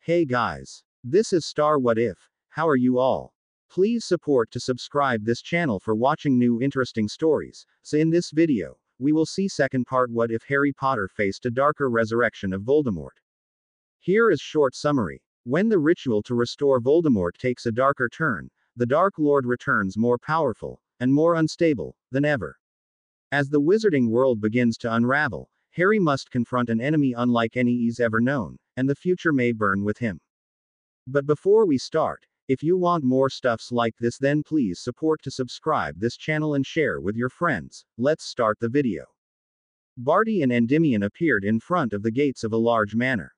Hey guys. This is Star What If. How are you all? Please support to subscribe this channel for watching new interesting stories. So in this video, we will see second part what if Harry Potter faced a darker resurrection of Voldemort. Here is short summary. When the ritual to restore Voldemort takes a darker turn, the Dark Lord returns more powerful, and more unstable, than ever. As the wizarding world begins to unravel, Harry must confront an enemy unlike any he's ever known, and the future may burn with him. But before we start, if you want more stuffs like this, then please support to subscribe this channel and share with your friends. Let's start the video. Barty and Endymion appeared in front of the gates of a large manor.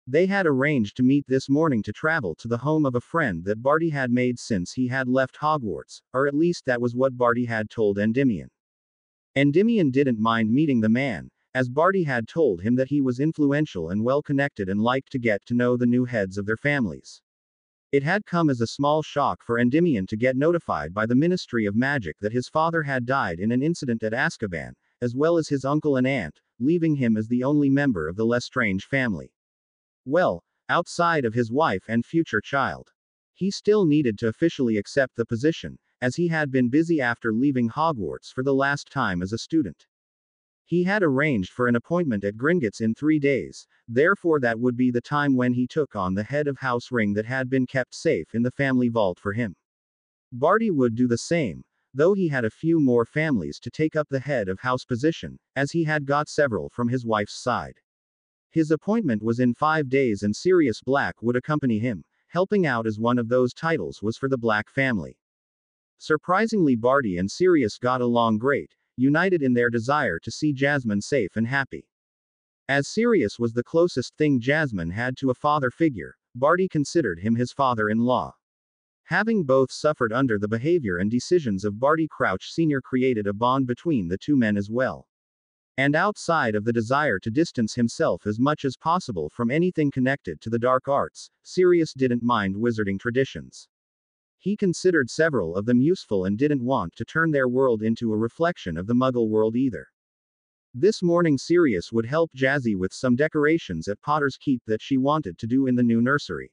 They had arranged to meet this morning to travel to the home of a friend that Barty had made since he had left Hogwarts, or at least that was what Barty had told Endymion. Endymion didn't mind meeting the man, as Barty had told him that he was influential and well-connected and liked to get to know the new heads of their families. It had come as a small shock for Endymion to get notified by the Ministry of Magic that his father had died in an incident at Azkaban, as well as his uncle and aunt, leaving him as the only member of the Lestrange family. Well, outside of his wife and future child. He still needed to officially accept the position, as he had been busy after leaving Hogwarts for the last time as a student. He had arranged for an appointment at Gringotts in 3 days, therefore that would be the time when he took on the head of House Ring that had been kept safe in the family vault for him. Barty would do the same, though he had a few more families to take up the head of house position, as he had got several from his wife's side. His appointment was in 5 days and Sirius Black would accompany him, helping out as one of those titles was for the Black family. Surprisingly, Barty and Sirius got along great, united in their desire to see Jasmine safe and happy. As Sirius was the closest thing Jasmine had to a father figure, Barty considered him his father-in-law. Having both suffered under the behavior and decisions of Barty Crouch Sr. created a bond between the two men as well. And outside of the desire to distance himself as much as possible from anything connected to the dark arts, Sirius didn't mind wizarding traditions. He considered several of them useful and didn't want to turn their world into a reflection of the Muggle world either. This morning Sirius would help Jazzy with some decorations at Potter's Keep that she wanted to do in the new nursery.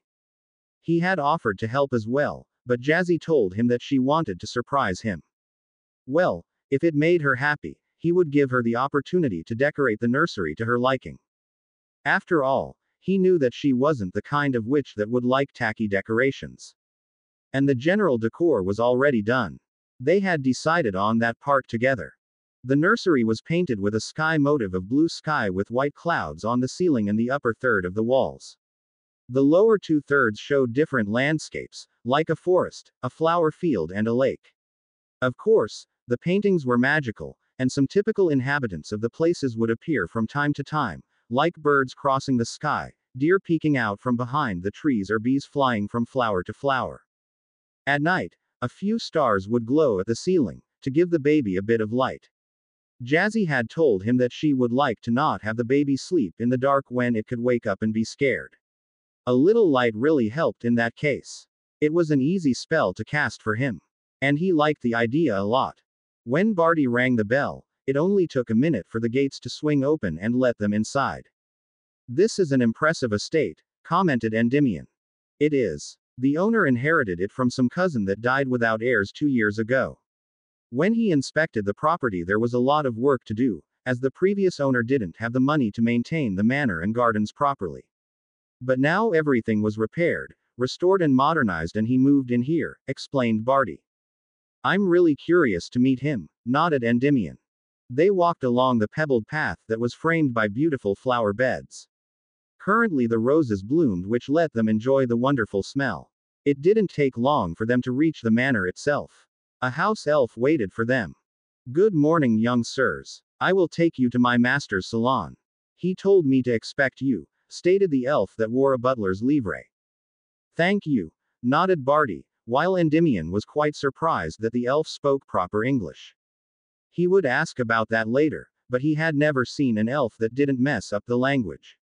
He had offered to help as well, but Jazzy told him that she wanted to surprise him. Well, if it made her happy, he would give her the opportunity to decorate the nursery to her liking. After all, he knew that she wasn't the kind of witch that would like tacky decorations. And the general decor was already done. They had decided on that part together. The nursery was painted with a sky motif of blue sky with white clouds on the ceiling and the upper third of the walls. The lower 2/3 showed different landscapes, like a forest, a flower field and a lake. Of course, the paintings were magical, and some typical inhabitants of the places would appear from time to time, like birds crossing the sky, deer peeking out from behind the trees or bees flying from flower to flower. At night, a few stars would glow at the ceiling, to give the baby a bit of light. Jazzy had told him that she would like to not have the baby sleep in the dark when it could wake up and be scared. A little light really helped in that case. It was an easy spell to cast for him. And he liked the idea a lot. When Barty rang the bell, it only took a minute for the gates to swing open and let them inside. "This is an impressive estate," commented Endymion. "It is. The owner inherited it from some cousin that died without heirs 2 years ago. When he inspected the property, there was a lot of work to do, as the previous owner didn't have the money to maintain the manor and gardens properly. But now everything was repaired, restored and modernized and he moved in here," explained Barty. "I'm really curious to meet him," nodded Endymion. They walked along the pebbled path that was framed by beautiful flower beds. Currently the roses bloomed, which let them enjoy the wonderful smell. It didn't take long for them to reach the manor itself. A house elf waited for them. "Good morning, young sirs. I will take you to my master's salon. He told me to expect you," stated the elf that wore a butler's livrée. "Thank you," nodded Barty, while Endymion was quite surprised that the elf spoke proper English. He would ask about that later, but he had never seen an elf that didn't mess up the language.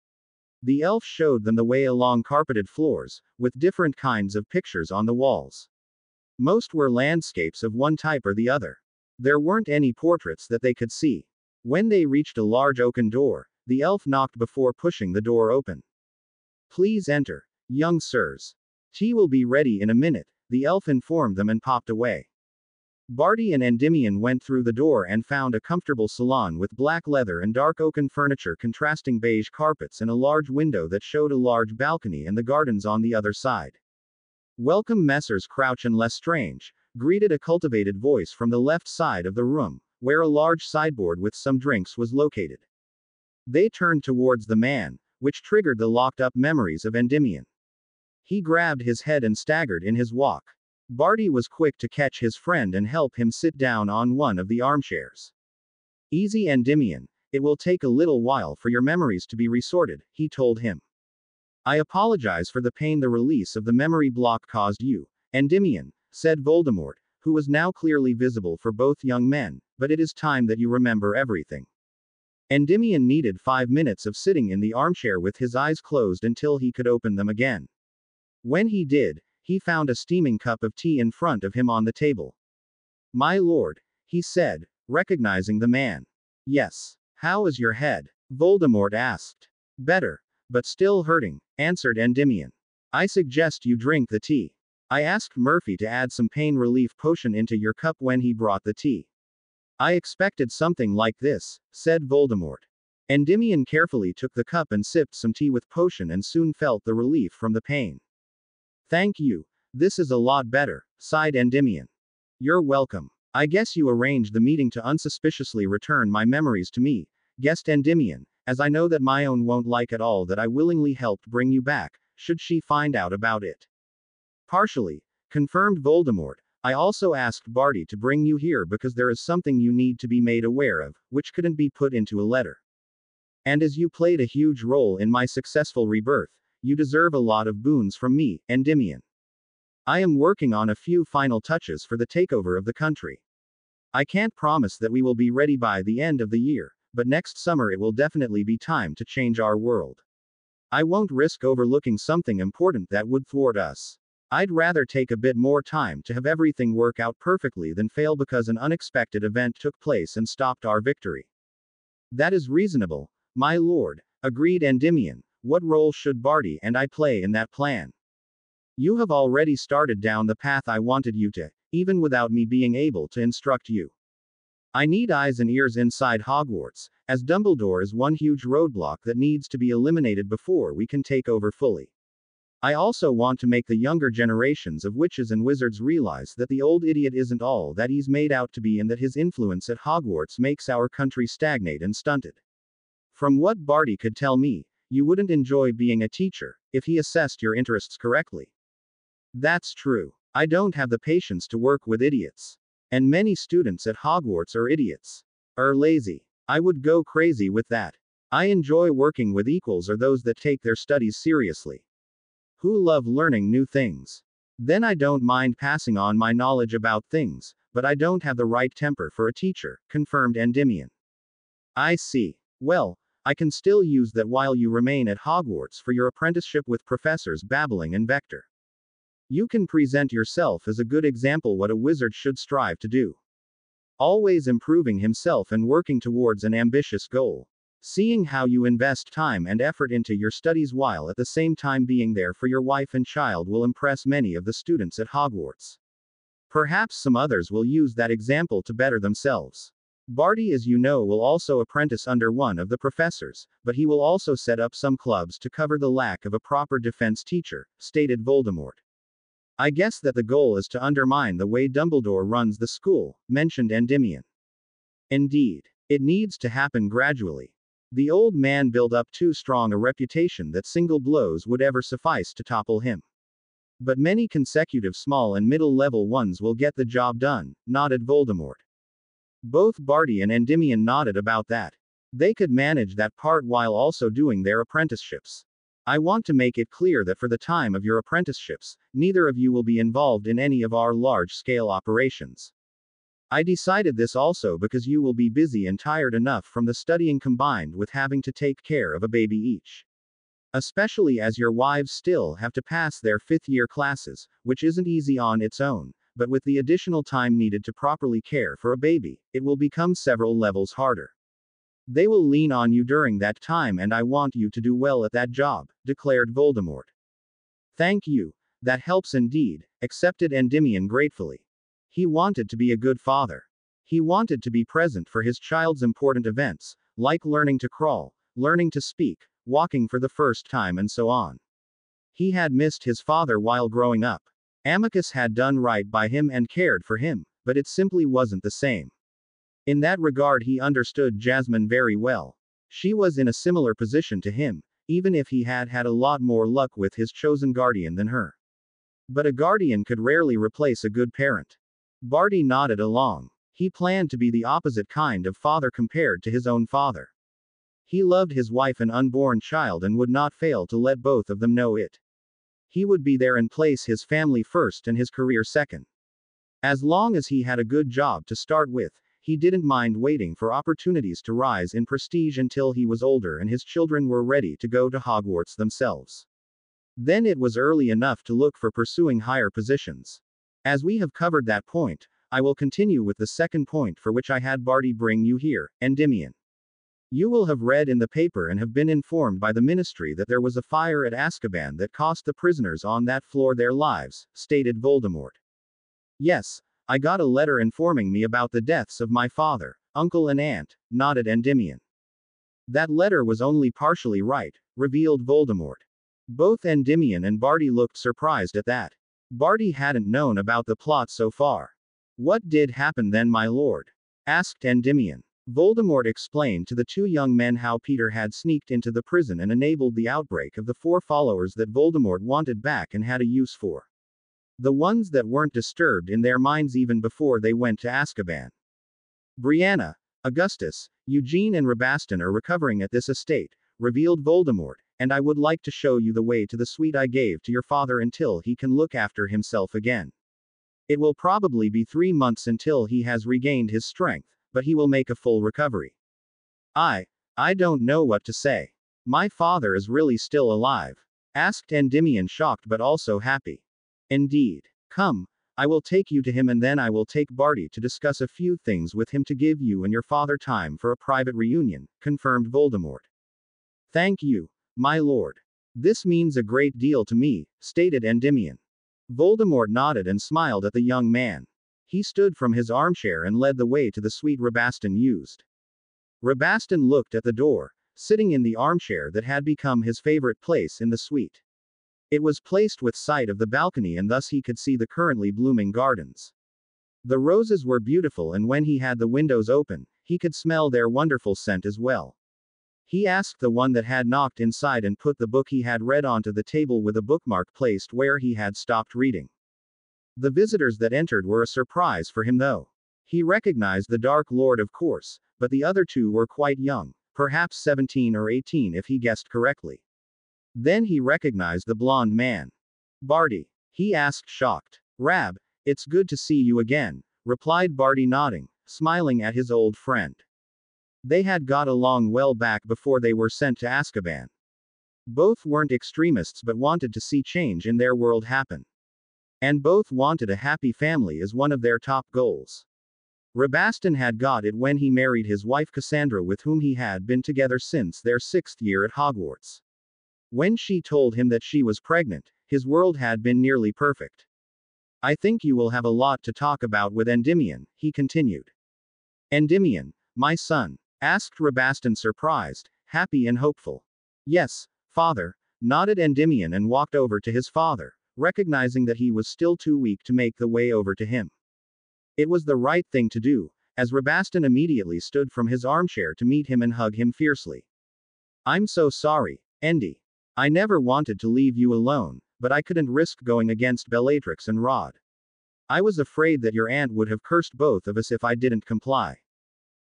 The elf showed them the way along carpeted floors, with different kinds of pictures on the walls. Most were landscapes of one type or the other. There weren't any portraits that they could see. When they reached a large oaken door, the elf knocked before pushing the door open. "Please enter," Young sirs. Tea will be ready in a minute, the elf informed them and popped away. Barty and Endymion went through the door and found a comfortable salon with black leather and dark oaken furniture contrasting beige carpets and a large window that showed a large balcony and the gardens on the other side. Welcome Messrs. Crouch and Lestrange, greeted a cultivated voice from the left side of the room, where a large sideboard with some drinks was located. They turned towards the man, which triggered the locked-up memories of Endymion. He grabbed his head and staggered in his walk. Barty was quick to catch his friend and help him sit down on one of the armchairs. Easy Endymion, it will take a little while for your memories to be resorted, he told him. I apologize for the pain the release of the memory block caused you, Endymion, said Voldemort, who was now clearly visible for both young men, but it is time that you remember everything. Endymion needed 5 minutes of sitting in the armchair with his eyes closed until he could open them again. When he did, he found a steaming cup of tea in front of him on the table. My lord, he said, recognizing the man. Yes. How is your head? Voldemort asked. Better, but still hurting, answered Endymion. I suggest you drink the tea. I asked Murphy to add some pain relief potion into your cup when he brought the tea. I expected something like this, said Voldemort. Endymion carefully took the cup and sipped some tea with potion and soon felt the relief from the pain. Thank you. This is a lot better, sighed Endymion. You're welcome. I guess you arranged the meeting to unsuspiciously return my memories to me, guessed Endymion, as I know that my own won't like at all that I willingly helped bring you back, should she find out about it. Partially, confirmed Voldemort. I also asked Barty to bring you here because there is something you need to be made aware of, which couldn't be put into a letter. And as you played a huge role in my successful rebirth, you deserve a lot of boons from me, Endymion. I am working on a few final touches for the takeover of the country. I can't promise that we will be ready by the end of the year, but next summer it will definitely be time to change our world. I won't risk overlooking something important that would thwart us. I'd rather take a bit more time to have everything work out perfectly than fail because an unexpected event took place and stopped our victory. That is reasonable, my lord, agreed Endymion. What role should Barty and I play in that plan? You have already started down the path I wanted you to, even without me being able to instruct you. I need eyes and ears inside Hogwarts, as Dumbledore is one huge roadblock that needs to be eliminated before we can take over fully. I also want to make the younger generations of witches and wizards realize that the old idiot isn't all that he's made out to be and that his influence at Hogwarts makes our country stagnate and stunted. From what Barty could tell me, you wouldn't enjoy being a teacher, if he assessed your interests correctly. That's true. I don't have the patience to work with idiots. And many students at Hogwarts are idiots. Or lazy. I would go crazy with that. I enjoy working with equals or those that take their studies seriously. Who love learning new things. Then I don't mind passing on my knowledge about things, but I don't have the right temper for a teacher, confirmed Endymion. I see. Well, I can still use that while you remain at Hogwarts for your apprenticeship with Professors Babbling and Vector. You can present yourself as a good example what a wizard should strive to do. Always improving himself and working towards an ambitious goal. Seeing how you invest time and effort into your studies while at the same time being there for your wife and child will impress many of the students at Hogwarts. Perhaps some others will use that example to better themselves. Barty, as you know, will also apprentice under one of the professors, but he will also set up some clubs to cover the lack of a proper defense teacher, stated Voldemort. I guess that the goal is to undermine the way Dumbledore runs the school, mentioned Endymion. Indeed. It needs to happen gradually. The old man built up too strong a reputation that single blows would ever suffice to topple him. But many consecutive small and middle-level ones will get the job done, nodded Voldemort. Both Barty and Endymion nodded about that. They could manage that part while also doing their apprenticeships. I want to make it clear that for the time of your apprenticeships, neither of you will be involved in any of our large-scale operations. I decided this also because you will be busy and tired enough from the studying combined with having to take care of a baby each. Especially as your wives still have to pass their 5th-year classes, which isn't easy on its own, but with the additional time needed to properly care for a baby, it will become several levels harder. They will lean on you during that time and I want you to do well at that job, declared Voldemort. Thank you. That helps indeed, accepted Endymion gratefully. He wanted to be a good father. He wanted to be present for his child's important events, like learning to crawl, learning to speak, walking for the first time, and so on. He had missed his father while growing up. Amicus had done right by him and cared for him, but it simply wasn't the same. In that regard, he understood Jasmine very well. She was in a similar position to him, even if he had had a lot more luck with his chosen guardian than her. But a guardian could rarely replace a good parent. Barty nodded along. He planned to be the opposite kind of father compared to his own father. He loved his wife and unborn child and would not fail to let both of them know it. He would be there and place his family first and his career second. As long as he had a good job to start with, he didn't mind waiting for opportunities to rise in prestige until he was older and his children were ready to go to Hogwarts themselves. Then it was early enough to look for pursuing higher positions. As we have covered that point, I will continue with the second point for which I had Barty bring you here, Endymion. You will have read in the paper and have been informed by the ministry that there was a fire at Azkaban that cost the prisoners on that floor their lives, stated Voldemort. Yes, I got a letter informing me about the deaths of my father, uncle and aunt, nodded Endymion. That letter was only partially right, revealed Voldemort. Both Endymion and Barty looked surprised at that. Barty hadn't known about the plot so far. What did happen then, my lord? Asked Endymion. Voldemort explained to the two young men how Peter had sneaked into the prison and enabled the outbreak of the 4 followers that Voldemort wanted back and had a use for. The ones that weren't disturbed in their minds even before they went to Azkaban. Brianna, Augustus, Eugene and Rabaston are recovering at this estate, revealed Voldemort, and I would like to show you the way to the suite I gave to your father until he can look after himself again. It will probably be 3 months until he has regained his strength, but he will make a full recovery. I don't know what to say. My father is really still alive? Asked Endymion, shocked but also happy. Indeed. Come, I will take you to him and then I will take Barty to discuss a few things with him to give you and your father time for a private reunion, confirmed Voldemort. Thank you, my lord. This means a great deal to me, stated Endymion. Voldemort nodded and smiled at the young man. He stood from his armchair and led the way to the suite Rabaston used. Rabaston looked at the door, sitting in the armchair that had become his favorite place in the suite. It was placed with sight of the balcony and thus he could see the currently blooming gardens. The roses were beautiful and when he had the windows open, he could smell their wonderful scent as well. He asked the one that had knocked inside and put the book he had read onto the table with a bookmark placed where he had stopped reading. The visitors that entered were a surprise for him though. He recognized the Dark Lord of course, but the other two were quite young, perhaps 17 or 18 if he guessed correctly. Then he recognized the blonde man. Barty? He asked, shocked. Rab, it's good to see you again, replied Barty, nodding, smiling at his old friend. They had got along well back before they were sent to Azkaban. Both weren't extremists but wanted to see change in their world happen. And both wanted a happy family as one of their top goals. Rabaston had got it when he married his wife Cassandra, with whom he had been together since their 6th year at Hogwarts. When she told him that she was pregnant, his world had been nearly perfect. I think you will have a lot to talk about with Endymion, he continued. Endymion, my son? Asked Rabaston, surprised, happy and hopeful. Yes, father, nodded Endymion and walked over to his father, recognizing that he was still too weak to make the way over to him. It was the right thing to do, as Rabaston immediately stood from his armchair to meet him and hug him fiercely. I'm so sorry, Endy. I never wanted to leave you alone, but I couldn't risk going against Bellatrix and Rod. I was afraid that your aunt would have cursed both of us if I didn't comply.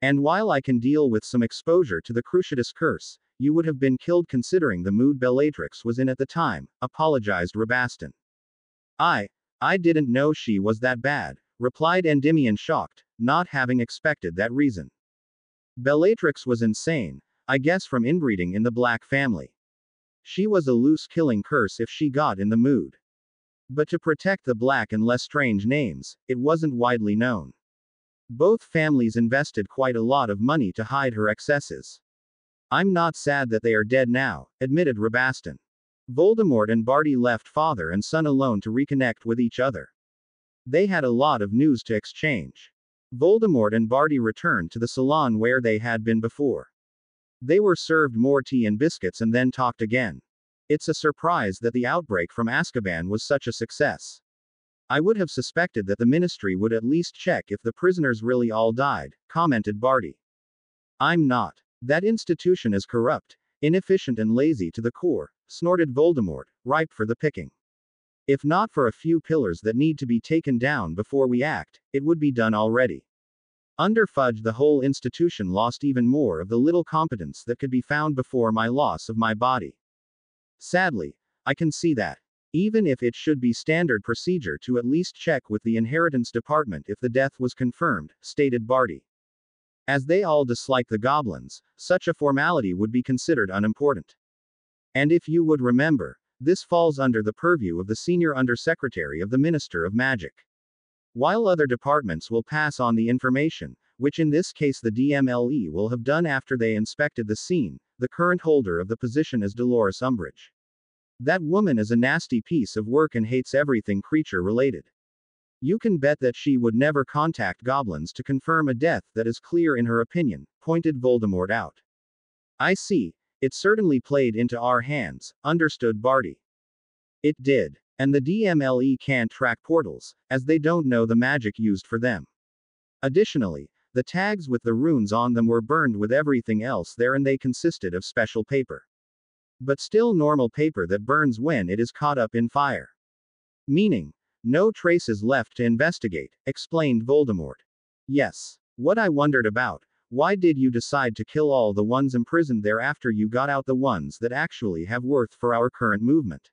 And while I can deal with some exposure to the Cruciatus curse, you would have been killed considering the mood Bellatrix was in at the time, apologized Rabaston. I didn't know she was that bad, replied Endymion, shocked, not having expected that reason. Bellatrix was insane, I guess from inbreeding in the Black family. She was a loose killing curse if she got in the mood. But to protect the Black and Lestrange names, it wasn't widely known. Both families invested quite a lot of money to hide her excesses. I'm not sad that they are dead now, admitted Rabaston. Voldemort and Barty left father and son alone to reconnect with each other. They had a lot of news to exchange. Voldemort and Barty returned to the salon where they had been before. They were served more tea and biscuits and then talked again. It's a surprise that the outbreak from Azkaban was such a success. I would have suspected that the ministry would at least check if the prisoners really all died, commented Barty. I'm not. That institution is corrupt, inefficient and lazy to the core, snorted Voldemort, ripe for the picking. If not for a few pillars that need to be taken down before we act, it would be done already. Under Fudge, the whole institution lost even more of the little competence that could be found before my loss of my body. Sadly, I can see that. Even if it should be standard procedure to at least check with the inheritance department if the death was confirmed, stated Barty. As they all dislike the goblins, such a formality would be considered unimportant. And if you would remember, this falls under the purview of the senior undersecretary of the Minister of Magic. While other departments will pass on the information, which in this case the DMLE will have done after they inspected the scene, the current holder of the position is Dolores Umbridge. That woman is a nasty piece of work and hates everything creature-related. You can bet that she would never contact goblins to confirm a death that is clear in her opinion, pointed Voldemort out. I see. It certainly played into our hands, understood Barty. It did. And the DMLE can't track portals, as they don't know the magic used for them. Additionally, the tags with the runes on them were burned with everything else there and they consisted of special paper. But still normal paper that burns when it is caught up in fire. Meaning, no traces left to investigate, explained Voldemort. Yes. What I wondered about, why did you decide to kill all the ones imprisoned there after you got out the ones that actually have worth for our current movement?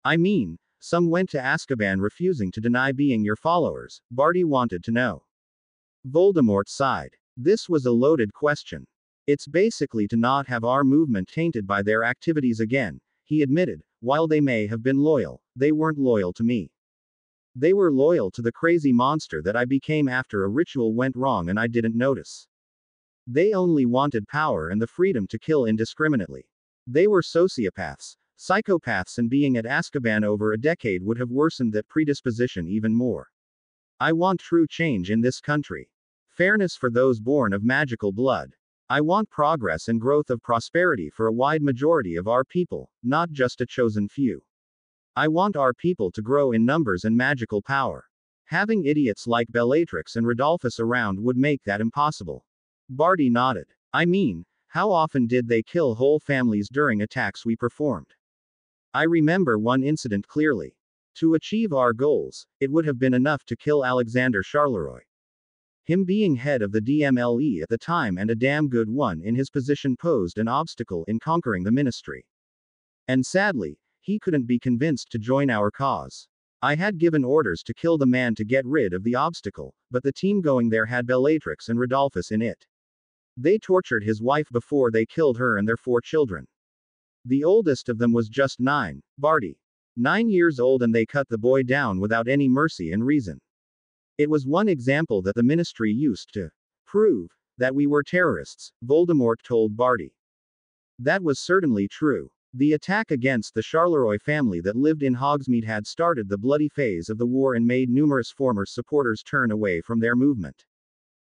I mean, some went to Azkaban refusing to deny being your followers, Barty wanted to know. Voldemort sighed. This was a loaded question. It's basically to not have our movement tainted by their activities again, he admitted. While they may have been loyal, they weren't loyal to me. They were loyal to the crazy monster that I became after a ritual went wrong and I didn't notice. They only wanted power and the freedom to kill indiscriminately. They were sociopaths, psychopaths, and being at Azkaban over a decade would have worsened that predisposition even more. I want true change in this country. Fairness for those born of magical blood. I want progress and growth of prosperity for a wide majority of our people, not just a chosen few. I want our people to grow in numbers and magical power. Having idiots like Bellatrix and Rodolphus around would make that impossible. Barty nodded. I mean, how often did they kill whole families during attacks we performed? I remember one incident clearly. To achieve our goals, it would have been enough to kill Alexander Charleroi. Him being head of the DMLE at the time and a damn good one in his position posed an obstacle in conquering the ministry. And sadly, he couldn't be convinced to join our cause. I had given orders to kill the man to get rid of the obstacle, but the team going there had Bellatrix and Rodolphus in it. They tortured his wife before they killed her and their 4 children. The oldest of them was just 9, Barty. 9 years old, and they cut the boy down without any mercy and reason. It was one example that the ministry used to prove that we were terrorists, Voldemort told Barty. That was certainly true. The attack against the Charleroi family that lived in Hogsmeade had started the bloody phase of the war and made numerous former supporters turn away from their movement.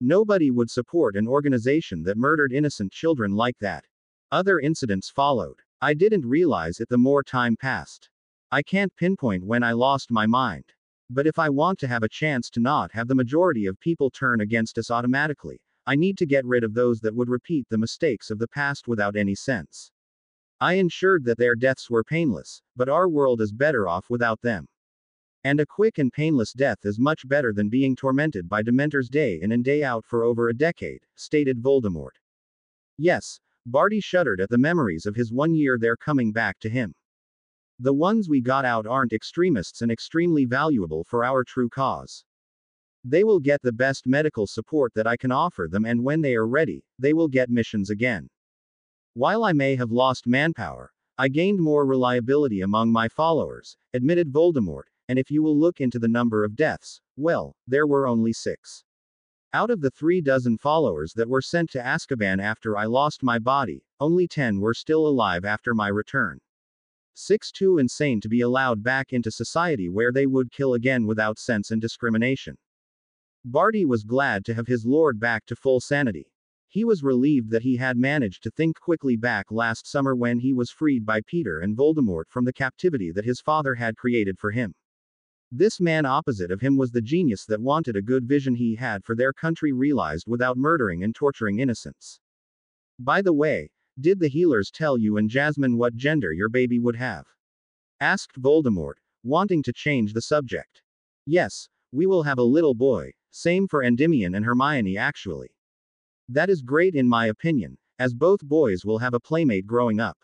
Nobody would support an organization that murdered innocent children like that. Other incidents followed. I didn't realize it the more time passed. I can't pinpoint when I lost my mind. But if I want to have a chance to not have the majority of people turn against us automatically, I need to get rid of those that would repeat the mistakes of the past without any sense. I ensured that their deaths were painless, but our world is better off without them. And a quick and painless death is much better than being tormented by Dementors day in and day out for over a decade, stated Voldemort. Yes, Barty shuddered at the memories of his 1 year there coming back to him. The ones we got out aren't extremists and extremely valuable for our true cause. They will get the best medical support that I can offer them, and when they are ready, they will get missions again. While I may have lost manpower, I gained more reliability among my followers, admitted Voldemort, and if you will look into the number of deaths, well, there were only 6. Out of the 36 followers that were sent to Azkaban after I lost my body, only 10 were still alive after my return. 6. Too insane to be allowed back into society where they would kill again without sense and discrimination. Barty was glad to have his lord back to full sanity. He was relieved that he had managed to think quickly back last summer when he was freed by Peter and Voldemort from the captivity that his father had created for him. This man opposite of him was the genius that wanted a good vision he had for their country realized without murdering and torturing innocents. By the way, did the healers tell you and Jasmine what gender your baby would have? Asked Voldemort, wanting to change the subject. Yes, we will have a little boy, same for Endymion and Hermione actually. That is great in my opinion, as both boys will have a playmate growing up.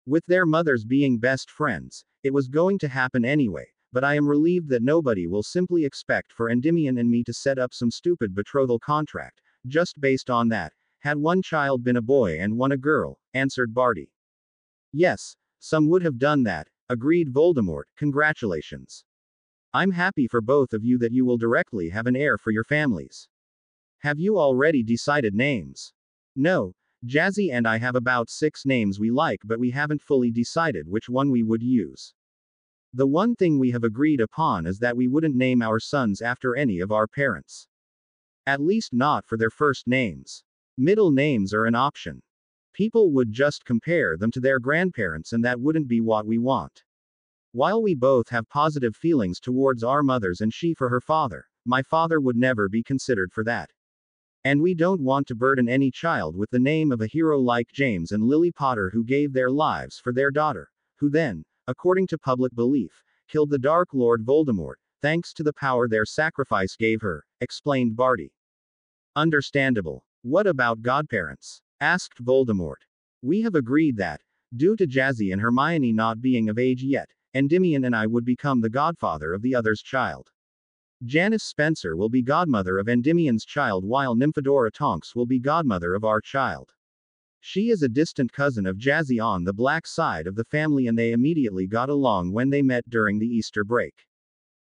With their mothers being best friends, it was going to happen anyway, but I am relieved that nobody will simply expect for Endymion and me to set up some stupid betrothal contract, just based on that. Had one child been a boy and one a girl, answered Barty. Yes, some would have done that, agreed Voldemort, congratulations. I'm happy for both of you that you will directly have an heir for your families. Have you already decided names? No, Jazzy and I have about 6 names we like, but we haven't fully decided which one we would use. The one thing we have agreed upon is that we wouldn't name our sons after any of our parents. At least not for their first names. Middle names are an option. People would just compare them to their grandparents, and that wouldn't be what we want. While we both have positive feelings towards our mothers and she for her father, my father would never be considered for that. And we don't want to burden any child with the name of a hero like James and Lily Potter, who gave their lives for their daughter, who then, according to public belief, killed the Dark Lord Voldemort, thanks to the power their sacrifice gave her, explained Barty. Understandable. What about godparents? Asked Voldemort. We have agreed that, due to Jazzy and Hermione not being of age yet, Endymion and I would become the godfather of the other's child. Janice Spencer will be godmother of Endymion's child, while Nymphadora Tonks will be godmother of our child. She is a distant cousin of Jazzy on the black side of the family, and they immediately got along when they met during the Easter break.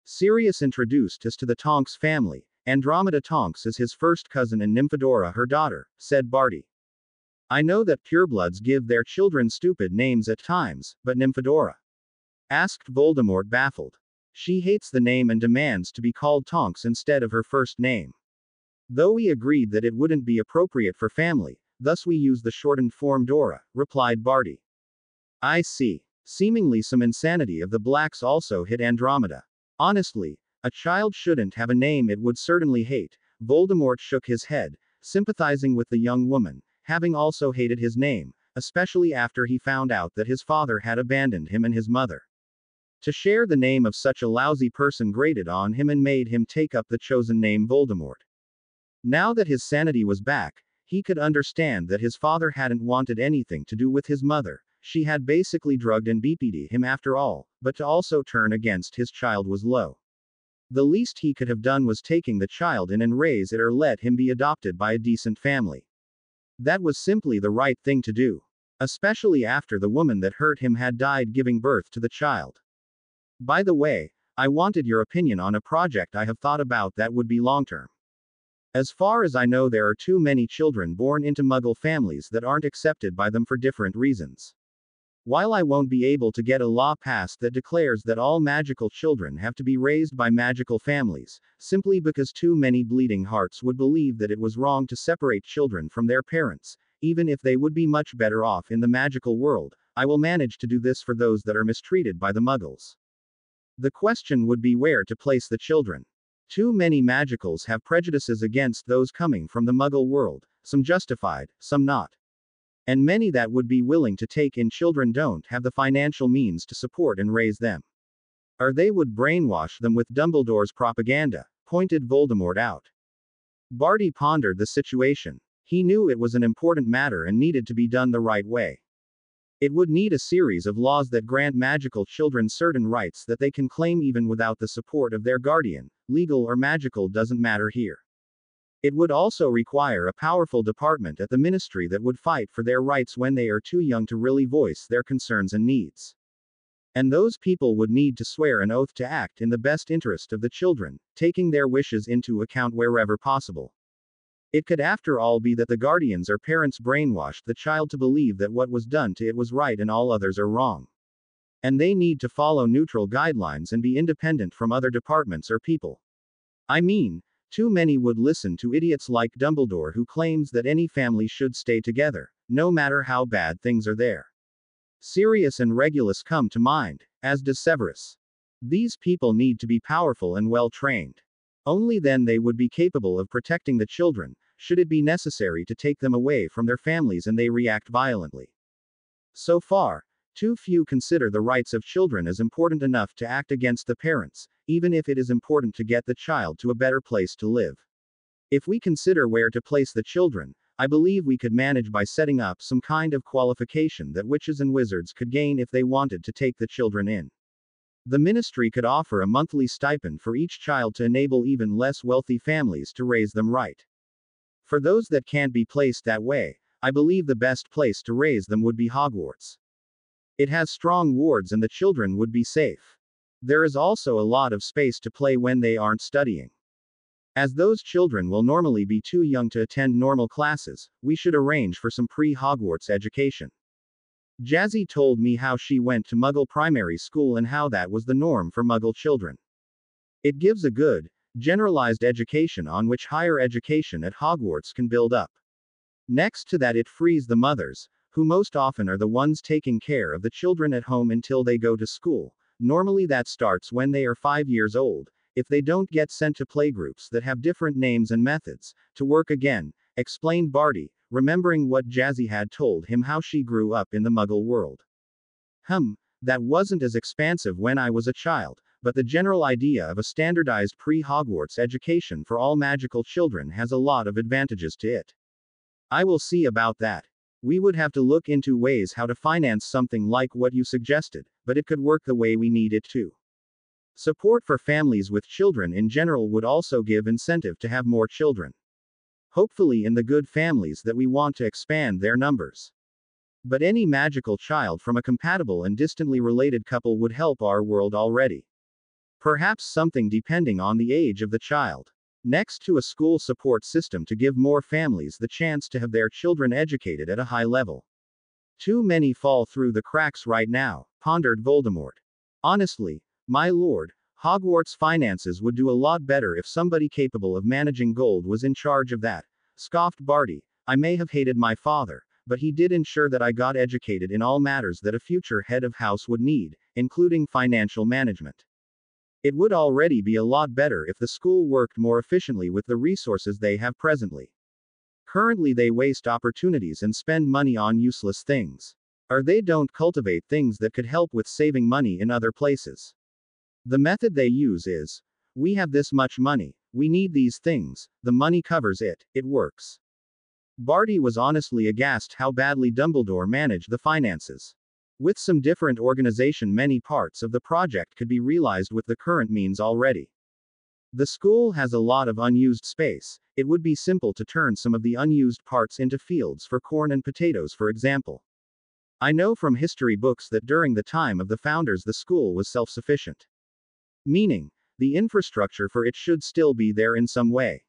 Sirius introduced us to the Tonks family. Andromeda Tonks is his first cousin and Nymphadora her daughter, said Barty. I know that purebloods give their children stupid names at times, but Nymphadora? Asked Voldemort, baffled. She hates the name and demands to be called Tonks instead of her first name. Though we agreed that it wouldn't be appropriate for family, thus we use the shortened form Dora, replied Barty. I see. Seemingly some insanity of the blacks also hit Andromeda. Honestly, a child shouldn't have a name it would certainly hate. Voldemort shook his head, sympathizing with the young woman, having also hated his name, especially after he found out that his father had abandoned him and his mother. To share the name of such a lousy person grated on him and made him take up the chosen name Voldemort. Now that his sanity was back, he could understand that his father hadn't wanted anything to do with his mother. She had basically drugged and BP'd him after all, but to also turn against his child was low. The least he could have done was taking the child in and raise it, or let him be adopted by a decent family. That was simply the right thing to do. Especially after the woman that hurt him had died giving birth to the child. By the way, I wanted your opinion on a project I have thought about that would be long-term. As far as I know, there are too many children born into Muggle families that aren't accepted by them for different reasons. While I won't be able to get a law passed that declares that all magical children have to be raised by magical families, simply because too many bleeding hearts would believe that it was wrong to separate children from their parents, even if they would be much better off in the magical world, I will manage to do this for those that are mistreated by the Muggles. The question would be where to place the children. Too many magicals have prejudices against those coming from the Muggle world, some justified, some not. And many that would be willing to take in children don't have the financial means to support and raise them. Or they would brainwash them with Dumbledore's propaganda, pointed Voldemort out. Barty pondered the situation. He knew it was an important matter and needed to be done the right way. It would need a series of laws that grant magical children certain rights that they can claim even without the support of their guardian, legal or magical doesn't matter here. It would also require a powerful department at the ministry that would fight for their rights when they are too young to really voice their concerns and needs. And those people would need to swear an oath to act in the best interest of the children, taking their wishes into account wherever possible. It could after all be that the guardians or parents brainwashed the child to believe that what was done to it was right and all others are wrong. And they need to follow neutral guidelines and be independent from other departments or people. I mean, too many would listen to idiots like Dumbledore who claims that any family should stay together, no matter how bad things are there. Sirius and Regulus come to mind, as does Severus. These people need to be powerful and well trained. Only then they would be capable of protecting the children, should it be necessary to take them away from their families and they react violently. So far, too few consider the rights of children as important enough to act against the parents, even if it is important to get the child to a better place to live. If we consider where to place the children, I believe we could manage by setting up some kind of qualification that witches and wizards could gain if they wanted to take the children in. The ministry could offer a monthly stipend for each child to enable even less wealthy families to raise them right. For those that can't be placed that way, I believe the best place to raise them would be Hogwarts. It has strong wards and the children would be safe. There is also a lot of space to play when they aren't studying. As those children will normally be too young to attend normal classes, we should arrange for some pre-Hogwarts education. Jazzy told me how she went to Muggle primary school and how that was the norm for Muggle children. It gives a good, generalized education on which higher education at Hogwarts can build up. Next to that, it frees the mothers, who most often are the ones taking care of the children at home until they go to school. Normally that starts when they are 5 years old, if they don't get sent to playgroups that have different names and methods, to work again, explained Barty, remembering what Jazzy had told him how she grew up in the Muggle world. That wasn't as expansive when I was a child, but the general idea of a standardized pre-Hogwarts education for all magical children has a lot of advantages to it. I will see about that. We would have to look into ways how to finance something like what you suggested, but it could work the way we need it to. Support for families with children in general would also give incentive to have more children. Hopefully in the good families that we want to expand their numbers. But any magical child from a compatible and distantly related couple would help our world already. Perhaps something depending on the age of the child. Next to a school support system to give more families the chance to have their children educated at a high level. Too many fall through the cracks right now, pondered Voldemort. Honestly, my lord, Hogwarts finances would do a lot better if somebody capable of managing gold was in charge of that, scoffed Barty. I may have hated my father, but he did ensure that I got educated in all matters that a future head of house would need, including financial management. It would already be a lot better if the school worked more efficiently with the resources they have presently. Currently they waste opportunities and spend money on useless things. Or they don't cultivate things that could help with saving money in other places. The method they use is, we have this much money, we need these things, the money covers it, it works. Barty was honestly aghast how badly Dumbledore managed the finances. With some different organization, many parts of the project could be realized with the current means already. The school has a lot of unused space. It would be simple to turn some of the unused parts into fields for corn and potatoes, for example. I know from history books that during the time of the founders the school was self-sufficient. Meaning, the infrastructure for it should still be there in some way.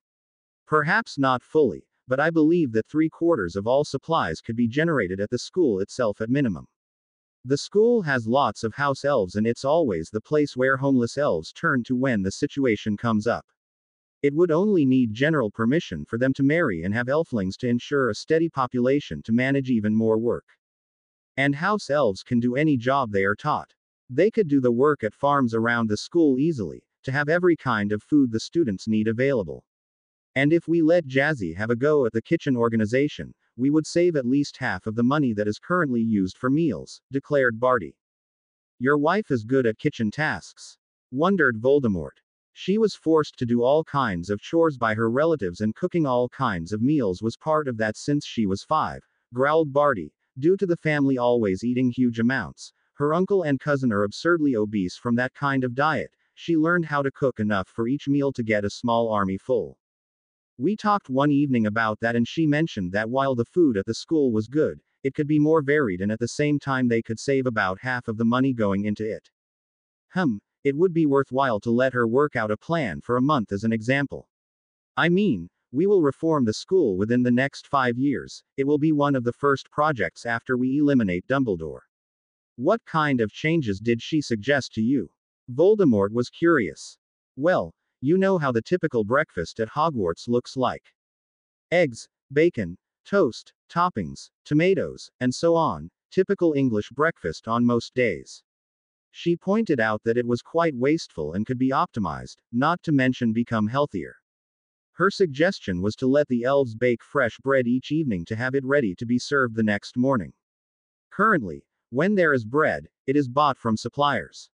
Perhaps not fully, but I believe that 3/4 of all supplies could be generated at the school itself at minimum. The school has lots of house elves and it's always the place where homeless elves turn to when the situation comes up. It would only need general permission for them to marry and have elflings to ensure a steady population to manage even more work. And house elves can do any job they are taught. They could do the work at farms around the school easily, to have every kind of food the students need available. And if we let Jazzy have a go at the kitchen organization, we would save at least half of the money that is currently used for meals, declared Barty. Your wife is good at kitchen tasks? Wondered Voldemort. She was forced to do all kinds of chores by her relatives and cooking all kinds of meals was part of that since she was 5, growled Barty, due to the family always eating huge amounts. Her uncle and cousin are absurdly obese from that kind of diet. She learned how to cook enough for each meal to get a small army full. We talked one evening about that and she mentioned that while the food at the school was good, it could be more varied and at the same time they could save about half of the money going into it. It would be worthwhile to let her work out a plan for a month as an example. I mean, we will reform the school within the next 5 years, it will be one of the first projects after we eliminate Dumbledore. What kind of changes did she suggest to you? Voldemort was curious. Well, you know how the typical breakfast at Hogwarts looks like. Eggs, bacon, toast, toppings, tomatoes, and so on, typical English breakfast on most days. She pointed out that it was quite wasteful and could be optimized, not to mention become healthier. Her suggestion was to let the elves bake fresh bread each evening to have it ready to be served the next morning. Currently, when there is bread, it is bought from suppliers.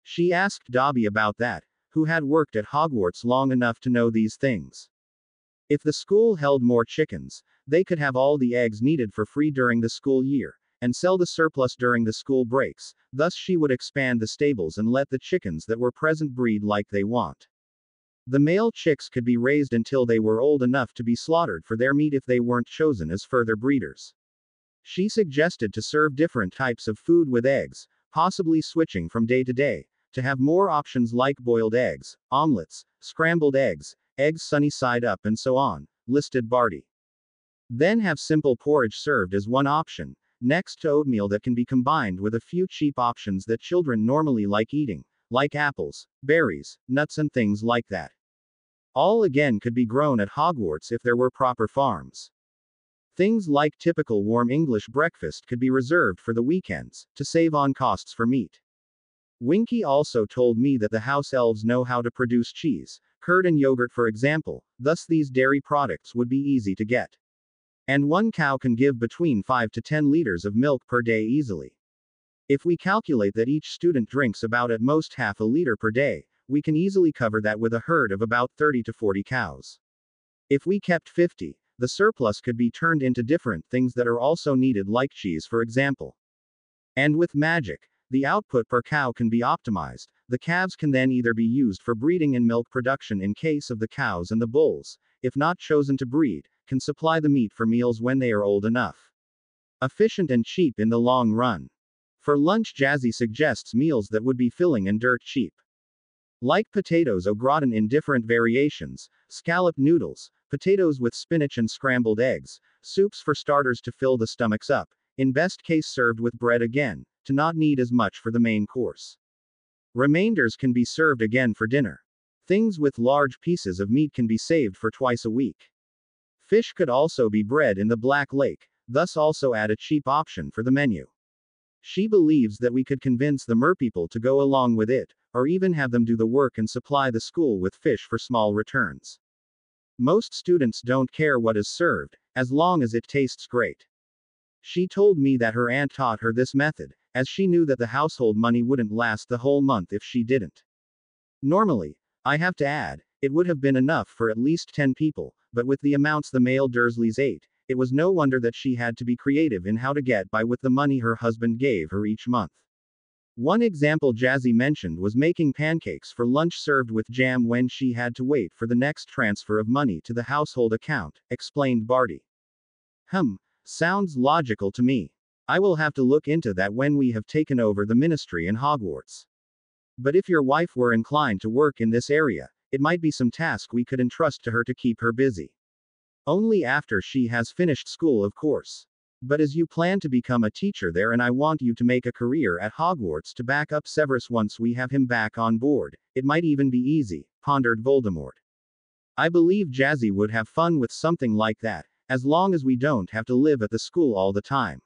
She asked Dobby about that, who had worked at Hogwarts long enough to know these things. If the school held more chickens, they could have all the eggs needed for free during the school year, and sell the surplus during the school breaks, thus she would expand the stables and let the chickens that were present breed like they want. The male chicks could be raised until they were old enough to be slaughtered for their meat if they weren't chosen as further breeders. She suggested to serve different types of food with eggs, possibly switching from day to day, to have more options like boiled eggs, omelets, scrambled eggs, eggs sunny side up and so on, listed Barty. Then have simple porridge served as one option, next to oatmeal that can be combined with a few cheap options that children normally like eating, like apples, berries, nuts and things like that. All again could be grown at Hogwarts if there were proper farms. Things like typical warm English breakfast could be reserved for the weekends, to save on costs for meat. Winky also told me that the house elves know how to produce cheese, curd and yogurt for example, thus these dairy products would be easy to get. And one cow can give between 5 to 10 liters of milk per day easily. If we calculate that each student drinks about at most half a liter per day, we can easily cover that with a herd of about 30 to 40 cows. If we kept 50, the surplus could be turned into different things that are also needed like cheese for example. And with magic, the output per cow can be optimized. The calves can then either be used for breeding and milk production in case of the cows, and the bulls, if not chosen to breed, can supply the meat for meals when they are old enough. Efficient and cheap in the long run. For lunch, Jazzy suggests meals that would be filling and dirt cheap. Like potatoes au gratin in different variations, scallop noodles, potatoes with spinach and scrambled eggs, soups for starters to fill the stomachs up, in best case served with bread again, to not need as much for the main course. Remainders can be served again for dinner. Things with large pieces of meat can be saved for twice a week. Fish could also be bred in the Black Lake, thus also add a cheap option for the menu. She believes that we could convince the merpeople to go along with it, or even have them do the work and supply the school with fish for small returns. Most students don't care what is served, as long as it tastes great. She told me that her aunt taught her this method, as she knew that the household money wouldn't last the whole month if she didn't. Normally, I have to add, it would have been enough for at least 10 people, but with the amounts the male Dursleys ate, it was no wonder that she had to be creative in how to get by with the money her husband gave her each month. One example Jazzy mentioned was making pancakes for lunch served with jam when she had to wait for the next transfer of money to the household account, explained Barty. Sounds logical to me. I will have to look into that when we have taken over the ministry in Hogwarts. But if your wife were inclined to work in this area, it might be some task we could entrust to her to keep her busy. Only after she has finished school, of course. But as you plan to become a teacher there, and I want you to make a career at Hogwarts to back up Severus once we have him back on board, it might even be easy, pondered Voldemort. I believe Jazzy would have fun with something like that, as long as we don't have to live at the school all the time.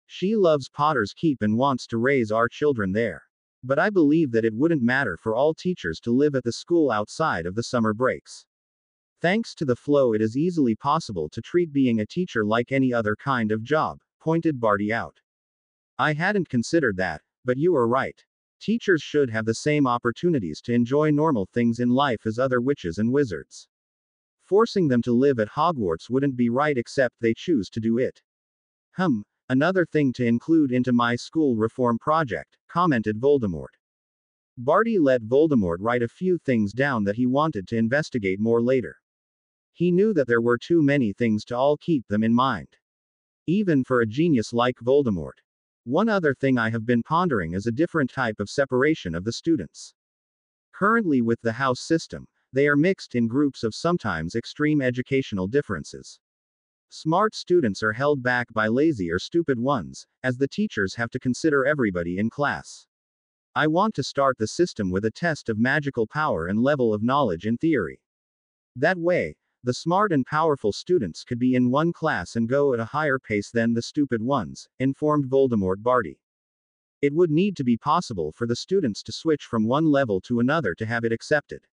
She loves Potter's Keep and wants to raise our children there. But I believe that it wouldn't matter for all teachers to live at the school outside of the summer breaks. Thanks to the flow, it is easily possible to treat being a teacher like any other kind of job, pointed Barty out. I hadn't considered that, but you are right. Teachers should have the same opportunities to enjoy normal things in life as other witches and wizards. Forcing them to live at Hogwarts wouldn't be right except they choose to do it. Another thing to include into my school reform project, commented Voldemort. Barty let Voldemort write a few things down that he wanted to investigate more later. He knew that there were too many things to all keep them in mind. Even for a genius like Voldemort. One other thing I have been pondering is a different type of separation of the students. Currently with the house system, they are mixed in groups of sometimes extreme educational differences. Smart students are held back by lazy or stupid ones, as the teachers have to consider everybody in class. I want to start the system with a test of magical power and level of knowledge in theory. That way, the smart and powerful students could be in one class and go at a higher pace than the stupid ones, informed Voldemort Barty. It would need to be possible for the students to switch from one level to another to have it accepted.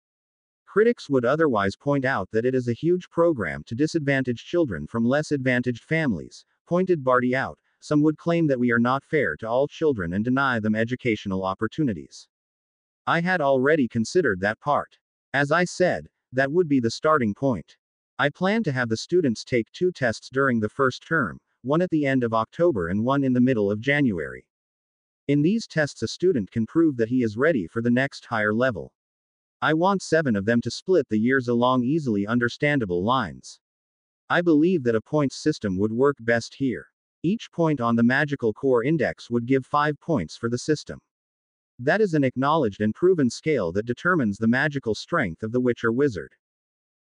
Critics would otherwise point out that it is a huge program to disadvantage children from less advantaged families, pointed Barty out. Some would claim that we are not fair to all children and deny them educational opportunities. I had already considered that part. As I said, that would be the starting point. I plan to have the students take 2 tests during the first term, one at the end of October and one in the middle of January. In these tests, a student can prove that he is ready for the next higher level. I want 7 of them to split the years along easily understandable lines. I believe that a points system would work best here. Each point on the magical core index would give 5 points for the system. That is an acknowledged and proven scale that determines the magical strength of the witch or wizard.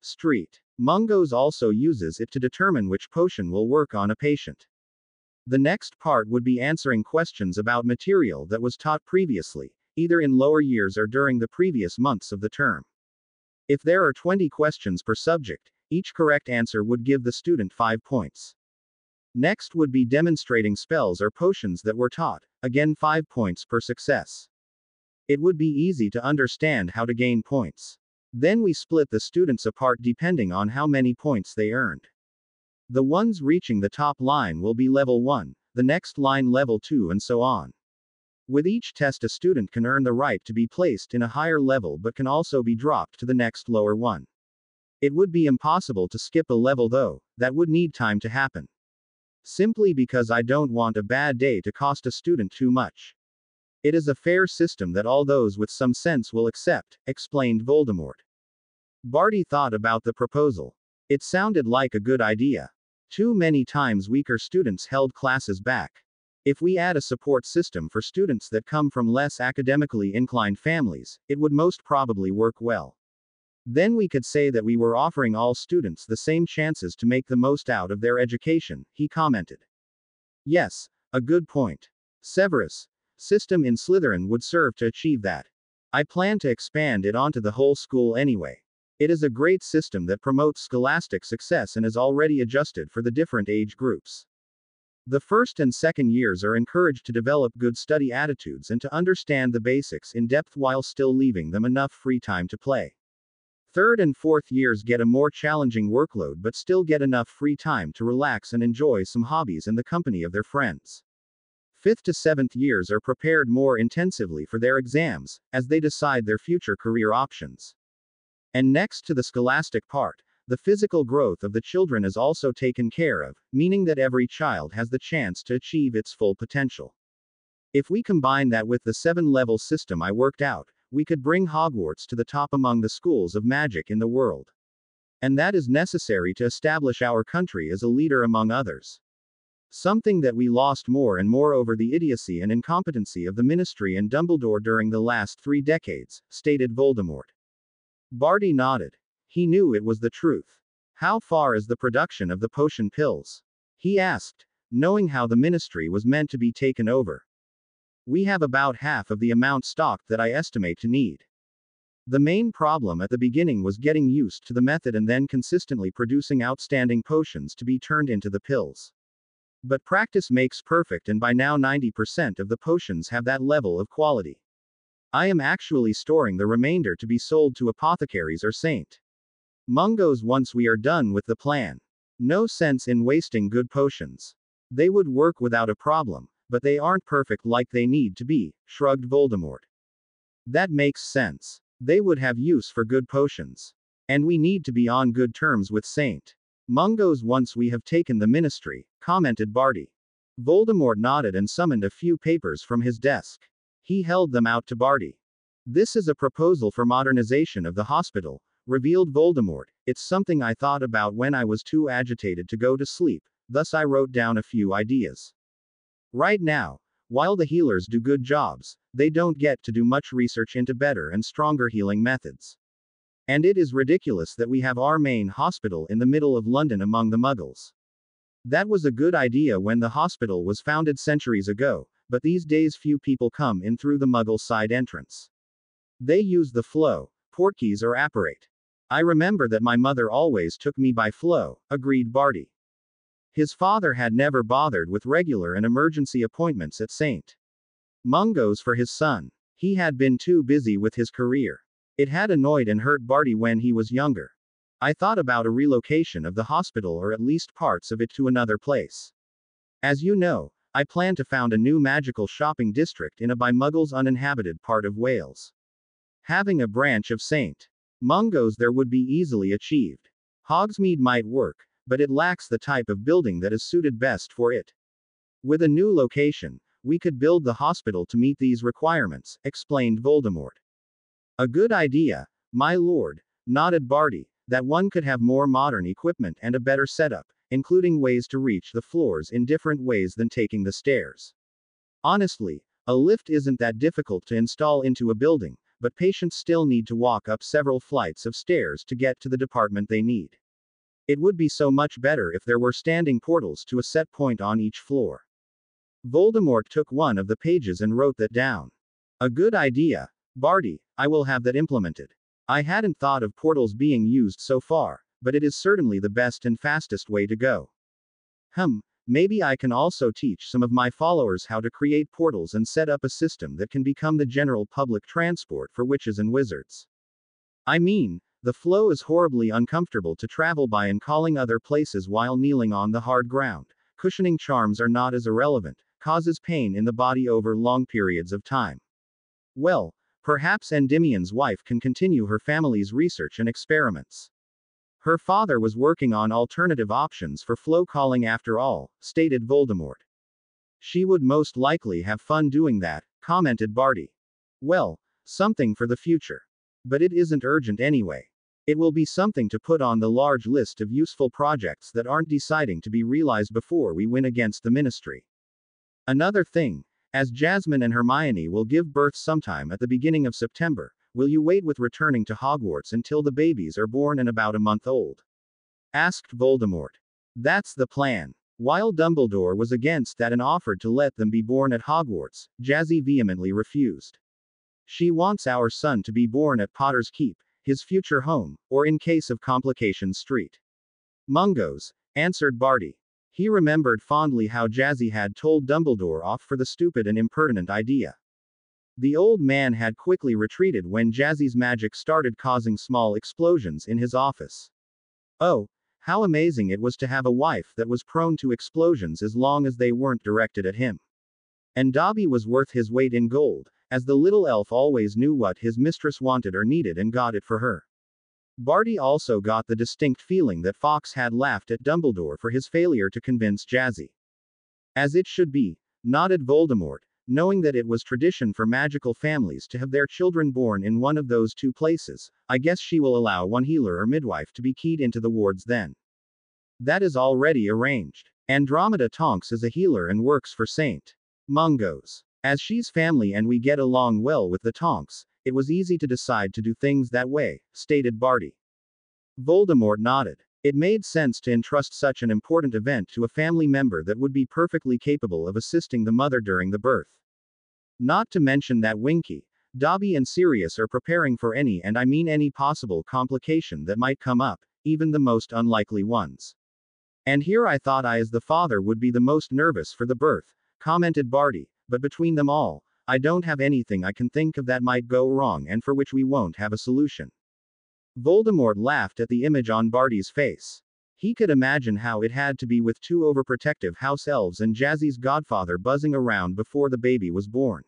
Street Mungo's also uses it to determine which potion will work on a patient. The next part would be answering questions about material that was taught previously, either in lower years or during the previous months of the term. If there are 20 questions per subject, each correct answer would give the student 5 points. Next would be demonstrating spells or potions that were taught, again 5 points per success. It would be easy to understand how to gain points. Then we split the students apart depending on how many points they earned. The ones reaching the top line will be level 1, the next line level 2, and so on. With each test, a student can earn the right to be placed in a higher level but can also be dropped to the next lower one. It would be impossible to skip a level though, that would need time to happen. Simply because I don't want a bad day to cost a student too much. It is a fair system that all those with some sense will accept, explained Voldemort. Barty thought about the proposal. It sounded like a good idea. Too many times weaker students held classes back. If we add a support system for students that come from less academically inclined families, it would most probably work well. Then we could say that we were offering all students the same chances to make the most out of their education, he commented. Yes, a good point. Severus' system in Slytherin would serve to achieve that. I plan to expand it onto the whole school anyway. It is a great system that promotes scholastic success and is already adjusted for the different age groups. The first and second years are encouraged to develop good study attitudes and to understand the basics in depth while still leaving them enough free time to play. Third and fourth years get a more challenging workload but still get enough free time to relax and enjoy some hobbies and the company of their friends. Fifth to seventh years are prepared more intensively for their exams, as they decide their future career options. And next to the scholastic part, the physical growth of the children is also taken care of, meaning that every child has the chance to achieve its full potential. If we combine that with the 7-level system I worked out, we could bring Hogwarts to the top among the schools of magic in the world. And that is necessary to establish our country as a leader among others. Something that we lost more and more over the idiocy and incompetency of the Ministry and Dumbledore during the last 3 decades, stated Voldemort. Barty nodded. He knew it was the truth. How far is the production of the potion pills? He asked, knowing how the Ministry was meant to be taken over. We have about half of the amount stocked that I estimate to need. The main problem at the beginning was getting used to the method and then consistently producing outstanding potions to be turned into the pills. But practice makes perfect, and by now 90% of the potions have that level of quality. I am actually storing the remainder to be sold to apothecaries or St. Mungo's once we are done with the plan. No sense in wasting good potions. They would work without a problem, but they aren't perfect like they need to be, shrugged Voldemort. That makes sense. They would have use for good potions. And we need to be on good terms with St. Mungo's once we have taken the Ministry, commented Barty. Voldemort nodded and summoned a few papers from his desk. He held them out to Barty. This is a proposal for modernization of the hospital, revealed Voldemort. It's something I thought about when I was too agitated to go to sleep, thus I wrote down a few ideas. Right now, while the healers do good jobs, they don't get to do much research into better and stronger healing methods. And it is ridiculous that we have our main hospital in the middle of London among the Muggles. That was a good idea when the hospital was founded centuries ago, but these days few people come in through the Muggle side entrance. They use the flow, portkeys or apparate. I remember that my mother always took me by flow, agreed Barty. His father had never bothered with regular and emergency appointments at St. Mungo's for his son. He had been too busy with his career. It had annoyed and hurt Barty when he was younger. I thought about a relocation of the hospital or at least parts of it to another place. As you know, I plan to found a new magical shopping district in a by Muggles uninhabited part of Wales. Having a branch of St. Mungo's there would be easily achieved. Hogsmeade might work, but it lacks the type of building that is suited best for it. With a new location, we could build the hospital to meet these requirements, explained Voldemort. A good idea, my lord, nodded Barty, that one could have more modern equipment and a better setup, including ways to reach the floors in different ways than taking the stairs. Honestly, a lift isn't that difficult to install into a building, but patients still need to walk up several flights of stairs to get to the department they need. It would be so much better if there were standing portals to a set point on each floor. Voldemort took one of the pages and wrote that down. A good idea, Barty, I will have that implemented. I hadn't thought of portals being used so far, but it is certainly the best and fastest way to go. Maybe I can also teach some of my followers how to create portals and set up a system that can become the general public transport for witches and wizards. I mean, the flow is horribly uncomfortable to travel by and calling other places while kneeling on the hard ground. Cushioning charms are not as irrelevant, causes pain in the body over long periods of time. Well, perhaps Endymion's wife can continue her family's research and experiments. Her father was working on alternative options for flow calling after all, stated Voldemort. She would most likely have fun doing that, commented Barty. Well, something for the future. But it isn't urgent anyway. It will be something to put on the large list of useful projects that aren't deciding to be realized before we win against the Ministry. Another thing, as Jasmine and Hermione will give birth sometime at the beginning of September, will you wait with returning to Hogwarts until the babies are born and about a month old? Asked Voldemort. That's the plan. While Dumbledore was against that and offered to let them be born at Hogwarts, Jazzy vehemently refused. She wants our son to be born at Potter's Keep, his future home, or in case of complications St. Mungo's, answered Barty. He remembered fondly how Jazzy had told Dumbledore off for the stupid and impertinent idea. The old man had quickly retreated when Jazzy's magic started causing small explosions in his office. Oh, how amazing it was to have a wife that was prone to explosions as long as they weren't directed at him. And Dobby was worth his weight in gold, as the little elf always knew what his mistress wanted or needed and got it for her. Barty also got the distinct feeling that Fawkes had laughed at Dumbledore for his failure to convince Jazzy. As it should be, nodded Voldemort, knowing that it was tradition for magical families to have their children born in one of those two places. I guess she will allow one healer or midwife to be keyed into the wards then. That is already arranged. Andromeda Tonks is a healer and works for St. Mungo's. As she's family and we get along well with the Tonks, it was easy to decide to do things that way, stated Barty. Voldemort nodded. It made sense to entrust such an important event to a family member that would be perfectly capable of assisting the mother during the birth. Not to mention that Winky, Dobby and Sirius are preparing for any, and I mean any possible complication that might come up, even the most unlikely ones. And here I thought I as the father would be the most nervous for the birth, commented Barty, but between them all, I don't have anything I can think of that might go wrong and for which we won't have a solution. Voldemort laughed at the image on Barty's face. He could imagine how it had to be with two overprotective house elves and Jazzy's godfather buzzing around before the baby was born.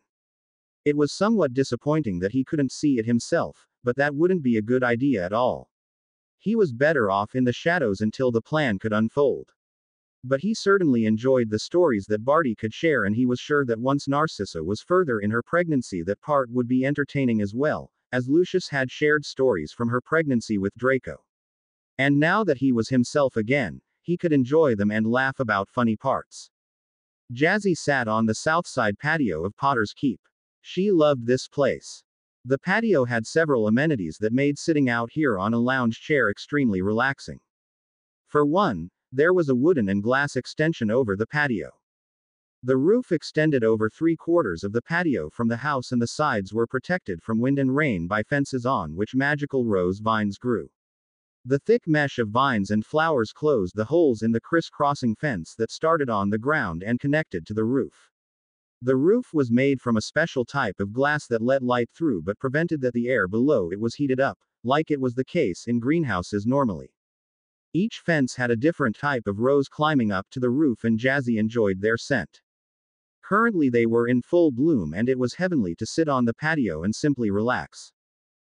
It was somewhat disappointing that he couldn't see it himself, but that wouldn't be a good idea at all. He was better off in the shadows until the plan could unfold. But he certainly enjoyed the stories that Barty could share, and he was sure that once Narcissa was further in her pregnancy that part would be entertaining as well, as Lucius had shared stories from her pregnancy with Draco. And now that he was himself again, he could enjoy them and laugh about funny parts. Jazzy sat on the south side patio of Potter's Keep. She loved this place. The patio had several amenities that made sitting out here on a lounge chair extremely relaxing. For one, There was a wooden and glass extension over the patio. The roof extended over 3/4 of the patio from the house, and the sides were protected from wind and rain by fences on which magical rose vines grew. The thick mesh of vines and flowers closed the holes in the criss-crossing fence that started on the ground and connected to the roof. The roof was made from a special type of glass that let light through but prevented that the air below it was heated up, like it was the case in greenhouses normally. Each fence had a different type of rose climbing up to the roof, and Jazzy enjoyed their scent. Currently they were in full bloom, and it was heavenly to sit on the patio and simply relax.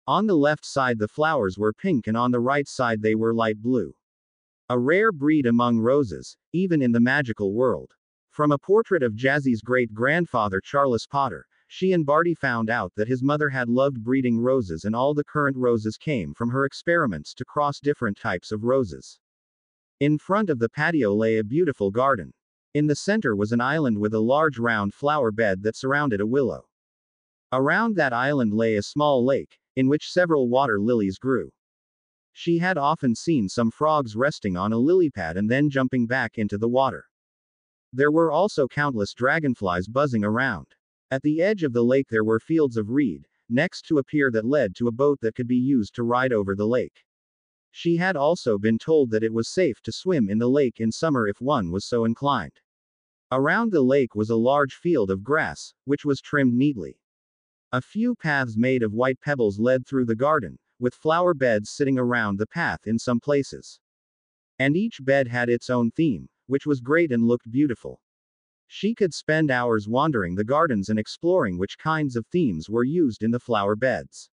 On the left side the flowers were pink, and on the right side they were light blue. A rare breed among roses, even in the magical world. From a portrait of Jazzy's great-grandfather Charles Potter, she and Barty found out that his mother had loved breeding roses, and all the current roses came from her experiments to cross different types of roses. In front of the patio lay a beautiful garden. In the center was an island with a large round flower bed that surrounded a willow. Around that island lay a small lake, in which several water lilies grew. She had often seen some frogs resting on a lily pad and then jumping back into the water. There were also countless dragonflies buzzing around. At the edge of the lake there were fields of reed, next to a pier that led to a boat that could be used to ride over the lake. She had also been told that it was safe to swim in the lake in summer if one was so inclined. Around the lake was a large field of grass, which was trimmed neatly. A few paths made of white pebbles led through the garden, with flower beds sitting around the path in some places. And each bed had its own theme, which was great and looked beautiful. She could spend hours wandering the gardens and exploring which kinds of themes were used in the flower beds.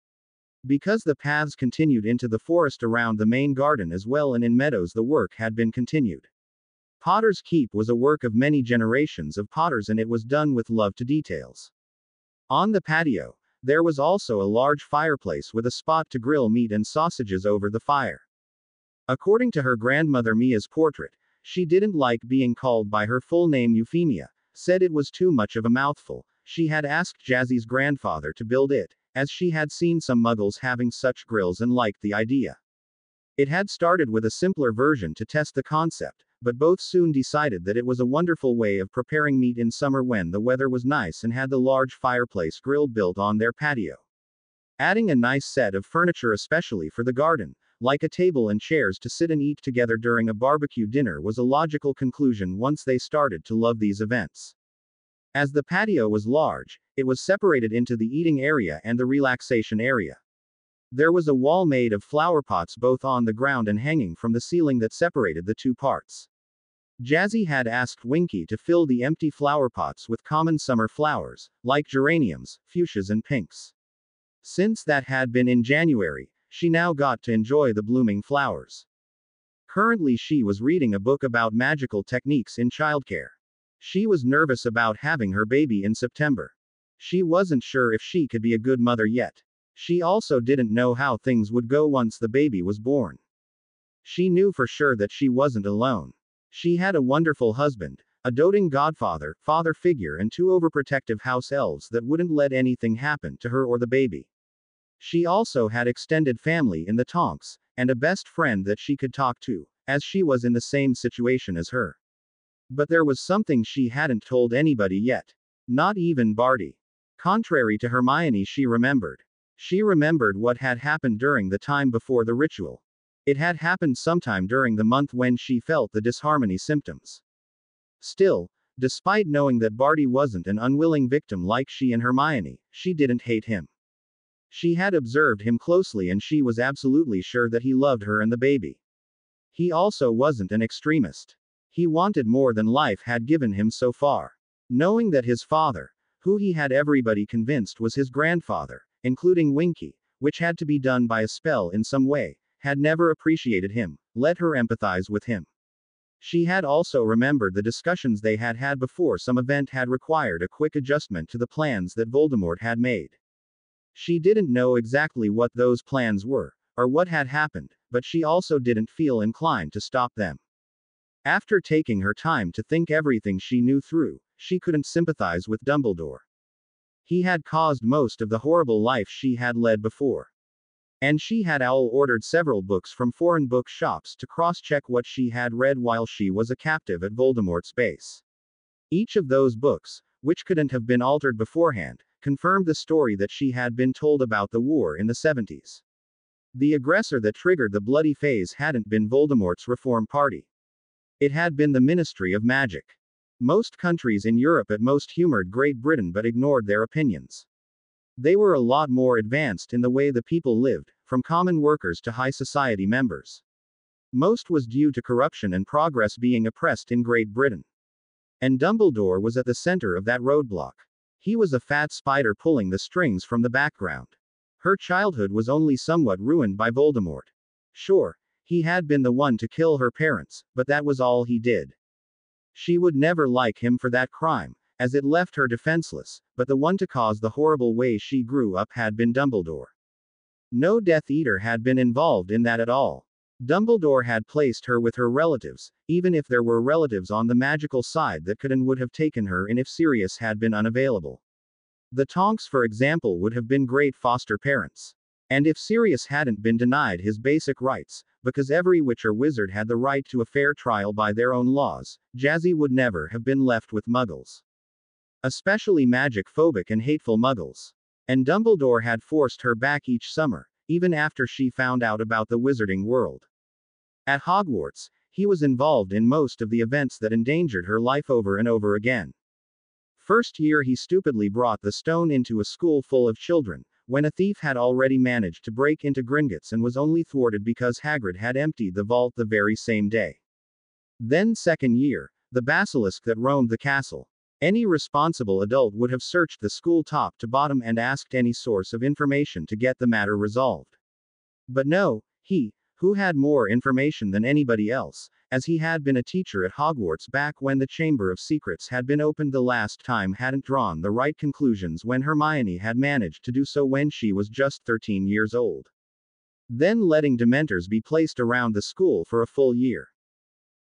Because the paths continued into the forest around the main garden as well, and in meadows the work had been continued. Potter's Keep was a work of many generations of potters, and it was done with love to details. On the patio, there was also a large fireplace with a spot to grill meat and sausages over the fire. According to her grandmother Mia's portrait, she didn't like being called by her full name Euphemia, said it was too much of a mouthful. She had asked Jazzy's grandfather to build it, as she had seen some muggles having such grills and liked the idea. It had started with a simpler version to test the concept, but both soon decided that it was a wonderful way of preparing meat in summer when the weather was nice, and had the large fireplace grill built on their patio. Adding a nice set of furniture especially for the garden, like a table and chairs to sit and eat together during a barbecue dinner, was a logical conclusion once they started to love these events. As the patio was large, it was separated into the eating area and the relaxation area. There was a wall made of flower pots both on the ground and hanging from the ceiling that separated the two parts. Jazzy had asked Winky to fill the empty flower pots with common summer flowers, like geraniums, fuchsias and pinks. Since that had been in January, she now got to enjoy the blooming flowers. Currently she was reading a book about magical techniques in childcare. She was nervous about having her baby in September. She wasn't sure if she could be a good mother yet. She also didn't know how things would go once the baby was born. She knew for sure that she wasn't alone. She had a wonderful husband, a doting godfather, father figure, and two overprotective house elves that wouldn't let anything happen to her or the baby. She also had extended family in the Tonks, and a best friend that she could talk to, as she was in the same situation as her. But there was something she hadn't told anybody yet. Not even Barty. Contrary to Hermione, she remembered. She remembered what had happened during the time before the ritual. It had happened sometime during the month when she felt the disharmony symptoms. Still, despite knowing that Barty wasn't an unwilling victim like she and Hermione, she didn't hate him. She had observed him closely and she was absolutely sure that he loved her and the baby. He also wasn't an extremist. He wanted more than life had given him so far. Knowing that his father, who he had everybody convinced was his grandfather, including Winky, which had to be done by a spell in some way, had never appreciated him, let her empathize with him. She had also remembered the discussions they had had before some event had required a quick adjustment to the plans that Voldemort had made. She didn't know exactly what those plans were, or what had happened, but she also didn't feel inclined to stop them. After taking her time to think everything she knew through, she couldn't sympathize with Dumbledore. He had caused most of the horrible life she had led before. And she had ordered several books from foreign book shops to cross-check what she had read while she was a captive at Voldemort's base. Each of those books, which couldn't have been altered beforehand, confirmed the story that she had been told about the war in the 70s. The aggressor that triggered the bloody phase hadn't been Voldemort's Reform Party. It had been the Ministry of Magic. Most countries in Europe at most humored Great Britain but ignored their opinions. They were a lot more advanced in the way the people lived, from common workers to high society members. Most was due to corruption and progress being oppressed in Great Britain. And Dumbledore was at the center of that roadblock. He was a fat spider pulling the strings from the background. Her childhood was only somewhat ruined by Voldemort. Sure, he had been the one to kill her parents, but that was all he did. She would never like him for that crime, as it left her defenseless, but the one to cause the horrible way she grew up had been Dumbledore. No Death Eater had been involved in that at all. Dumbledore had placed her with her relatives, even if there were relatives on the magical side that could and would have taken her in if Sirius had been unavailable. The Tonks, for example, would have been great foster parents. And if Sirius hadn't been denied his basic rights, because every witch or wizard had the right to a fair trial by their own laws, Jazzy would never have been left with muggles. Especially magic-phobic and hateful muggles. And Dumbledore had forced her back each summer, even after she found out about the wizarding world. At Hogwarts, he was involved in most of the events that endangered her life over and over again. First year he stupidly brought the stone into a school full of children, when a thief had already managed to break into Gringotts and was only thwarted because Hagrid had emptied the vault the very same day. Then second year, the basilisk that roamed the castle. Any responsible adult would have searched the school top to bottom and asked any source of information to get the matter resolved. But no, he, who had more information than anybody else, as he had been a teacher at Hogwarts back when the Chamber of Secrets had been opened the last time, hadn't drawn the right conclusions when Hermione had managed to do so when she was just 13 years old. Then letting Dementors be placed around the school for a full year.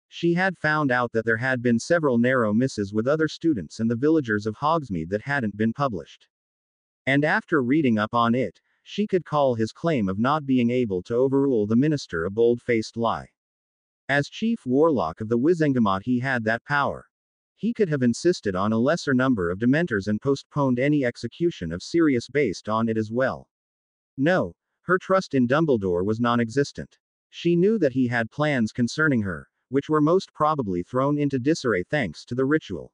She had found out that there had been several narrow misses with other students and the villagers of Hogsmeade that hadn't been published. And after reading up on it, she could call his claim of not being able to overrule the minister a bold-faced lie. As chief warlock of the Wizengamot, he had that power. He could have insisted on a lesser number of Dementors and postponed any execution of Sirius based on it as well. No, her trust in Dumbledore was non-existent. She knew that he had plans concerning her, which were most probably thrown into disarray thanks to the ritual.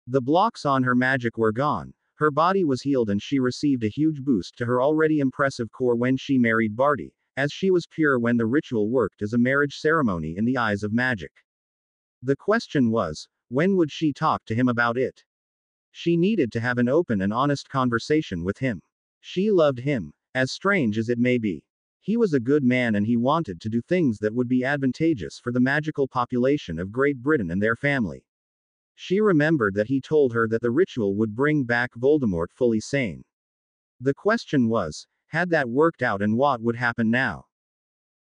The blocks on her magic were gone, her body was healed, and she received a huge boost to her already impressive core when she married Barty, as she was pure when the ritual worked as a marriage ceremony in the eyes of magic. The question was, when would she talk to him about it? She needed to have an open and honest conversation with him. She loved him, as strange as it may be. He was a good man and he wanted to do things that would be advantageous for the magical population of Great Britain and their family. She remembered that he told her that the ritual would bring back Voldemort fully sane. The question was, had that worked out and what would happen now?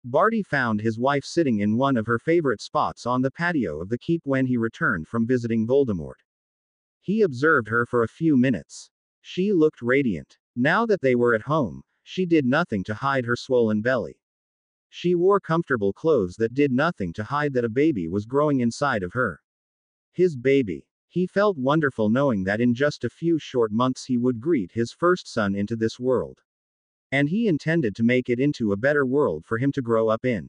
Barty found his wife sitting in one of her favorite spots on the patio of the keep when he returned from visiting Voldemort. He observed her for a few minutes. She looked radiant. Now that they were at home, she did nothing to hide her swollen belly. She wore comfortable clothes that did nothing to hide that a baby was growing inside of her. His baby. He felt wonderful knowing that in just a few short months he would greet his first son into this world. And he intended to make it into a better world for him to grow up in.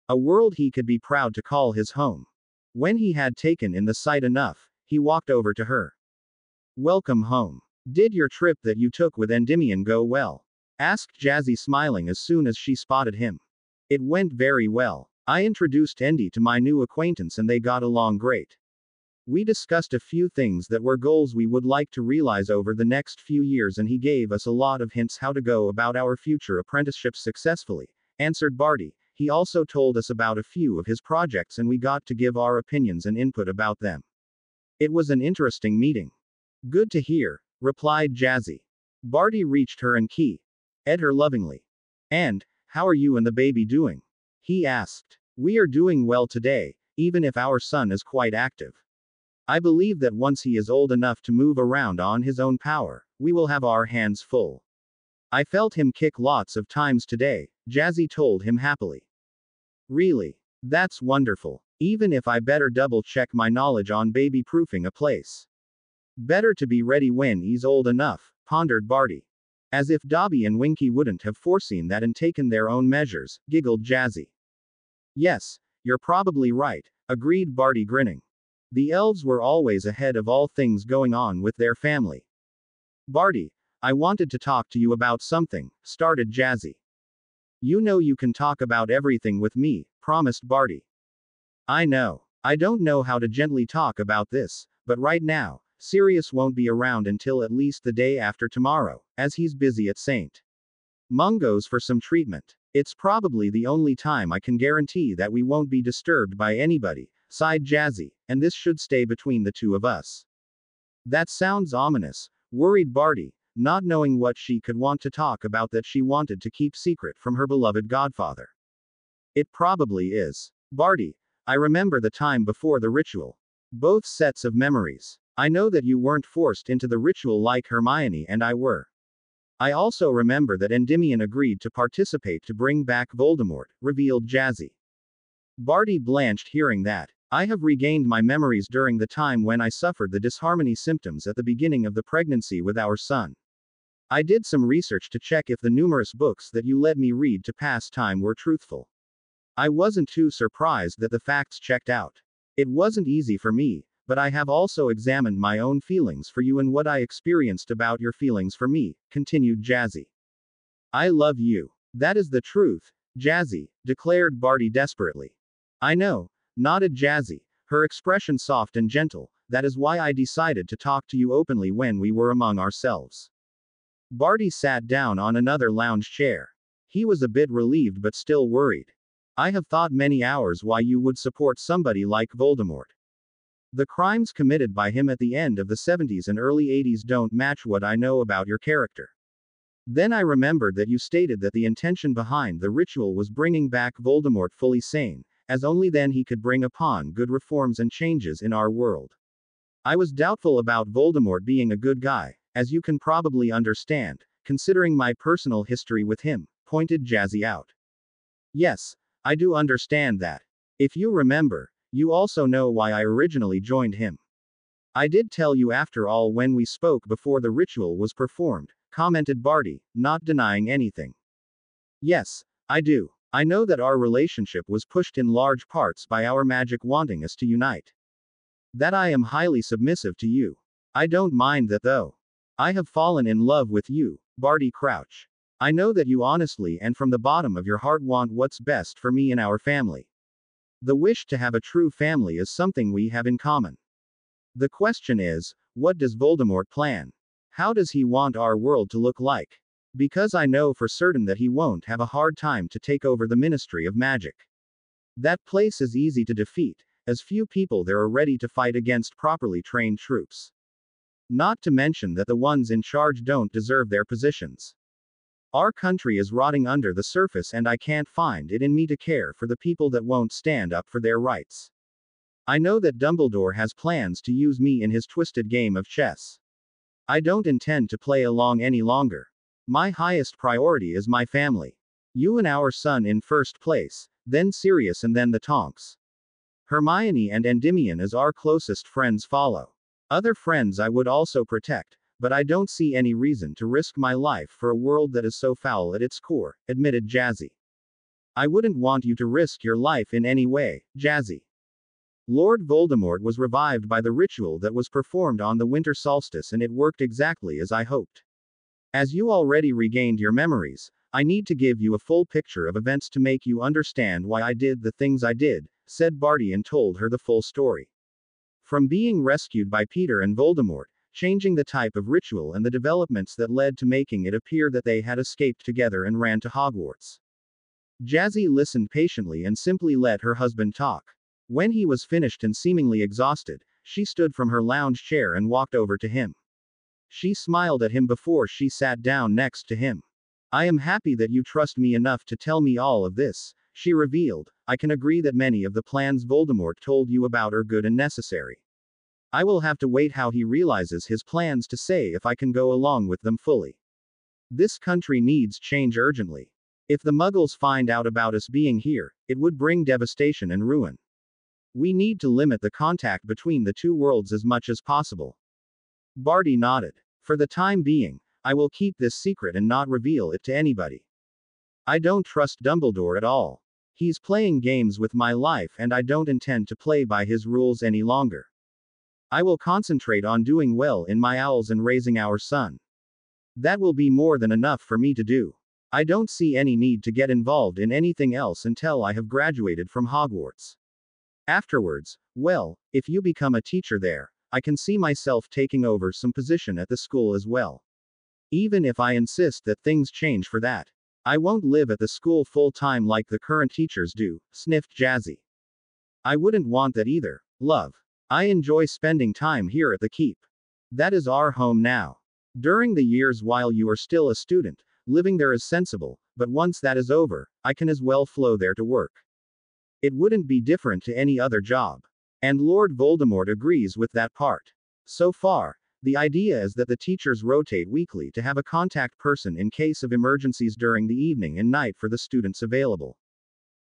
A world he could be proud to call his home. When he had taken in the sight enough, he walked over to her. "Welcome home. Did your trip that you took with Endymion go well?" asked Jazzy, smiling as soon as she spotted him. "It went very well. I introduced Endy to my new acquaintance and they got along great. We discussed a few things that were goals we would like to realize over the next few years and he gave us a lot of hints how to go about our future apprenticeships successfully," answered Barty. "He also told us about a few of his projects and we got to give our opinions and input about them. It was an interesting meeting." "Good to hear," replied Jazzy. Barty reached her and kissed her lovingly. "And, how are you and the baby doing?" he asked. "We are doing well today, even if our son is quite active. I believe that once he is old enough to move around on his own power, we will have our hands full. I felt him kick lots of times today, Jazzy told him happily. Really? That's wonderful. Even if I better double check my knowledge on baby proofing a place. Better to be ready when he's old enough, pondered Barty. As if Dobby and Winky wouldn't have foreseen that and taken their own measures, giggled Jazzy. Yes, you're probably right, agreed Barty, grinning. The elves were always ahead of all things going on with their family. Barty, I wanted to talk to you about something, started Jazzy. You know you can talk about everything with me, promised Barty. I know. I don't know how to gently talk about this, but right now, Sirius won't be around until at least the day after tomorrow, as he's busy at St. Mungo's for some treatment. It's probably the only time I can guarantee that we won't be disturbed by anybody, sighed Jazzy, and this should stay between the two of us. That sounds ominous, worried Barty, not knowing what she could want to talk about that she wanted to keep secret from her beloved godfather. It probably is. Barty, I remember the time before the ritual. Both sets of memories. I know that you weren't forced into the ritual like Hermione and I were. I also remember that Endymion agreed to participate to bring back Voldemort, revealed Jazzy. Barty blanched hearing that. I have regained my memories during the time when I suffered the disharmony symptoms at the beginning of the pregnancy with our son. I did some research to check if the numerous books that you let me read to pass time were truthful. I wasn't too surprised that the facts checked out. It wasn't easy for me, but I have also examined my own feelings for you and what I experienced about your feelings for me, continued Jazzy. I love you. That is the truth, Jazzy, declared Barty desperately. I know, nodded Jazzy, her expression soft and gentle, that is why I decided to talk to you openly when we were among ourselves. Barty sat down on another lounge chair. He was a bit relieved but still worried. I have thought many hours why you would support somebody like Voldemort. The crimes committed by him at the end of the 70s and early 80s don't match what I know about your character. Then I remembered that you stated that the intention behind the ritual was bringing back Voldemort fully sane, as only then he could bring upon good reforms and changes in our world. I was doubtful about Voldemort being a good guy, as you can probably understand, considering my personal history with him, pointed Jazzy out. Yes, I do understand that. If you remember, you also know why I originally joined him. I did tell you after all when we spoke before the ritual was performed, commented Barty, not denying anything. Yes, I do. I know that our relationship was pushed in large parts by our magic wanting us to unite. That I am highly submissive to you. I don't mind that though. I have fallen in love with you, Barty Crouch. I know that you honestly and from the bottom of your heart want what's best for me and our family. The wish to have a true family is something we have in common. The question is, what does Voldemort plan? How does he want our world to look like? Because I know for certain that he won't have a hard time to take over the Ministry of Magic. That place is easy to defeat, as few people there are ready to fight against properly trained troops. Not to mention that the ones in charge don't deserve their positions. Our country is rotting under the surface and I can't find it in me to care for the people that won't stand up for their rights. I know that Dumbledore has plans to use me in his twisted game of chess. I don't intend to play along any longer. My highest priority is my family. You and our son in first place, then Sirius and then the Tonks. Hermione and Endymion as our closest friends follow. Other friends I would also protect, but I don't see any reason to risk my life for a world that is so foul at its core, admitted Jazzy. I wouldn't want you to risk your life in any way, Jazzy. Lord Voldemort was revived by the ritual that was performed on the winter solstice and it worked exactly as I hoped. As you already regained your memories, I need to give you a full picture of events to make you understand why I did the things I did, said Barty and told her the full story. From being rescued by Peter and Voldemort, changing the type of ritual and the developments that led to making it appear that they had escaped together and ran to Hogwarts. Jazzy listened patiently and simply let her husband talk. When he was finished and seemingly exhausted, she stood from her lounge chair and walked over to him. She smiled at him before she sat down next to him. I am happy that you trust me enough to tell me all of this, she revealed. I can agree that many of the plans Voldemort told you about are good and necessary. I will have to wait how he realizes his plans to say if I can go along with them fully. This country needs change urgently. If the Muggles find out about us being here, it would bring devastation and ruin. We need to limit the contact between the two worlds as much as possible. Barty nodded. For the time being, I will keep this secret and not reveal it to anybody. I don't trust Dumbledore at all. He's playing games with my life and I don't intend to play by his rules any longer. I will concentrate on doing well in my owls and raising our son. That will be more than enough for me to do. I don't see any need to get involved in anything else until I have graduated from Hogwarts. Afterwards, well, if you become a teacher there, I can see myself taking over some position at the school as well. Even if I insist that things change for that. I won't live at the school full time like the current teachers do, sniffed Jazzy. I wouldn't want that either, love. I enjoy spending time here at the Keep. That is our home now. During the years while you are still a student, living there is sensible, but once that is over, I can as well flow there to work. It wouldn't be different to any other job. And Lord Voldemort agrees with that part. So far, the idea is that the teachers rotate weekly to have a contact person in case of emergencies during the evening and night for the students available.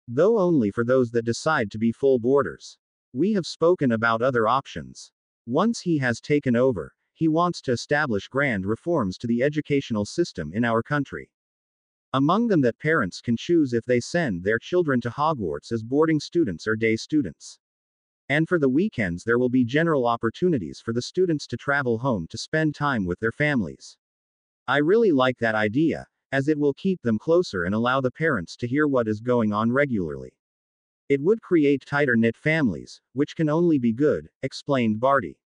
Though only for those that decide to be full boarders. We have spoken about other options. Once he has taken over, he wants to establish grand reforms to the educational system in our country. Among them that parents can choose if they send their children to Hogwarts as boarding students or day students. And for the weekends there will be general opportunities for the students to travel home to spend time with their families. I really like that idea, as it will keep them closer and allow the parents to hear what is going on regularly. It would create tighter-knit families, which can only be good, explained Barty.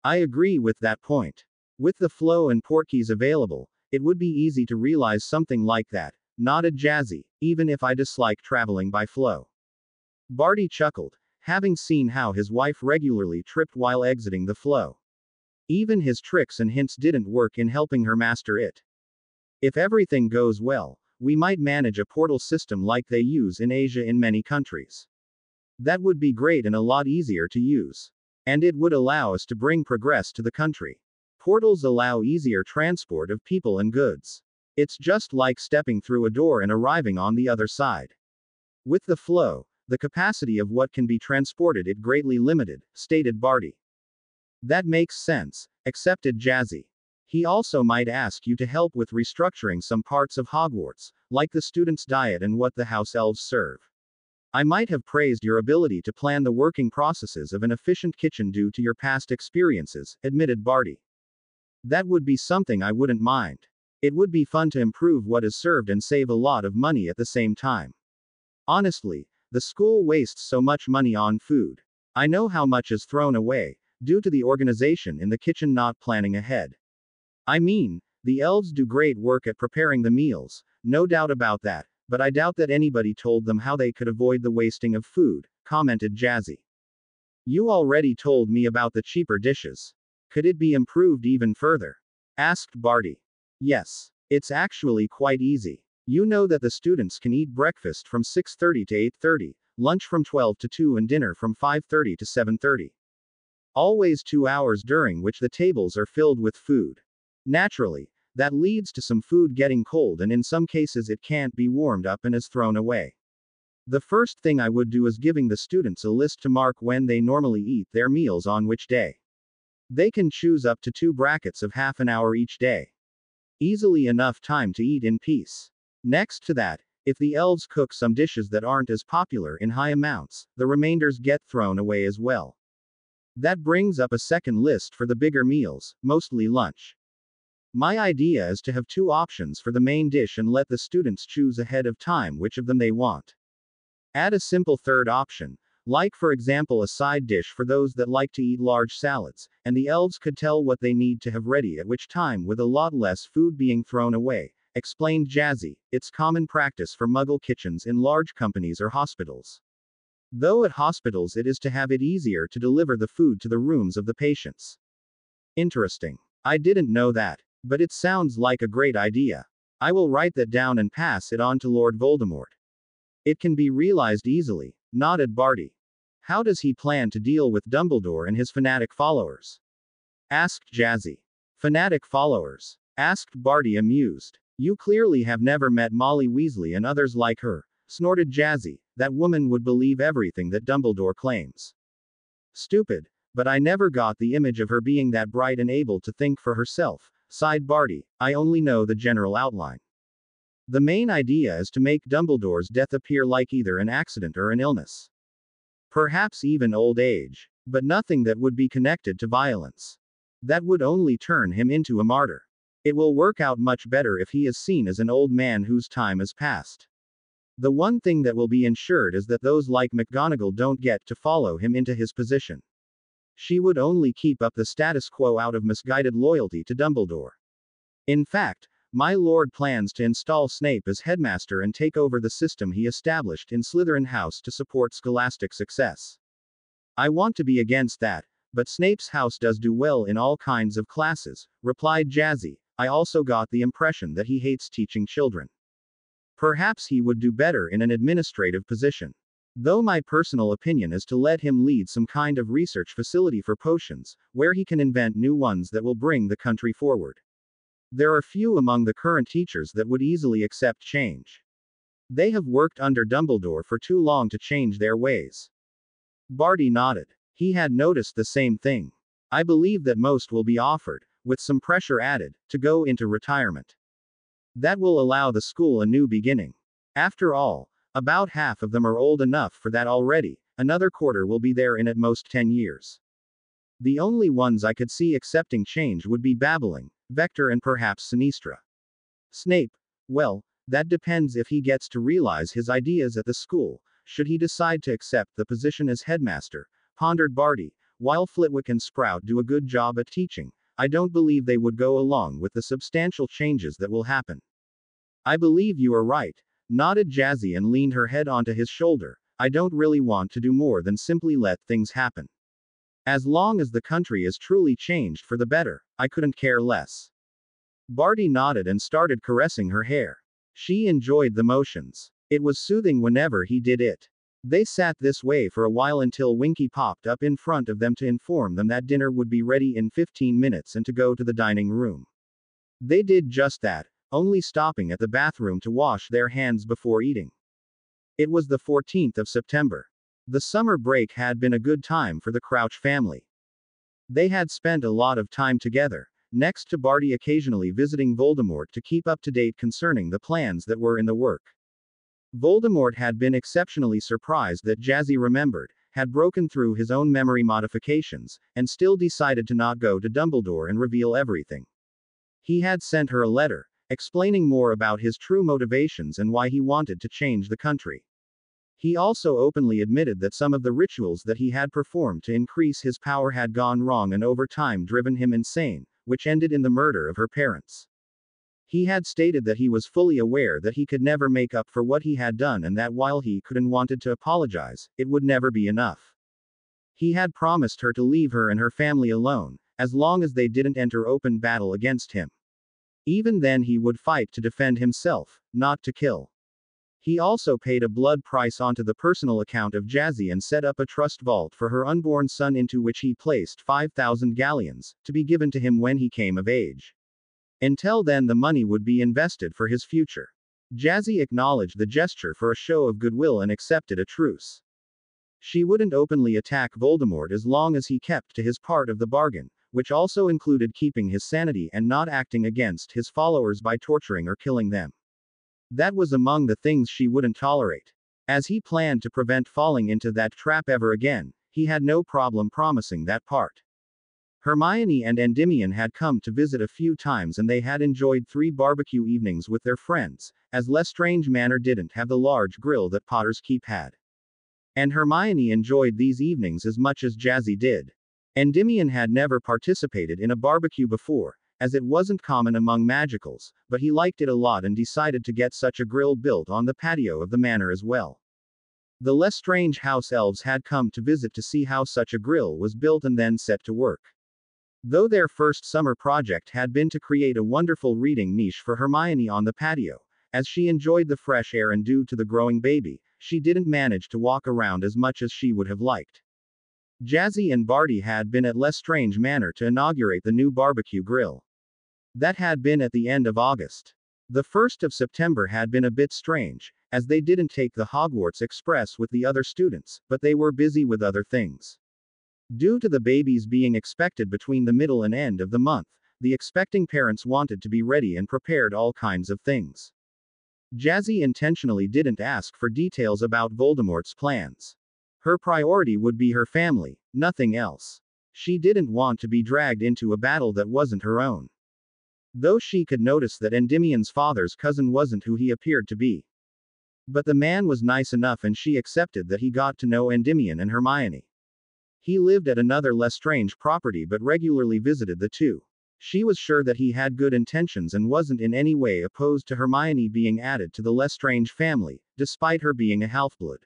I agree with that point. With the Flo and Portkeys available, it would be easy to realize something like that, nodded Jazzy, even if I dislike traveling by Flo. Barty chuckled, having seen how his wife regularly tripped while exiting the Flo. Even his tricks and hints didn't work in helping her master it. If everything goes well, we might manage a portal system like they use in Asia in many countries. That would be great and a lot easier to use. And it would allow us to bring progress to the country. Portals allow easier transport of people and goods. It's just like stepping through a door and arriving on the other side. With the Flow, the capacity of what can be transported is greatly limited, stated Barty. That makes sense, accepted Jazzy. He also might ask you to help with restructuring some parts of Hogwarts, like the students' diet and what the house elves serve. I might have praised your ability to plan the working processes of an efficient kitchen due to your past experiences, admitted Barty. That would be something I wouldn't mind. It would be fun to improve what is served and save a lot of money at the same time. Honestly, the school wastes so much money on food. I know how much is thrown away, due to the organization in the kitchen not planning ahead. I mean, the elves do great work at preparing the meals, no doubt about that, but I doubt that anybody told them how they could avoid the wasting of food, commented Jazzy. You already told me about the cheaper dishes. Could it be improved even further? Asked Barty. Yes. It's actually quite easy. You know that the students can eat breakfast from 6:30 to 8:30, lunch from 12 to 2 and dinner from 5:30 to 7:30. Always 2 hours during which the tables are filled with food. Naturally, that leads to some food getting cold and in some cases it can't be warmed up and is thrown away. The first thing I would do is giving the students a list to mark when they normally eat their meals on which day. They can choose up to 2 brackets of half an hour each day. Easily enough time to eat in peace. Next to that, if the elves cook some dishes that aren't as popular in high amounts, the remainders get thrown away as well. That brings up a second list for the bigger meals, mostly lunch. My idea is to have 2 options for the main dish and let the students choose ahead of time which of them they want. Add a simple third option, like for example a side dish for those that like to eat large salads, and the elves could tell what they need to have ready at which time with a lot less food being thrown away, explained Jazzy. It's common practice for Muggle kitchens in large companies or hospitals. Though at hospitals it is to have it easier to deliver the food to the rooms of the patients. Interesting. I didn't know that. But it sounds like a great idea. I will write that down and pass it on to Lord Voldemort. It can be realized easily, nodded Barty. How does he plan to deal with Dumbledore and his fanatic followers? Asked Jazzy. Fanatic followers? asked Barty, amused. You clearly have never met Molly Weasley and others like her, snorted Jazzy. That woman would believe everything that Dumbledore claims. Stupid. But I never got the image of her being that bright and able to think for herself, sighed Barty. I only know the general outline. The main idea is to make Dumbledore's death appear like either an accident or an illness. Perhaps even old age. But nothing that would be connected to violence. That would only turn him into a martyr. It will work out much better if he is seen as an old man whose time is past. The one thing that will be ensured is that those like McGonagall don't get to follow him into his position. She would only keep up the status quo out of misguided loyalty to Dumbledore. In fact, my lord plans to install Snape as headmaster and take over the system he established in Slytherin House to support scholastic success. I want to be against that, but Snape's house does do well in all kinds of classes, replied Jazzy. I also got the impression that he hates teaching children. Perhaps he would do better in an administrative position. Though my personal opinion is to let him lead some kind of research facility for potions, where he can invent new ones that will bring the country forward. There are few among the current teachers that would easily accept change. They have worked under Dumbledore for too long to change their ways. Barty nodded. He had noticed the same thing. I believe that most will be offered, with some pressure added, to go into retirement. That will allow the school a new beginning. After all, about half of them are old enough for that already, another quarter will be there in at most 10 years. The only ones I could see accepting change would be Babbling, Vector and perhaps Sinistra. Snape, well, that depends if he gets to realize his ideas at the school, should he decide to accept the position as headmaster, pondered Barty. While Flitwick and Sprout do a good job at teaching, I don't believe they would go along with the substantial changes that will happen. I believe you are right, nodded Jazzy and leaned her head onto his shoulder. I don't really want to do more than simply let things happen. As long as the country is truly changed for the better, I couldn't care less. Barty nodded and started caressing her hair. She enjoyed the motions. It was soothing whenever he did it. They sat this way for a while until Winky popped up in front of them to inform them that dinner would be ready in 15 minutes and to go to the dining room. They did just that, only stopping at the bathroom to wash their hands before eating. It was the 14th of September. The summer break had been a good time for the Crouch family. They had spent a lot of time together, next to Barty occasionally visiting Voldemort to keep up to date concerning the plans that were in the work. Voldemort had been exceptionally surprised that Jazzy remembered, had broken through his own memory modifications, and still decided to not go to Dumbledore and reveal everything. He had sent her a letter, explaining more about his true motivations and why he wanted to change the country. He also openly admitted that some of the rituals that he had performed to increase his power had gone wrong and over time driven him insane, which ended in the murder of her parents. He had stated that he was fully aware that he could never make up for what he had done and that while he could and wanted to apologize, it would never be enough. He had promised her to leave her and her family alone, as long as they didn't enter open battle against him. Even then he would fight to defend himself, not to kill. He also paid a blood price onto the personal account of Jazzy and set up a trust vault for her unborn son into which he placed 5,000 galleons, to be given to him when he came of age. Until then the money would be invested for his future. Jazzy acknowledged the gesture for a show of goodwill and accepted a truce. She wouldn't openly attack Voldemort as long as he kept to his part of the bargain, which also included keeping his sanity and not acting against his followers by torturing or killing them. That was among the things she wouldn't tolerate. As he planned to prevent falling into that trap ever again, he had no problem promising that part. Hermione and Endymion had come to visit a few times and they had enjoyed 3 barbecue evenings with their friends, as Lestrange Manor didn't have the large grill that Potter's Keep had. And Hermione enjoyed these evenings as much as Jazzy did. Endymion had never participated in a barbecue before, as it wasn't common among magicals, but he liked it a lot and decided to get such a grill built on the patio of the manor as well. The Lestrange house elves had come to visit to see how such a grill was built and then set to work. Though their first summer project had been to create a wonderful reading niche for Hermione on the patio, as she enjoyed the fresh air and due to the growing baby, she didn't manage to walk around as much as she would have liked. Jazzy and Barty had been at Lestrange Manor to inaugurate the new barbecue grill. That had been at the end of August. The 1st of September had been a bit strange, as they didn't take the Hogwarts Express with the other students, but they were busy with other things. Due to the babies being expected between the middle and end of the month, the expecting parents wanted to be ready and prepared all kinds of things. Jazzy intentionally didn't ask for details about Voldemort's plans. Her priority would be her family, nothing else. She didn't want to be dragged into a battle that wasn't her own. Though she could notice that Endymion's father's cousin wasn't who he appeared to be. But the man was nice enough and she accepted that he got to know Endymion and Hermione. He lived at another Lestrange property but regularly visited the two. She was sure that he had good intentions and wasn't in any way opposed to Hermione being added to the Lestrange family, despite her being a half-blood.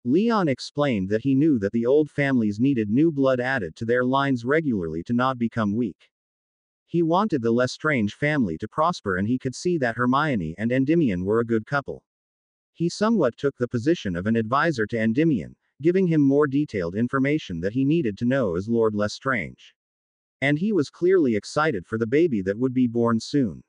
Leon explained that he knew that the old families needed new blood added to their lines regularly to not become weak. He wanted the Lestrange family to prosper and he could see that Hermione and Endymion were a good couple. He somewhat took the position of an advisor to Endymion, giving him more detailed information that he needed to know as Lord Lestrange. And he was clearly excited for the baby that would be born soon.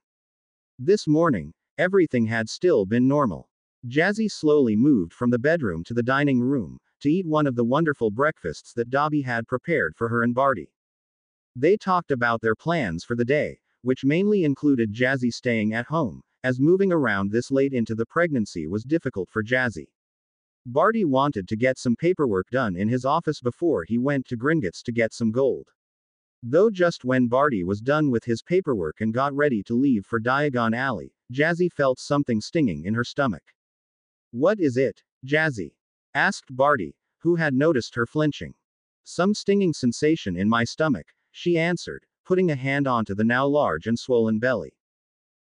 This morning, everything had still been normal. Jazzy slowly moved from the bedroom to the dining room, to eat one of the wonderful breakfasts that Dobby had prepared for her and Barty. They talked about their plans for the day, which mainly included Jazzy staying at home, as moving around this late into the pregnancy was difficult for Jazzy. Barty wanted to get some paperwork done in his office before he went to Gringotts to get some gold. Though just when Barty was done with his paperwork and got ready to leave for Diagon Alley, Jazzy felt something stinging in her stomach. "What is it, Jazzy?" asked Barty, who had noticed her flinching. "Some stinging sensation in my stomach," she answered, putting a hand onto the now large and swollen belly.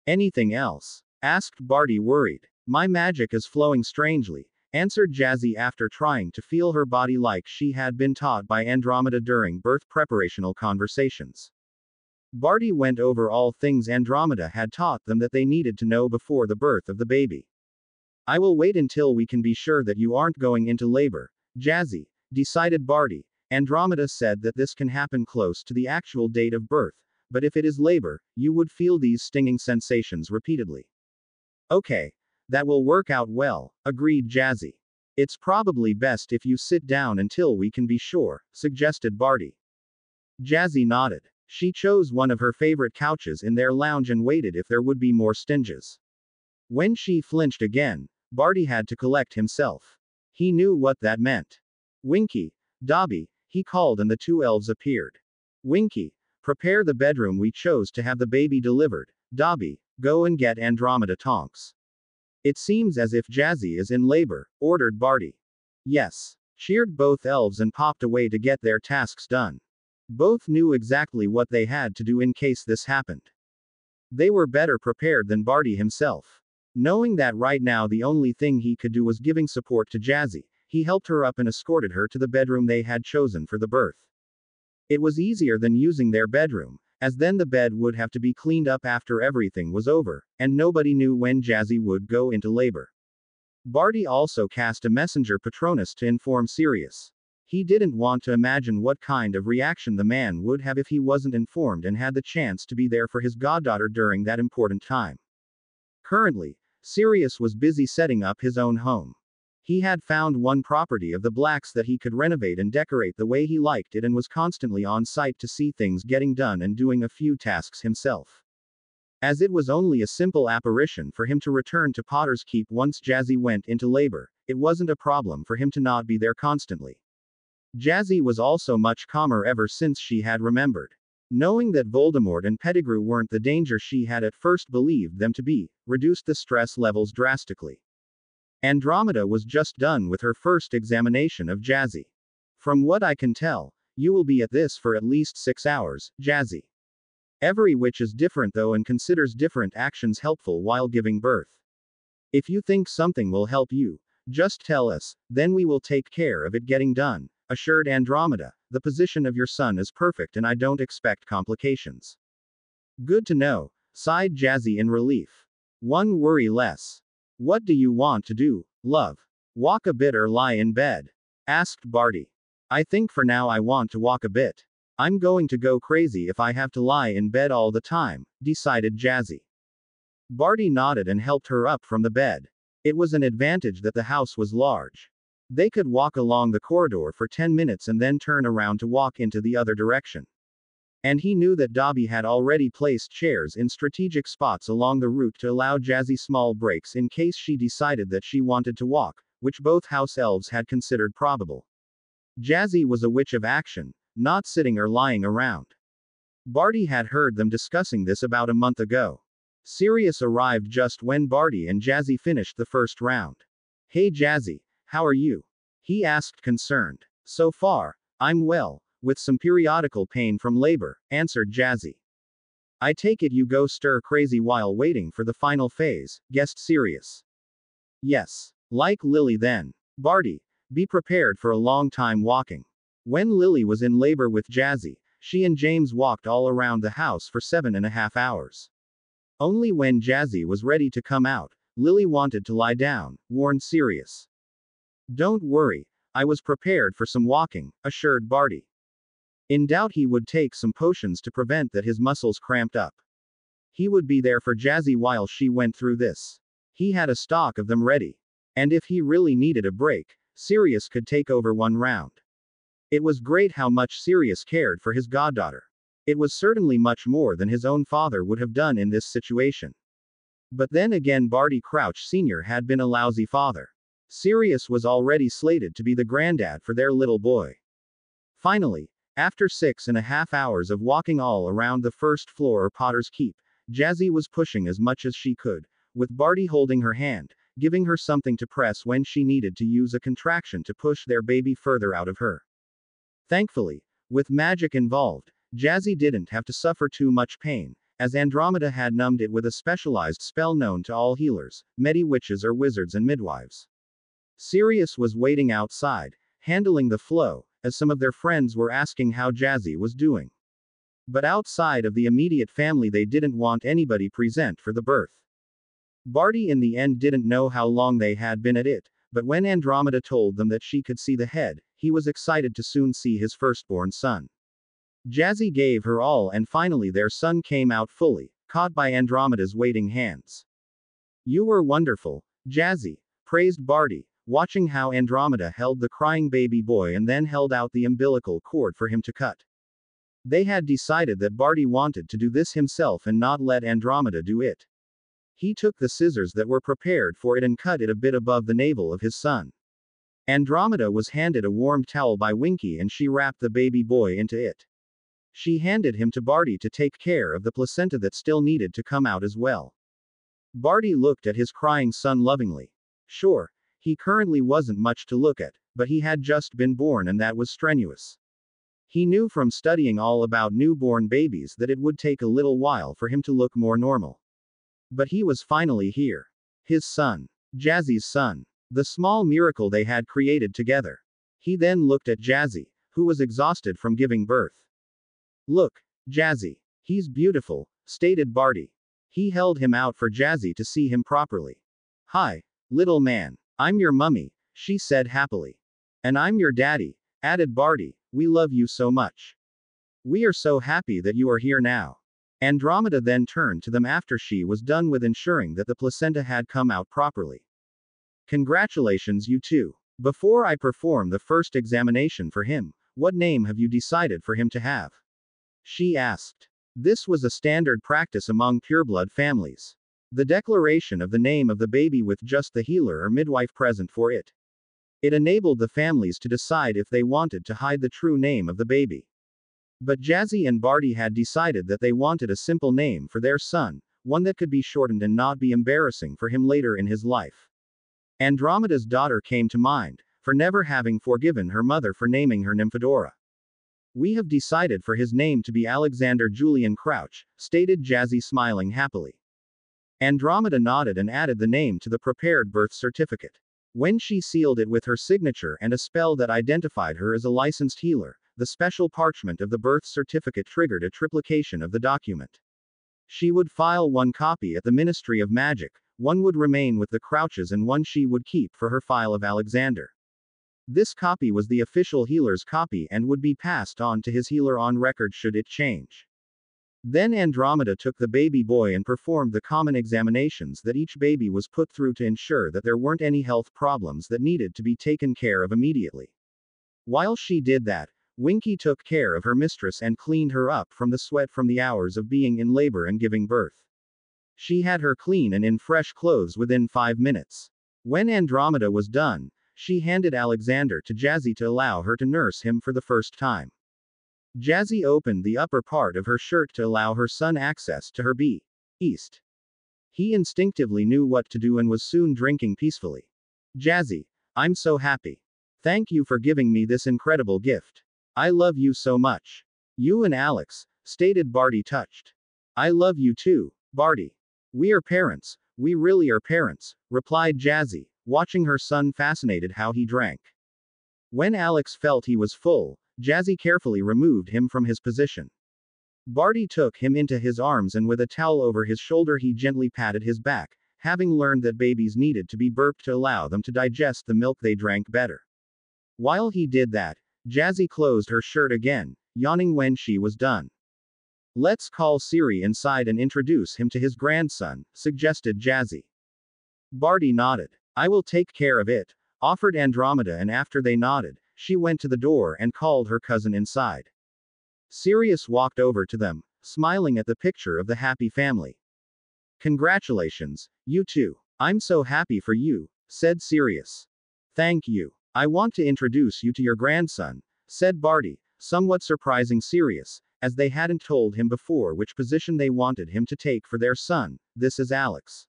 "Anything else?" asked Barty, worried. "My magic is flowing strangely," answered Jazzy after trying to feel her body like she had been taught by Andromeda during birth preparational conversations. Barty went over all things Andromeda had taught them that they needed to know before the birth of the baby. "I will wait until we can be sure that you aren't going into labor, Jazzy," decided Barty. "Andromeda said that this can happen close to the actual date of birth, but if it is labor, you would feel these stinging sensations repeatedly." "Okay. That will work out well," agreed Jazzy. "It's probably best if you sit down until we can be sure," suggested Barty. Jazzy nodded. She chose one of her favorite couches in their lounge and waited if there would be more stinges. When she flinched again, Barty had to collect himself. He knew what that meant. "Winky, Dobby," he called and the two elves appeared. "Winky, prepare the bedroom we chose to have the baby delivered. Dobby, go and get Andromeda Tonks." "It seems as if Jazzy is in labor," ordered Barty. "Yes," cheered both elves and popped away to get their tasks done. Both knew exactly what they had to do in case this happened. They were better prepared than Barty himself. Knowing that right now the only thing he could do was giving support to Jazzy, he helped her up and escorted her to the bedroom they had chosen for the birth. It was easier than using their bedroom, as then the bed would have to be cleaned up after everything was over, and nobody knew when Jazzy would go into labor. Barty also cast a messenger Patronus to inform Sirius. He didn't want to imagine what kind of reaction the man would have if he wasn't informed and had the chance to be there for his goddaughter during that important time. Currently, Sirius was busy setting up his own home. He had found one property of the Blacks that he could renovate and decorate the way he liked it and was constantly on site to see things getting done and doing a few tasks himself. As it was only a simple apparition for him to return to Potter's Keep once Jazzy went into labor, it wasn't a problem for him to not be there constantly. Jazzy was also much calmer ever since she had remembered. Knowing that Voldemort and Pettigrew weren't the danger she had at first believed them to be, reduced the stress levels drastically. Andromeda was just done with her first examination of Jazzy. "From what I can tell, you will be at this for at least 6 hours, Jazzy. Every witch is different though and considers different actions helpful while giving birth. If you think something will help you, just tell us, then we will take care of it getting done," assured Andromeda. "The position of your son is perfect and I don't expect complications." "Good to know," sighed Jazzy in relief. "One worry less." "What do you want to do, love? Walk a bit or lie in bed?" asked Barty. "I think for now I want to walk a bit." I'm going to go crazy if I have to lie in bed all the time, decided Jazzy. Barty nodded and helped her up from the bed. It was an advantage that the house was large. They could walk along the corridor for 10 minutes and then turn around to walk into the other direction. And he knew that Dobby had already placed chairs in strategic spots along the route to allow Jazzy small breaks in case she decided that she wanted to walk, which both house elves had considered probable. Jazzy was a witch of action, not sitting or lying around. Barty had heard them discussing this about a month ago. Sirius arrived just when Barty and Jazzy finished the first round. Hey Jazzy, how are you? He asked concerned. So far, I'm well, with some periodical pain from labor, answered Jazzy. I take it you go stir crazy while waiting for the final phase, guessed Sirius. Yes. Like Lily then. Barty, be prepared for a long time walking. When Lily was in labor with Jazzy, she and James walked all around the house for 7.5 hours. Only when Jazzy was ready to come out, Lily wanted to lie down, warned Sirius. Don't worry, I was prepared for some walking, assured Barty. In doubt he would take some potions to prevent that his muscles cramped up. He would be there for Jazzy while she went through this. He had a stock of them ready. And if he really needed a break, Sirius could take over one round. It was great how much Sirius cared for his goddaughter. It was certainly much more than his own father would have done in this situation. But then again Barty Crouch Sr. had been a lousy father. Sirius was already slated to be the granddad for their little boy. Finally, after 6.5 hours of walking all around the first floor of Potter's Keep, Jazzy was pushing as much as she could, with Barty holding her hand, giving her something to press when she needed to use a contraction to push their baby further out of her. Thankfully, with magic involved, Jazzy didn't have to suffer too much pain, as Andromeda had numbed it with a specialized spell known to all healers, medi-witches or wizards and midwives. Sirius was waiting outside, handling the flow, as some of their friends were asking how Jazzy was doing. But outside of the immediate family they didn't want anybody present for the birth. Barty in the end didn't know how long they had been at it, but when Andromeda told them that she could see the head, he was excited to soon see his firstborn son. Jazzy gave her all and finally their son came out fully, caught by Andromeda's waiting hands. You were wonderful, Jazzy, praised Barty, watching how Andromeda held the crying baby boy and then held out the umbilical cord for him to cut. They had decided that Barty wanted to do this himself and not let Andromeda do it. He took the scissors that were prepared for it and cut it a bit above the navel of his son. Andromeda was handed a warm towel by Winky and she wrapped the baby boy into it. She handed him to Barty to take care of the placenta that still needed to come out as well. Barty looked at his crying son lovingly. Sure, he currently wasn't much to look at, but he had just been born and that was strenuous. He knew from studying all about newborn babies that it would take a little while for him to look more normal. But he was finally here. His son. Jazzy's son. The small miracle they had created together. He then looked at Jazzy, who was exhausted from giving birth. Look, Jazzy. He's beautiful, stated Barty. He held him out for Jazzy to see him properly. Hi, little man. I'm your mummy, she said happily. And I'm your daddy, added Barty. We love you so much. We are so happy that you are here now. Andromeda then turned to them after she was done with ensuring that the placenta had come out properly. Congratulations you two. Before I perform the first examination for him, what name have you decided for him to have? She asked. This was a standard practice among pureblood families. The declaration of the name of the baby with just the healer or midwife present for it. It enabled the families to decide if they wanted to hide the true name of the baby. But Jazzy and Barty had decided that they wanted a simple name for their son, one that could be shortened and not be embarrassing for him later in his life. Andromeda's daughter came to mind, for never having forgiven her mother for naming her Nymphadora. We have decided for his name to be Alexander Julian Crouch, stated Jazzy smiling happily. Andromeda nodded and added the name to the prepared birth certificate. When she sealed it with her signature and a spell that identified her as a licensed healer, the special parchment of the birth certificate triggered a triplication of the document. She would file one copy at the Ministry of Magic, one would remain with the Crouches and one she would keep for her file of Alexander. This copy was the official healer's copy and would be passed on to his healer on record should it change. Then Andromeda took the baby boy and performed the common examinations that each baby was put through to ensure that there weren't any health problems that needed to be taken care of immediately. While she did that, Winky took care of her mistress and cleaned her up from the sweat from the hours of being in labor and giving birth. She had her clean and in fresh clothes within 5 minutes. When Andromeda was done, she handed Alexander to Jazzy to allow her to nurse him for the first time. Jazzy opened the upper part of her shirt to allow her son access to her beast. He instinctively knew what to do and was soon drinking peacefully. Jazzy, I'm so happy. Thank you for giving me this incredible gift. I love you so much. You and Alex, stated Barty touched. I love you too, Barty. We are parents, we really are parents, replied Jazzy, watching her son fascinated how he drank. When Alex felt he was full, Jazzy carefully removed him from his position. Barty took him into his arms and with a towel over his shoulder he gently patted his back, having learned that babies needed to be burped to allow them to digest the milk they drank better. While he did that, Jazzy closed her shirt again, yawning when she was done. Let's call Siri inside and introduce him to his grandson, suggested Jazzy. Barty nodded. I will take care of it, offered Andromeda, and after they nodded, she went to the door and called her cousin inside. Sirius walked over to them, smiling at the picture of the happy family. Congratulations, you two. I'm so happy for you, said Sirius. Thank you. I want to introduce you to your grandson, said Barty, somewhat surprising Sirius, as they hadn't told him before which position they wanted him to take for their son. This is Alex.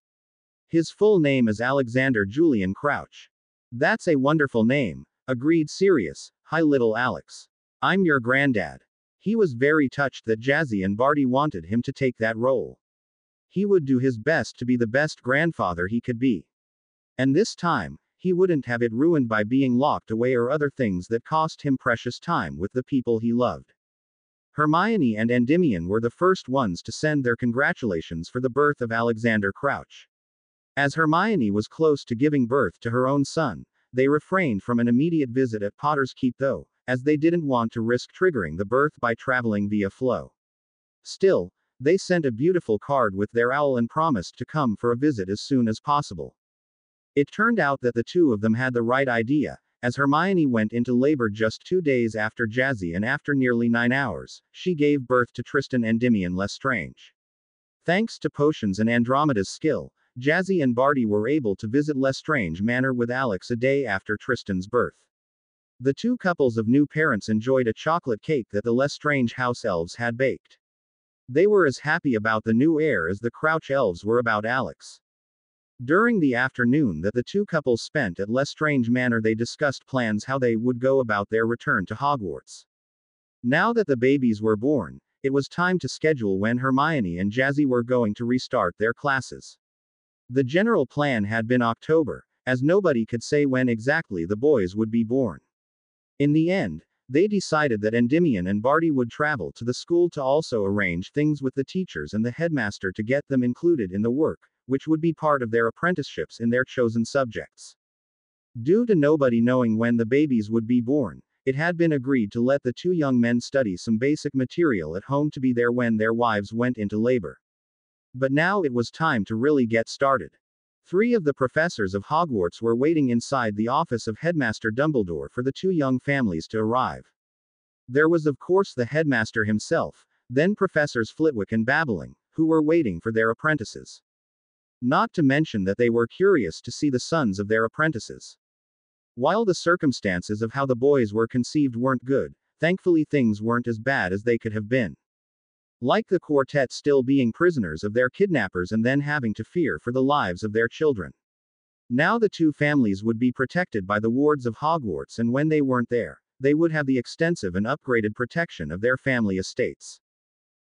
His full name is Alexander Julian Crouch. That's a wonderful name, agreed Sirius. Hi little Alex. I'm your granddad. He was very touched that Jazzy and Barty wanted him to take that role. He would do his best to be the best grandfather he could be. And this time, he wouldn't have it ruined by being locked away or other things that cost him precious time with the people he loved. Hermione and Endymion were the first ones to send their congratulations for the birth of Alexander Crouch. As Hermione was close to giving birth to her own son, they refrained from an immediate visit at Potter's Keep though, as they didn't want to risk triggering the birth by traveling via flow. Still, they sent a beautiful card with their owl and promised to come for a visit as soon as possible. It turned out that the two of them had the right idea, as Hermione went into labor just 2 days after Jazzy and after nearly 9 hours, she gave birth to Tristan Endymion Lestrange. Thanks to potions and Andromeda's skill, Jazzy and Barty were able to visit Lestrange Manor with Alex a day after Tristan's birth. The two couples of new parents enjoyed a chocolate cake that the Lestrange house elves had baked. They were as happy about the new heir as the Crouch elves were about Alex. During the afternoon that the two couples spent at Lestrange Manor, they discussed plans how they would go about their return to Hogwarts. Now that the babies were born, it was time to schedule when Hermione and Jazzy were going to restart their classes. The general plan had been October, as nobody could say when exactly the boys would be born. In the end, they decided that Endymion and Barty would travel to the school to also arrange things with the teachers and the headmaster to get them included in the work, which would be part of their apprenticeships in their chosen subjects. Due to nobody knowing when the babies would be born, it had been agreed to let the two young men study some basic material at home to be there when their wives went into labor. But now it was time to really get started. 3 of the professors of Hogwarts were waiting inside the office of Headmaster Dumbledore for the two young families to arrive. There was of course the headmaster himself, then Professors Flitwick and Babbling, who were waiting for their apprentices. Not to mention that they were curious to see the sons of their apprentices. While the circumstances of how the boys were conceived weren't good, thankfully things weren't as bad as they could have been. Like the quartet still being prisoners of their kidnappers and then having to fear for the lives of their children. Now the two families would be protected by the wards of Hogwarts, and when they weren't there, they would have the extensive and upgraded protection of their family estates.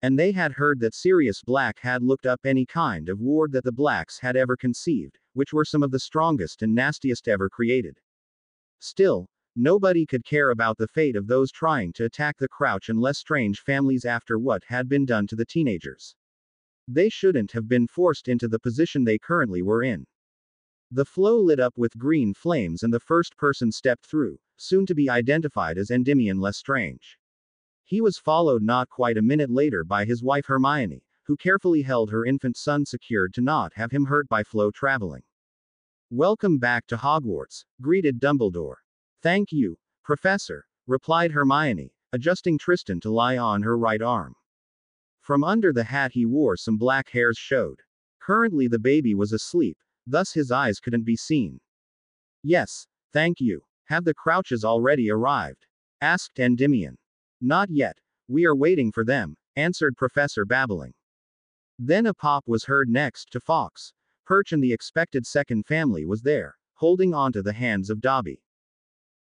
And they had heard that Sirius Black had looked up any kind of ward that the Blacks had ever conceived, which were some of the strongest and nastiest ever created. Still, nobody could care about the fate of those trying to attack the Crouch and Lestrange families after what had been done to the teenagers. They shouldn't have been forced into the position they currently were in. The flow lit up with green flames and the first person stepped through, soon to be identified as Endymion Lestrange. He was followed not quite a minute later by his wife Hermione, who carefully held her infant son secured to not have him hurt by flow traveling. "Welcome back to Hogwarts," greeted Dumbledore. "Thank you, Professor," replied Hermione, adjusting Tristan to lie on her right arm. From under the hat he wore some black hairs showed. Currently the baby was asleep, thus his eyes couldn't be seen. "Yes, thank you. Have the Crouches already arrived?" asked Endymion. "Not yet. We are waiting for them," answered Professor babbling. Then a pop was heard next to Fawkes. Perch and the expected second family was there, holding onto the hands of Dobby.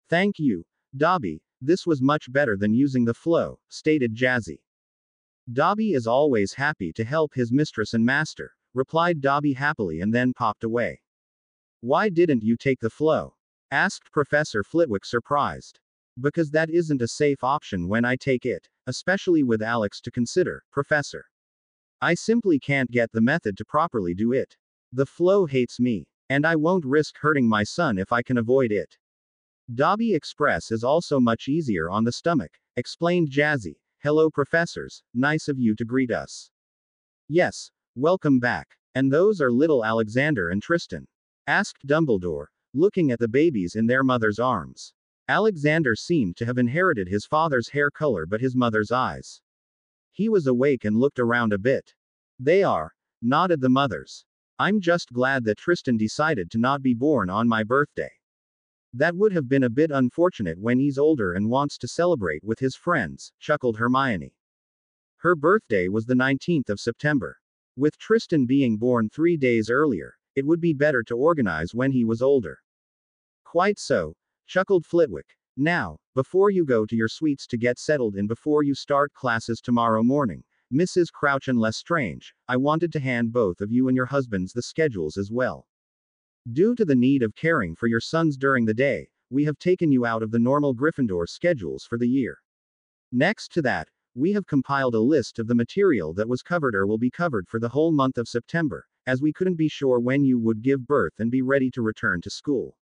"Thank you, Dobby, this was much better than using the flow," stated Jazzy. "Dobby is always happy to help his mistress and master," replied Dobby happily and then popped away. "Why didn't you take the flow?" asked Professor Flitwick surprised. "Because that isn't a safe option when I take it, especially with Alex to consider, Professor. I simply can't get the method to properly do it. The flow hates me, and I won't risk hurting my son if I can avoid it." "Dobby Express is also much easier on the stomach," explained Jazzy. "Hello professors, nice of you to greet us." "Yes, welcome back. And those are little Alexander and Tristan?" asked Dumbledore, looking at the babies in their mother's arms. Alexander seemed to have inherited his father's hair color but his mother's eyes. He was awake and looked around a bit. "They are," nodded the mothers. "I'm just glad that Tristan decided to not be born on my birthday. That would have been a bit unfortunate when he's older and wants to celebrate with his friends," chuckled Hermione. Her birthday was the 19th of September. With Tristan being born 3 days earlier, it would be better to organize when he was older. "Quite so," chuckled Flitwick. "Now, before you go to your suites to get settled in before you start classes tomorrow morning, Mrs. Crouch and Lestrange, I wanted to hand both of you and your husbands the schedules as well. Due to the need of caring for your sons during the day, we have taken you out of the normal Gryffindor schedules for the year. Next to that, we have compiled a list of the material that was covered or will be covered for the whole month of September, as we couldn't be sure when you would give birth and be ready to return to school.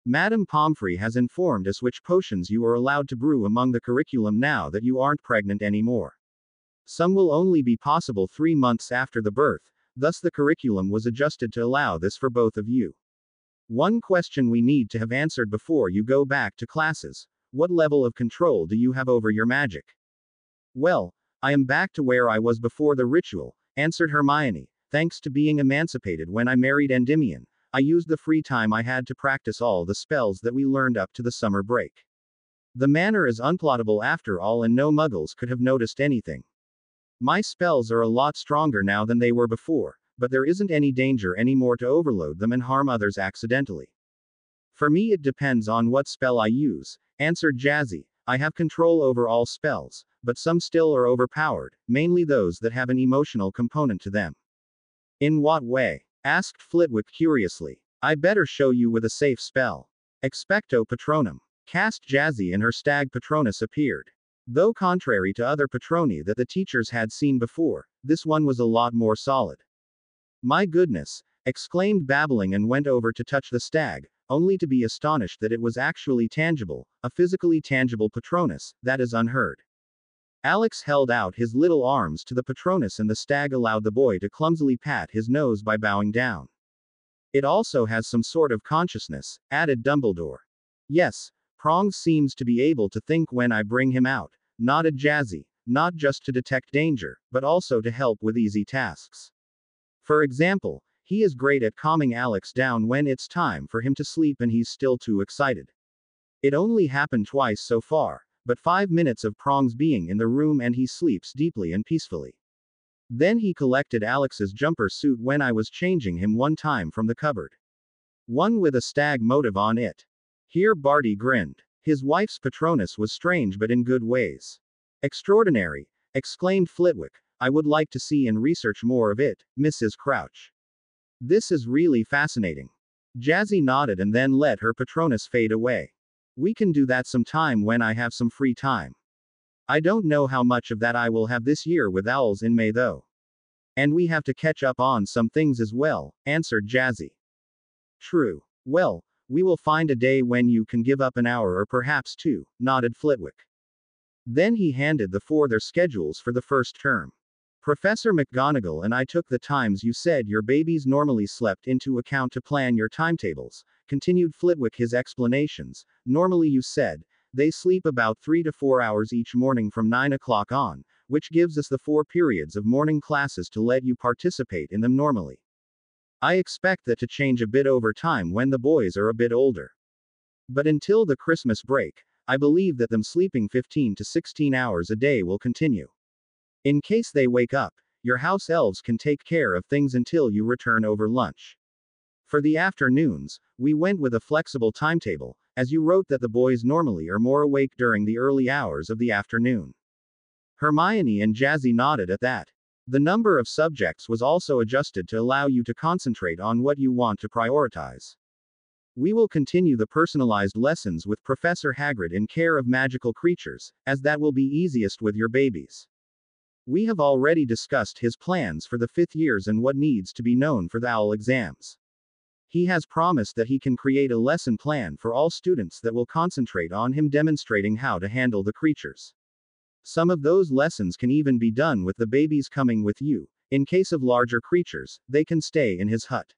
Madame Pomfrey has informed us which potions you are allowed to brew among the curriculum now that you aren't pregnant anymore. Some will only be possible 3 months after the birth, thus the curriculum was adjusted to allow this for both of you. One question we need to have answered before you go back to classes: what level of control do you have over your magic?" "Well, I am back to where I was before the ritual," answered Hermione. "Thanks to being emancipated when I married Endymion, I used the free time I had to practice all the spells that we learned up to the summer break. The manor is unplottable after all and no muggles could have noticed anything. My spells are a lot stronger now than they were before, but there isn't any danger anymore to overload them and harm others accidentally. For me it depends on what spell I use," answered Jazzy. "I have control over all spells, but some still are overpowered, mainly those that have an emotional component to them." "In what way?" asked Flitwick curiously. "I better show you with a safe spell. Expecto Patronum." Cast Jazzy and her stag Patronus appeared. Though contrary to other Patroni that the teachers had seen before, this one was a lot more solid. "My goodness!" exclaimed Babbling and went over to touch the stag, only to be astonished that it was actually tangible, a physically tangible Patronus. That is unheard. Alex held out his little arms to the Patronus and the stag allowed the boy to clumsily pat his nose by bowing down. "It also has some sort of consciousness," added Dumbledore. "Yes, Prongs seems to be able to think when I bring him out," nodded Jazzy, "not just to detect danger, but also to help with easy tasks. For example, he is great at calming Alex down when it's time for him to sleep and he's still too excited. It only happened twice so far, but 5 minutes of Prongs being in the room and he sleeps deeply and peacefully. Then he collected Alex's jumper suit when I was changing him one time from the cupboard. One with a stag motive on it." Here Barty grinned. His wife's Patronus was strange but in good ways. "Extraordinary," exclaimed Flitwick. "I would like to see and research more of it, Mrs. Crouch. This is really fascinating." Jazzy nodded and then let her Patronus fade away. "We can do that sometime when I have some free time. I don't know how much of that I will have this year with Owls in May though. And we have to catch up on some things as well," answered Jazzy. "True. Well, We will find a day when you can give up an hour or perhaps two, nodded Flitwick. Then he handed the four their schedules for the first term. Professor McGonagall and I took the times you said your babies normally slept into account to plan your timetables, continued Flitwick his explanations. Normally you said, they sleep about 3 to 4 hours each morning from 9 o'clock on, which gives us the 4 periods of morning classes to let you participate in them normally. I expect that to change a bit over time when the boys are a bit older. But until the Christmas break, I believe that them sleeping 15 to 16 hours a day will continue. In case they wake up, your house elves can take care of things until you return over lunch. For the afternoons, we went with a flexible timetable, as you wrote that the boys normally are more awake during the early hours of the afternoon. Hermione and Jazzy nodded at that. The number of subjects was also adjusted to allow you to concentrate on what you want to prioritize. We will continue the personalized lessons with Professor Hagrid in care of magical creatures, as that will be easiest with your babies. We have already discussed his plans for the 5th years and what needs to be known for the OWL exams. He has promised that he can create a lesson plan for all students that will concentrate on him demonstrating how to handle the creatures. Some of those lessons can even be done with the babies coming with you. In case of larger creatures, they can stay in his hut.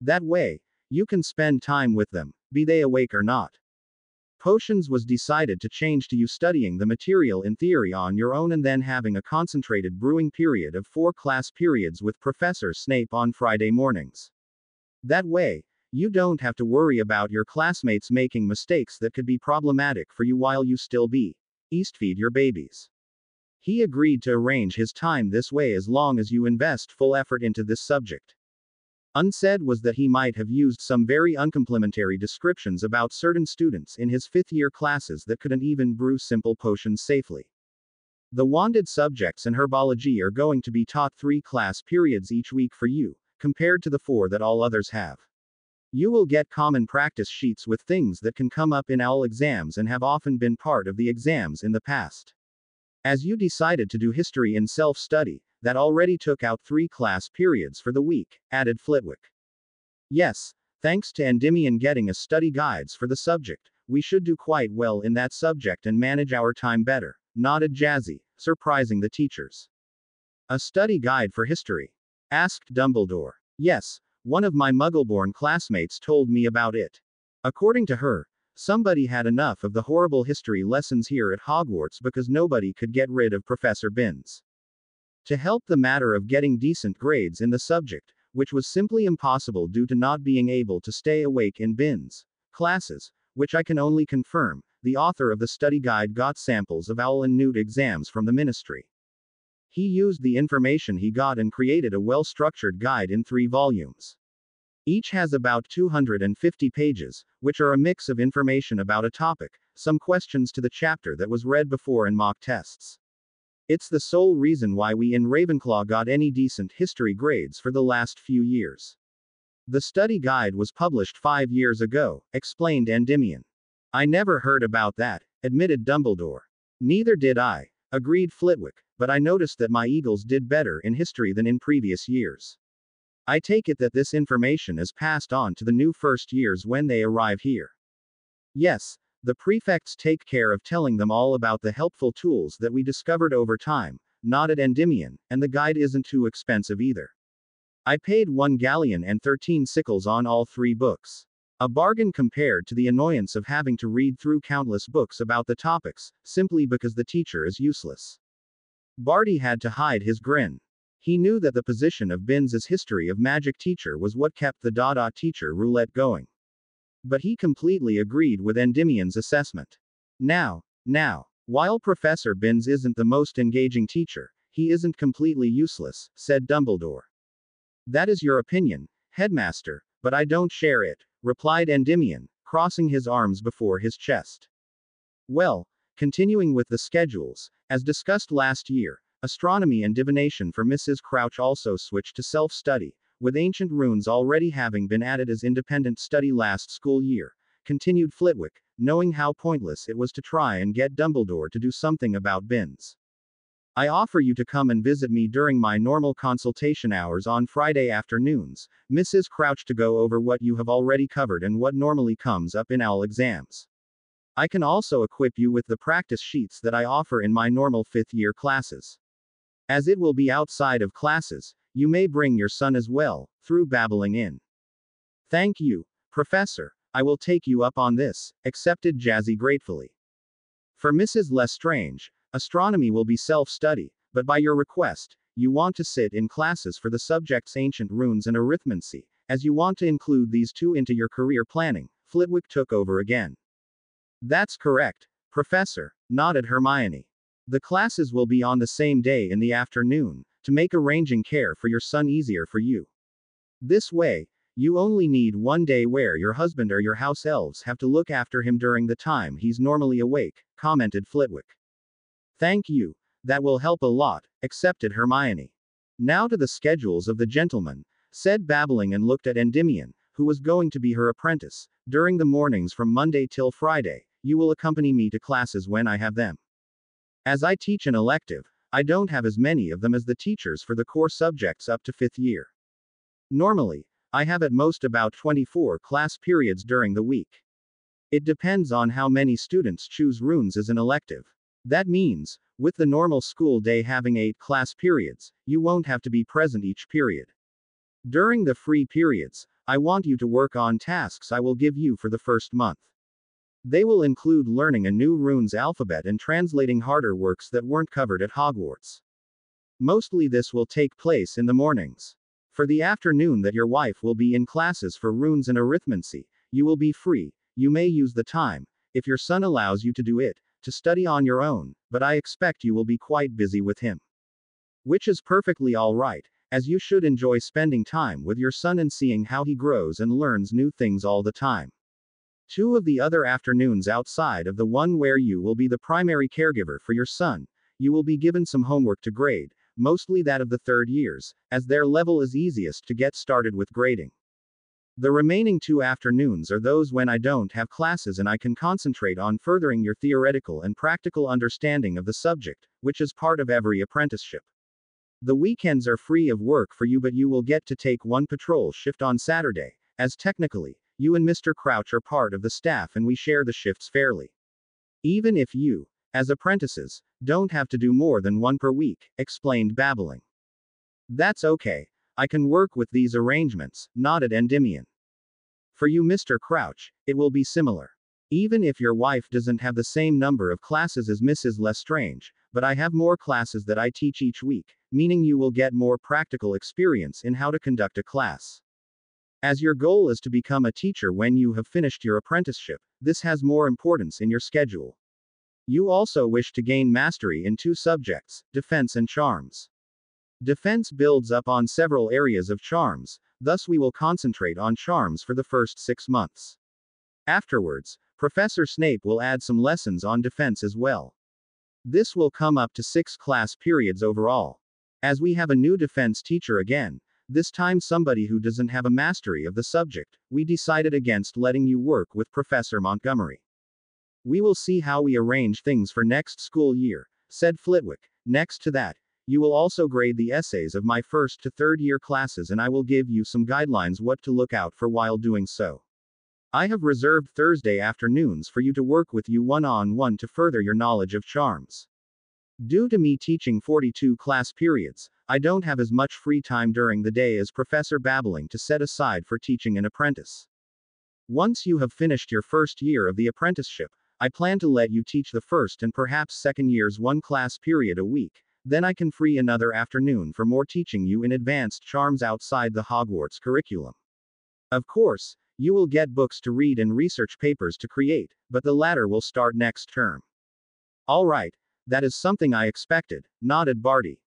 That way, you can spend time with them, be they awake or not. Potions was decided to change to you studying the material in theory on your own and then having a concentrated brewing period of 4 class periods with Professor Snape on Friday mornings. That way, you don't have to worry about your classmates making mistakes that could be problematic for you while you still feed your babies. He agreed to arrange his time this way as long as you invest full effort into this subject. Unsaid was that he might have used some very uncomplimentary descriptions about certain students in his 5th year classes that couldn't even brew simple potions safely. The wanded subjects and herbology are going to be taught 3 class periods each week for you, compared to the 4 that all others have. You will get common practice sheets with things that can come up in OWL exams and have often been part of the exams in the past. As you decided to do history in self-study, that already took out 3 class periods for the week, added Flitwick. Yes, thanks to Endymion getting us study guides for the subject, we should do quite well in that subject and manage our time better, nodded Jazzy, surprising the teachers. A study guide for history? Asked Dumbledore. Yes, one of my Muggle-born classmates told me about it. According to her, somebody had enough of the horrible history lessons here at Hogwarts because nobody could get rid of Professor Binns. To help the matter of getting decent grades in the subject, which was simply impossible due to not being able to stay awake in Binns' classes, which I can only confirm, the author of the study guide got samples of OWL and Newt exams from the ministry. He used the information he got and created a well-structured guide in 3 volumes. Each has about 250 pages, which are a mix of information about a topic, some questions to the chapter that was read before and mock tests. It's the sole reason why we in Ravenclaw got any decent history grades for the last few years. The study guide was published 5 years ago, explained Endymion. I never heard about that, admitted Dumbledore. Neither did I, agreed Flitwick, but I noticed that my Eagles did better in history than in previous years. I take it that this information is passed on to the new first years when they arrive here. Yes, the prefects take care of telling them all about the helpful tools that we discovered over time, nodded Endymion, and the guide isn't too expensive either. I paid 1 galleon and 13 sickles on all 3 books. A bargain compared to the annoyance of having to read through countless books about the topics, simply because the teacher is useless. Barty had to hide his grin. He knew that the position of Binns as history of magic teacher was what kept the Dada teacher roulette going. But he completely agreed with Endymion's assessment. Now, while Professor Binns isn't the most engaging teacher, he isn't completely useless, said Dumbledore. That is your opinion, headmaster, but I don't share it, replied Endymion, crossing his arms before his chest. Well, continuing with the schedules, as discussed last year, astronomy and divination for Mrs. Crouch also switched to self-study, with ancient runes already having been added as independent study last school year, continued Flitwick, knowing how pointless it was to try and get Dumbledore to do something about Binns. I offer you to come and visit me during my normal consultation hours on Friday afternoons, Mrs. Crouch, to go over what you have already covered and what normally comes up in all exams. I can also equip you with the practice sheets that I offer in my normal fifth-year classes. As it will be outside of classes, you may bring your son as well, through babbling in. Thank you, Professor. I will take you up on this, accepted Jazzy gratefully. For Mrs. Lestrange, astronomy will be self-study, but by your request, you want to sit in classes for the subjects ancient runes and arithmancy, as you want to include these two into your career planning. Flitwick took over again. That's correct, Professor, nodded Hermione. The classes will be on the same day in the afternoon, to make arranging care for your son easier for you. This way, you only need one day where your husband or your house elves have to look after him during the time he's normally awake, commented Flitwick. Thank you, that will help a lot, accepted Hermione. Now to the schedules of the gentlemen, said babbling, and looked at Endymion, who was going to be her apprentice. During the mornings from Monday till Friday, you will accompany me to classes when I have them. As I teach an elective, I don't have as many of them as the teachers for the core subjects up to fifth year. Normally, I have at most about 24 class periods during the week. It depends on how many students choose runes as an elective. That means, with the normal school day having 8 class periods, you won't have to be present each period. During the free periods, I want you to work on tasks I will give you for the first month. They will include learning a new runes alphabet and translating harder works that weren't covered at Hogwarts. Mostly this will take place in the mornings. For the afternoon that your wife will be in classes for runes and arithmancy, you will be free. You may use the time, if your son allows you to do it, to study on your own, but I expect you will be quite busy with him. Which is perfectly alright, as you should enjoy spending time with your son and seeing how he grows and learns new things all the time. 2 of the other afternoons outside of the one where you will be the primary caregiver for your son, you will be given some homework to grade, mostly that of the third years, as their level is easiest to get started with grading. The remaining 2 afternoons are those when I don't have classes and I can concentrate on furthering your theoretical and practical understanding of the subject, which is part of every apprenticeship. The weekends are free of work for you, but you will get to take 1 patrol shift on Saturday, as technically, you and Mr. Crouch are part of the staff and we share the shifts fairly. Even if you, as apprentices, don't have to do more than 1 per week, explained babbling. That's okay. I can work with these arrangements, nodded Endymion. For you, Mr. Crouch, it will be similar. Even if your wife doesn't have the same number of classes as Mrs. Lestrange, but I have more classes that I teach each week, meaning you will get more practical experience in how to conduct a class. As your goal is to become a teacher when you have finished your apprenticeship, this has more importance in your schedule. You also wish to gain mastery in 2 subjects, defense and charms. Defense builds up on several areas of charms, thus we will concentrate on charms for the first 6 months. Afterwards, Professor Snape will add some lessons on defense as well. This will come up to 6 class periods overall. As we have a new defense teacher again, this time somebody who doesn't have a mastery of the subject, we decided against letting you work with Professor Montgomery. We will see how we arrange things for next school year, said Flitwick. Next to that, you will also grade the essays of my 1st to 3rd year classes and I will give you some guidelines what to look out for while doing so. I have reserved Thursday afternoons for you to work with you one-on-one to further your knowledge of charms. Due to me teaching 42 class periods, I don't have as much free time during the day as Professor Babbling to set aside for teaching an apprentice. Once you have finished your 1st year of the apprenticeship, I plan to let you teach the 1st and perhaps 2nd years 1 class period a week, then I can free another afternoon for more teaching you in advanced charms outside the Hogwarts curriculum. Of course, you will get books to read and research papers to create, but the latter will start next term. All right, that is something I expected, nodded Barty.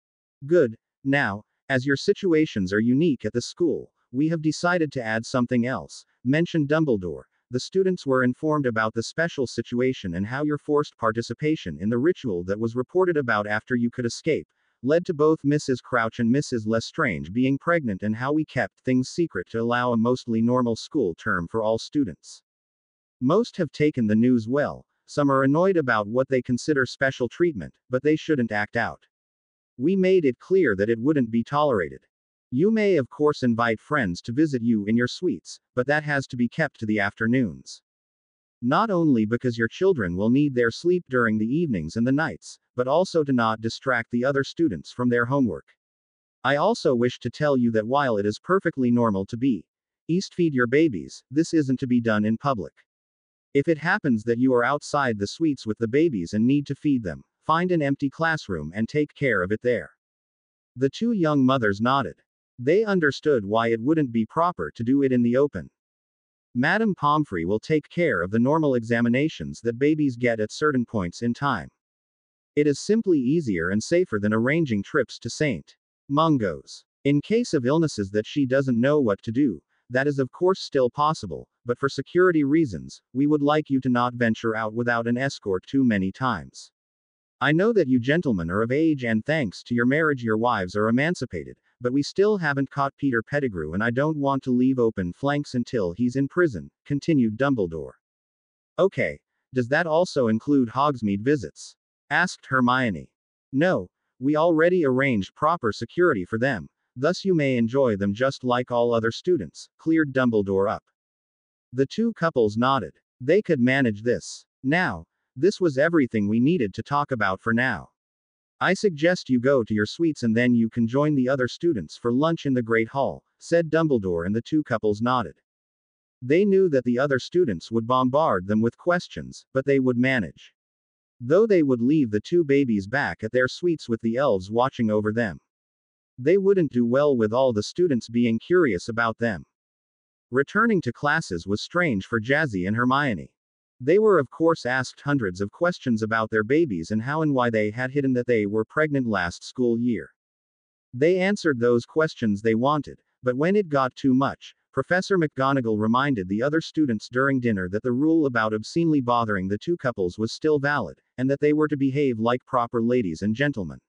Good. Now, as your situations are unique at the school, we have decided to add something else, mentioned Dumbledore. The students were informed about the special situation and how your forced participation in the ritual that was reported about after you could escape, led to both Mrs. Crouch and Mrs. Lestrange being pregnant and how we kept things secret to allow a mostly normal school term for all students. Most have taken the news well, some are annoyed about what they consider special treatment, but they shouldn't act out. We made it clear that it wouldn't be tolerated. You may of course invite friends to visit you in your suites, but that has to be kept to the afternoons. Not only because your children will need their sleep during the evenings and the nights, but also to not distract the other students from their homework. I also wish to tell you that while it is perfectly normal to feed your babies, this isn't to be done in public. If it happens that you are outside the suites with the babies and need to feed them, find an empty classroom and take care of it there. The two young mothers nodded. They understood why it wouldn't be proper to do it in the open. Madame Pomfrey will take care of the normal examinations that babies get at certain points in time. It is simply easier and safer than arranging trips to St. Mungo's. In case of illnesses that she doesn't know what to do, that is of course still possible, but for security reasons, we would like you to not venture out without an escort too many times. I know that you gentlemen are of age and thanks to your marriage your wives are emancipated, but we still haven't caught Peter Pettigrew and I don't want to leave open flanks until he's in prison, continued Dumbledore. Okay, does that also include Hogsmeade visits? Asked Hermione. No, we already arranged proper security for them, thus you may enjoy them just like all other students, cleared Dumbledore up. The two couples nodded. They could manage this. Now, this was everything we needed to talk about for now. I suggest you go to your suites and then you can join the other students for lunch in the Great Hall, said Dumbledore, and the two couples nodded. They knew that the other students would bombard them with questions, but they would manage. Though they would leave the two babies back at their suites with the elves watching over them. They wouldn't do well with all the students being curious about them. Returning to classes was strange for Jazzy and Hermione. They were of course asked hundreds of questions about their babies and how and why they had hidden that they were pregnant last school year. They answered those questions they wanted, but when it got too much, Professor McGonagall reminded the other students during dinner that the rule about obscenely bothering the two couples was still valid, and that they were to behave like proper ladies and gentlemen.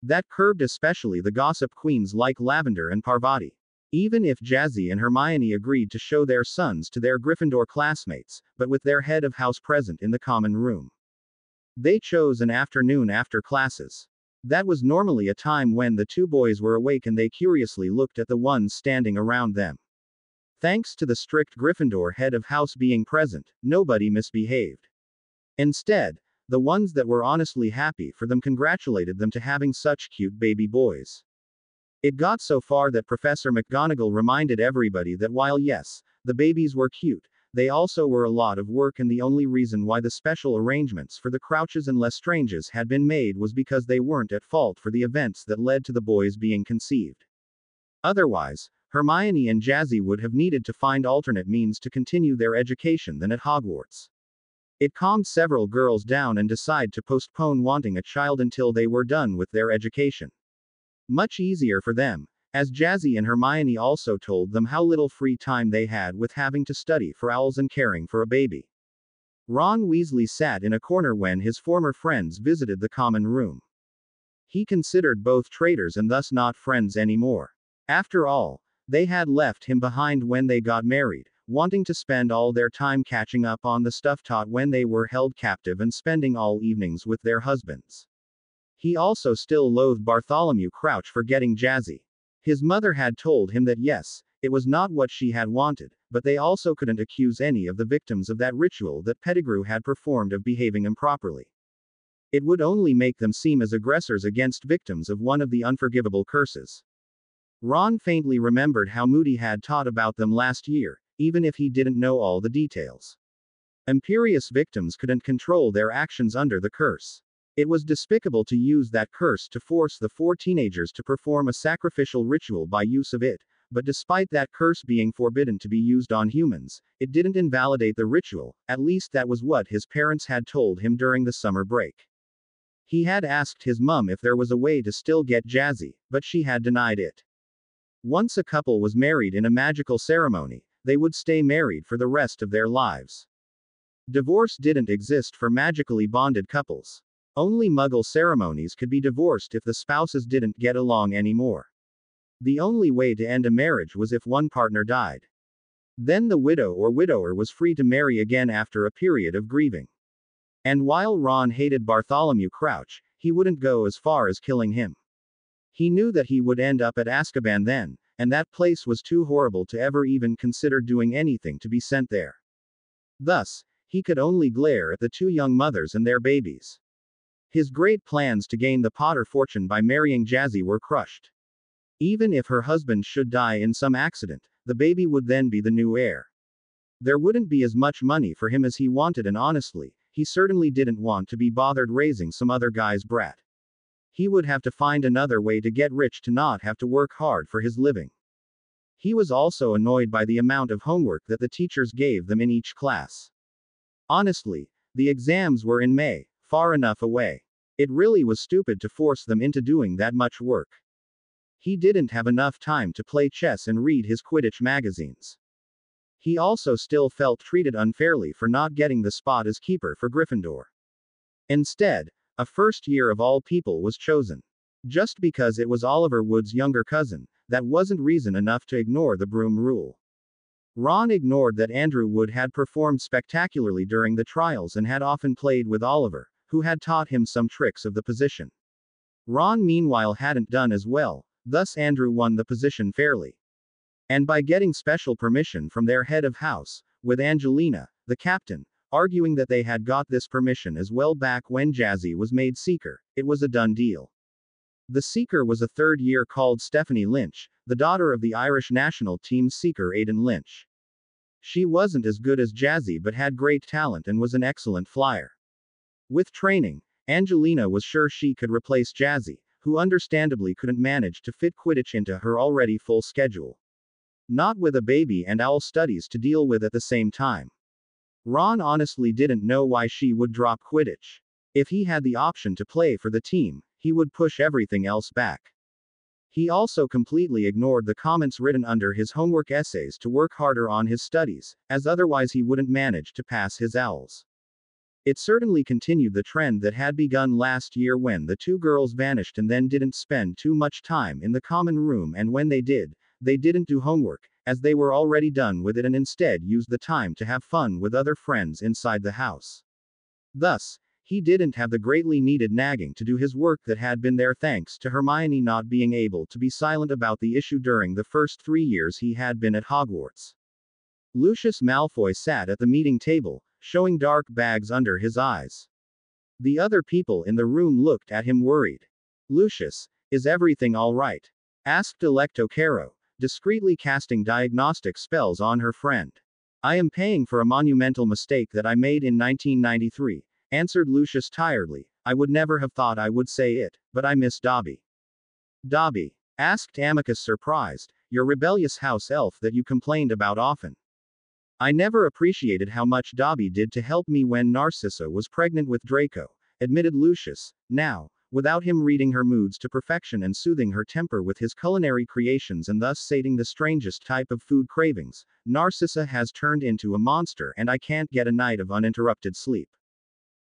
That curbed especially the gossip queens like Lavender and Parvati. Even if Jazzy and Hermione agreed to show their sons to their Gryffindor classmates, but with their head of house present in the common room. They chose an afternoon after classes. That was normally a time when the two boys were awake and they curiously looked at the ones standing around them. Thanks to the strict Gryffindor head of house being present, nobody misbehaved. Instead, the ones that were honestly happy for them congratulated them to having such cute baby boys. It got so far that Professor McGonagall reminded everybody that while yes, the babies were cute, they also were a lot of work, and the only reason why the special arrangements for the Crouches and Lestranges had been made was because they weren't at fault for the events that led to the boys being conceived. Otherwise, Hermione and Jazzy would have needed to find alternate means to continue their education than at Hogwarts. It calmed several girls down and decided to postpone wanting a child until they were done with their education. Much easier for them, as Jazzy and Hermione also told them how little free time they had with having to study for owls and caring for a baby. Ron Weasley sat in a corner when his former friends visited the common room. He considered both traitors and thus not friends anymore. After all, they had left him behind when they got married, wanting to spend all their time catching up on the stuff taught when they were held captive and spending all evenings with their husbands. He also still loathed Bartholomew Crouch for getting Jazzy. His mother had told him that yes, it was not what she had wanted, but they also couldn't accuse any of the victims of that ritual that Pettigrew had performed of behaving improperly. It would only make them seem as aggressors against victims of one of the unforgivable curses. Ron faintly remembered how Moody had taught about them last year, even if he didn't know all the details. Imperious victims couldn't control their actions under the curse. It was despicable to use that curse to force the four teenagers to perform a sacrificial ritual by use of it, but despite that curse being forbidden to be used on humans, it didn't invalidate the ritual, at least that was what his parents had told him during the summer break. He had asked his mum if there was a way to still get Jazzy, but she had denied it. Once a couple was married in a magical ceremony, they would stay married for the rest of their lives. Divorce didn't exist for magically bonded couples. Only Muggle ceremonies could be divorced if the spouses didn't get along anymore. The only way to end a marriage was if one partner died. Then the widow or widower was free to marry again after a period of grieving. And while Ron hated Bartholomew Crouch, he wouldn't go as far as killing him. He knew that he would end up at Azkaban then, and that place was too horrible to ever even consider doing anything to be sent there. Thus, he could only glare at the two young mothers and their babies. His great plans to gain the Potter fortune by marrying Jazzy were crushed. Even if her husband should die in some accident, the baby would then be the new heir. There wouldn't be as much money for him as he wanted, and honestly, he certainly didn't want to be bothered raising some other guy's brat. He would have to find another way to get rich to not have to work hard for his living. He was also annoyed by the amount of homework that the teachers gave them in each class. Honestly, the exams were in May, far enough away. It really was stupid to force them into doing that much work. He didn't have enough time to play chess and read his Quidditch magazines. He also still felt treated unfairly for not getting the spot as keeper for Gryffindor. Instead, a first year of all people was chosen. Just because it was Oliver Wood's younger cousin, that wasn't reason enough to ignore the broom rule. Ron ignored that Andrew Wood had performed spectacularly during the trials and had often played with Oliver, who had taught him some tricks of the position. Ron meanwhile hadn't done as well, thus Andrew won the position fairly. And by getting special permission from their head of house, with Angelina, the captain, arguing that they had got this permission as well back when Jazzy was made Seeker, it was a done deal. The Seeker was a third year called Stephanie Lynch, the daughter of the Irish national team's Seeker Aidan Lynch. She wasn't as good as Jazzy but had great talent and was an excellent flyer. With training, Angelina was sure she could replace Jazzy, who understandably couldn't manage to fit Quidditch into her already full schedule. Not with a baby and owl studies to deal with at the same time. Ron honestly didn't know why she would drop Quidditch. If he had the option to play for the team, he would push everything else back. He also completely ignored the comments written under his homework essays to work harder on his studies, as otherwise he wouldn't manage to pass his owls. It certainly continued the trend that had begun last year when the two girls vanished and then didn't spend too much time in the common room, and when they did, they didn't do homework, as they were already done with it, and instead used the time to have fun with other friends inside the house. Thus, he didn't have the greatly needed nagging to do his work that had been there thanks to Hermione not being able to be silent about the issue during the first 3 years he had been at Hogwarts. Lucius Malfoy sat at the meeting table, showing dark bags under his eyes. The other people in the room looked at him worried. "Lucius, is everything all right?" asked Electo Caro, discreetly casting diagnostic spells on her friend. "I am paying for a monumental mistake that I made in 1993, answered Lucius tiredly. "I would never have thought I would say it, but I miss Dobby." "Dobby?" asked Amicus surprised. "Your rebellious house elf that you complained about often." "I never appreciated how much Dobby did to help me when Narcissa was pregnant with Draco," admitted Lucius. Now, without him reading her moods to perfection and soothing her temper with his culinary creations and thus sating the strangest type of food cravings, Narcissa has turned into a monster and I can't get a night of uninterrupted sleep.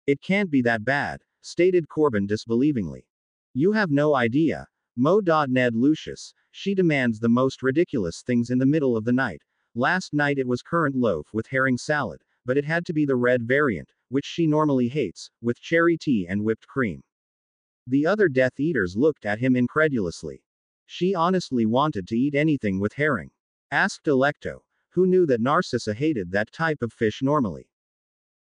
"It can't be that bad," stated Corbin disbelievingly. "You have no idea," Ned Lucius. "She demands the most ridiculous things in the middle of the night. Last night it was currant loaf with herring salad, but it had to be the red variant, which she normally hates, with cherry tea and whipped cream." The other Death Eaters looked at him incredulously. "She honestly wanted to eat anything with herring?" asked Electo, who knew that Narcissa hated that type of fish normally.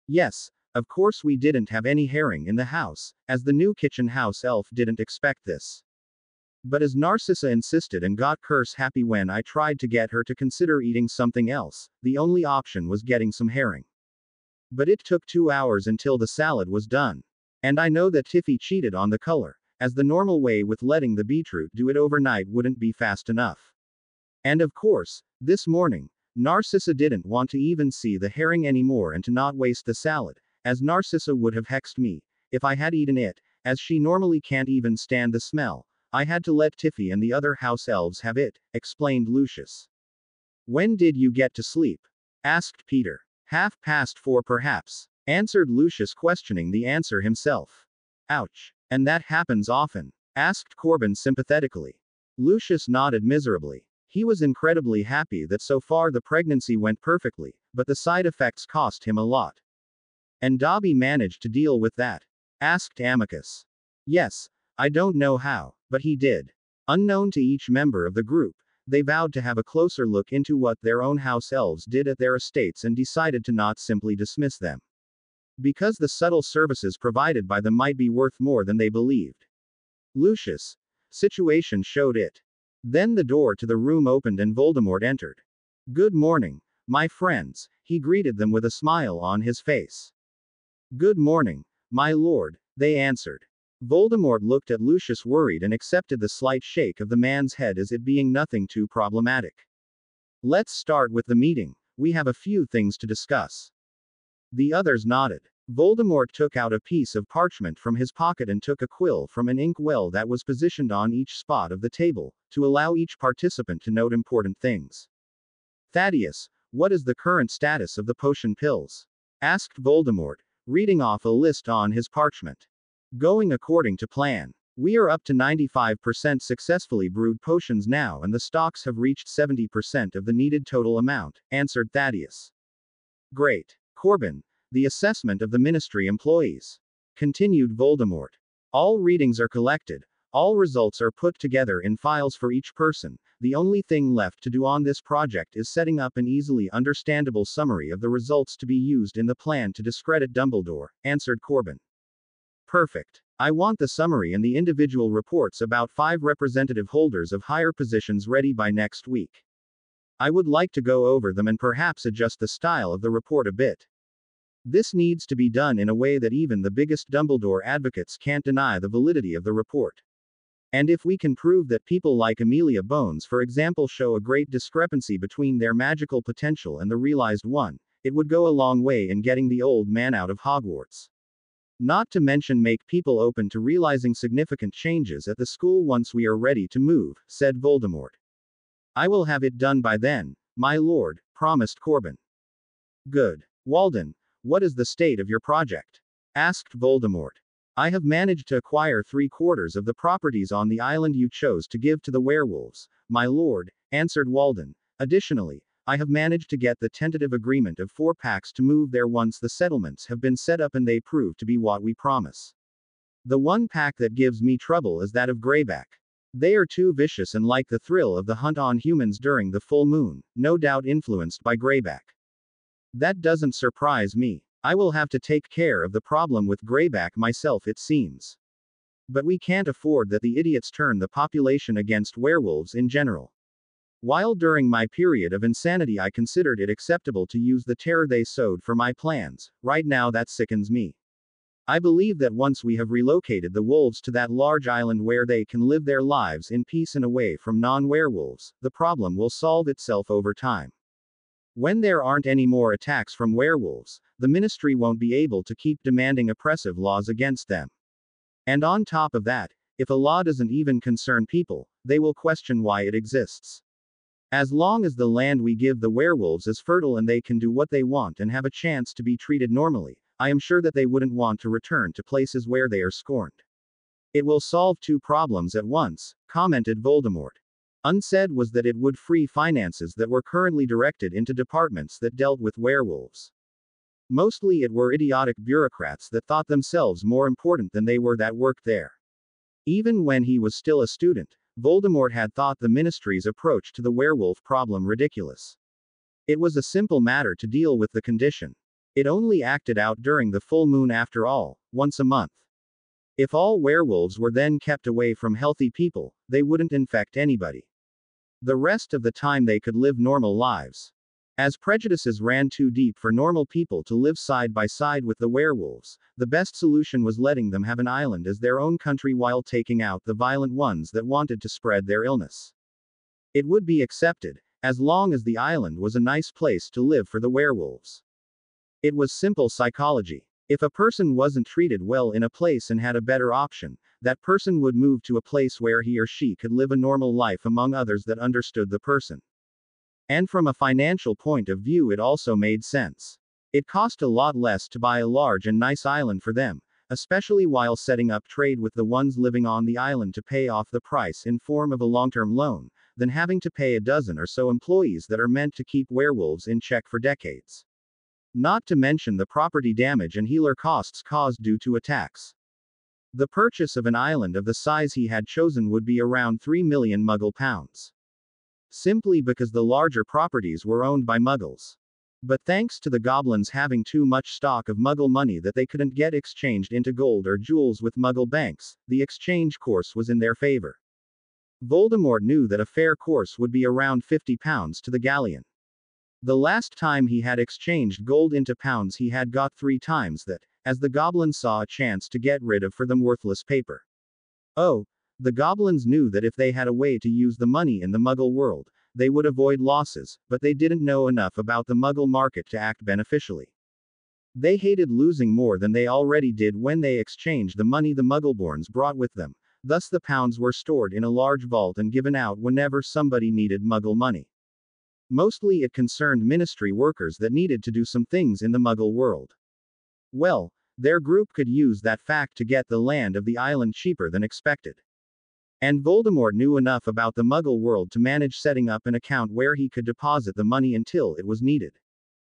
"Yes, of course we didn't have any herring in the house, as the new kitchen house elf didn't expect this. But as Narcissa insisted and got curse happy when I tried to get her to consider eating something else, the only option was getting some herring. But it took 2 hours until the salad was done. And I know that Tiffy cheated on the color, as the normal way with letting the beetroot do it overnight wouldn't be fast enough. And of course, this morning, Narcissa didn't want to even see the herring anymore and to not waste the salad, as Narcissa would have hexed me, if I had eaten it, as she normally can't even stand the smell. I had to let Tiffy and the other house elves have it," explained Lucius. "When did you get to sleep?" asked Peter. "4:30 perhaps," answered Lucius, questioning the answer himself. "Ouch. And that happens often?" asked Corbin sympathetically. Lucius nodded miserably. He was incredibly happy that so far the pregnancy went perfectly, but the side effects cost him a lot. "And Dobby managed to deal with that?" asked Amicus. "Yes. I don't know how, but he did. Unknown to each member of the group, they vowed to have a closer look into what their own house elves did at their estates and decided to not simply dismiss them. Because the subtle services provided by them might be worth more than they believed. Lucius' situation showed it. Then the door to the room opened and Voldemort entered. "Good morning, my friends," he greeted them with a smile on his face. "Good morning, my lord," they answered. Voldemort looked at Lucius worried and accepted the slight shake of the man's head as it being nothing too problematic. "Let's start with the meeting. We have a few things to discuss." The others nodded. Voldemort took out a piece of parchment from his pocket and took a quill from an ink well that was positioned on each spot of the table, to allow each participant to note important things. "Thaddeus, what is the current status of the potion pills?" asked Voldemort, reading off a list on his parchment. "Going according to plan. We are up to 95% successfully brewed potions now and the stocks have reached 70% of the needed total amount," answered Thaddeus. "Great. Corbin, the assessment of the ministry employees," continued Voldemort. "All readings are collected. All results are put together in files for each person. The only thing left to do on this project is setting up an easily understandable summary of the results to be used in the plan to discredit Dumbledore," answered Corbin. "Perfect. I want the summary and the individual reports about 5 representative holders of higher positions ready by next week. I would like to go over them and perhaps adjust the style of the report a bit. This needs to be done in a way that even the biggest Dumbledore advocates can't deny the validity of the report. And if we can prove that people like Amelia Bones, for example, show a great discrepancy between their magical potential and the realized one, it would go a long way in getting the old man out of Hogwarts. Not to mention make people open to realizing significant changes at the school once we are ready to move," said Voldemort. "I will have it done by then, my lord," promised Corbin. "Good. Walden, what is the state of your project?" asked Voldemort. "I have managed to acquire 3/4 of the properties on the island you chose to give to the werewolves, my lord," answered Walden. "Additionally, I have managed to get the tentative agreement of 4 packs to move there once the settlements have been set up and they prove to be what we promise. The one pack that gives me trouble is that of Greyback. They are too vicious and like the thrill of the hunt on humans during the full moon, no doubt influenced by Greyback. That doesn't surprise me. I will have to take care of the problem with Greyback myself, it seems. But we can't afford that the idiots turn the population against werewolves in general. While during my period of insanity I considered it acceptable to use the terror they sowed for my plans, right now that sickens me. I believe that once we have relocated the wolves to that large island where they can live their lives in peace and away from non-werewolves, the problem will solve itself over time. When there aren't any more attacks from werewolves, the ministry won't be able to keep demanding oppressive laws against them. And on top of that, if a law doesn't even concern people, they will question why it exists. As long as the land we give the werewolves is fertile and they can do what they want and have a chance to be treated normally, I am sure that they wouldn't want to return to places where they are scorned. It will solve 2 problems at once, commented Voldemort. Unsaid was that it would free finances that were currently directed into departments that dealt with werewolves. Mostly it were idiotic bureaucrats that thought themselves more important than they were that worked there. Even when he was still a student, Voldemort had thought the ministry's approach to the werewolf problem ridiculous. It was a simple matter to deal with the condition. It only acted out during the full moon after all, once a month. If all werewolves were then kept away from healthy people, they wouldn't infect anybody. The rest of the time they could live normal lives. As prejudices ran too deep for normal people to live side by side with the werewolves, the best solution was letting them have an island as their own country while taking out the violent ones that wanted to spread their illness. It would be accepted, as long as the island was a nice place to live for the werewolves. It was simple psychology. If a person wasn't treated well in a place and had a better option, that person would move to a place where he or she could live a normal life among others that understood the person. And from a financial point of view, it also made sense. It cost a lot less to buy a large and nice island for them, especially while setting up trade with the ones living on the island to pay off the price in form of a long-term loan, than having to pay a dozen or so employees that are meant to keep werewolves in check for decades. Not to mention the property damage and healer costs caused due to attacks. The purchase of an island of the size he had chosen would be around 3 million Muggle pounds. Simply because the larger properties were owned by Muggles. But thanks to the goblins having too much stock of Muggle money that they couldn't get exchanged into gold or jewels with Muggle banks, the exchange course was in their favor. Voldemort knew that a fair course would be around 50 pounds to the galleon. The last time he had exchanged gold into pounds he had got 3 times that, as the goblins saw a chance to get rid of for them worthless paper. Oh, the goblins knew that if they had a way to use the money in the Muggle world, they would avoid losses, but they didn't know enough about the Muggle market to act beneficially. They hated losing more than they already did when they exchanged the money the Muggleborns brought with them. Thus the pounds were stored in a large vault and given out whenever somebody needed Muggle money. Mostly it concerned ministry workers that needed to do some things in the Muggle world. Well, their group could use that fact to get the land of the island cheaper than expected. And Voldemort knew enough about the Muggle world to manage setting up an account where he could deposit the money until it was needed.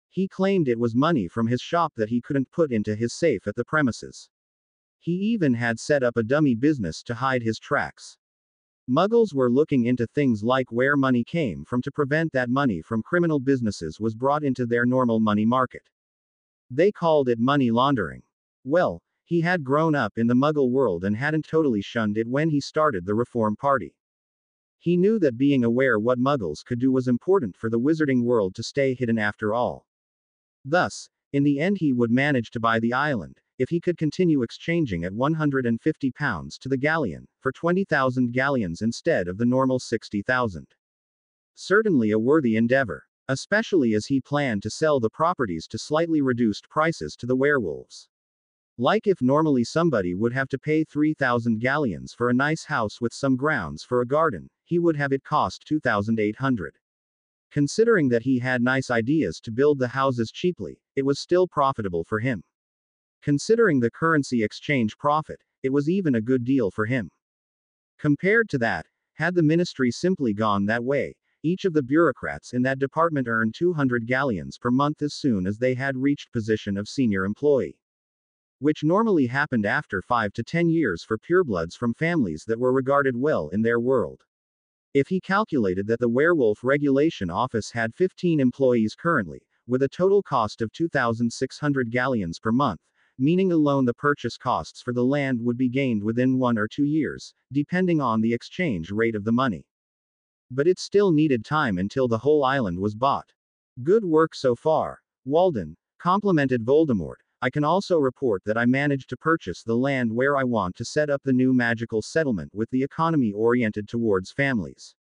He claimed it was money from his shop that he couldn't put into his safe at the premises. He even had set up a dummy business to hide his tracks. Muggles were looking into things like where money came from to prevent that money from criminal businesses was brought into their normal money market. They called it money laundering. Well, he had grown up in the Muggle world and hadn't totally shunned it when he started the Reform Party. He knew that being aware what Muggles could do was important for the wizarding world to stay hidden after all. Thus, in the end he would manage to buy the island, if he could continue exchanging at 150 pounds to the galleon, for 20,000 galleons instead of the normal 60,000. Certainly a worthy endeavor. Especially as he planned to sell the properties to slightly reduced prices to the werewolves. Like if normally somebody would have to pay 3,000 galleons for a nice house with some grounds for a garden, he would have it cost 2,800. Considering that he had nice ideas to build the houses cheaply, it was still profitable for him. Considering the currency exchange profit, it was even a good deal for him. Compared to that, had the ministry simply gone that way, each of the bureaucrats in that department earned 200 galleons per month as soon as they had reached position of senior employee. Which normally happened after 5 to 10 years for purebloods from families that were regarded well in their world. If he calculated that the Werewolf Regulation Office had 15 employees currently, with a total cost of 2,600 galleons per month, meaning alone the purchase costs for the land would be gained within 1 or 2 years, depending on the exchange rate of the money. But it still needed time until the whole island was bought. Good work so far, Walden, complimented Voldemort. I can also report that I managed to purchase the land where I want to set up the new magical settlement with the economy oriented towards families.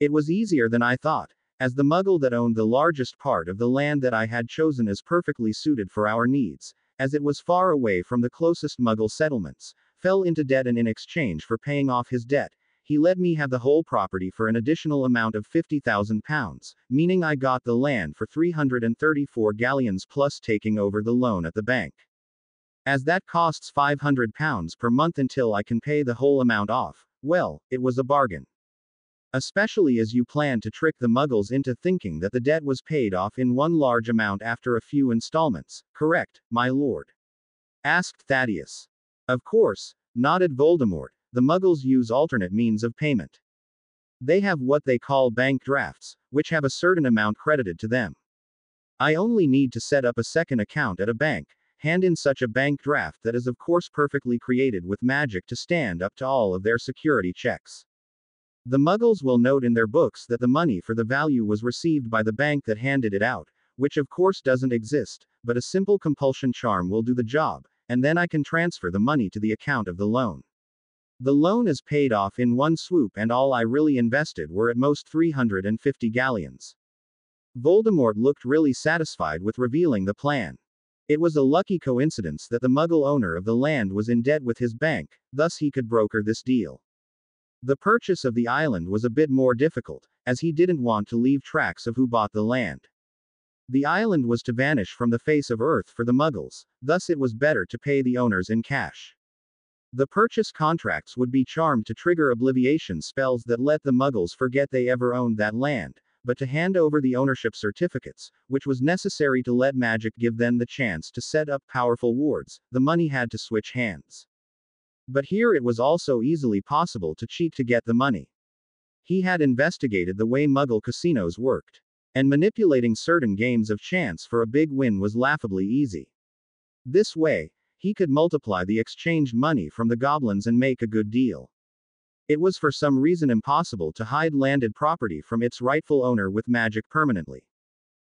It was easier than I thought, as the Muggle that owned the largest part of the land that I had chosen is perfectly suited for our needs, as it was far away from the closest Muggle settlements, fell into debt, and in exchange for paying off his debt, he let me have the whole property for an additional amount of 50,000 pounds, meaning I got the land for 334 galleons plus taking over the loan at the bank. As that costs 500 pounds per month until I can pay the whole amount off, well, it was a bargain. Especially as you plan to trick the Muggles into thinking that the debt was paid off in one large amount after a few installments, correct, my lord? Asked Thaddeus. Of course, nodded Voldemort. The Muggles use alternate means of payment. They have what they call bank drafts, which have a certain amount credited to them. I only need to set up a second account at a bank, hand in such a bank draft that is of course perfectly created with magic to stand up to all of their security checks. The Muggles will note in their books that the money for the value was received by the bank that handed it out, which of course doesn't exist, but a simple compulsion charm will do the job, and then I can transfer the money to the account of the loan. The loan is paid off in one swoop and all I really invested were at most 350 galleons. Voldemort looked really satisfied with revealing the plan. It was a lucky coincidence that the Muggle owner of the land was in debt with his bank, thus he could broker this deal. The purchase of the island was a bit more difficult, as he didn't want to leave tracks of who bought the land. The island was to vanish from the face of Earth for the Muggles, thus it was better to pay the owners in cash. The purchase contracts would be charmed to trigger obliviation spells that let the Muggles forget they ever owned that land, but to hand over the ownership certificates, which was necessary to let magic give them the chance to set up powerful wards, the money had to switch hands. But here it was also easily possible to cheat to get the money. He had investigated the way Muggle casinos worked. And manipulating certain games of chance for a big win was laughably easy. This way, he could multiply the exchanged money from the goblins and make a good deal. It was for some reason impossible to hide landed property from its rightful owner with magic permanently.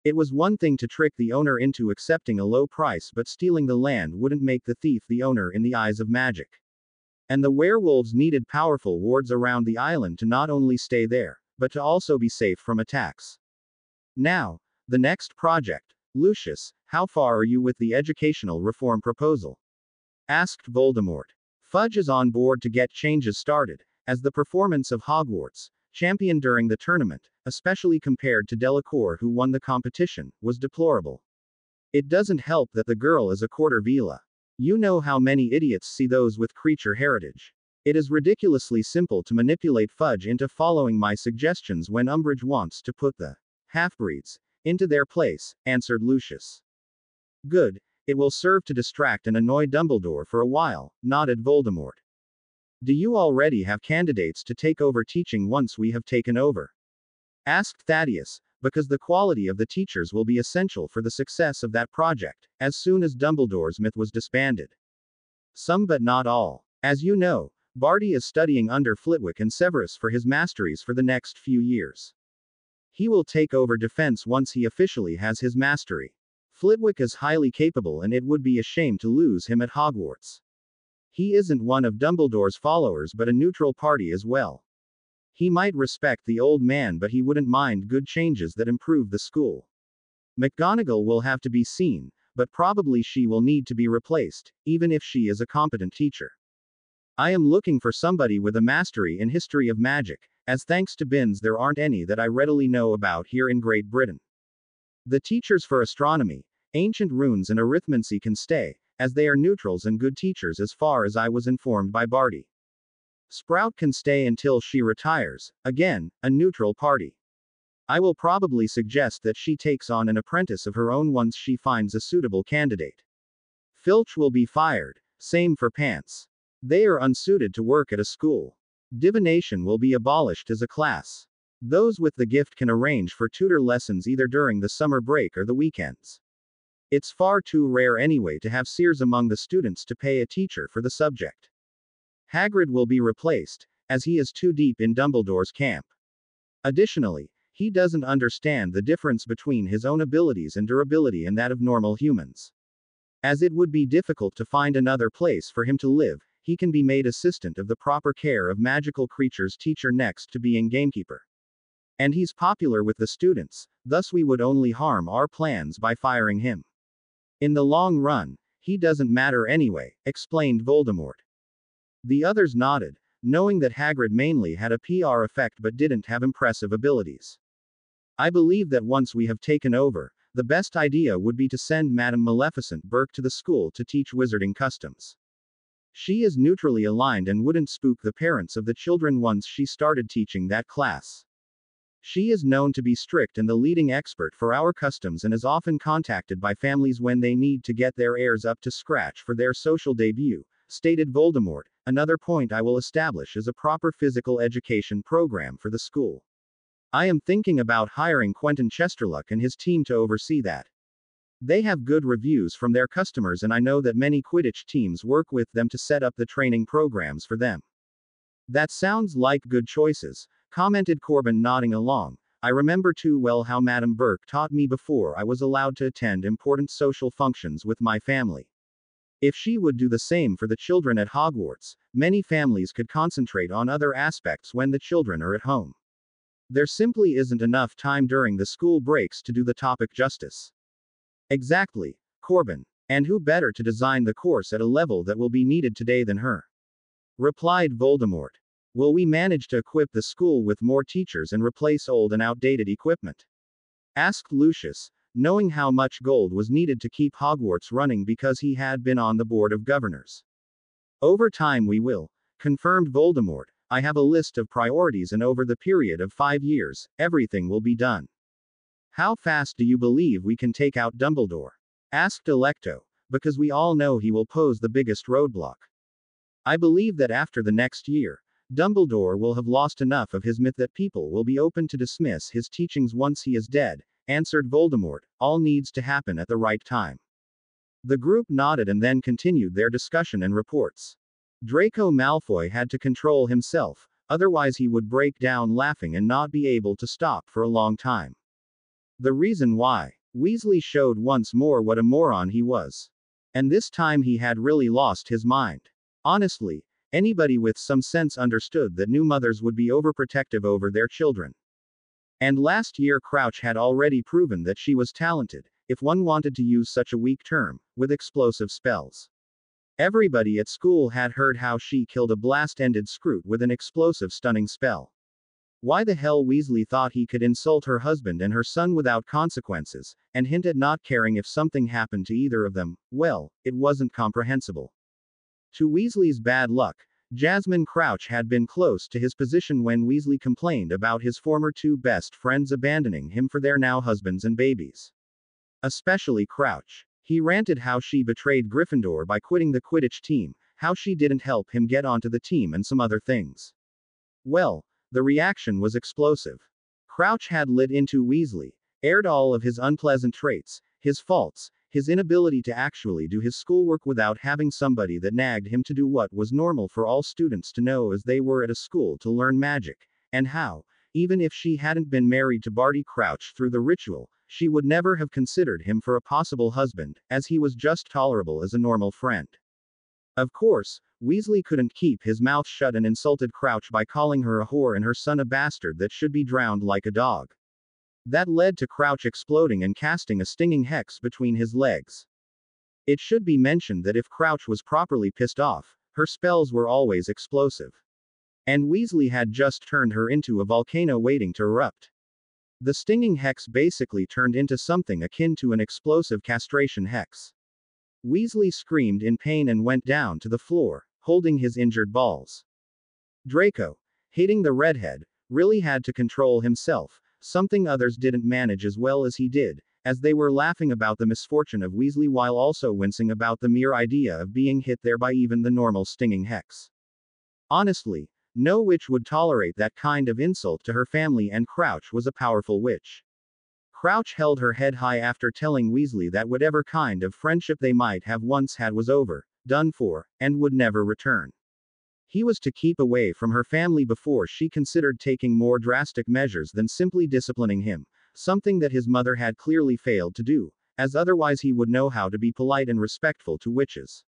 It was one thing to trick the owner into accepting a low price, but stealing the land wouldn't make the thief the owner in the eyes of magic. And the werewolves needed powerful wards around the island to not only stay there, but to also be safe from attacks. Now, the next project. Lucius, how far are you with the educational reform proposal? Asked Voldemort. Fudge is on board to get changes started, as the performance of Hogwarts, championed during the tournament, especially compared to Delacour who won the competition, was deplorable. It doesn't help that the girl is a quarter Vila. You know how many idiots see those with creature heritage. It is ridiculously simple to manipulate Fudge into following my suggestions when Umbridge wants to put the half-breeds into their place, answered Lucius. Good, it will serve to distract and annoy Dumbledore for a while, nodded Voldemort. Do you already have candidates to take over teaching once we have taken over? Asked Thaddeus, because the quality of the teachers will be essential for the success of that project, as soon as Dumbledore's myth was disbanded. Some but not all. As you know, Barty is studying under Flitwick and Severus for his masteries for the next few years. He will take over defense once he officially has his mastery. Flitwick is highly capable and it would be a shame to lose him at Hogwarts. He isn't one of Dumbledore's followers but a neutral party as well. He might respect the old man but he wouldn't mind good changes that improve the school. McGonagall will have to be seen, but probably she will need to be replaced, even if she is a competent teacher. I am looking for somebody with a mastery in history of magic, as thanks to Binns there aren't any that I readily know about here in Great Britain. The teachers for astronomy, ancient runes and arithmancy can stay, as they are neutrals and good teachers as far as I was informed by Barty. Sprout can stay until she retires, again, a neutral party. I will probably suggest that she takes on an apprentice of her own once she finds a suitable candidate. Filch will be fired, same for Pants. They are unsuited to work at a school. Divination will be abolished as a class. Those with the gift can arrange for tutor lessons either during the summer break or the weekends. It's far too rare anyway to have seers among the students to pay a teacher for the subject. Hagrid will be replaced, as he is too deep in Dumbledore's camp. Additionally, he doesn't understand the difference between his own abilities and durability and that of normal humans. As it would be difficult to find another place for him to live, he can be made assistant of the proper care of magical creatures teacher next to being gamekeeper. And he's popular with the students, thus we would only harm our plans by firing him. In the long run, he doesn't matter anyway, explained Voldemort. The others nodded, knowing that Hagrid mainly had a PR effect but didn't have impressive abilities. I believe that once we have taken over, the best idea would be to send Madame Maleficent Burke to the school to teach wizarding customs. She is neutrally aligned and wouldn't spook the parents of the children once she started teaching that class. She is known to be strict and the leading expert for our customs and is often contacted by families when they need to get their heirs up to scratch for their social debut, stated Voldemort. Another point I will establish is a proper physical education program for the school. I am thinking about hiring Quentin Chesterluck and his team to oversee that. They have good reviews from their customers and I know that many Quidditch teams work with them to set up the training programs for them. That sounds like good choices, commented Corbin nodding along. I remember too well how Madame Burke taught me before I was allowed to attend important social functions with my family. If she would do the same for the children at Hogwarts, many families could concentrate on other aspects when the children are at home. There simply isn't enough time during the school breaks to do the topic justice. Exactly, Corbin. And who better to design the course at a level that will be needed today than her? Replied Voldemort. Will we manage to equip the school with more teachers and replace old and outdated equipment? Asked Lucius, knowing how much gold was needed to keep Hogwarts running because he had been on the board of governors. Over time we will, confirmed Voldemort. I have a list of priorities and over the period of 5 years, everything will be done. How fast do you believe we can take out Dumbledore? Asked Electo, because we all know he will pose the biggest roadblock. I believe that after the next year, Dumbledore will have lost enough of his myth that people will be open to dismiss his teachings once he is dead, answered Voldemort. All needs to happen at the right time. The group nodded and then continued their discussion and reports. Draco Malfoy had to control himself, otherwise he would break down laughing and not be able to stop for a long time. The reason why. Weasley showed once more what a moron he was. And this time he had really lost his mind. Honestly, anybody with some sense understood that new mothers would be overprotective over their children. And last year Crouch had already proven that she was talented, if one wanted to use such a weak term, with explosive spells. Everybody at school had heard how she killed a blast-ended Scroot with an explosive stunning spell. Why the hell Weasley thought he could insult her husband and her son without consequences, and hint at not caring if something happened to either of them, well, it wasn't comprehensible. To Weasley's bad luck, Jasmine Crouch had been close to his position when Weasley complained about his former two best friends abandoning him for their now husbands and babies. Especially Crouch. He ranted how she betrayed Gryffindor by quitting the Quidditch team, how she didn't help him get onto the team and some other things. Well, the reaction was explosive. Crouch had lit into Weasley, aired all of his unpleasant traits, his faults, his inability to actually do his schoolwork without having somebody that nagged him to do what was normal for all students to know as they were at a school to learn magic, and how, even if she hadn't been married to Barty Crouch through the ritual, she would never have considered him for a possible husband, as he was just tolerable as a normal friend. Of course, Weasley couldn't keep his mouth shut and insulted Crouch by calling her a whore and her son a bastard that should be drowned like a dog. That led to Crouch exploding and casting a stinging hex between his legs. It should be mentioned that if Crouch was properly pissed off, her spells were always explosive. And Weasley had just turned her into a volcano waiting to erupt. The stinging hex basically turned into something akin to an explosive castration hex. Weasley screamed in pain and went down to the floor, holding his injured balls. Draco, hating the redhead, really had to control himself, something others didn't manage as well as he did, as they were laughing about the misfortune of Weasley while also wincing about the mere idea of being hit there by even the normal stinging hex. Honestly, no witch would tolerate that kind of insult to her family, and Crouch was a powerful witch. Crouch held her head high after telling Weasley that whatever kind of friendship they might have once had was over, done for, and would never return. He was to keep away from her family before she considered taking more drastic measures than simply disciplining him, something that his mother had clearly failed to do, as otherwise he would know how to be polite and respectful to witches.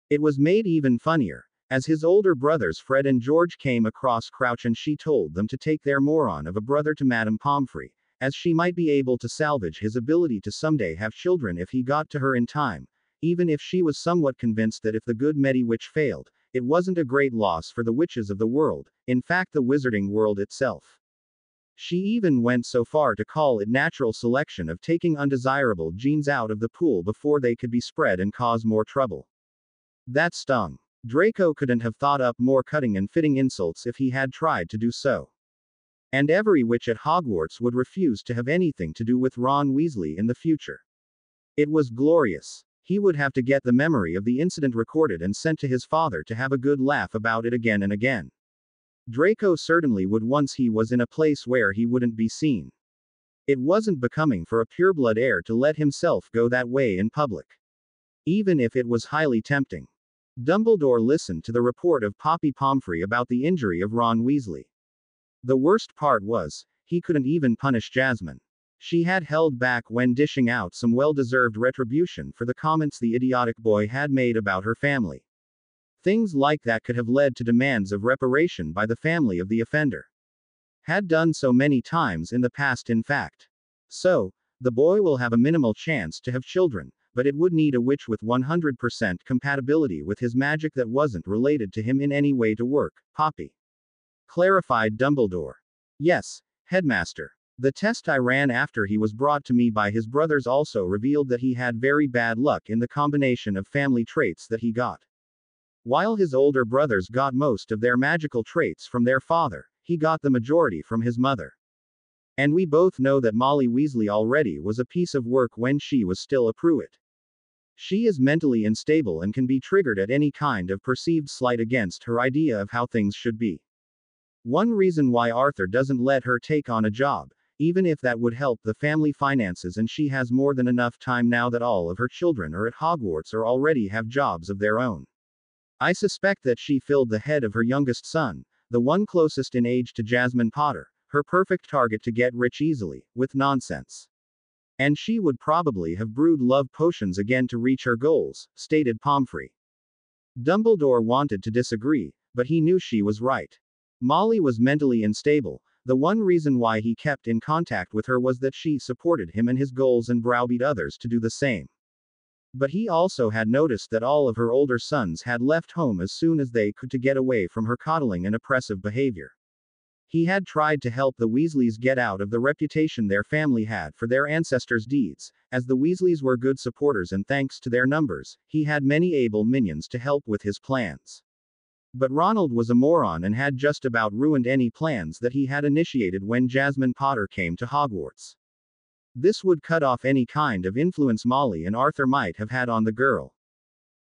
It was made even funnier, as his older brothers Fred and George came across Crouch and she told them to take their moron of a brother to Madame Pomfrey, as she might be able to salvage his ability to someday have children if he got to her in time, even if she was somewhat convinced that if the good Medi-Witch failed, it wasn't a great loss for the witches of the world, in fact the wizarding world itself. She even went so far to call it natural selection of taking undesirable genes out of the pool before they could be spread and cause more trouble. That stung. Draco couldn't have thought up more cutting and fitting insults if he had tried to do so. And every witch at Hogwarts would refuse to have anything to do with Ron Weasley in the future. It was glorious. He would have to get the memory of the incident recorded and sent to his father to have a good laugh about it again and again. Draco certainly would once he was in a place where he wouldn't be seen. It wasn't becoming for a pureblood heir to let himself go that way in public. Even if it was highly tempting. Dumbledore listened to the report of Poppy Pomfrey about the injury of Ron Weasley. The worst part was, he couldn't even punish Jasmine. She had held back when dishing out some well-deserved retribution for the comments the idiotic boy had made about her family. Things like that could have led to demands of reparation by the family of the offender. Had done so many times in the past in fact. So, the boy will have a minimal chance to have children, but it would need a witch with 100% compatibility with his magic that wasn't related to him in any way to work, Poppy clarified Dumbledore. Yes, Headmaster. The test I ran after he was brought to me by his brothers also revealed that he had very bad luck in the combination of family traits that he got. While his older brothers got most of their magical traits from their father, he got the majority from his mother. And we both know that Molly Weasley already was a piece of work when she was still a Pruitt. She is mentally unstable and can be triggered at any kind of perceived slight against her idea of how things should be. One reason why Arthur doesn't let her take on a job, even if that would help the family finances, and she has more than enough time now that all of her children are at Hogwarts or already have jobs of their own. I suspect that she filled the head of her youngest son, the one closest in age to Jasmine Potter, her perfect target to get rich easily, with nonsense. And she would probably have brewed love potions again to reach her goals, stated Pomfrey. Dumbledore wanted to disagree, but he knew she was right. Molly was mentally unstable. The one reason why he kept in contact with her was that she supported him and his goals and browbeat others to do the same. But he also had noticed that all of her older sons had left home as soon as they could to get away from her coddling and oppressive behavior. He had tried to help the Weasleys get out of the reputation their family had for their ancestors' deeds, as the Weasleys were good supporters, and thanks to their numbers, he had many able minions to help with his plans. But Ronald was a moron and had just about ruined any plans that he had initiated when Jasmine Potter came to Hogwarts. This would cut off any kind of influence Molly and Arthur might have had on the girl.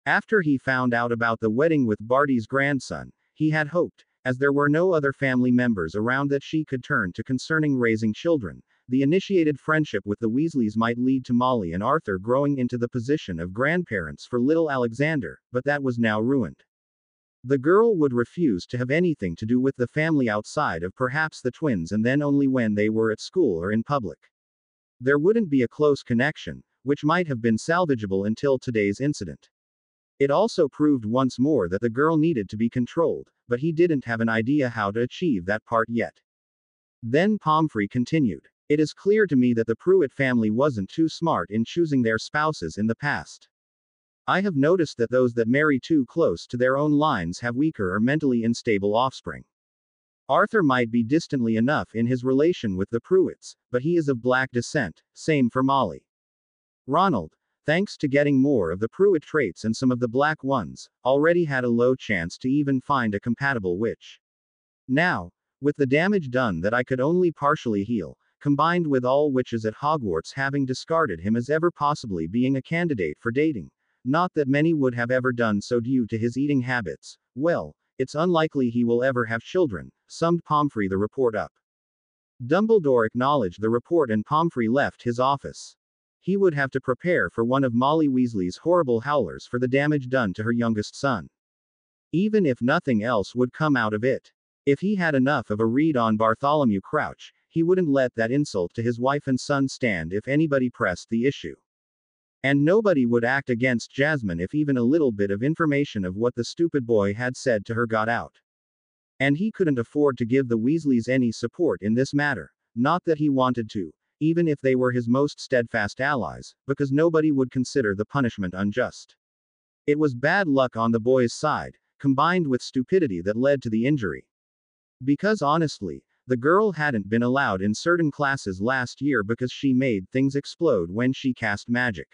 After he found out about the wedding with Barty's grandson, he had hoped, as there were no other family members around that she could turn to concerning raising children, the initiated friendship with the Weasleys might lead to Molly and Arthur growing into the position of grandparents for little Alexander, but that was now ruined. The girl would refuse to have anything to do with the family outside of perhaps the twins, and then only when they were at school or in public. There wouldn't be a close connection, which might have been salvageable until today's incident. It also proved once more that the girl needed to be controlled, but he didn't have an idea how to achieve that part yet. Then Pomfrey continued. It is clear to me that the Pruitt family wasn't too smart in choosing their spouses in the past. I have noticed that those that marry too close to their own lines have weaker or mentally unstable offspring. Arthur might be distantly enough in his relation with the Pruitts, but he is of black descent, same for Molly. Ronald, thanks to getting more of the Pruitt traits and some of the black ones, already had a low chance to even find a compatible witch. Now, with the damage done that I could only partially heal, combined with all witches at Hogwarts having discarded him as ever possibly being a candidate for dating, not that many would have ever done so due to his eating habits, well, it's unlikely he will ever have children, summed Pomfrey the report up. Dumbledore acknowledged the report and Pomfrey left his office. He would have to prepare for one of Molly Weasley's horrible howlers for the damage done to her youngest son. Even if nothing else would come out of it. If he had enough of a read on Bartholomew Crouch, he wouldn't let that insult to his wife and son stand if anybody pressed the issue. And nobody would act against Jasmine if even a little bit of information of what the stupid boy had said to her got out. And he couldn't afford to give the Weasleys any support in this matter, not that he wanted to, even if they were his most steadfast allies, because nobody would consider the punishment unjust. It was bad luck on the boy's side, combined with stupidity that led to the injury. Because honestly, the girl hadn't been allowed in certain classes last year because she made things explode when she cast magic.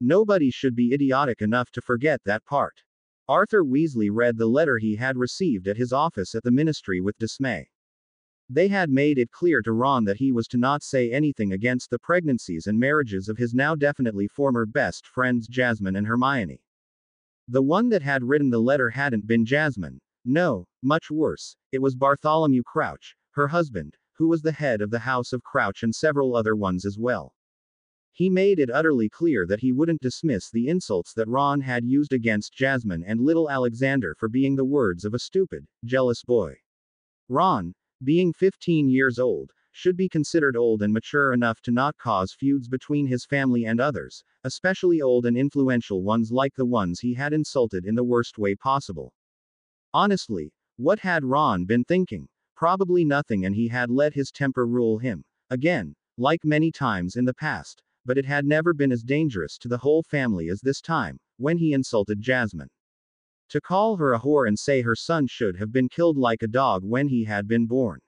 Nobody should be idiotic enough to forget that part. Arthur Weasley read the letter he had received at his office at the ministry with dismay. They had made it clear to Ron that he was to not say anything against the pregnancies and marriages of his now definitely former best friends Jasmine and Hermione. The one that had written the letter hadn't been Jasmine. No, much worse, it was Bartholomew Crouch, her husband, who was the head of the House of Crouch and several other ones as well. He made it utterly clear that he wouldn't dismiss the insults that Ron had used against Jasmine and little Alexander for being the words of a stupid, jealous boy. Ron, being 15 years old, should be considered old and mature enough to not cause feuds between his family and others, especially old and influential ones like the ones he had insulted in the worst way possible. Honestly, what had Ron been thinking? Probably nothing, and he had let his temper rule him. Again, like many times in the past, but it had never been as dangerous to the whole family as this time, when he insulted Jasmine. To call her a whore and say her son should have been killed like a dog when he had been born.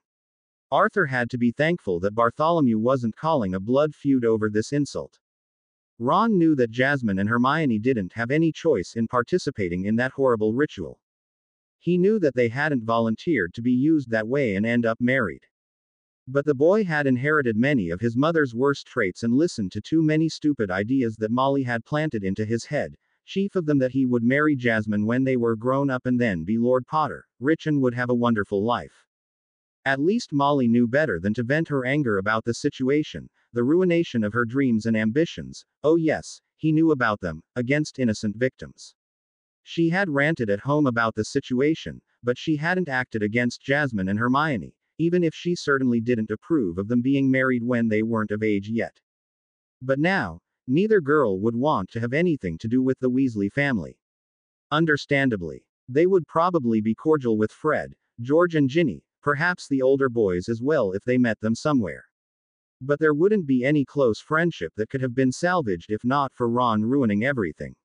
Arthur had to be thankful that Bartholomew wasn't calling a blood feud over this insult. Ron knew that Jasmine and Hermione didn't have any choice in participating in that horrible ritual. He knew that they hadn't volunteered to be used that way and end up married. But the boy had inherited many of his mother's worst traits and listened to too many stupid ideas that Molly had planted into his head, chief of them that he would marry Jasmine when they were grown up and then be Lord Potter, rich and would have a wonderful life. At least Molly knew better than to vent her anger about the situation, the ruination of her dreams and ambitions. Oh yes, he knew about them, against innocent victims. She had ranted at home about the situation, but she hadn't acted against Jasmine and Hermione, even if she certainly didn't approve of them being married when they weren't of age yet. But now, neither girl would want to have anything to do with the Weasley family. Understandably, they would probably be cordial with Fred, George and Ginny, perhaps the older boys as well if they met them somewhere. But there wouldn't be any close friendship that could have been salvaged if not for Ron ruining everything.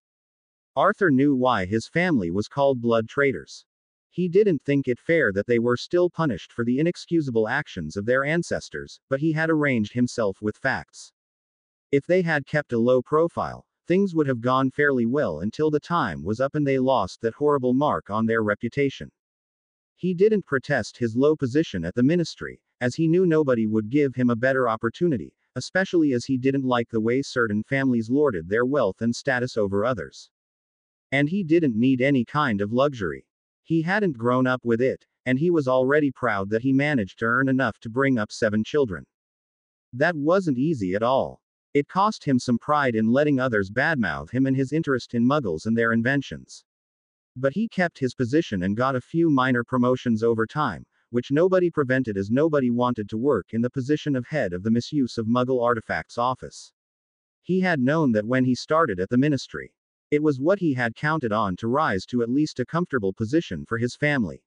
Arthur knew why his family was called blood traitors. He didn't think it fair that they were still punished for the inexcusable actions of their ancestors, but he had arranged himself with facts. If they had kept a low profile, things would have gone fairly well until the time was up and they lost that horrible mark on their reputation. He didn't protest his low position at the ministry, as he knew nobody would give him a better opportunity, especially as he didn't like the way certain families lorded their wealth and status over others. And he didn't need any kind of luxury. He hadn't grown up with it, and he was already proud that he managed to earn enough to bring up 7 children. That wasn't easy at all. It cost him some pride in letting others badmouth him and his interest in muggles and their inventions. But he kept his position and got a few minor promotions over time, which nobody prevented as nobody wanted to work in the position of head of the misuse of Muggle artifacts office. He had known that when he started at the ministry. It was what he had counted on to rise to at least a comfortable position for his family.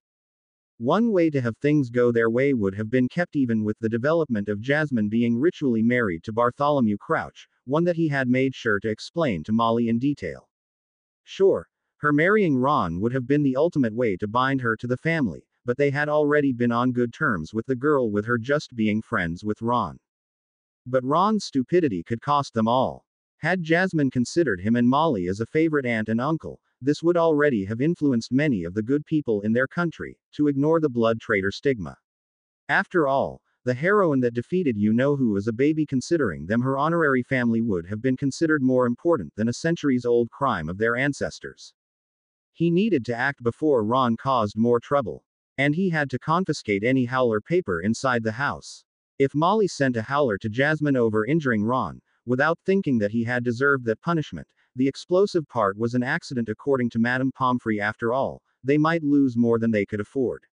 One way to have things go their way would have been kept even with the development of Jasmine being ritually married to Bartholomew Crouch, one that he had made sure to explain to Molly in detail. Sure, her marrying Ron would have been the ultimate way to bind her to the family, but they had already been on good terms with the girl with her just being friends with Ron. But Ron's stupidity could cost them all. Had Jasmine considered him and Molly as a favorite aunt and uncle, this would already have influenced many of the good people in their country to ignore the blood traitor stigma. After all, the heroine that defeated you-know-who as a baby, considering them her honorary family would have been considered more important than a centuries-old crime of their ancestors. He needed to act before Ron caused more trouble. And he had to confiscate any howler paper inside the house. If Molly sent a howler to Jasmine over injuring Ron, without thinking that he had deserved that punishment, the explosive part was an accident according to Madame Pomfrey after all, they might lose more than they could afford.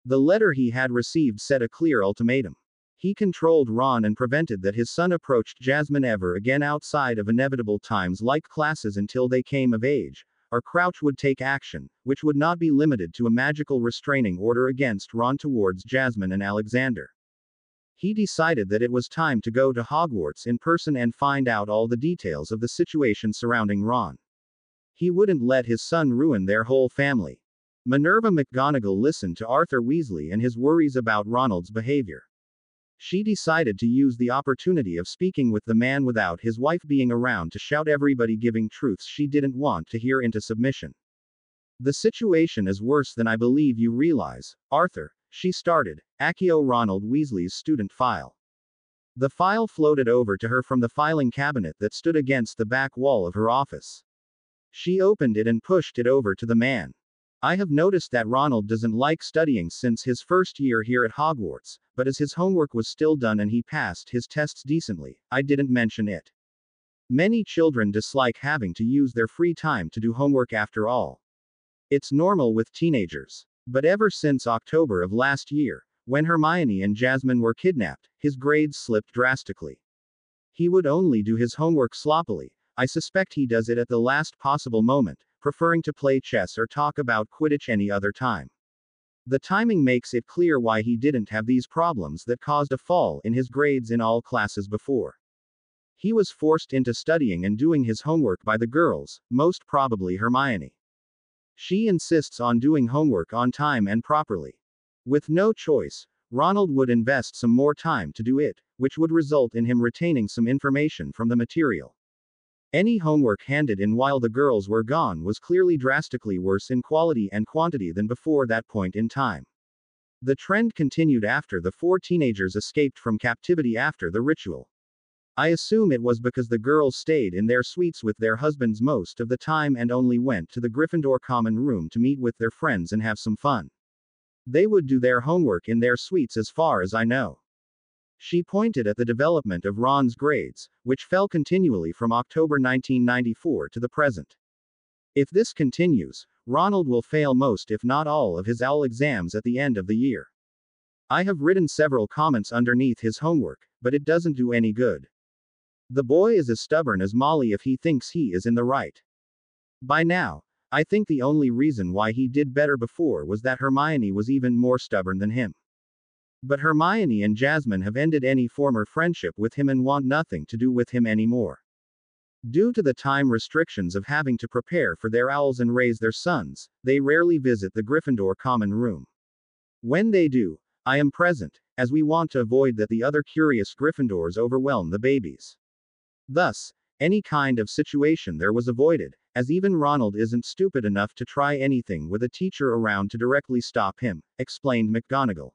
The letter he had received set a clear ultimatum. He controlled Ron and prevented that his son approached Jasmine ever again outside of inevitable times like classes until they came of age, or Crouch would take action, which would not be limited to a magical restraining order against Ron towards Jasmine and Alexander. He decided that it was time to go to Hogwarts in person and find out all the details of the situation surrounding Ron. He wouldn't let his son ruin their whole family. Minerva McGonagall listened to Arthur Weasley and his worries about Ronald's behavior. She decided to use the opportunity of speaking with the man without his wife being around to shout everybody giving truths she didn't want to hear into submission. The situation is worse than I believe you realize, Arthur, she started, Accio Ronald Weasley's student file. The file floated over to her from the filing cabinet that stood against the back wall of her office. She opened it and pushed it over to the man. I have noticed that Ronald doesn't like studying since his first year here at Hogwarts, but as his homework was still done and he passed his tests decently, I didn't mention it. Many children dislike having to use their free time to do homework after all. It's normal with teenagers. But ever since October of last year, when Hermione and Jasmine were kidnapped, his grades slipped drastically. He would only do his homework sloppily. I suspect he does it at the last possible moment, preferring to play chess or talk about Quidditch any other time. The timing makes it clear why he didn't have these problems that caused a fall in his grades in all classes before. He was forced into studying and doing his homework by the girls, most probably Hermione. She insists on doing homework on time and properly. With no choice, Ronald would invest some more time to do it, which would result in him retaining some information from the material. Any homework handed in while the girls were gone was clearly drastically worse in quality and quantity than before that point in time. The trend continued after the four teenagers escaped from captivity after the ritual. I assume it was because the girls stayed in their suites with their husbands most of the time and only went to the Gryffindor common room to meet with their friends and have some fun. They would do their homework in their suites as far as I know. She pointed at the development of Ron's grades, which fell continually from October 1994 to the present. If this continues, Ronald will fail most if not all of his OWL exams at the end of the year. I have written several comments underneath his homework, but it doesn't do any good. The boy is as stubborn as Molly if he thinks he is in the right. By now, I think the only reason why he did better before was that Hermione was even more stubborn than him. But Hermione and Jasmine have ended any former friendship with him and want nothing to do with him anymore. Due to the time restrictions of having to prepare for their owls and raise their sons, they rarely visit the Gryffindor common room. When they do, I am present, as we want to avoid that the other curious Gryffindors overwhelm the babies. Thus, any kind of situation there was avoided, as even Ronald isn't stupid enough to try anything with a teacher around to directly stop him, explained McGonagall.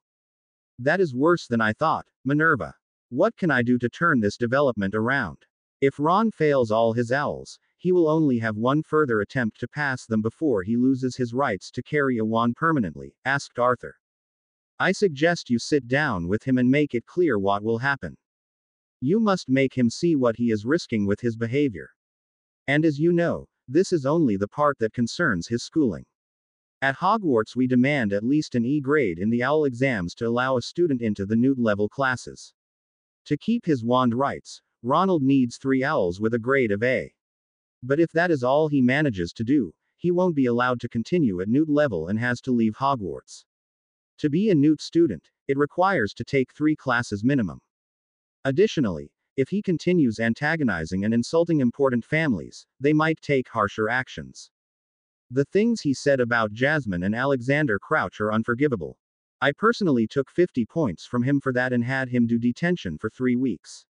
That is worse than I thought, Minerva. What can I do to turn this development around? If Ron fails all his owls, he will only have one further attempt to pass them before he loses his rights to carry a wand permanently, asked Arthur. I suggest you sit down with him and make it clear what will happen. You must make him see what he is risking with his behavior. And as you know, this is only the part that concerns his schooling. At Hogwarts we demand at least an E grade in the OWL exams to allow a student into the Newt level classes. To keep his wand rights, Ronald needs 3 owls with a grade of A. But if that is all he manages to do, he won't be allowed to continue at Newt level and has to leave Hogwarts. To be a Newt student, it requires to take 3 classes minimum. Additionally, if he continues antagonizing and insulting important families, they might take harsher actions. The things he said about Jasmine and Alexander Crouch are unforgivable. I personally took 50 points from him for that and had him do detention for 3 weeks.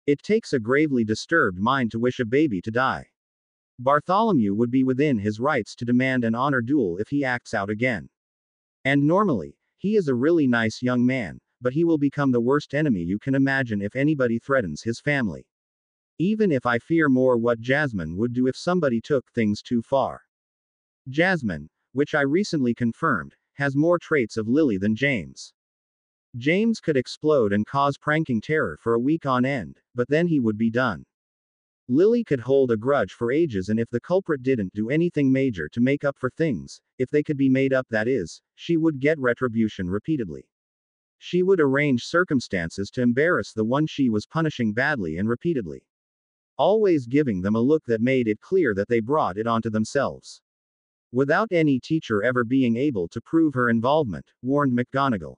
It takes a gravely disturbed mind to wish a baby to die. Bartholomew would be within his rights to demand an honor duel if he acts out again. And normally, he is a really nice young man, but he will become the worst enemy you can imagine if anybody threatens his family. Even if I fear more what Jasmine would do if somebody took things too far. Jasmine, which I recently confirmed, has more traits of Lily than James. James could explode and cause pranking terror for a week on end, but then he would be done. Lily could hold a grudge for ages, and if the culprit didn't do anything major to make up for things, if they could be made up, that is, she would get retribution repeatedly. She would arrange circumstances to embarrass the one she was punishing badly and repeatedly. Always giving them a look that made it clear that they brought it onto themselves. Without any teacher ever being able to prove her involvement, warned McGonagall.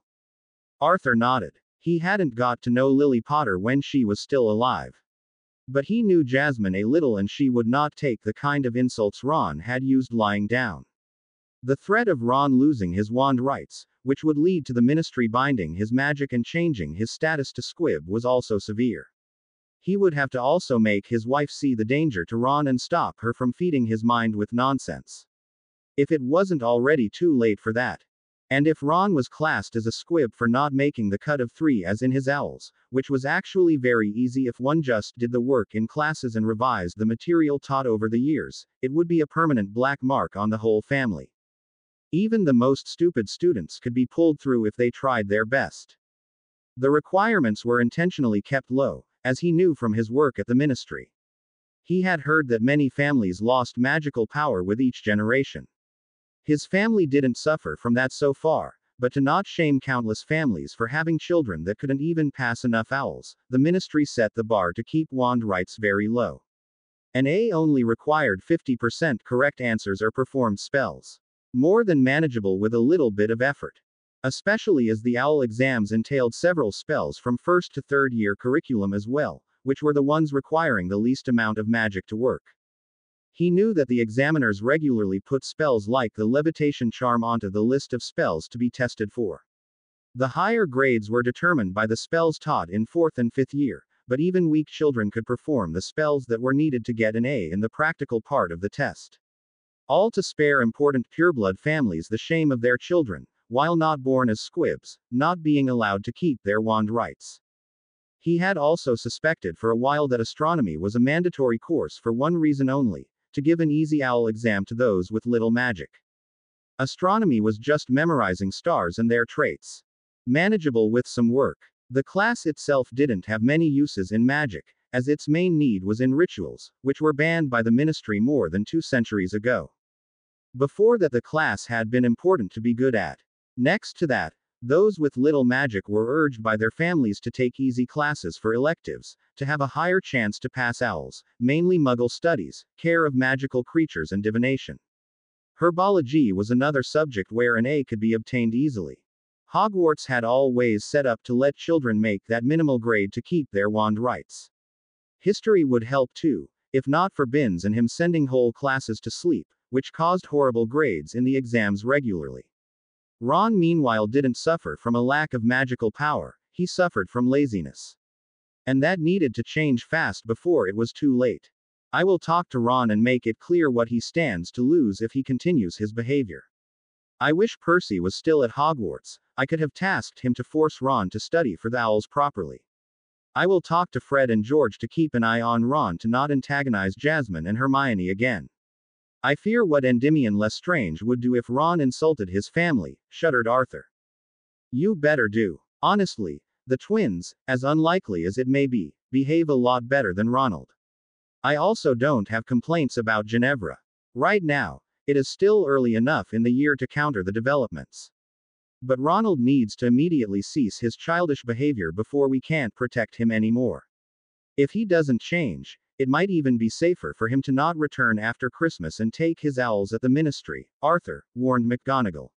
Arthur nodded. He hadn't got to know Lily Potter when she was still alive. But he knew Jasmine a little, and she would not take the kind of insults Ron had used lying down. The threat of Ron losing his wand rights, which would lead to the Ministry binding his magic and changing his status to Squib, was also severe. He would have to also make his wife see the danger to Ron and stop her from feeding his mind with nonsense. If it wasn't already too late for that. And if Ron was classed as a squib for not making the cut of 3 as in his owls, which was actually very easy if one just did the work in classes and revised the material taught over the years, it would be a permanent black mark on the whole family. Even the most stupid students could be pulled through if they tried their best. The requirements were intentionally kept low, as he knew from his work at the Ministry. He had heard that many families lost magical power with each generation. His family didn't suffer from that so far, but to not shame countless families for having children that couldn't even pass enough owls, the Ministry set the bar to keep wand rights very low. An A only required 50% correct answers or performed spells. More than manageable with a little bit of effort. Especially as the OWL exams entailed several spells from first to third year curriculum as well, which were the ones requiring the least amount of magic to work. He knew that the examiners regularly put spells like the levitation charm onto the list of spells to be tested for. The higher grades were determined by the spells taught in 4th and 5th year, but even weak children could perform the spells that were needed to get an A in the practical part of the test. All to spare important pureblood families the shame of their children, while not born as squibs, not being allowed to keep their wand rights. He had also suspected for a while that astronomy was a mandatory course for one reason only, to give an easy owl exam to those with little magic. Astronomy was just memorizing stars and their traits. Manageable with some work. The class itself didn't have many uses in magic, as its main need was in rituals, which were banned by the ministry more than 2 centuries ago. Before that, the class had been important to be good at. Next to that, those with little magic were urged by their families to take easy classes for electives, to have a higher chance to pass owls, mainly Muggle studies, care of magical creatures and divination. Herbology was another subject where an A could be obtained easily. Hogwarts had all ways set up to let children make that minimal grade to keep their wand rights. History would help too, if not for Binns and him sending whole classes to sleep, which caused horrible grades in the exams regularly. Ron meanwhile didn't suffer from a lack of magical power, he suffered from laziness. And that needed to change fast before it was too late. I will talk to Ron and make it clear what he stands to lose if he continues his behavior. I wish Percy was still at Hogwarts. I could have tasked him to force Ron to study for the owls properly. I will talk to Fred and George to keep an eye on Ron to not antagonize Jasmine and Hermione again. I fear what Endymion Lestrange would do if Ron insulted his family, shuddered Arthur. You better do. Honestly, the twins, as unlikely as it may be, behave a lot better than Ronald. I also don't have complaints about Ginevra. Right now, it is still early enough in the year to counter the developments. But Ronald needs to immediately cease his childish behavior before we can't protect him anymore. If he doesn't change, it might even be safer for him to not return after Christmas and take his owls at the ministry, Arthur, warned McGonagall.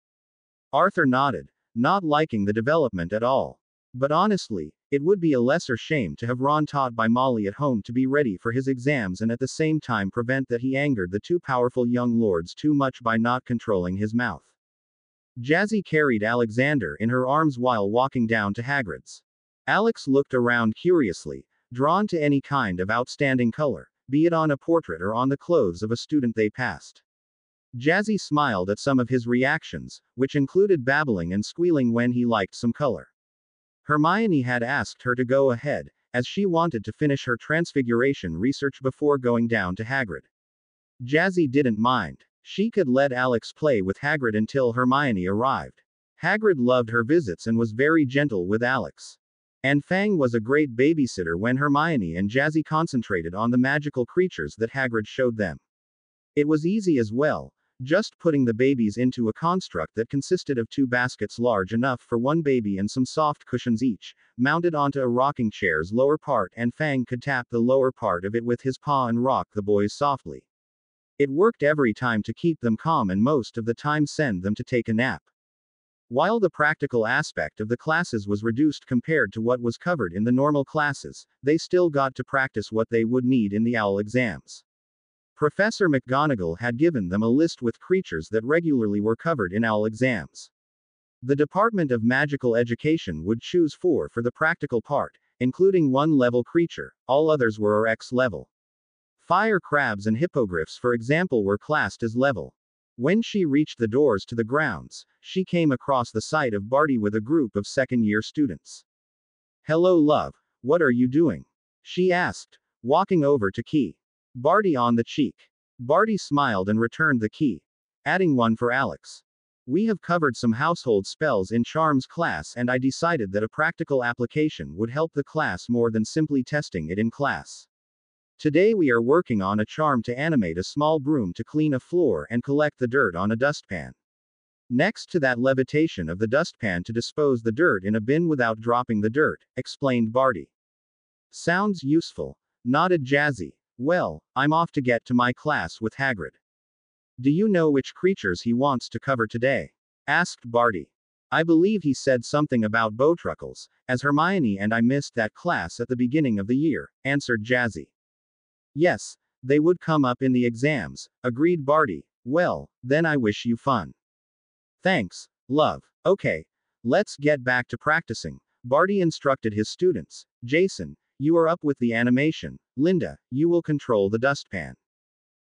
Arthur nodded, not liking the development at all. But honestly, it would be a lesser shame to have Ron taught by Molly at home to be ready for his exams and at the same time prevent that he angered the 2 powerful young lords too much by not controlling his mouth. Jazzy carried Alexander in her arms while walking down to Hagrid's. Alex looked around curiously, drawn to any kind of outstanding color, be it on a portrait or on the clothes of a student they passed. Jazzy smiled at some of his reactions, which included babbling and squealing when he liked some color. Hermione had asked her to go ahead, as she wanted to finish her transfiguration research before going down to Hagrid. Jazzy didn't mind. She could let Alex play with Hagrid until Hermione arrived. Hagrid loved her visits and was very gentle with Alex. And Fang was a great babysitter when Hermione and Jazzy concentrated on the magical creatures that Hagrid showed them. It was easy as well, just putting the babies into a construct that consisted of 2 baskets large enough for one baby and some soft cushions each, mounted onto a rocking chair's lower part, and Fang could tap the lower part of it with his paw and rock the boys softly. It worked every time to keep them calm and most of the time send them to take a nap. While the practical aspect of the classes was reduced compared to what was covered in the normal classes, they still got to practice what they would need in the owl exams. Professor McGonagall had given them a list with creatures that regularly were covered in owl exams. The Department of Magical Education would choose 4 for the practical part, including 1-level creature, all others were X level. Fire crabs and hippogriffs, for example, were classed as level. When she reached the doors to the grounds, she came across the sight of Barty with a group of second-year students. Hello, love, what are you doing? She asked, walking over to Key. Barty on the cheek. Barty smiled and returned the key, adding one for Alex. We have covered some household spells in Charms class and I decided that a practical application would help the class more than simply testing it in class. Today we are working on a charm to animate a small broom to clean a floor and collect the dirt on a dustpan. Next to that, levitation of the dustpan to dispose the dirt in a bin without dropping the dirt, explained Barty. Sounds useful, nodded Jazzy. Well, I'm off to get to my class with Hagrid. Do you know which creatures he wants to cover today? Asked Barty. I believe he said something about bowtruckles, as Hermione and I missed that class at the beginning of the year, answered Jazzy. Yes, they would come up in the exams, agreed Barty. Well, then I wish you fun. Thanks, love. Okay, let's get back to practicing. Barty instructed his students. Jason, you are up with the animation. Linda, you will control the dustpan.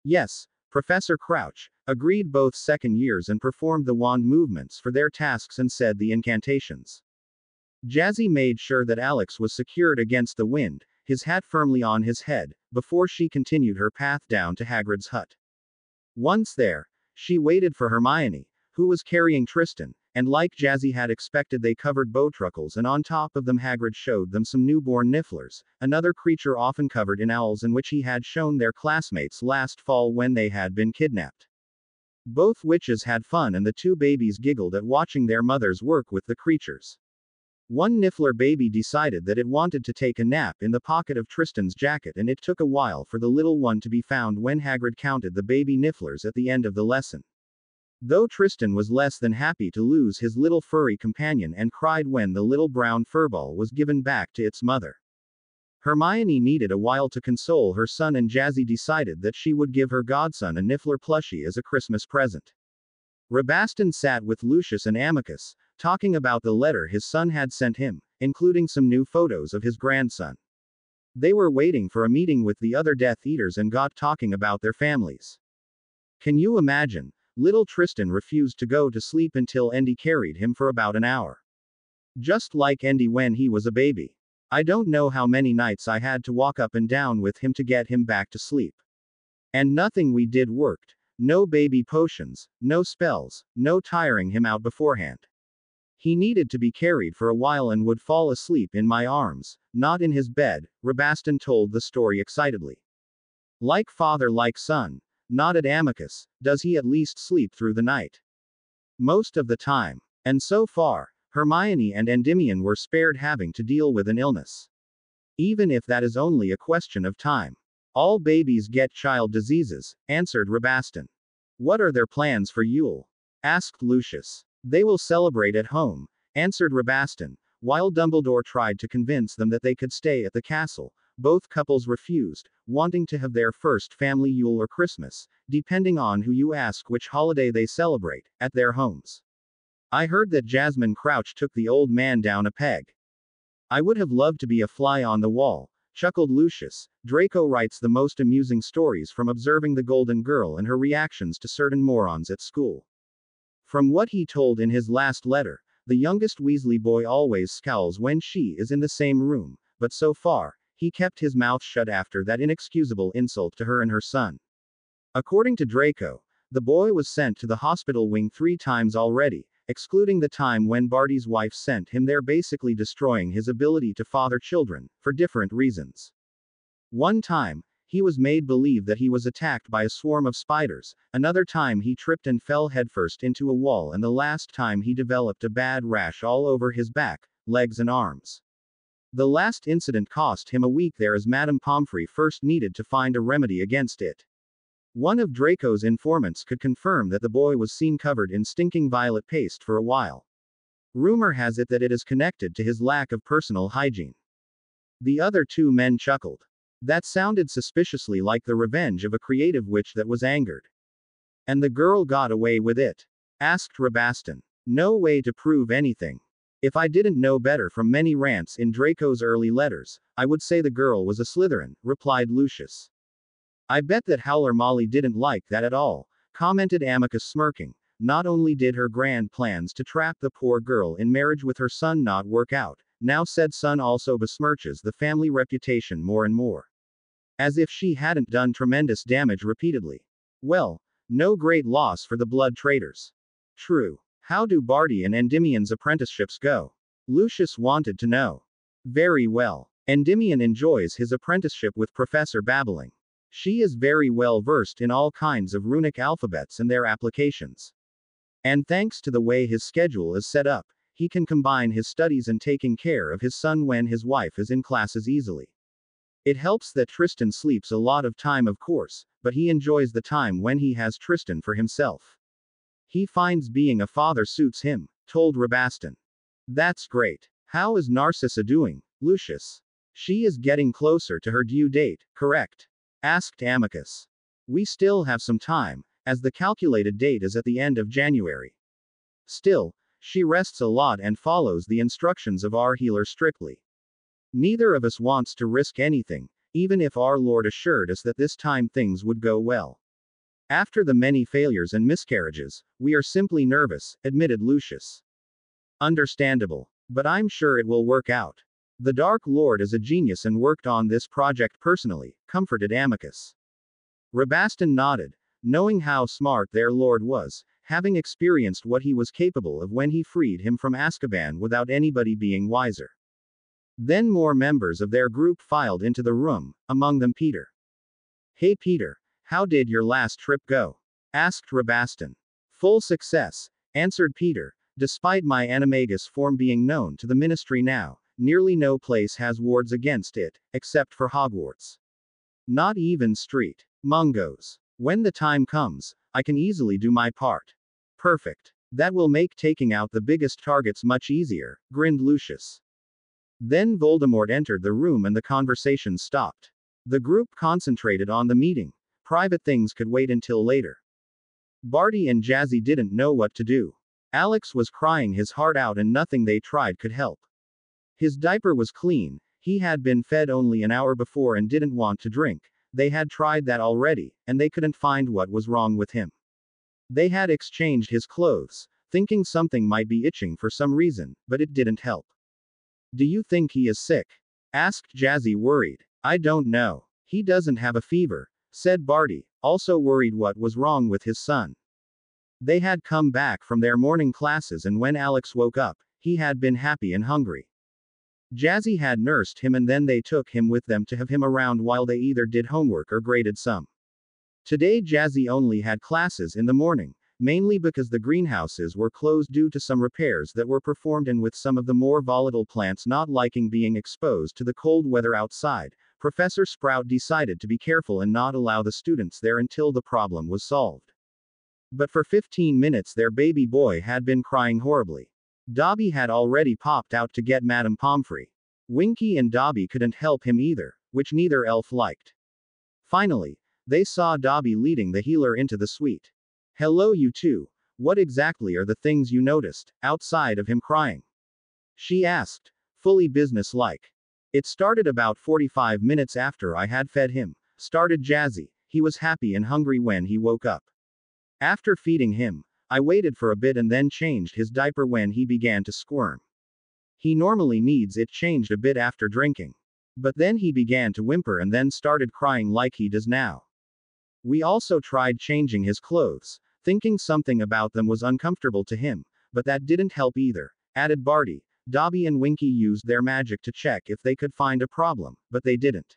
Yes, Professor Crouch, agreed both second years and performed the wand movements for their tasks and said the incantations. Jazzy made sure that Alex was secured against the wind, his hat firmly on his head, before she continued her path down to Hagrid's hut. Once there, she waited for Hermione, who was carrying Tristan, and like Jazzy had expected, they covered bowtruckles, and on top of them Hagrid showed them some newborn nifflers, another creature often covered in owls and which he had shown their classmates last fall when they had been kidnapped. Both witches had fun and the two babies giggled at watching their mothers work with the creatures. One niffler baby decided that it wanted to take a nap in the pocket of Tristan's jacket, and it took a while for the little one to be found when Hagrid counted the baby nifflers at the end of the lesson. Though Tristan was less than happy to lose his little furry companion and cried when the little brown furball was given back to its mother. Hermione needed a while to console her son, and Jazzy decided that she would give her godson a niffler plushie as a Christmas present. Rabaston sat with Lucius and Amicus, talking about the letter his son had sent him, including some new photos of his grandson. They were waiting for a meeting with the other Death Eaters and got talking about their families. Can you imagine? Little Tristan refused to go to sleep until Andy carried him for about an hour. Just like Andy when he was a baby. I don't know how many nights I had to walk up and down with him to get him back to sleep. And nothing we did worked. No baby potions, no spells, no tiring him out beforehand. He needed to be carried for a while and would fall asleep in my arms, not in his bed, Rabaston told the story excitedly. Like father, like son, nodded Amicus, does he at least sleep through the night? Most of the time. And so far, Hermione and Endymion were spared having to deal with an illness. Even if that is only a question of time. All babies get child diseases, answered Rabaston. What are their plans for Yule? Asked Lucius. They will celebrate at home, answered Rabaston. While Dumbledore tried to convince them that they could stay at the castle, both couples refused, wanting to have their first family Yule or Christmas, depending on who you ask which holiday they celebrate, at their homes. I heard that Jasmine Crouch took the old man down a peg. I would have loved to be a fly on the wall, chuckled Lucius. Draco writes the most amusing stories from observing the Golden Girl and her reactions to certain morons at school. From what he told in his last letter, the youngest Weasley boy always scowls when she is in the same room, but so far, he kept his mouth shut after that inexcusable insult to her and her son. According to Draco, the boy was sent to the hospital wing 3 times already, excluding the time when Barty's wife sent him there, basically destroying his ability to father children, for different reasons. One time, he was made believe that he was attacked by a swarm of spiders, another time he tripped and fell headfirst into a wall, and the last time he developed a bad rash all over his back, legs and arms. The last incident cost him a week there, as Madame Pomfrey first needed to find a remedy against it. One of Draco's informants could confirm that the boy was seen covered in stinking violet paste for a while. Rumor has it that it is connected to his lack of personal hygiene. The other 2 men chuckled. That sounded suspiciously like the revenge of a creative witch that was angered. And the girl got away with it? Asked Rabaston. No way to prove anything. If I didn't know better from many rants in Draco's early letters, I would say the girl was a Slytherin, replied Lucius. I bet that Howler Molly didn't like that at all, commented Amicus, smirking. Not only did her grand plans to trap the poor girl in marriage with her son not work out, now said son also besmirches the family reputation more and more. As if she hadn't done tremendous damage repeatedly. Well, no great loss for the blood traders. True. How do Barty and Endymion's apprenticeships go? Lucius wanted to know. Very well. Endymion enjoys his apprenticeship with Professor Babbling. She is very well versed in all kinds of runic alphabets and their applications. And thanks to the way his schedule is set up, he can combine his studies and taking care of his son when his wife is in classes easily. It helps that Tristan sleeps a lot of time, of course, but he enjoys the time when he has Tristan for himself. He finds being a father suits him, told Rabaston. That's great. How is Narcissa doing, Lucius? She is getting closer to her due date, correct? Asked Amicus. We still have some time, as the calculated date is at the end of January. Still, she rests a lot and follows the instructions of our healer strictly. Neither of us wants to risk anything, even if our Lord assured us that this time things would go well. After the many failures and miscarriages, we are simply nervous, admitted Lucius. Understandable. But I'm sure it will work out. The Dark Lord is a genius and worked on this project personally, comforted Amicus. Rabastan nodded, knowing how smart their lord was, having experienced what he was capable of when he freed him from Azkaban without anybody being wiser. Then more members of their group filed into the room, among them Peter. Hey Peter, how did your last trip go? Asked Rabastan. Full success, answered Peter. Despite my animagus form being known to the ministry now, nearly no place has wards against it, except for Hogwarts. Not even Street Mungos. When the time comes, I can easily do my part. Perfect. That will make taking out the biggest targets much easier, grinned Lucius. Then Voldemort entered the room and the conversation stopped. The group concentrated on the meeting. Private things could wait until later. Barty and Jazzy didn't know what to do. Alex was crying his heart out and nothing they tried could help. His diaper was clean, he had been fed only an hour before and didn't want to drink. They had tried that already, and they couldn't find what was wrong with him. They had exchanged his clothes, thinking something might be itching for some reason, but it didn't help. Do you think he is sick? Asked Jazzy worried. I don't know. He doesn't have a fever, said Barty, also worried what was wrong with his son. They had come back from their morning classes and when Alex woke up, he had been happy and hungry. Jazzy had nursed him and then they took him with them to have him around while they either did homework or graded some. Today Jazzy only had classes in the morning, mainly because the greenhouses were closed due to some repairs that were performed and with some of the more volatile plants not liking being exposed to the cold weather outside, Professor Sprout decided to be careful and not allow the students there until the problem was solved. But for 15 minutes their baby boy had been crying horribly. Dobby had already popped out to get Madame Pomfrey. Winky and Dobby couldn't help him either, which neither elf liked. Finally, they saw Dobby leading the healer into the suite. Hello you two, what exactly are the things you noticed, outside of him crying? She asked, fully business-like. It started about 45 minutes after I had fed him, started Jazzy. He was happy and hungry when he woke up. After feeding him, I waited for a bit and then changed his diaper when he began to squirm. He normally needs it changed a bit after drinking. But then he began to whimper and then started crying like he does now. We also tried changing his clothes, thinking something about them was uncomfortable to him, but that didn't help either, added Barty. Dobby and Winky used their magic to check if they could find a problem, but they didn't.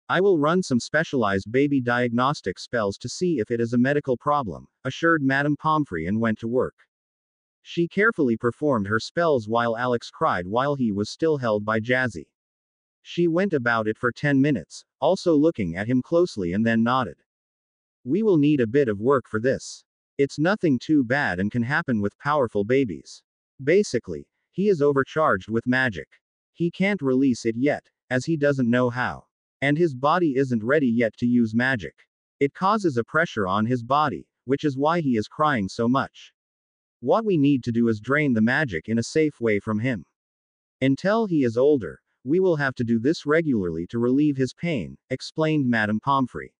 I will run some specialized baby diagnostic spells to see if it is a medical problem, assured Madame Pomfrey and went to work. She carefully performed her spells while Alex cried while he was still held by Jazzy. She went about it for 10 minutes, also looking at him closely and then nodded. We will need a bit of work for this. It's nothing too bad and can happen with powerful babies. Basically, he is overcharged with magic. He can't release it yet, as he doesn't know how. And his body isn't ready yet to use magic. It causes a pressure on his body, which is why he is crying so much. What we need to do is drain the magic in a safe way from him. Until he is older, we will have to do this regularly to relieve his pain, explained Madame Pomfrey.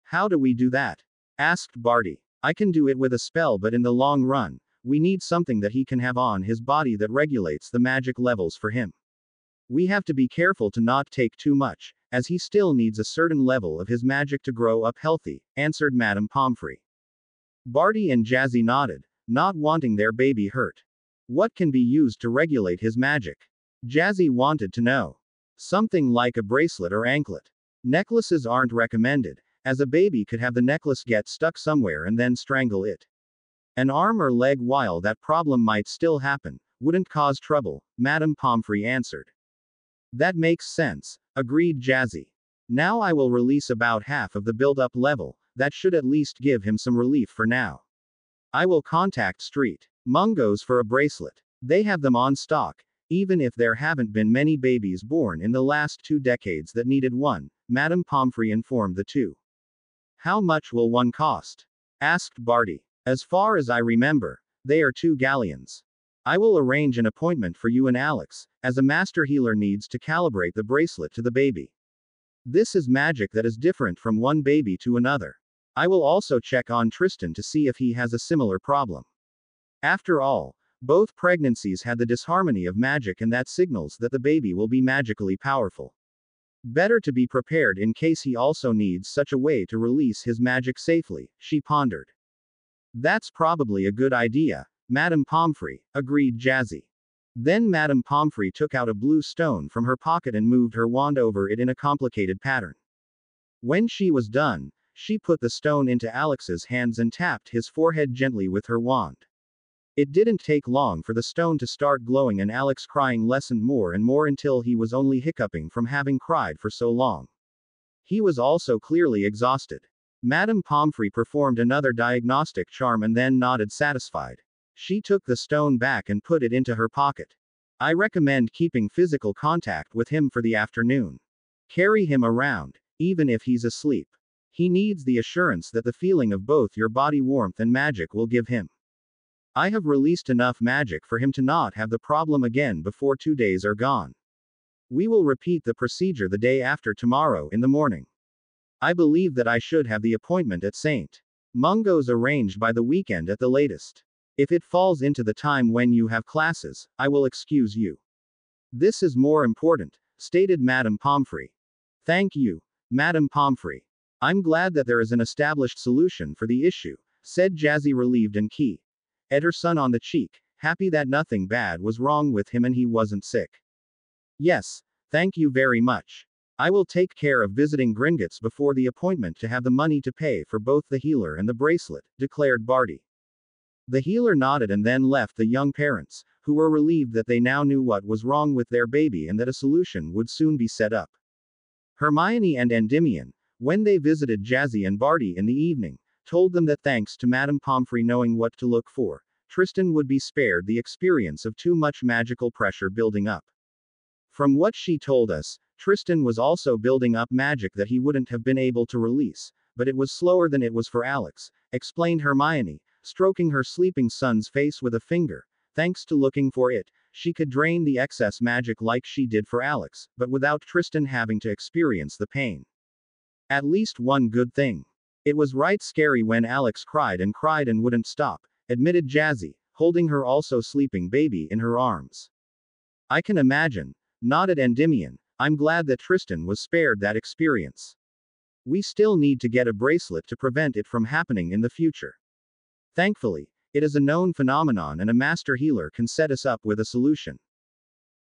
How do we do that? Asked Barty. I can do it with a spell, but in the long run, we need something that he can have on his body that regulates the magic levels for him. We have to be careful to not take too much, as he still needs a certain level of his magic to grow up healthy, answered Madame Pomfrey. Barty and Jazzy nodded, not wanting their baby hurt. What can be used to regulate his magic? Jazzy wanted to know. Something like a bracelet or anklet. Necklaces aren't recommended, as a baby could have the necklace get stuck somewhere and then strangle it. An arm or leg, while that problem might still happen, wouldn't cause trouble, Madame Pomfrey answered. That makes sense, agreed Jazzy. Now I will release about half of the build-up level, that should at least give him some relief for now. I will contact Street Mungos for a bracelet. They have them on stock, even if there haven't been many babies born in the last 2 decades that needed one, Madame Pomfrey informed the two. How much will one cost? Asked Barty. As far as I remember, they are 2 galleons. I will arrange an appointment for you and Alex, as a master healer needs to calibrate the bracelet to the baby. This is magic that is different from one baby to another. I will also check on Tristan to see if he has a similar problem. After all, both pregnancies had the disharmony of magic, and that signals that the baby will be magically powerful. Better to be prepared in case he also needs such a way to release his magic safely, she pondered. That's probably a good idea, Madame Pomfrey, agreed Jazzy. Then Madame Pomfrey took out a blue stone from her pocket and moved her wand over it in a complicated pattern. When she was done, she put the stone into Alex's hands and tapped his forehead gently with her wand. It didn't take long for the stone to start glowing, and Alex crying lessened more and more until he was only hiccuping from having cried for so long. He was also clearly exhausted. Madame Pomfrey performed another diagnostic charm and then nodded satisfied. She took the stone back and put it into her pocket. I recommend keeping physical contact with him for the afternoon. Carry him around, even if he's asleep. He needs the assurance that the feeling of both your body warmth and magic will give him. I have released enough magic for him to not have the problem again before 2 days are gone. We will repeat the procedure the day after tomorrow in the morning. I believe that I should have the appointment at St. Mungo's arranged by the weekend at the latest. If it falls into the time when you have classes, I will excuse you. This is more important, stated Madame Pomfrey. Thank you, Madame Pomfrey. I'm glad that there is an established solution for the issue, said Jazzy, relieved and keyed her son on the cheek, happy that nothing bad was wrong with him and he wasn't sick. Yes, thank you very much. I will take care of visiting Gringotts before the appointment to have the money to pay for both the healer and the bracelet, declared Barty. The healer nodded and then left the young parents, who were relieved that they now knew what was wrong with their baby and that a solution would soon be set up. Hermione and Endymion, when they visited Jazzy and Barty in the evening, told them that thanks to Madame Pomfrey knowing what to look for, Tristan would be spared the experience of too much magical pressure building up. From what she told us, Tristan was also building up magic that he wouldn't have been able to release, but it was slower than it was for Alex, explained Hermione, stroking her sleeping son's face with a finger. Thanks to looking for it, she could drain the excess magic like she did for Alex, but without Tristan having to experience the pain. At least one good thing. It was right scary when Alex cried and wouldn't stop, admitted Jazzy, holding her also sleeping baby in her arms. I can imagine, nodded Endymion. I'm glad that Tristan was spared that experience. We still need to get a bracelet to prevent it from happening in the future. Thankfully, it is a known phenomenon and a master healer can set us up with a solution.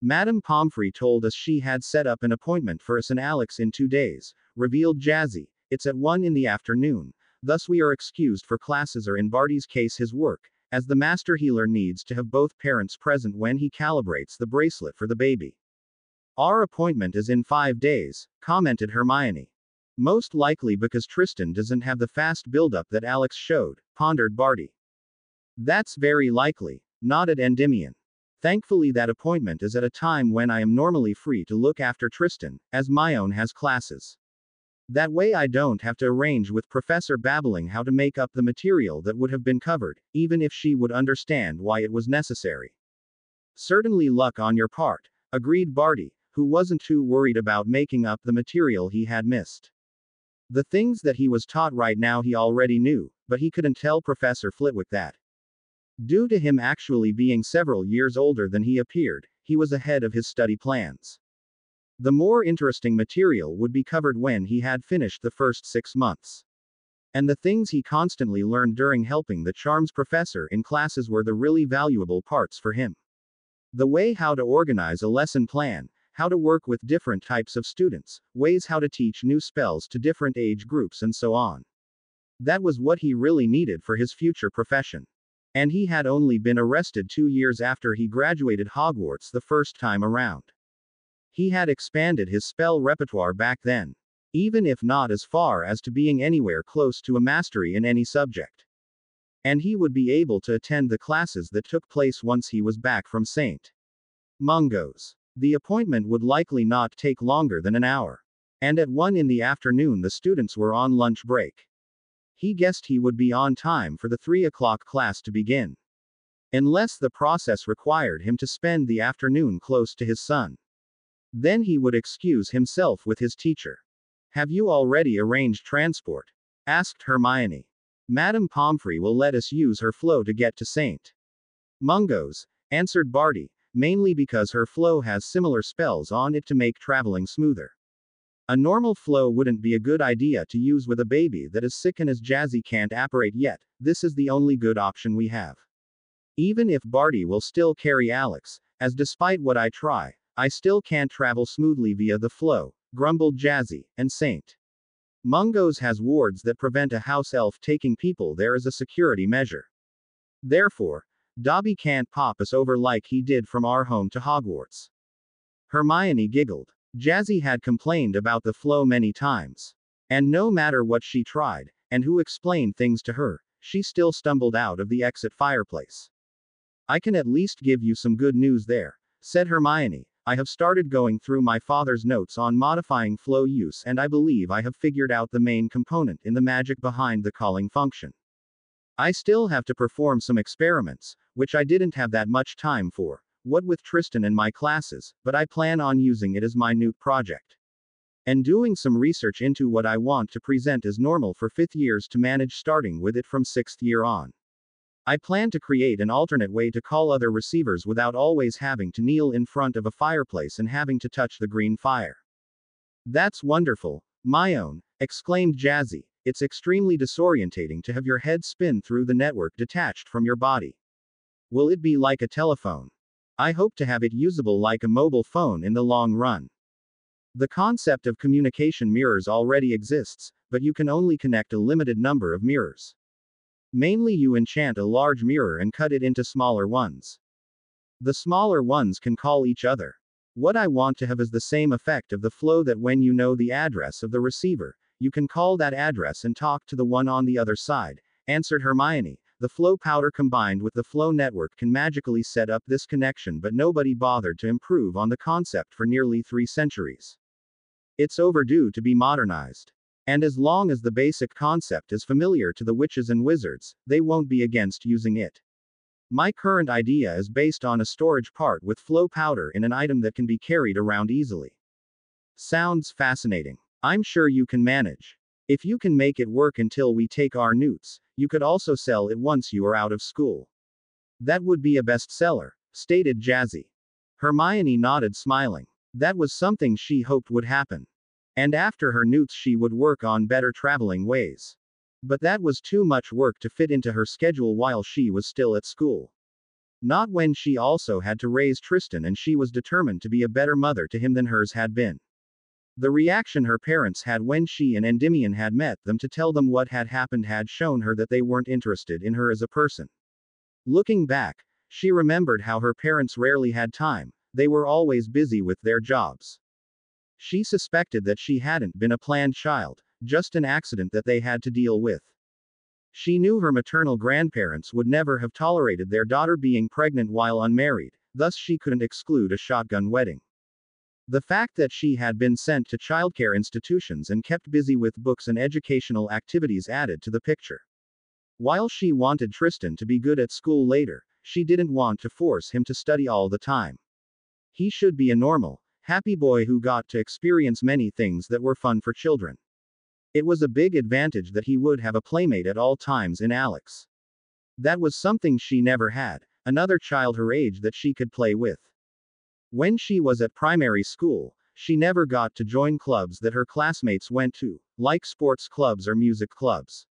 Madame Pomfrey told us she had set up an appointment for us and Alex in 2 days, revealed Jazzy. It's at 1 in the afternoon, thus we are excused for classes or in Barty's case his work, as the master healer needs to have both parents present when he calibrates the bracelet for the baby. Our appointment is in 5 days, commented Hermione. Most likely because Tristan doesn't have the fast buildup that Alex showed, pondered Barty. That's very likely, nodded Endymion. Thankfully that appointment is at a time when I am normally free to look after Tristan, as Myone has classes. That way I don't have to arrange with Professor Babbling how to make up the material that would have been covered, even if she would understand why it was necessary. Certainly luck on your part, agreed Barty, who wasn't too worried about making up the material he had missed. The things that he was taught right now he already knew, but he couldn't tell Professor Flitwick that. Due to him actually being several years older than he appeared, he was ahead of his study plans. The more interesting material would be covered when he had finished the first 6 months. And the things he constantly learned during helping the charms professor in classes were the really valuable parts for him. The way how to organize a lesson plan, how to work with different types of students, ways how to teach new spells to different age groups and so on. That was what he really needed for his future profession. And he had only been arrested 2 years after he graduated Hogwarts the first time around. He had expanded his spell repertoire back then, even if not as far as to being anywhere close to a mastery in any subject. And he would be able to attend the classes that took place once he was back from St. Mungo's. The appointment would likely not take longer than an hour. And at 1 in the afternoon the students were on lunch break. He guessed he would be on time for the 3 o'clock class to begin. Unless the process required him to spend the afternoon close to his son. Then he would excuse himself with his teacher. Have you already arranged transport? asked Hermione. Madame Pomfrey will let us use her flow to get to St. Mungo's, answered Barty, mainly because her flow has similar spells on it to make traveling smoother. A normal flow wouldn't be a good idea to use with a baby that is sick and as Jazzy can't apparate yet. This is the only good option we have. Even if Barty will still carry Alex, as despite what I try, I still can't travel smoothly via the flow, grumbled Jazzy, and St. Mungo's has wards that prevent a house elf taking people there as a security measure. Therefore, Dobby can't pop us over like he did from our home to Hogwarts. Hermione giggled. Jazzy had complained about the flow many times. And no matter what she tried, and who explained things to her, she still stumbled out of the exit fireplace. I can at least give you some good news there, said Hermione. I have started going through my father's notes on modifying flow use and I believe I have figured out the main component in the magic behind the calling function. I still have to perform some experiments, which I didn't have that much time for, what with Tristan and my classes, but I plan on using it as my new project. And doing some research into what I want to present as normal for 5th years to manage starting with it from 6th year on. I plan to create an alternate way to call other receivers without always having to kneel in front of a fireplace and having to touch the green fire. That's wonderful, my own, exclaimed Jazzy. It's extremely disorientating to have your head spin through the network detached from your body. Will it be like a telephone? I hope to have it usable like a mobile phone in the long run. The concept of communication mirrors already exists, but you can only connect a limited number of mirrors. Mainly you enchant a large mirror and cut it into smaller ones. The smaller ones can call each other. What I want to have is the same effect of the flow that when you know the address of the receiver, you can call that address and talk to the one on the other side, answered Hermione. The flow powder combined with the flow network can magically set up this connection, but nobody bothered to improve on the concept for nearly 3 centuries. It's overdue to be modernized. And as long as the basic concept is familiar to the witches and wizards, they won't be against using it. My current idea is based on a storage part with flow powder in an item that can be carried around easily. Sounds fascinating. I'm sure you can manage. If you can make it work until we take our newts, you could also sell it once you are out of school. That would be a bestseller, stated Jazzy. Hermione nodded, smiling. That was something she hoped would happen. And after her newts she would work on better traveling ways. But that was too much work to fit into her schedule while she was still at school. Not when she also had to raise Tristan and she was determined to be a better mother to him than hers had been. The reaction her parents had when she and Endymion had met them to tell them what had happened had shown her that they weren't interested in her as a person. Looking back, she remembered how her parents rarely had time, they were always busy with their jobs. She suspected that she hadn't been a planned child, just an accident that they had to deal with. She knew her maternal grandparents would never have tolerated their daughter being pregnant while unmarried, thus she couldn't exclude a shotgun wedding. The fact that she had been sent to childcare institutions and kept busy with books and educational activities added to the picture. While she wanted Tristan to be good at school later, she didn't want to force him to study all the time. He should be a normal, happy boy who got to experience many things that were fun for children. It was a big advantage that he would have a playmate at all times in Alex. That was something she never had, another child her age that she could play with. When she was at primary school, she never got to join clubs that her classmates went to, like sports clubs or music clubs.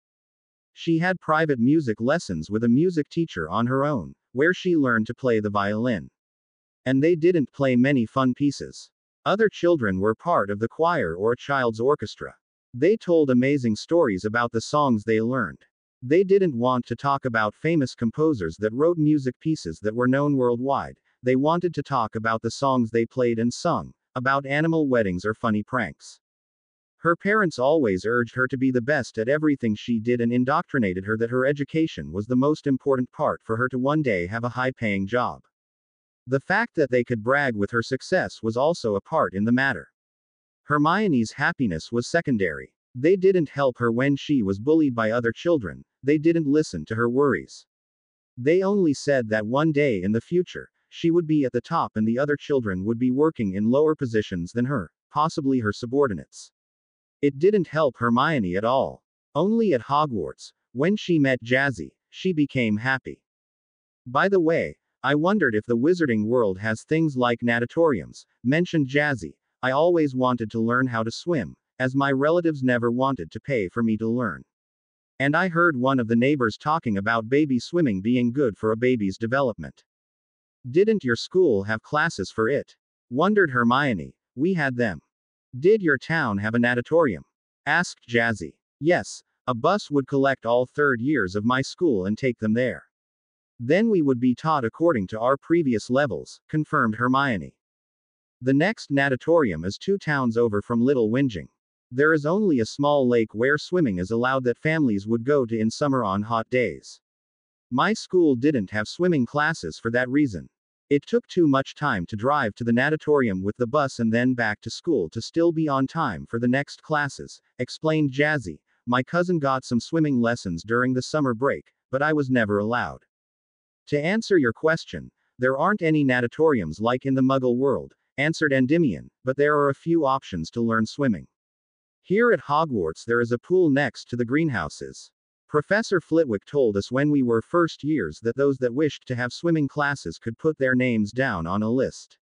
She had private music lessons with a music teacher on her own, where she learned to play the violin. And they didn't play many fun pieces. Other children were part of the choir or a child's orchestra. They told amazing stories about the songs they learned. They didn't want to talk about famous composers that wrote music pieces that were known worldwide. They wanted to talk about the songs they played and sung, about animal weddings or funny pranks. Her parents always urged her to be the best at everything she did and indoctrinated her that her education was the most important part for her to one day have a high-paying job. The fact that they could brag with her success was also a part in the matter. Hermione's happiness was secondary. They didn't help her when she was bullied by other children, they didn't listen to her worries. They only said that one day in the future, she would be at the top and the other children would be working in lower positions than her, possibly her subordinates. It didn't help Hermione at all. Only at Hogwarts, when she met Jazzy, she became happy. By the way, I wondered if the wizarding world has things like natatoriums, mentioned Jazzy. I always wanted to learn how to swim, as my relatives never wanted to pay for me to learn. And I heard one of the neighbors talking about baby swimming being good for a baby's development. Didn't your school have classes for it? Wondered Hermione. We had them. Did your town have a natatorium? Asked Jazzy. Yes, a bus would collect all third years of my school and take them there. Then we would be taught according to our previous levels, confirmed Hermione. The next natatorium is 2 towns over from Little Whinging. There is only a small lake where swimming is allowed that families would go to in summer on hot days. My school didn't have swimming classes for that reason. It took too much time to drive to the natatorium with the bus and then back to school to still be on time for the next classes, explained Jazzy. My cousin got some swimming lessons during the summer break, but I was never allowed. To answer your question, there aren't any natatoriums like in the Muggle world, answered Endymion, but there are a few options to learn swimming. Here at Hogwarts there is a pool next to the greenhouses. Professor Flitwick told us when we were first years that those that wished to have swimming classes could put their names down on a list.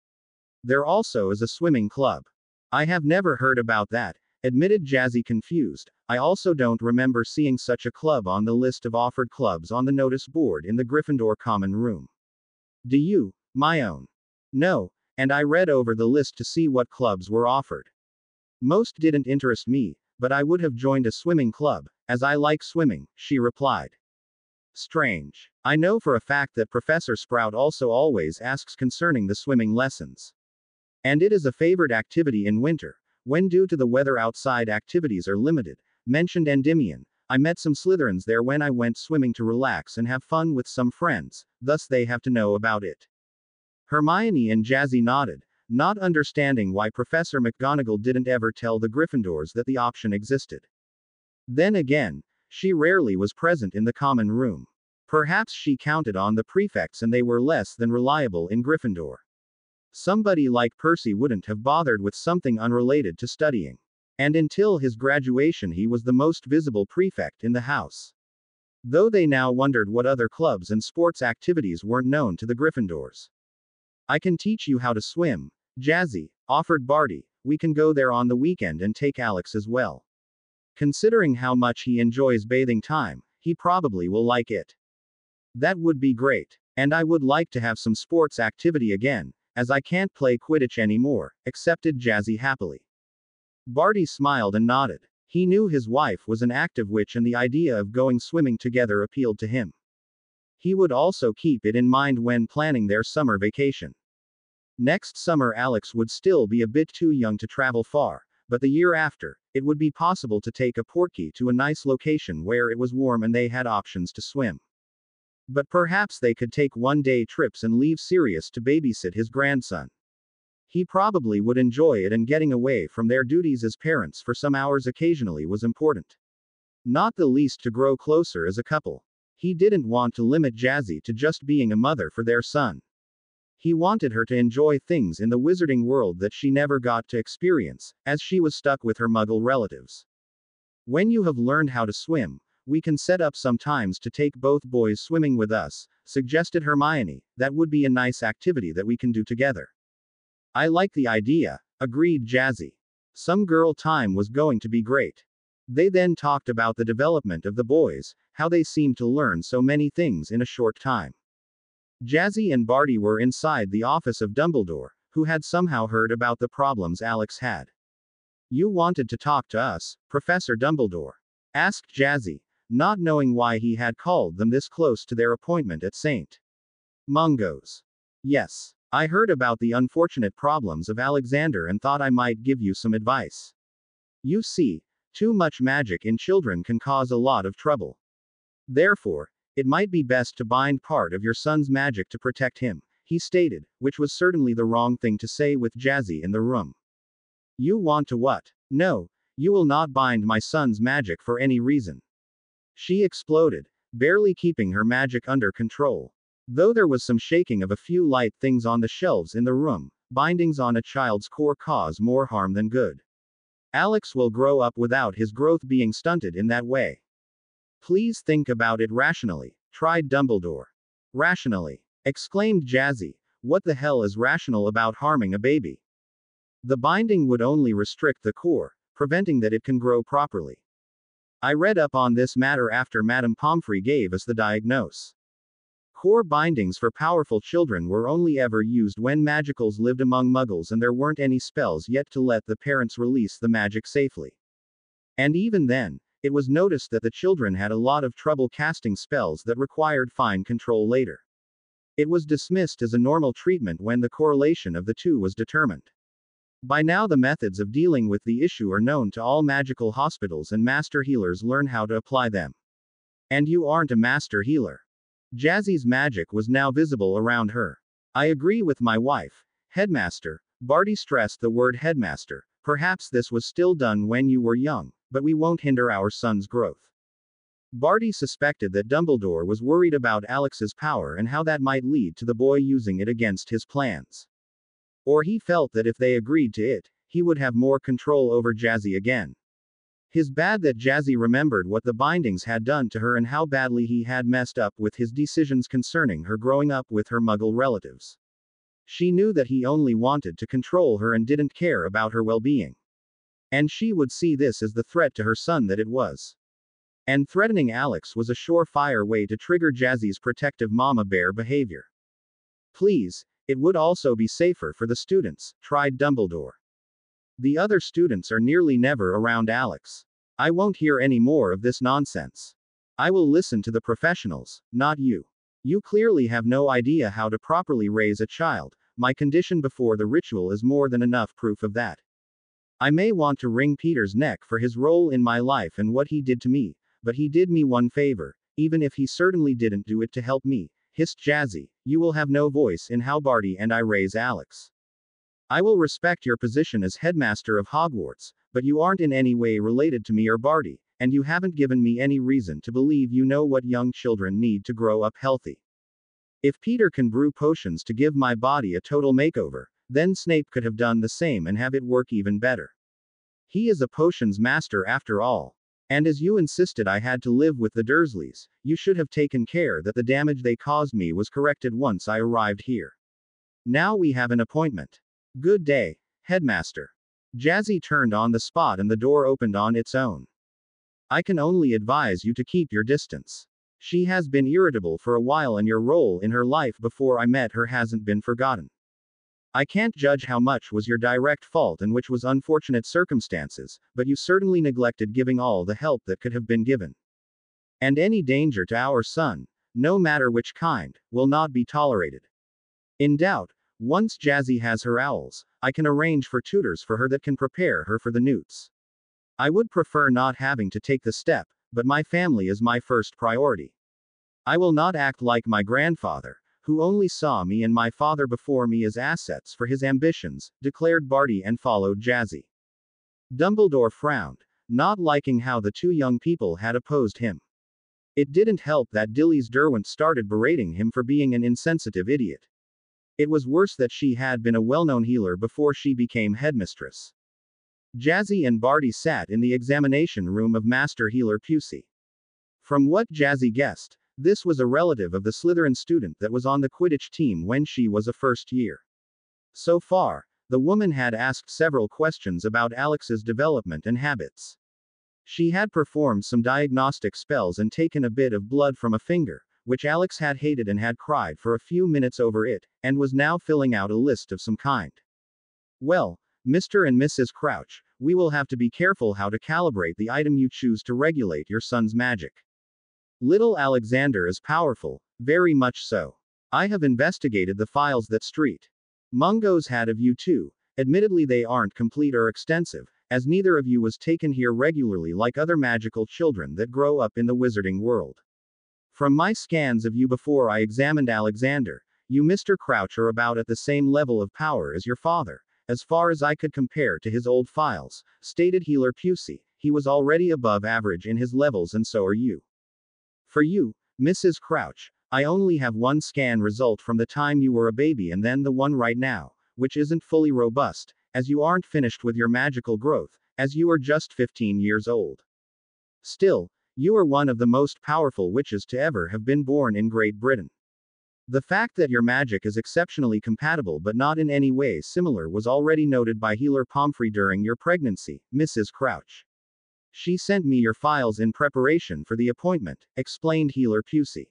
There also is a swimming club. I have never heard about that, admitted Jazzy confused. I also don't remember seeing such a club on the list of offered clubs on the notice board in the Gryffindor common room. Do you, my own? No, and I read over the list to see what clubs were offered. Most didn't interest me, but I would have joined a swimming club, as I like swimming, she replied. Strange. I know for a fact that Professor Sprout also always asks concerning the swimming lessons. And it is a favored activity in winter, when due to the weather outside activities are limited, mentioned Endymion. I met some Slytherins there when I went swimming to relax and have fun with some friends, thus they have to know about it. Hermione and Jazzy nodded, not understanding why Professor McGonagall didn't ever tell the Gryffindors that the option existed. Then again, she rarely was present in the common room. Perhaps she counted on the prefects and they were less than reliable in Gryffindor. Somebody like Percy wouldn't have bothered with something unrelated to studying. And until his graduation he was the most visible prefect in the house. Though they now wondered what other clubs and sports activities weren't known to the Gryffindors. I can teach you how to swim, Jazzy, offered Barty. We can go there on the weekend and take Alex as well. Considering how much he enjoys bathing time, he probably will like it. That would be great. And I would like to have some sports activity again, as I can't play Quidditch anymore, accepted Jazzy happily. Barty smiled and nodded. He knew his wife was an active witch and the idea of going swimming together appealed to him. He would also keep it in mind when planning their summer vacation. Next summer Alex would still be a bit too young to travel far, but the year after, it would be possible to take a portkey to a nice location where it was warm and they had options to swim. But perhaps they could take one-day trips and leave Sirius to babysit his grandson. He probably would enjoy it and getting away from their duties as parents for some hours occasionally was important. Not the least to grow closer as a couple. He didn't want to limit Jazzy to just being a mother for their son. He wanted her to enjoy things in the wizarding world that she never got to experience, as she was stuck with her Muggle relatives. When you have learned how to swim, we can set up some times to take both boys swimming with us, suggested Hermione. That would be a nice activity that we can do together. I like the idea, agreed Jazzy. Some girl time was going to be great. They then talked about the development of the boys, how they seemed to learn so many things in a short time. Jazzy and Barty were inside the office of Dumbledore, who had somehow heard about the problems Alex had. You wanted to talk to us, Professor Dumbledore? Asked Jazzy, not knowing why he had called them this close to their appointment at St. Mungo's. Yes, I heard about the unfortunate problems of Alexander and thought I might give you some advice. You see, too much magic in children can cause a lot of trouble. Therefore, it might be best to bind part of your son's magic to protect him, he stated, which was certainly the wrong thing to say with Jazzy in the room. You want to what? No, you will not bind my son's magic for any reason. She exploded, barely keeping her magic under control. Though there was some shaking of a few light things on the shelves in the room, bindings on a child's core cause more harm than good. Alex will grow up without his growth being stunted in that way. Please think about it rationally, tried Dumbledore. Rationally, exclaimed Jazzy. What the hell is rational about harming a baby? The binding would only restrict the core, preventing that it can grow properly. I read up on this matter after Madame Pomfrey gave us the diagnose. Core bindings for powerful children were only ever used when magicals lived among muggles and there weren't any spells yet to let the parents release the magic safely. And even then, it was noticed that the children had a lot of trouble casting spells that required fine control later. It was dismissed as a normal treatment when the correlation of the two was determined. By now the methods of dealing with the issue are known to all magical hospitals and master healers learn how to apply them. And you aren't a master healer. Jazzy's magic was now visible around her. I agree with my wife. Headmaster. Barty stressed the word headmaster. Perhaps this was still done when you were young, but we won't hinder our son's growth. Barty suspected that Dumbledore was worried about Alex's power and how that might lead to the boy using it against his plans. Or he felt that if they agreed to it, he would have more control over Jazzy again. His bad that Jazzy remembered what the bindings had done to her and how badly he had messed up with his decisions concerning her growing up with her muggle relatives. She knew that he only wanted to control her and didn't care about her well-being. And she would see this as the threat to her son that it was. And threatening Alex was a surefire way to trigger Jazzy's protective mama bear behavior. Please, it would also be safer for the students, tried Dumbledore. The other students are nearly never around Alex. I won't hear any more of this nonsense. I will listen to the professionals, not you. You clearly have no idea how to properly raise a child. My condition before the ritual is more than enough proof of that. I may want to wring Peter's neck for his role in my life and what he did to me, but he did me one favor, even if he certainly didn't do it to help me, hissed Jazzy. You will have no voice in how Barty and I raise Alex. I will respect your position as headmaster of Hogwarts, but you aren't in any way related to me or Barty, and you haven't given me any reason to believe you know what young children need to grow up healthy. If Peter can brew potions to give my body a total makeover, then Snape could have done the same and have it work even better. He is a potions master after all. And as you insisted I had to live with the Dursleys, you should have taken care that the damage they caused me was corrected once I arrived here. Now we have an appointment. Good day, Headmaster. Jazzy turned on the spot and the door opened on its own. I can only advise you to keep your distance. She has been irritable for a while and your role in her life before I met her hasn't been forgotten. I can't judge how much was your direct fault and which was unfortunate circumstances, but you certainly neglected giving all the help that could have been given. And any danger to our son, no matter which kind, will not be tolerated. In doubt, once Jazzy has her owls, I can arrange for tutors for her that can prepare her for the newts. I would prefer not having to take the step, but my family is my first priority. I will not act like my grandfather, who only saw me and my father before me as assets for his ambitions, declared Barty and followed Jazzy. Dumbledore frowned, not liking how the two young people had opposed him. It didn't help that Dilly's Derwent started berating him for being an insensitive idiot. It was worse that she had been a well-known healer before she became headmistress. Jazzy and Barty sat in the examination room of Master Healer Pusey. From what Jazzy guessed, this was a relative of the Slytherin student that was on the Quidditch team when she was a first year. So far, the woman had asked several questions about Alex's development and habits. She had performed some diagnostic spells and taken a bit of blood from a finger, which Alex had hated and had cried for a few minutes over it, and was now filling out a list of some kind. Well, Mr. and Mrs. Crouch, we will have to be careful how to calibrate the item you choose to regulate your son's magic. Little Alexander is powerful, very much so. I have investigated the files that Street Mungo's had of you too. Admittedly they aren't complete or extensive, as neither of you was taken here regularly like other magical children that grow up in the wizarding world. From my scans of you before I examined Alexander, you Mr. Crouch are about at the same level of power as your father, as far as I could compare to his old files, stated Healer Pusey. He was already above average in his levels and so are you. For you, Mrs. Crouch, I only have one scan result from the time you were a baby and then the one right now, which isn't fully robust, as you aren't finished with your magical growth, as you are just 15 years old. Still, you are one of the most powerful witches to ever have been born in Great Britain. The fact that your magic is exceptionally compatible but not in any way similar was already noted by Healer Pomfrey during your pregnancy, Mrs. Crouch. She sent me your files in preparation for the appointment, explained Healer Pusey.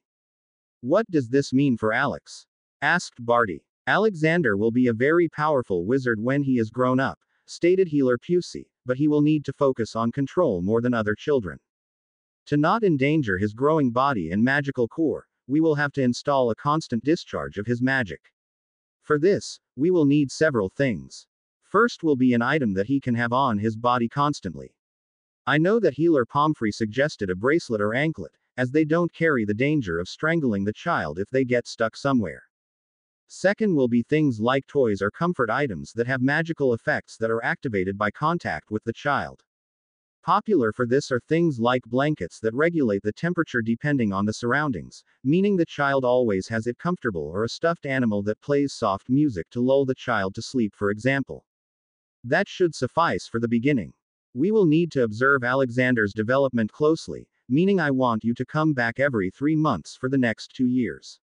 What does this mean for Alex? Asked Barty. Alexander will be a very powerful wizard when he is grown up, stated Healer Pusey, but he will need to focus on control more than other children. To not endanger his growing body and magical core, we will have to install a constant discharge of his magic. For this, we will need several things. First will be an item that he can have on his body constantly. I know that Healer Pomfrey suggested a bracelet or anklet, as they don't carry the danger of strangling the child if they get stuck somewhere. Second will be things like toys or comfort items that have magical effects that are activated by contact with the child. Popular for this are things like blankets that regulate the temperature depending on the surroundings, meaning the child always has it comfortable, or a stuffed animal that plays soft music to lull the child to sleep, for example. That should suffice for the beginning. We will need to observe Alexander's development closely, meaning I want you to come back every 3 months for the next 2 years.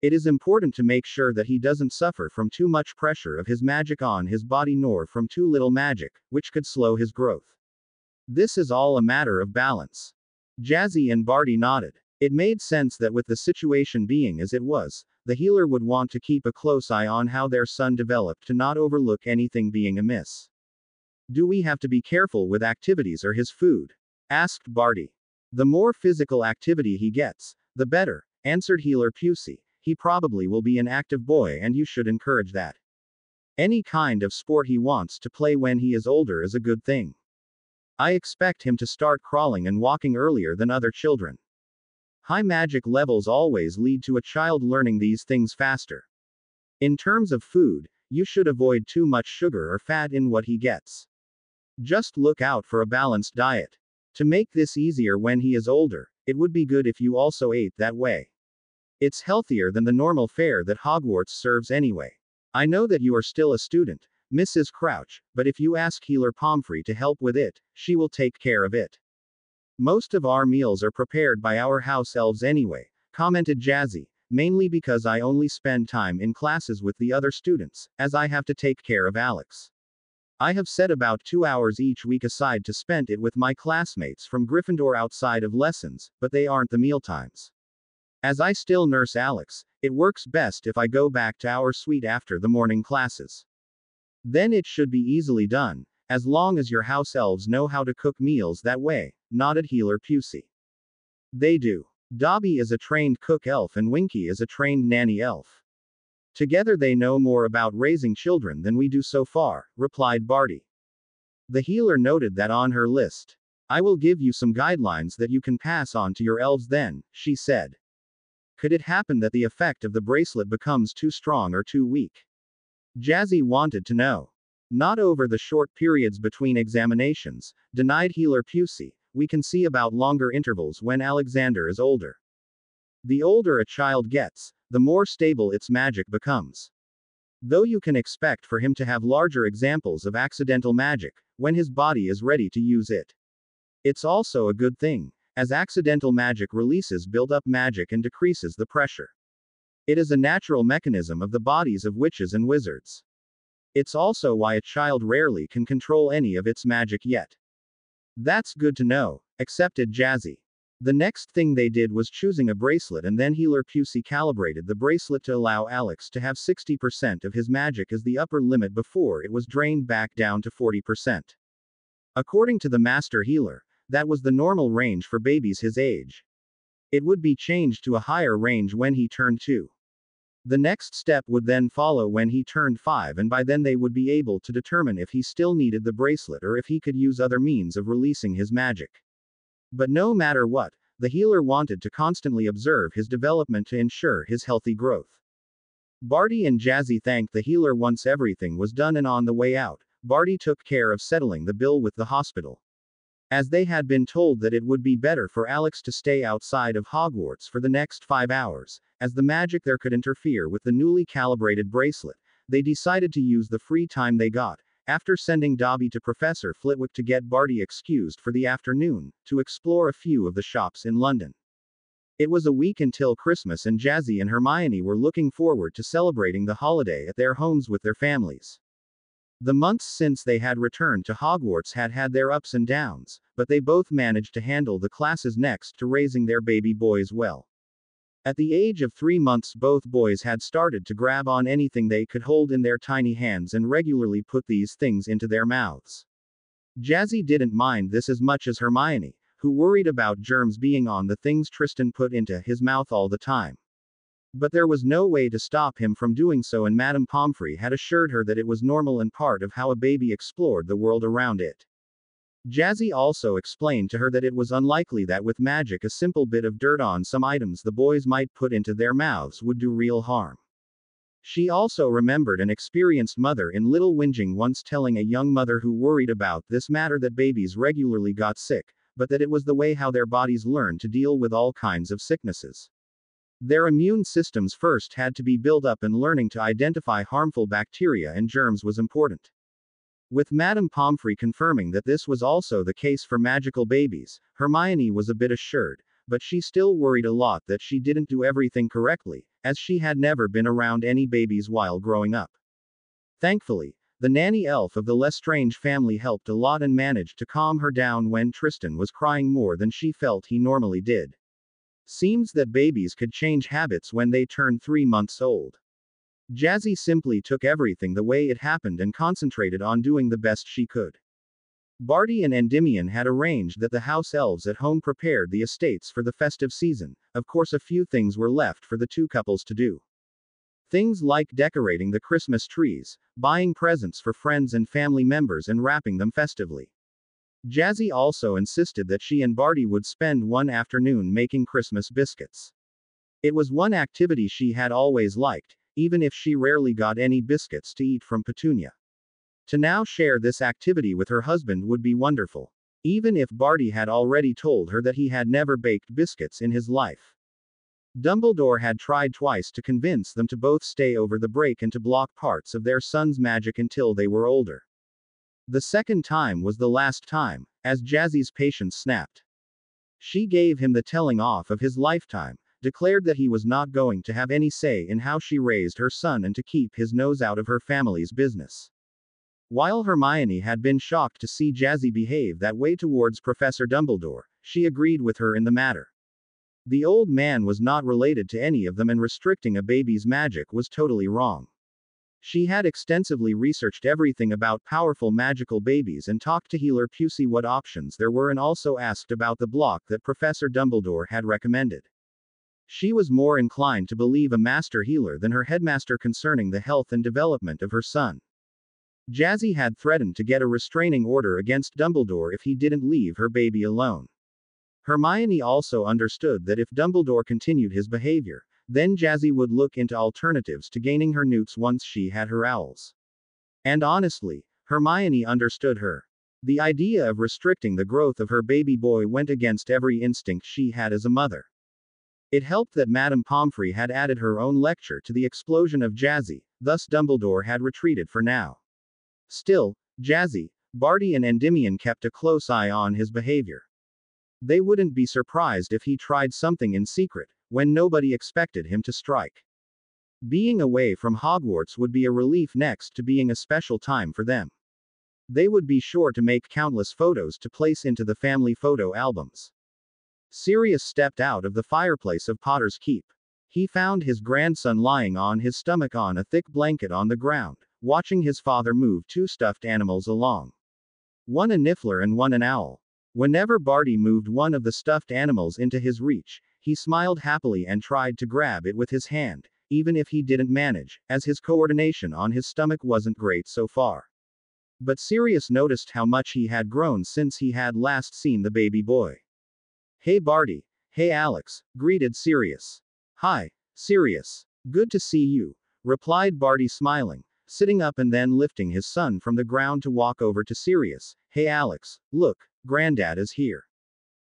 It is important to make sure that he doesn't suffer from too much pressure of his magic on his body nor from too little magic, which could slow his growth. This is all a matter of balance. Jazzy and Barty nodded. It made sense that with the situation being as it was, the healer would want to keep a close eye on how their son developed to not overlook anything being amiss. Do we have to be careful with activities or his food? Asked Barty. The more physical activity he gets, the better, answered Healer Pusey. He probably will be an active boy and you should encourage that. Any kind of sport he wants to play when he is older is a good thing. I expect him to start crawling and walking earlier than other children. High magic levels always lead to a child learning these things faster. In terms of food, you should avoid too much sugar or fat in what he gets. Just look out for a balanced diet. To make this easier when he is older, it would be good if you also ate that way. It's healthier than the normal fare that Hogwarts serves anyway. I know that you are still a student, Mrs. Crouch, but if you ask Healer Pomfrey to help with it, she will take care of it. Most of our meals are prepared by our house elves anyway, commented Jazzy, mainly because I only spend time in classes with the other students, as I have to take care of Alex. I have set about 2 hours each week aside to spend it with my classmates from Gryffindor outside of lessons, but they aren't the mealtimes. As I still nurse Alex, it works best if I go back to our suite after the morning classes. Then it should be easily done, as long as your house elves know how to cook meals that way, nodded Healer Pusey. They do. Dobby is a trained cook elf and Winky is a trained nanny elf. Together they know more about raising children than we do so far, replied Barty. The healer noted that on her list. I will give you some guidelines that you can pass on to your elves then, she said. Could it happen that the effect of the bracelet becomes too strong or too weak? Jazzy wanted to know. Not over the short periods between examinations, denied Healer Pusey. We can see about longer intervals when Alexander is older. The older a child gets, the more stable its magic becomes. Though you can expect for him to have larger examples of accidental magic, when his body is ready to use it. It's also a good thing, as accidental magic releases build-up magic and decreases the pressure. It is a natural mechanism of the bodies of witches and wizards. It's also why a child rarely can control any of its magic yet. That's good to know, accepted Jazzy. The next thing they did was choosing a bracelet, and then Healer Pusey calibrated the bracelet to allow Alex to have 60% of his magic as the upper limit before it was drained back down to 40%. According to the Master Healer, that was the normal range for babies his age. It would be changed to a higher range when he turned 2. The next step would then follow when he turned 5, and by then they would be able to determine if he still needed the bracelet or if he could use other means of releasing his magic. But no matter what, the healer wanted to constantly observe his development to ensure his healthy growth. Barty and Jazzy thanked the healer once everything was done, and on the way out, Barty took care of settling the bill with the hospital. As they had been told that it would be better for Alex to stay outside of Hogwarts for the next 5 hours, as the magic there could interfere with the newly calibrated bracelet, they decided to use the free time they got, after sending Dobby to Professor Flitwick to get Barty excused for the afternoon, to explore a few of the shops in London. It was a week until Christmas, and Jazzy and Hermione were looking forward to celebrating the holiday at their homes with their families. The months since they had returned to Hogwarts had had their ups and downs, but they both managed to handle the classes next to raising their baby boys well. At the age of 3 months, both boys had started to grab on anything they could hold in their tiny hands and regularly put these things into their mouths. Jazzy didn't mind this as much as Hermione, who worried about germs being on the things Tristan put into his mouth all the time. But there was no way to stop him from doing so, and Madame Pomfrey had assured her that it was normal and part of how a baby explored the world around it. Jazzy also explained to her that it was unlikely that with magic a simple bit of dirt on some items the boys might put into their mouths would do real harm. She also remembered an experienced mother in Little Whinging once telling a young mother who worried about this matter that babies regularly got sick, but that it was the way how their bodies learned to deal with all kinds of sicknesses. Their immune systems first had to be built up, and learning to identify harmful bacteria and germs was important. With Madame Pomfrey confirming that this was also the case for magical babies, Hermione was a bit assured, but she still worried a lot that she didn't do everything correctly, as she had never been around any babies while growing up. Thankfully, the nanny elf of the Lestrange family helped a lot and managed to calm her down when Tristan was crying more than she felt he normally did. Seems that babies could change habits when they turn 3 months old. Jazzy simply took everything the way it happened and concentrated on doing the best she could. Barty and Endymion had arranged that the house elves at home prepared the estates for the festive season. Of course, a few things were left for the two couples to do. Things like decorating the Christmas trees, buying presents for friends and family members, and wrapping them festively. Jazzy also insisted that she and Barty would spend one afternoon making Christmas biscuits. It was one activity she had always liked, even if she rarely got any biscuits to eat from Petunia. To now share this activity with her husband would be wonderful, even if Barty had already told her that he had never baked biscuits in his life. Dumbledore had tried twice to convince them to both stay over the break and to block parts of their son's magic until they were older. The second time was the last time, as Jazzy's patience snapped. She gave him the telling off of his lifetime, declared that he was not going to have any say in how she raised her son and to keep his nose out of her family's business. While Hermione had been shocked to see Jazzy behave that way towards Professor Dumbledore, she agreed with her in the matter. The old man was not related to any of them, and restricting a baby's magic was totally wrong. She had extensively researched everything about powerful magical babies and talked to Healer Pusey what options there were, and also asked about the block that Professor Dumbledore had recommended. She was more inclined to believe a master healer than her headmaster concerning the health and development of her son. Jazzy had threatened to get a restraining order against Dumbledore if he didn't leave her baby alone. Hermione also understood that if Dumbledore continued his behavior, then Jazzy would look into alternatives to gaining her newts once she had her owls. And honestly, Hermione understood her. The idea of restricting the growth of her baby boy went against every instinct she had as a mother. It helped that Madame Pomfrey had added her own lecture to the explosion of Jazzy, thus Dumbledore had retreated for now. Still, Jazzy, Barty and Endymion kept a close eye on his behavior. They wouldn't be surprised if he tried something in secret, when nobody expected him to strike. Being away from Hogwarts would be a relief next to being a special time for them. They would be sure to make countless photos to place into the family photo albums. Sirius stepped out of the fireplace of Potter's Keep. He found his grandson lying on his stomach on a thick blanket on the ground, watching his father move 2 stuffed animals along. One a niffler and one an owl. Whenever Barty moved one of the stuffed animals into his reach, he smiled happily and tried to grab it with his hand, even if he didn't manage, as his coordination on his stomach wasn't great so far. But Sirius noticed how much he had grown since he had last seen the baby boy. "Hey Barty." "Hey Alex," greeted Sirius. "Hi, Sirius. Good to see you," replied Barty smiling, sitting up and then lifting his son from the ground to walk over to Sirius. "Hey Alex, look, Granddad is here."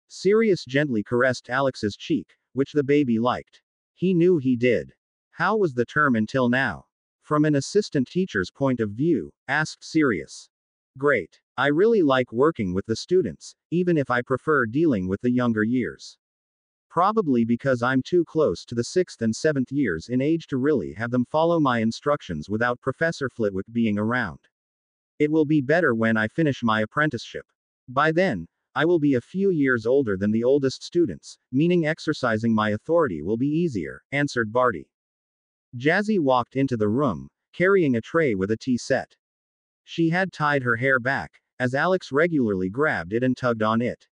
Sirius gently caressed Alex's cheek, which the baby liked. He knew he did. How was the term until now? From an assistant teacher's point of view, asked Sirius. Great. I really like working with the students, even if I prefer dealing with the younger years. Probably because I'm too close to the 6th and 7th years in age to really have them follow my instructions without Professor Flitwick being around. It will be better when I finish my apprenticeship. By then, I will be a few years older than the oldest students, meaning exercising my authority will be easier, answered Barty. Jazzy walked into the room, carrying a tray with a tea set. She had tied her hair back, as Alex regularly grabbed it and tugged on it.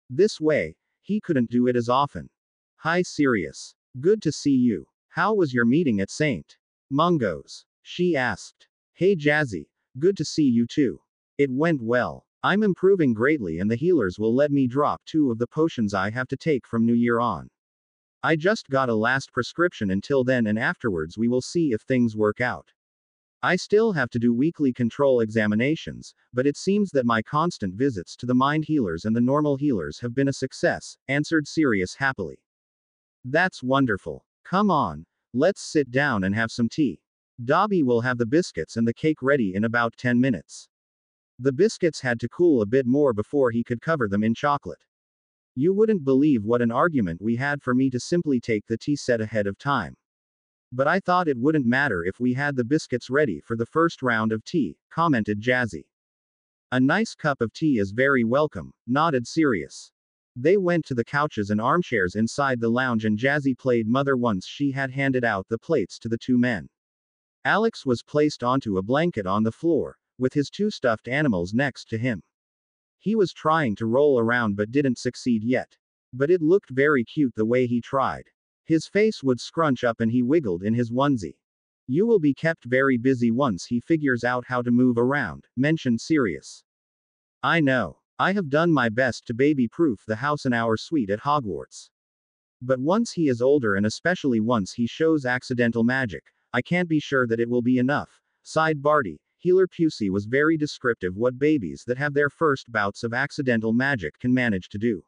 This way, he couldn't do it as often. Hi Sirius. Good to see you. How was your meeting at St. Mungo's? She asked. Hey Jazzy. Good to see you too. It went well. I'm improving greatly and the healers will let me drop 2 of the potions I have to take from New Year on. I just got a last prescription until then and afterwards we will see if things work out. I still have to do weekly control examinations, but it seems that my constant visits to the mind healers and the normal healers have been a success, answered Sirius happily. That's wonderful. Come on. Let's sit down and have some tea. Dobby will have the biscuits and the cake ready in about 10 minutes. The biscuits had to cool a bit more before he could cover them in chocolate. You wouldn't believe what an argument we had for me to simply take the tea set ahead of time. But I thought it wouldn't matter if we had the biscuits ready for the first round of tea, commented Jazzy. A nice cup of tea is very welcome, nodded Sirius. They went to the couches and armchairs inside the lounge and Jazzy played mother once she had handed out the plates to the 2 men. Alex was placed onto a blanket on the floor, with his 2 stuffed animals next to him. He was trying to roll around but didn't succeed yet. But it looked very cute the way he tried. His face would scrunch up and he wiggled in his onesie. You will be kept very busy once he figures out how to move around, mentioned Sirius. I know. I have done my best to baby-proof the house in our suite at Hogwarts. But once he is older and especially once he shows accidental magic, I can't be sure that it will be enough, sighed Barty. Healer Pusey was very descriptive what babies that have their first bouts of accidental magic can manage to do.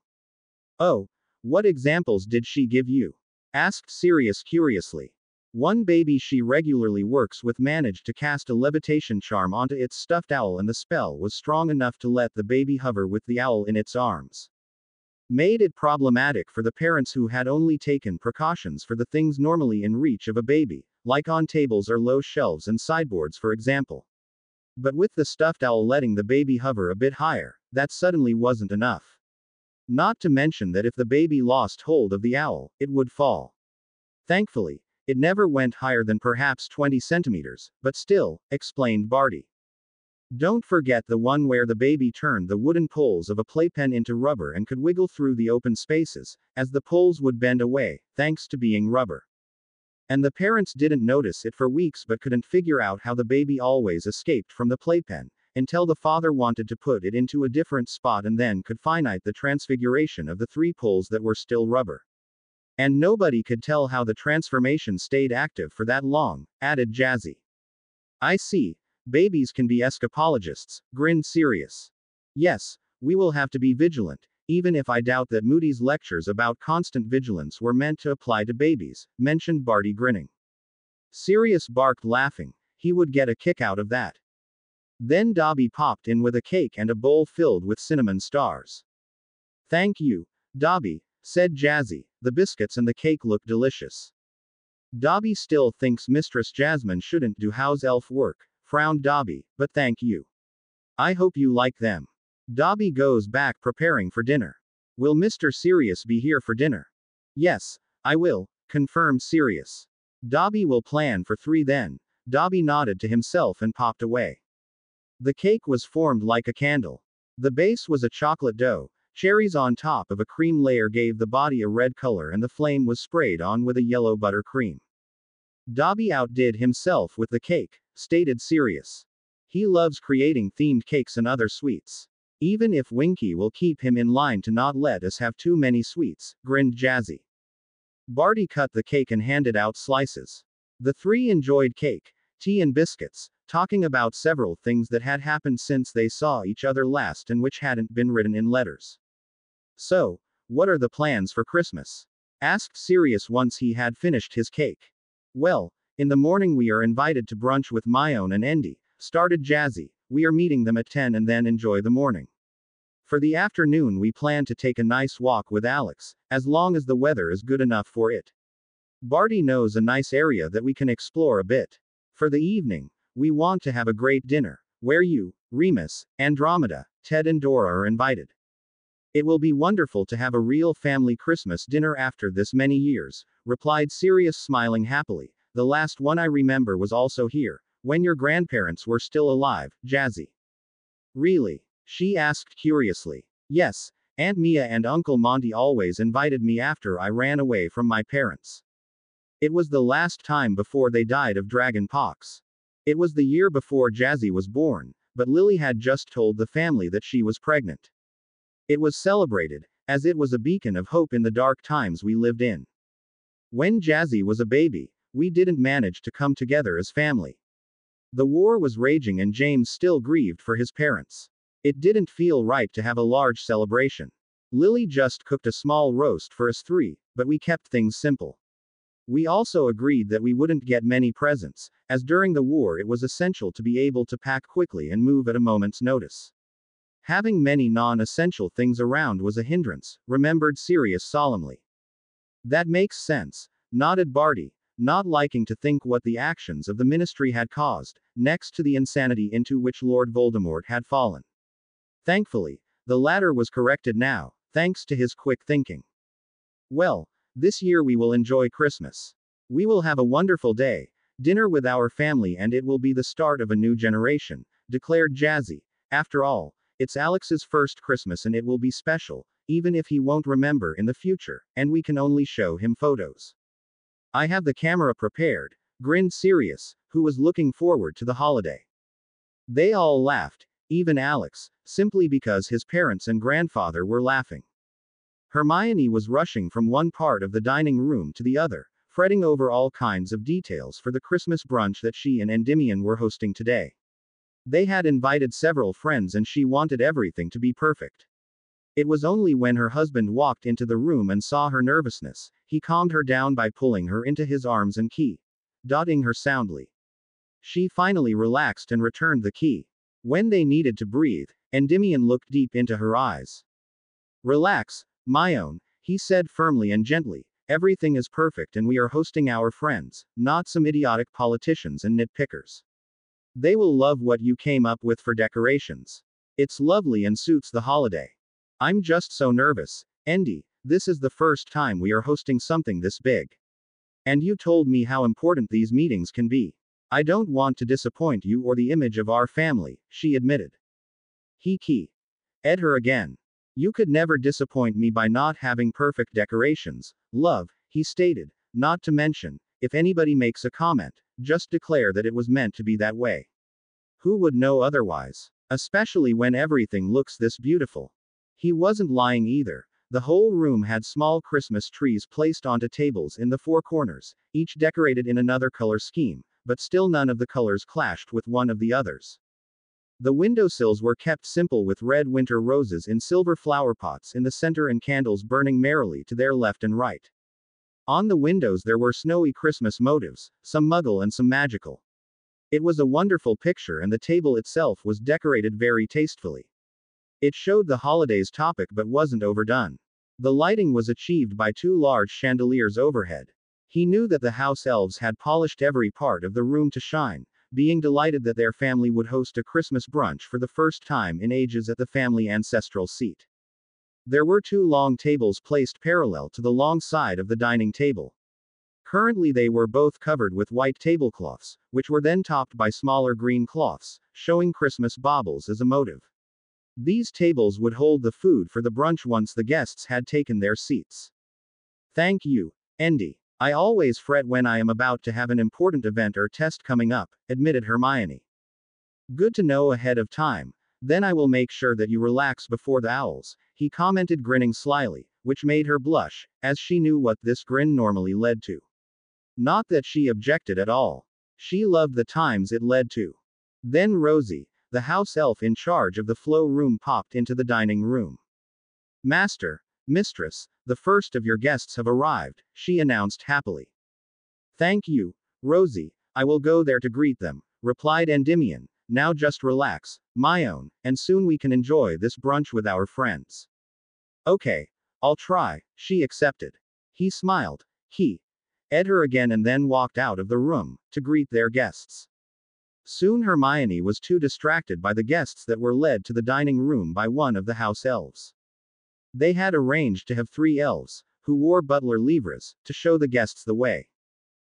Oh, what examples did she give you? Asked Sirius curiously. One baby she regularly works with managed to cast a levitation charm onto its stuffed owl and the spell was strong enough to let the baby hover with the owl in its arms. Made it problematic for the parents who had only taken precautions for the things normally in reach of a baby, like on tables or low shelves and sideboards for example. But with the stuffed owl letting the baby hover a bit higher, that suddenly wasn't enough. Not to mention that if the baby lost hold of the owl, it would fall. Thankfully, it never went higher than perhaps 20 centimeters, but still, explained Barty. Don't forget the one where the baby turned the wooden poles of a playpen into rubber and could wiggle through the open spaces, as the poles would bend away, thanks to being rubber. And the parents didn't notice it for weeks but couldn't figure out how the baby always escaped from the playpen, until the father wanted to put it into a different spot and then could finite the transfiguration of the 3 poles that were still rubber. And nobody could tell how the transformation stayed active for that long, added Jazzy. I see. Babies can be escapologists, grinned Sirius. Yes, we will have to be vigilant, even if I doubt that Moody's lectures about constant vigilance were meant to apply to babies, mentioned Barty grinning. Sirius barked laughing. He would get a kick out of that. Then Dobby popped in with a cake and a bowl filled with cinnamon stars. Thank you, Dobby, said Jazzy. The biscuits and the cake look delicious. Dobby still thinks Mistress Jasmine shouldn't do house elf work, frowned Dobby, but thank you. I hope you like them. Dobby goes back preparing for dinner. Will Mr. Sirius be here for dinner? Yes, I will, confirmed Sirius. Dobby will plan for 3 then. Dobby nodded to himself and popped away. The cake was formed like a candle. The base was a chocolate dough, cherries on top of a cream layer gave the body a red color and the flame was sprayed on with a yellow buttercream. Dobby outdid himself with the cake, stated Sirius. He loves creating themed cakes and other sweets. Even if Winky will keep him in line to not let us have too many sweets, grinned Jazzy. Barty cut the cake and handed out slices. The 3 enjoyed cake, tea and biscuits, talking about several things that had happened since they saw each other last and which hadn't been written in letters. So, what are the plans for Christmas? Asked Sirius once he had finished his cake. Well, In the morning we are invited to brunch with Myone and Endy, started Jazzy. We are meeting them at 10 and then enjoy the morning. For the afternoon we plan to take a nice walk with Alex, as long as the weather is good enough for it. Barty knows a nice area that we can explore a bit. For the evening, we want to have a great dinner, where you, Remus, Andromeda, Ted and Dora are invited. It will be wonderful to have a real family Christmas dinner after this many years, replied Sirius smiling happily. The last one I remember was also here, when your grandparents were still alive, Jazzy. Really? She asked curiously. Yes, Aunt Mia and Uncle Monty always invited me after I ran away from my parents. It was the last time before they died of dragon pox. It was the year before Jazzy was born, but Lily had just told the family that she was pregnant. It was celebrated, as it was a beacon of hope in the dark times we lived in. When Jazzy was a baby, we didn't manage to come together as family. The war was raging and James still grieved for his parents. It didn't feel right to have a large celebration. Lily just cooked a small roast for us three, but we kept things simple. We also agreed that we wouldn't get many presents, as during the war it was essential to be able to pack quickly and move at a moment's notice. Having many non-essential things around was a hindrance, remembered Sirius solemnly. That makes sense, nodded Barty, not liking to think what the actions of the ministry had caused, next to the insanity into which Lord Voldemort had fallen. Thankfully, the latter was corrected now, thanks to his quick thinking. Well, this year we will enjoy Christmas. We will have a wonderful day, dinner with our family, and it will be the start of a new generation, declared Jazzy. After all, it's Alex's first Christmas and it will be special, even if he won't remember in the future, and we can only show him photos. I have the camera prepared, grinned Sirius, who was looking forward to the holiday. They all laughed, even Alex, simply because his parents and grandfather were laughing. Hermione was rushing from one part of the dining room to the other, fretting over all kinds of details for the Christmas brunch that she and Endymion were hosting today. They had invited several friends and she wanted everything to be perfect. It was only when her husband walked into the room and saw her nervousness, he calmed her down by pulling her into his arms and dotting her soundly. She finally relaxed and returned the key. When they needed to breathe, Endymion looked deep into her eyes. Relax, Myone, he said firmly and gently. Everything is perfect and we are hosting our friends, not some idiotic politicians and nitpickers. They will love what you came up with for decorations. It's lovely and suits the holiday. I'm just so nervous, Endy, this is the first time we are hosting something this big. And you told me how important these meetings can be. I don't want to disappoint you or the image of our family, she admitted. Ed her again. You could never disappoint me by not having perfect decorations, love, he stated, not to mention, if anybody makes a comment, just declare that it was meant to be that way. Who would know otherwise? Especially when everything looks this beautiful. He wasn't lying either. The whole room had small Christmas trees placed onto tables in the four corners, each decorated in another color scheme, but still none of the colors clashed with one of the others. The windowsills were kept simple with red winter roses in silver flower pots in the center and candles burning merrily to their left and right. On the windows there were snowy Christmas motifs, some muggle and some magical. It was a wonderful picture and the table itself was decorated very tastefully. It showed the holiday's topic but wasn't overdone. The lighting was achieved by two large chandeliers overhead. He knew that the house elves had polished every part of the room to shine, being delighted that their family would host a Christmas brunch for the first time in ages at the family ancestral seat. There were two long tables placed parallel to the long side of the dining table. Currently they were both covered with white tablecloths, which were then topped by smaller green cloths, showing Christmas baubles as a motive. These tables would hold the food for the brunch once the guests had taken their seats. Thank you, Endy. I always fret when I am about to have an important event or test coming up, admitted Hermione. Good to know ahead of time. Then I will make sure that you relax before the owls, he commented, grinning slyly, which made her blush, as she knew what this grin normally led to. Not that she objected at all. She loved the times it led to. Then Rosie, the house elf in charge of the flow room, popped into the dining room. Master, Mistress, the first of your guests have arrived, she announced happily. Thank you, Rosie, I will go there to greet them, replied Endymion. Now just relax, my own, and soon we can enjoy this brunch with our friends. Okay, I'll try, she accepted. He smiled. He ed her again and then walked out of the room to greet their guests. Soon Hermione was too distracted by the guests that were led to the dining room by one of the house elves. They had arranged to have 3 elves, who wore butler livres, to show the guests the way.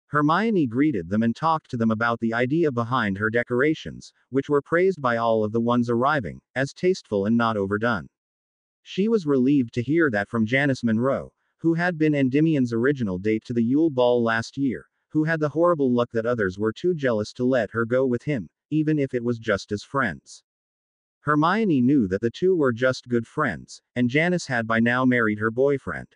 Hermione greeted them and talked to them about the idea behind her decorations, which were praised by all of the ones arriving, as tasteful and not overdone. She was relieved to hear that from Janice Monroe, who had been Endymion's original date to the Yule Ball last year, who had the horrible luck that others were too jealous to let her go with him, even if it was just as friends. Hermione knew that the two were just good friends, and Janice had by now married her boyfriend.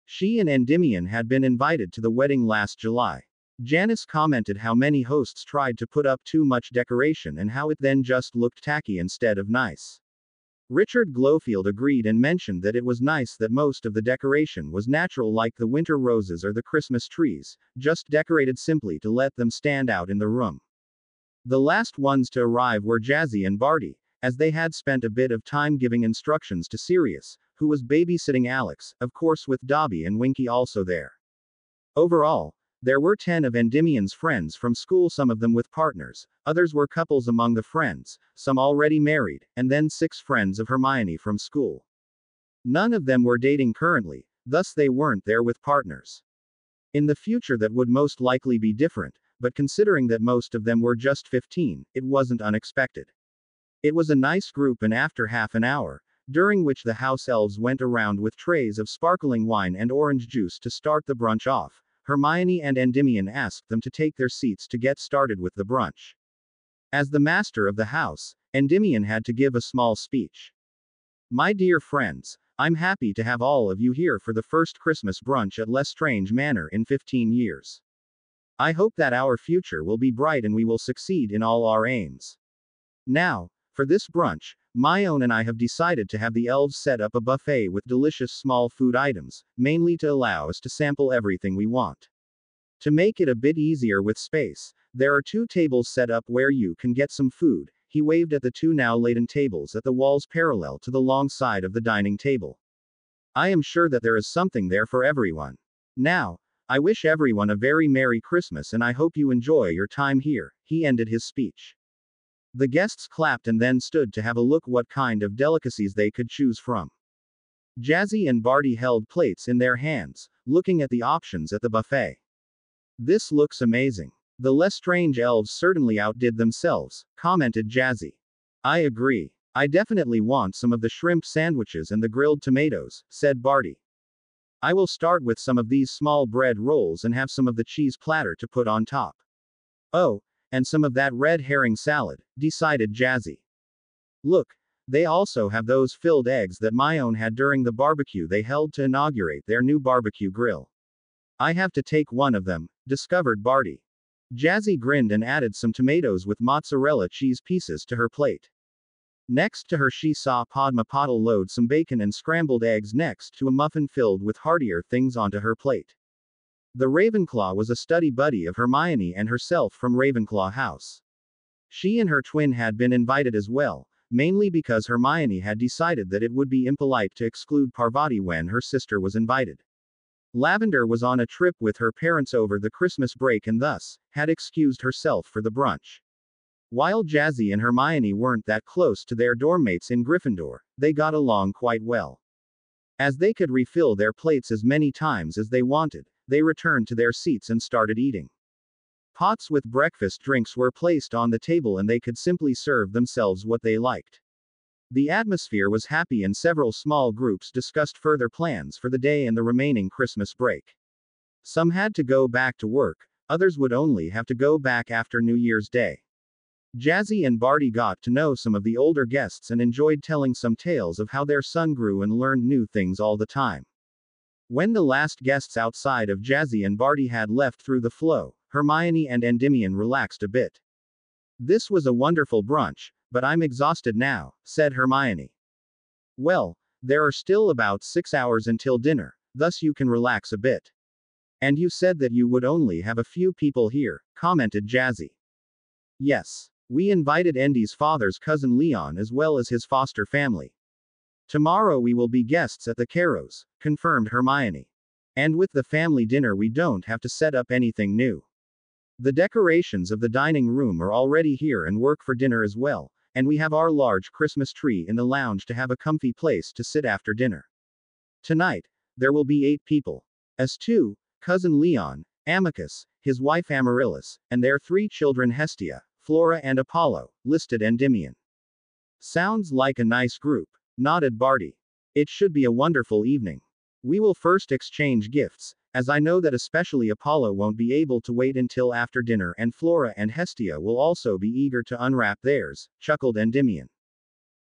She and Endymion had been invited to the wedding last July. Janice commented how many hosts tried to put up too much decoration and how it then just looked tacky instead of nice. Richard Glowfield agreed and mentioned that it was nice that most of the decoration was natural, like the winter roses or the Christmas trees, just decorated simply to let them stand out in the room. The last ones to arrive were Jazzy and Barty, as they had spent a bit of time giving instructions to Sirius, who was babysitting Alex, of course with Dobby and Winky also there. Overall, there were 10 of Endymion's friends from school, some of them with partners, others were couples among the friends, some already married, and then 6 friends of Hermione from school. None of them were dating currently, thus they weren't there with partners. In the future that would most likely be different, but considering that most of them were just 15, it wasn't unexpected. It was a nice group, and after half an hour, during which the house elves went around with trays of sparkling wine and orange juice to start the brunch off, Hermione and Endymion asked them to take their seats to get started with the brunch. As the master of the house, Endymion had to give a small speech. My dear friends, I'm happy to have all of you here for the first Christmas brunch at Lestrange Manor in 15 years. I hope that our future will be bright and we will succeed in all our aims. Now, for this brunch, Myone and I have decided to have the elves set up a buffet with delicious small food items, mainly to allow us to sample everything we want. To make it a bit easier with space, there are 2 tables set up where you can get some food. He waved at the 2 now laden tables at the walls parallel to the long side of the dining table. I am sure that there is something there for everyone. Now, I wish everyone a very Merry Christmas and I hope you enjoy your time here, he ended his speech. The guests clapped and then stood to have a look what kind of delicacies they could choose from. Jazzy and Barty held plates in their hands, looking at the options at the buffet. This looks amazing. The Lestrange elves certainly outdid themselves, commented Jazzy. I agree. I definitely want some of the shrimp sandwiches and the grilled tomatoes, said Barty. I will start with some of these small bread rolls and have some of the cheese platter to put on top. Oh, and some of that red herring salad, decided Jazzy. Look, they also have those filled eggs that Myone had during the barbecue they held to inaugurate their new barbecue grill. I have to take one of them, discovered Barty. Jazzy grinned and added some tomatoes with mozzarella cheese pieces to her plate. Next to her she saw Padma Patil load some bacon and scrambled eggs next to a muffin filled with heartier things onto her plate. The Ravenclaw was a study buddy of Hermione and herself from Ravenclaw House. She and her twin had been invited as well, mainly because Hermione had decided that it would be impolite to exclude Parvati when her sister was invited. Lavender was on a trip with her parents over the Christmas break and thus had excused herself for the brunch. While Jazzy and Hermione weren't that close to their dorm mates in Gryffindor, they got along quite well. As they could refill their plates as many times as they wanted, they returned to their seats and started eating. Pots with breakfast drinks were placed on the table and they could simply serve themselves what they liked. The atmosphere was happy and several small groups discussed further plans for the day and the remaining Christmas break. Some had to go back to work, others would only have to go back after New Year's Day. Jazzy and Barty got to know some of the older guests and enjoyed telling some tales of how their son grew and learned new things all the time. When the last guests outside of Jazzy and Barty had left through the flow, Hermione and Endymion relaxed a bit. This was a wonderful brunch, but I'm exhausted now, said Hermione. Well, there are still about 6 hours until dinner, thus you can relax a bit. And you said that you would only have a few people here, commented Jazzy. Yes. We invited Andy's father's cousin Leon as well as his foster family. Tomorrow we will be guests at the Caros, confirmed Hermione. And with the family dinner we don't have to set up anything new. The decorations of the dining room are already here and work for dinner as well, and we have our large Christmas tree in the lounge to have a comfy place to sit after dinner. Tonight, there will be 8 people. As 2, cousin Leon, Amicus, his wife Amaryllis, and their 3 children Hestia, Flora and Apollo, listed Endymion. Sounds like a nice group, nodded Barty. It should be a wonderful evening. We will first exchange gifts, as I know that especially Apollo won't be able to wait until after dinner and Flora and Hestia will also be eager to unwrap theirs, chuckled Endymion.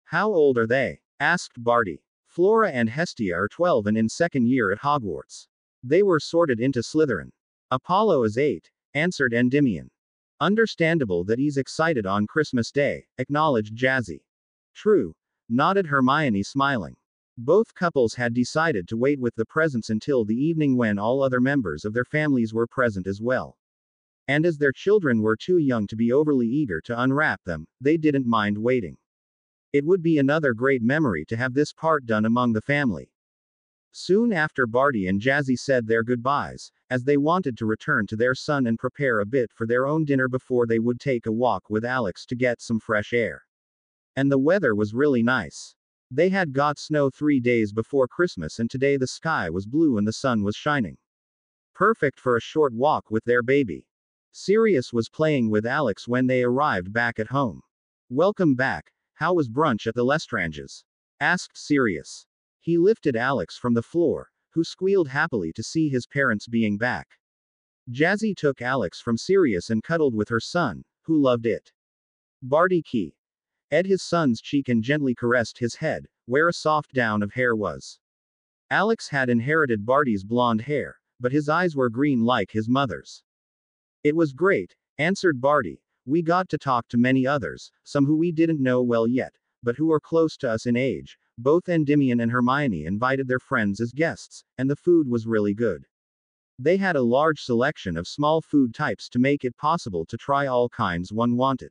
How old are they? Asked Barty. Flora and Hestia are 12 and in second year at Hogwarts. They were sorted into Slytherin. Apollo is 8, answered Endymion. Understandable that he's excited on Christmas Day, acknowledged Jazzy. True, nodded Hermione smiling. Both couples had decided to wait with the presents until the evening when all other members of their families were present as well. And as their children were too young to be overly eager to unwrap them, they didn't mind waiting. It would be another great memory to have this part done among the family. Soon after Barty and Jazzy said their goodbyes, as they wanted to return to their son and prepare a bit for their own dinner before they would take a walk with Alex to get some fresh air. And the weather was really nice. They had got snow 3 days before Christmas and today the sky was blue and the sun was shining. Perfect for a short walk with their baby. Sirius was playing with Alex when they arrived back at home. Welcome back, how was brunch at the Lestranges? Asked Sirius. He lifted Alex from the floor, who squealed happily to see his parents being back. Jazzy took Alex from Sirius and cuddled with her son, who loved it. Barty Key ed his son's cheek and gently caressed his head, where a soft down of hair was. Alex had inherited Barty's blonde hair, but his eyes were green like his mother's. It was great, answered Barty. We got to talk to many others, some who we didn't know well yet, but who are close to us in age. Both Endymion and Hermione invited their friends as guests, and the food was really good. They had a large selection of small food types to make it possible to try all kinds one wanted.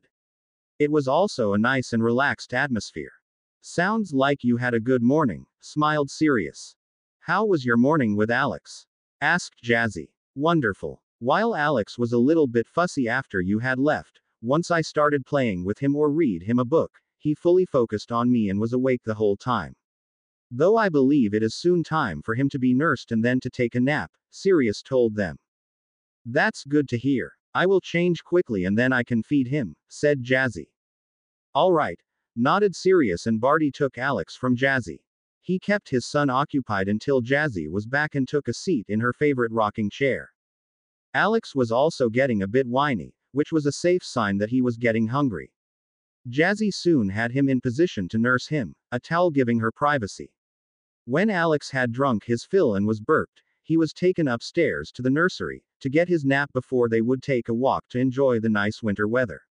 It was also a nice and relaxed atmosphere. Sounds like you had a good morning, smiled Sirius. How was your morning with Alex? Asked Jazzy. Wonderful. While Alex was a little bit fussy after you had left, once I started playing with him or read him a book, he fully focused on me and was awake the whole time. Though I believe it is soon time for him to be nursed and then to take a nap, Sirius told them. That's good to hear. I will change quickly and then I can feed him, said Jazzy. All right, nodded Sirius and Barty took Alex from Jazzy. He kept his son occupied until Jazzy was back and took a seat in her favorite rocking chair. Alex was also getting a bit whiny, which was a safe sign that he was getting hungry. Jazzy soon had him in position to nurse him, a towel giving her privacy. When Alex had drunk his fill and was burped, he was taken upstairs to the nursery, to get his nap before they would take a walk to enjoy the nice winter weather.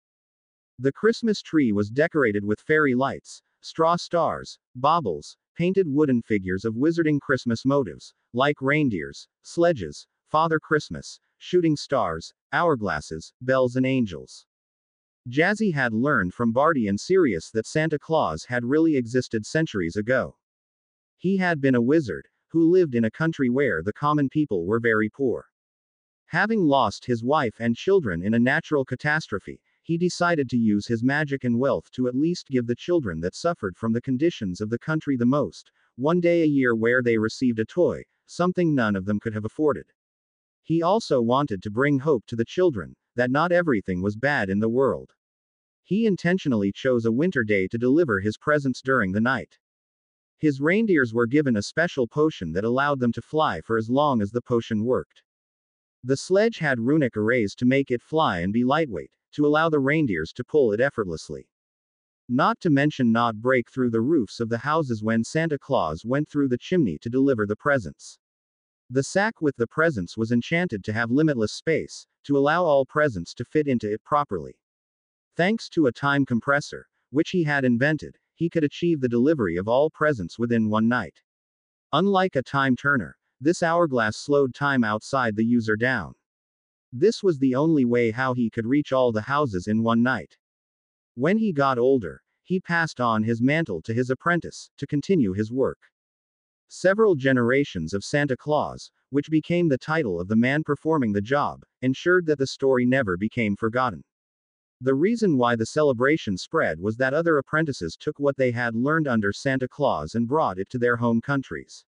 The Christmas tree was decorated with fairy lights, straw stars, baubles, painted wooden figures of wizarding Christmas motifs, like reindeers, sledges, Father Christmas, shooting stars, hourglasses, bells and angels. Jazzy had learned from Barty and Sirius that Santa Claus had really existed centuries ago. He had been a wizard, who lived in a country where the common people were very poor. Having lost his wife and children in a natural catastrophe, he decided to use his magic and wealth to at least give the children that suffered from the conditions of the country the most, one day a year where they received a toy, something none of them could have afforded. He also wanted to bring hope to the children, that not everything was bad in the world. He intentionally chose a winter day to deliver his presents during the night. His reindeers were given a special potion that allowed them to fly for as long as the potion worked. The sledge had runic arrays to make it fly and be lightweight, to allow the reindeers to pull it effortlessly. Not to mention not break through the roofs of the houses when Santa Claus went through the chimney to deliver the presents. The sack with the presents was enchanted to have limitless space, to allow all presents to fit into it properly. Thanks to a time compressor, which he had invented, he could achieve the delivery of all presents within one night. Unlike a time turner, This hourglass slowed time outside the user down. This was the only way how he could reach all the houses in one night. When he got older, he passed on his mantle to his apprentice, to continue his work. Several generations of Santa Claus, which became the title of the man performing the job, ensured that the story never became forgotten. The reason why the celebration spread was that other apprentices took what they had learned under Santa Claus and brought it to their home countries.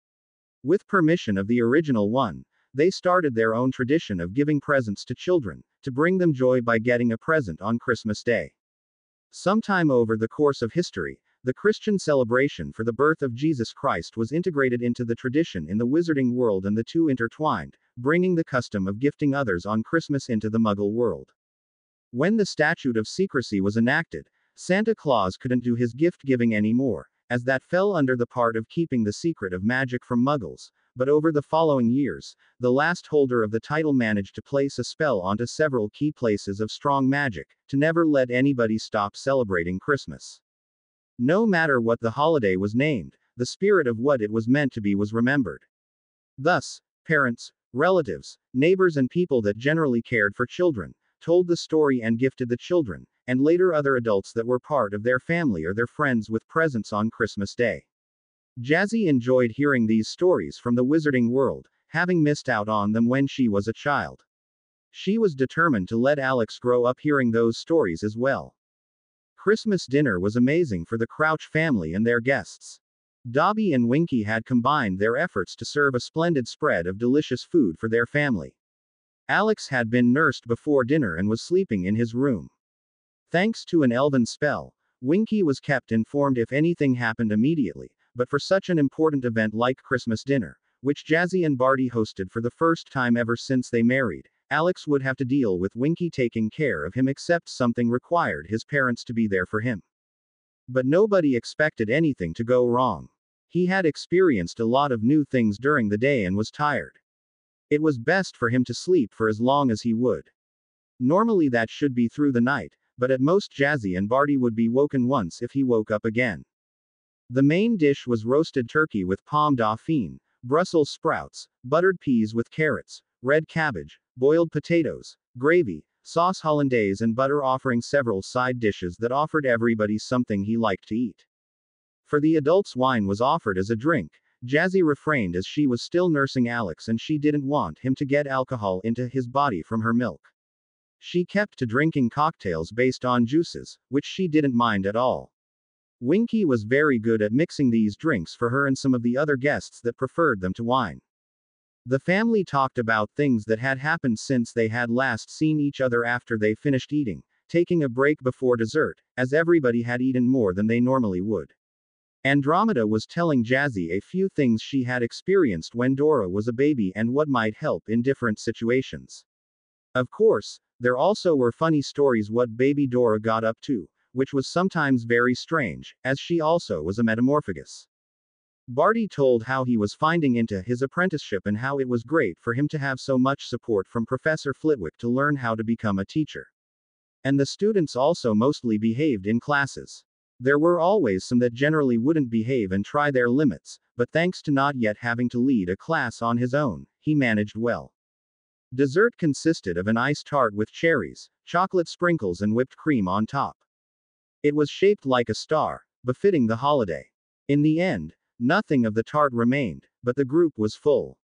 With permission of the original one, they started their own tradition of giving presents to children, to bring them joy by getting a present on Christmas Day. Sometime over the course of history, the Christian celebration for the birth of Jesus Christ was integrated into the tradition in the wizarding world, and the two intertwined, bringing the custom of gifting others on Christmas into the Muggle world. When the statute of secrecy was enacted, Santa Claus couldn't do his gift giving anymore, as that fell under the part of keeping the secret of magic from Muggles, but over the following years, the last holder of the title managed to place a spell onto several key places of strong magic, to never let anybody stop celebrating Christmas. No matter what the holiday was named, the spirit of what it was meant to be was remembered. Thus, parents, relatives, neighbors and people that generally cared for children, told the story and gifted the children, and later other adults that were part of their family or their friends with presents on Christmas Day. Jazzy enjoyed hearing these stories from the wizarding world, having missed out on them when she was a child. She was determined to let Alex grow up hearing those stories as well. Christmas dinner was amazing for the Crouch family and their guests. Dobby and Winky had combined their efforts to serve a splendid spread of delicious food for their family. Alex had been nursed before dinner and was sleeping in his room. Thanks to an elven spell, Winky was kept informed if anything happened immediately, but for such an important event like Christmas dinner, which Jazzy and Barty hosted for the first time ever since they married, Alex would have to deal with Winky taking care of him, except something required his parents to be there for him. But nobody expected anything to go wrong. He had experienced a lot of new things during the day and was tired. It was best for him to sleep for as long as he would. Normally that should be through the night, but at most Jazzy and Barty would be woken once if he woke up again. The main dish was roasted turkey with pomme dauphine, Brussels sprouts, buttered peas with carrots, red cabbage, boiled potatoes, gravy, sauce hollandaise and butter, offering several side dishes that offered everybody something he liked to eat. For the adults, wine was offered as a drink. Jazzy refrained as she was still nursing Alex and she didn't want him to get alcohol into his body from her milk. She kept to drinking cocktails based on juices, which she didn't mind at all. Winky was very good at mixing these drinks for her and some of the other guests that preferred them to wine. The family talked about things that had happened since they had last seen each other after they finished eating, taking a break before dessert, as everybody had eaten more than they normally would. Andromeda was telling Jazzy a few things she had experienced when Dora was a baby and what might help in different situations. Of course, there also were funny stories what baby Dora got up to, which was sometimes very strange, as she also was a metamorphagus. Barty told how he was finding into his apprenticeship and how it was great for him to have so much support from Professor Flitwick to learn how to become a teacher. And the students also mostly behaved in classes. There were always some that generally wouldn't behave and try their limits, but thanks to not yet having to lead a class on his own, he managed well. Dessert consisted of an iced tart with cherries, chocolate sprinkles and whipped cream on top. It was shaped like a star, befitting the holiday. In the end, nothing of the tart remained, but the group was full.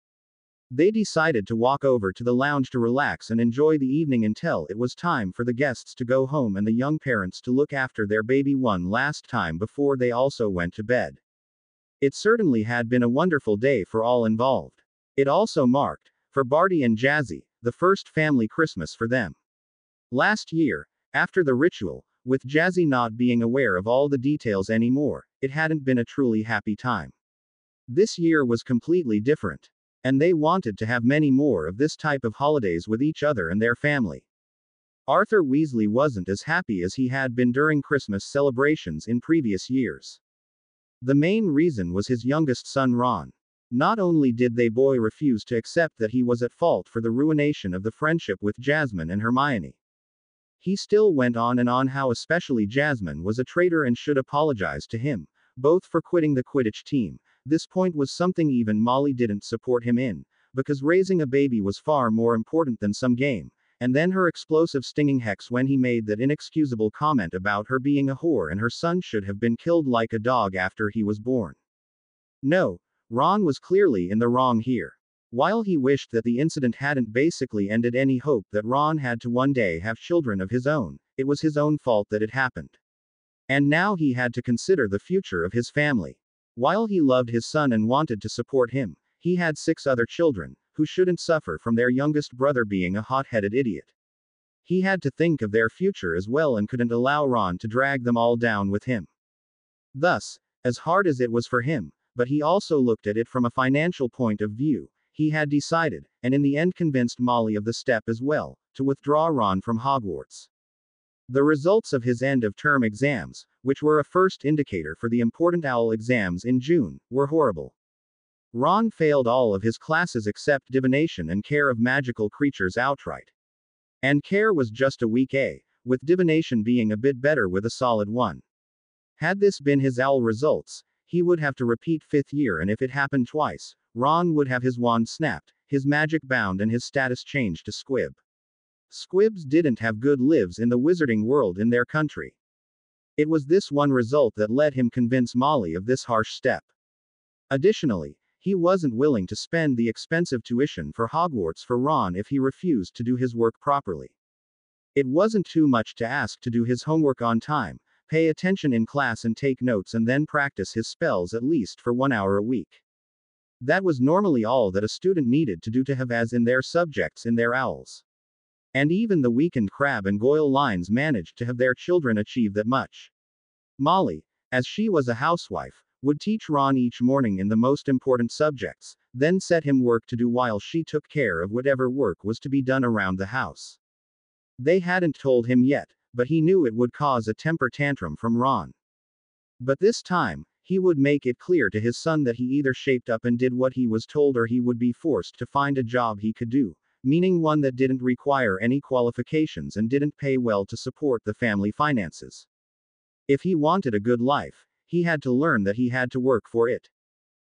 They decided to walk over to the lounge to relax and enjoy the evening until it was time for the guests to go home and the young parents to look after their baby one last time before they also went to bed. It certainly had been a wonderful day for all involved. It also marked, for Barty and Jazzy, the first family Christmas for them. Last year, after the ritual, with Jazzy not being aware of all the details anymore, it hadn't been a truly happy time. This year was completely different. And they wanted to have many more of this type of holidays with each other and their family. Arthur Weasley wasn't as happy as he had been during Christmas celebrations in previous years. The main reason was his youngest son Ron. Not only did they boy refuse to accept that he was at fault for the ruination of the friendship with Jasmine and Hermione. He still went on and on how especially Jasmine was a traitor and should apologize to him, both for quitting the Quidditch team, this point was something even Molly didn't support him in, because raising a baby was far more important than some game, and then her explosive stinging hex when he made that inexcusable comment about her being a whore and her son should have been killed like a dog after he was born. No, Ron was clearly in the wrong here. While he wished that the incident hadn't basically ended any hope that Ron had to one day have children of his own, it was his own fault that it happened. And now he had to consider the future of his family. While he loved his son and wanted to support him, he had 6 other children, who shouldn't suffer from their youngest brother being a hot-headed idiot. He had to think of their future as well and couldn't allow Ron to drag them all down with him. Thus, as hard as it was for him, but he also looked at it from a financial point of view, he had decided, and in the end convinced Molly of the step as well, to withdraw Ron from Hogwarts. The results of his end-of-term exams, which were a first indicator for the important OWL exams in June, were horrible. Ron failed all of his classes except divination and care of magical creatures outright. And care was just a weak A, with divination being a bit better with a solid 1. Had this been his OWL results, he would have to repeat 5th year, and if it happened twice, Ron would have his wand snapped, his magic bound and his status changed to Squib. Squibs didn't have good lives in the wizarding world in their country. It was this one result that let him convince Molly of this harsh step. Additionally, he wasn't willing to spend the expensive tuition for Hogwarts for Ron if he refused to do his work properly. It wasn't too much to ask to do his homework on time, pay attention in class and take notes and then practice his spells at least for 1 hour a week. That was normally all that a student needed to do to have As in their subjects in their OWLs. And even the weakened Crabbe and Goyle lines managed to have their children achieve that much. Molly, as she was a housewife, would teach Ron each morning in the most important subjects, then set him work to do while she took care of whatever work was to be done around the house. They hadn't told him yet, but he knew it would cause a temper tantrum from Ron. But this time, he would make it clear to his son that he either shaped up and did what he was told or he would be forced to find a job he could do, meaning one that didn't require any qualifications and didn't pay well to support the family finances. If he wanted a good life, he had to learn that he had to work for it.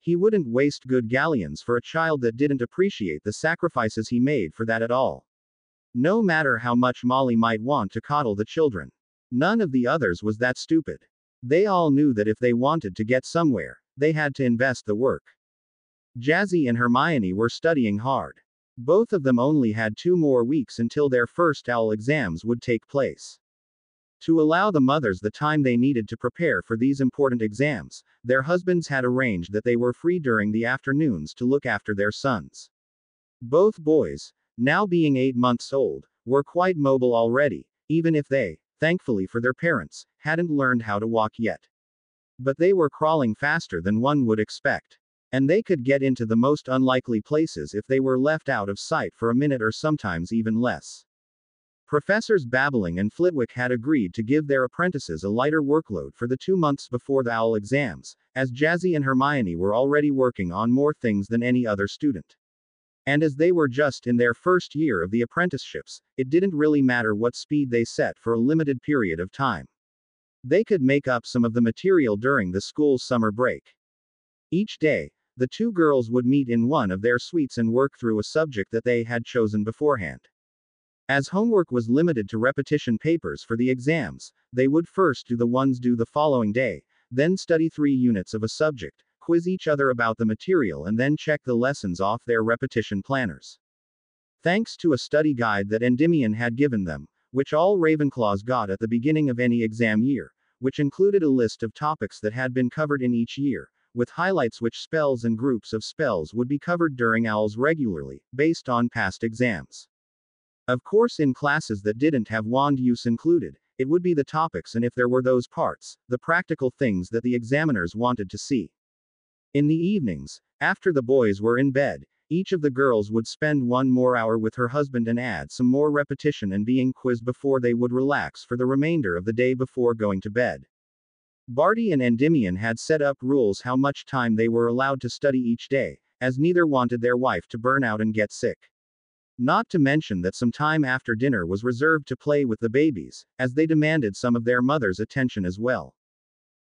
He wouldn't waste good galleons for a child that didn't appreciate the sacrifices he made for that at all. No matter how much Molly might want to coddle the children. None of the others was that stupid. They all knew that if they wanted to get somewhere, they had to invest the work. Jazzy and Hermione were studying hard. Both of them only had 2 more weeks until their first OWL exams would take place. To allow the mothers the time they needed to prepare for these important exams, their husbands had arranged that they were free during the afternoons to look after their sons. Both boys, now being 8 months old, were quite mobile already, even if they, thankfully for their parents, hadn't learned how to walk yet. But they were crawling faster than one would expect. And they could get into the most unlikely places if they were left out of sight for a minute or sometimes even less. Professors Babbling and Flitwick had agreed to give their apprentices a lighter workload for the 2 months before the OWL exams, as Jazzy and Hermione were already working on more things than any other student. And as they were just in their first year of the apprenticeships, it didn't really matter what speed they set for a limited period of time. They could make up some of the material during the school's summer break. Each day, the 2 girls would meet in one of their suites and work through a subject that they had chosen beforehand. As homework was limited to repetition papers for the exams, they would first do the ones due the following day, then study 3 units of a subject, quiz each other about the material and then check the lessons off their repetition planners. Thanks to a study guide that Endymion had given them, which all Ravenclaws got at the beginning of any exam year, which included a list of topics that had been covered in each year, with highlights which spells and groups of spells would be covered during OWLs regularly, based on past exams. Of course, in classes that didn't have wand use included, it would be the topics and if there were those parts, the practical things that the examiners wanted to see. In the evenings, after the boys were in bed, each of the girls would spend 1 more hour with her husband and add some more repetition and being quizzed before they would relax for the remainder of the day before going to bed. Barty and Endymion had set up rules how much time they were allowed to study each day, as neither wanted their wife to burn out and get sick. Not to mention that some time after dinner was reserved to play with the babies, as they demanded some of their mother's attention as well.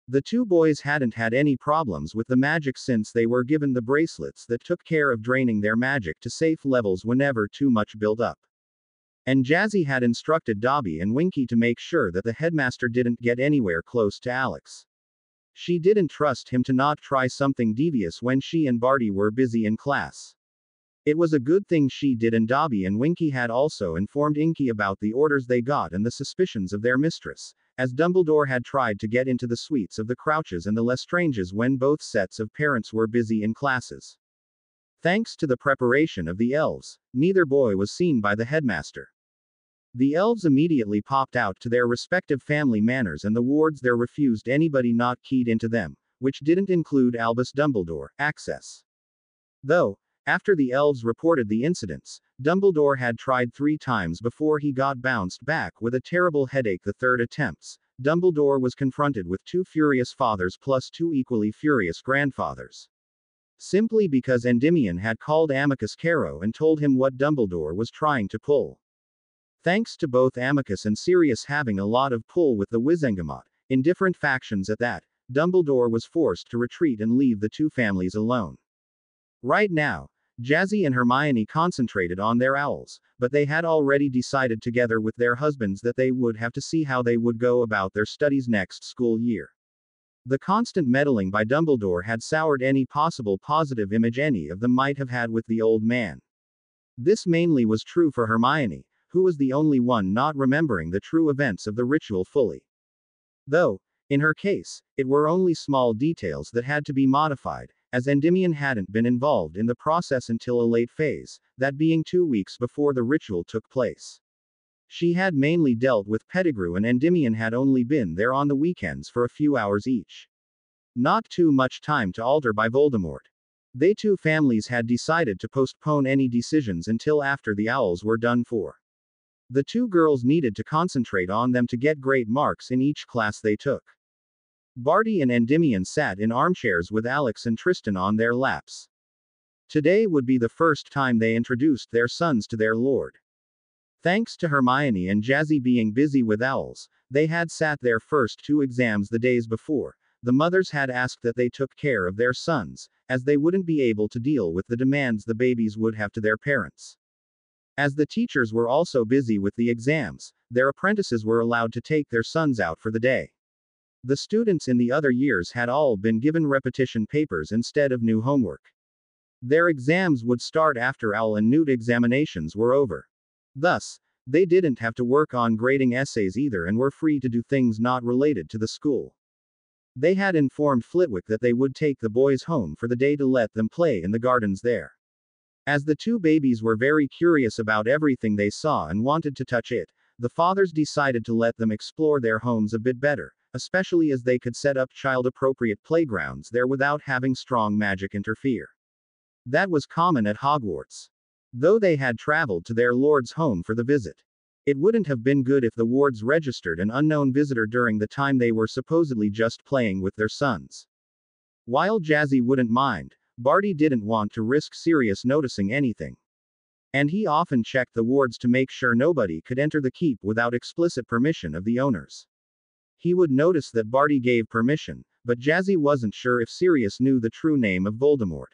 The two boys hadn't had any problems with the magic since they were given the bracelets that took care of draining their magic to safe levels whenever too much built up. And Jazzy had instructed Dobby and Winky to make sure that the headmaster didn't get anywhere close to Alex. She didn't trust him to not try something devious when she and Barty were busy in class. It was a good thing she did, and Dobby and Winky had also informed Inky about the orders they got and the suspicions of their mistress, as Dumbledore had tried to get into the suites of the Crouches and the Lestranges when both sets of parents were busy in classes. Thanks to the preparation of the elves, neither boy was seen by the headmaster. The elves immediately popped out to their respective family manors, and the wards there refused anybody not keyed into them, which didn't include Albus Dumbledore, access. Though, after the elves reported the incidents, Dumbledore had tried 3 times before he got bounced back with a terrible headache the third attempts. Dumbledore was confronted with 2 furious fathers plus 2 equally furious grandfathers. Simply because Endymion had called Amicus Caro and told him what Dumbledore was trying to pull. Thanks to both Amicus and Sirius having a lot of pull with the Wizengamot, in different factions at that, Dumbledore was forced to retreat and leave the 2 families alone. Right now, Jazzy and Hermione concentrated on their owls, but they had already decided together with their husbands that they would have to see how they would go about their studies next school year. The constant meddling by Dumbledore had soured any possible positive image any of them might have had with the old man. This mainly was true for Hermione, who was the only one not remembering the true events of the ritual fully. Though, in her case, it were only small details that had to be modified, as Endymion hadn't been involved in the process until a late phase, that being 2 weeks before the ritual took place. She had mainly dealt with Pettigrew, and Endymion had only been there on the weekends for a few hours each. Not too much time to alter by Voldemort. They 2 families had decided to postpone any decisions until after the owls were done for. The 2 girls needed to concentrate on them to get great marks in each class they took. Barty and Endymion sat in armchairs with Alex and Tristan on their laps. Today would be the first time they introduced their sons to their lord. Thanks to Hermione and Jazzy being busy with owls, they had sat their first 2 exams the days before. The mothers had asked that they took care of their sons, as they wouldn't be able to deal with the demands the babies would have to their parents. As the teachers were also busy with the exams, their apprentices were allowed to take their sons out for the day. The students in the other years had all been given repetition papers instead of new homework. Their exams would start after OWL and NEWT examinations were over. Thus, they didn't have to work on grading essays either and were free to do things not related to the school. They had informed Flitwick that they would take the boys home for the day to let them play in the gardens there. As the 2 babies were very curious about everything they saw and wanted to touch it, the fathers decided to let them explore their homes a bit better, especially as they could set up child-appropriate playgrounds there without having strong magic interfere. That was common at Hogwarts. Though they had traveled to their lord's home for the visit. It wouldn't have been good if the wards registered an unknown visitor during the time they were supposedly just playing with their sons. While Jazzy wouldn't mind, Barty didn't want to risk Sirius noticing anything. And he often checked the wards to make sure nobody could enter the keep without explicit permission of the owners. He would notice that Barty gave permission, but Jazzy wasn't sure if Sirius knew the true name of Voldemort.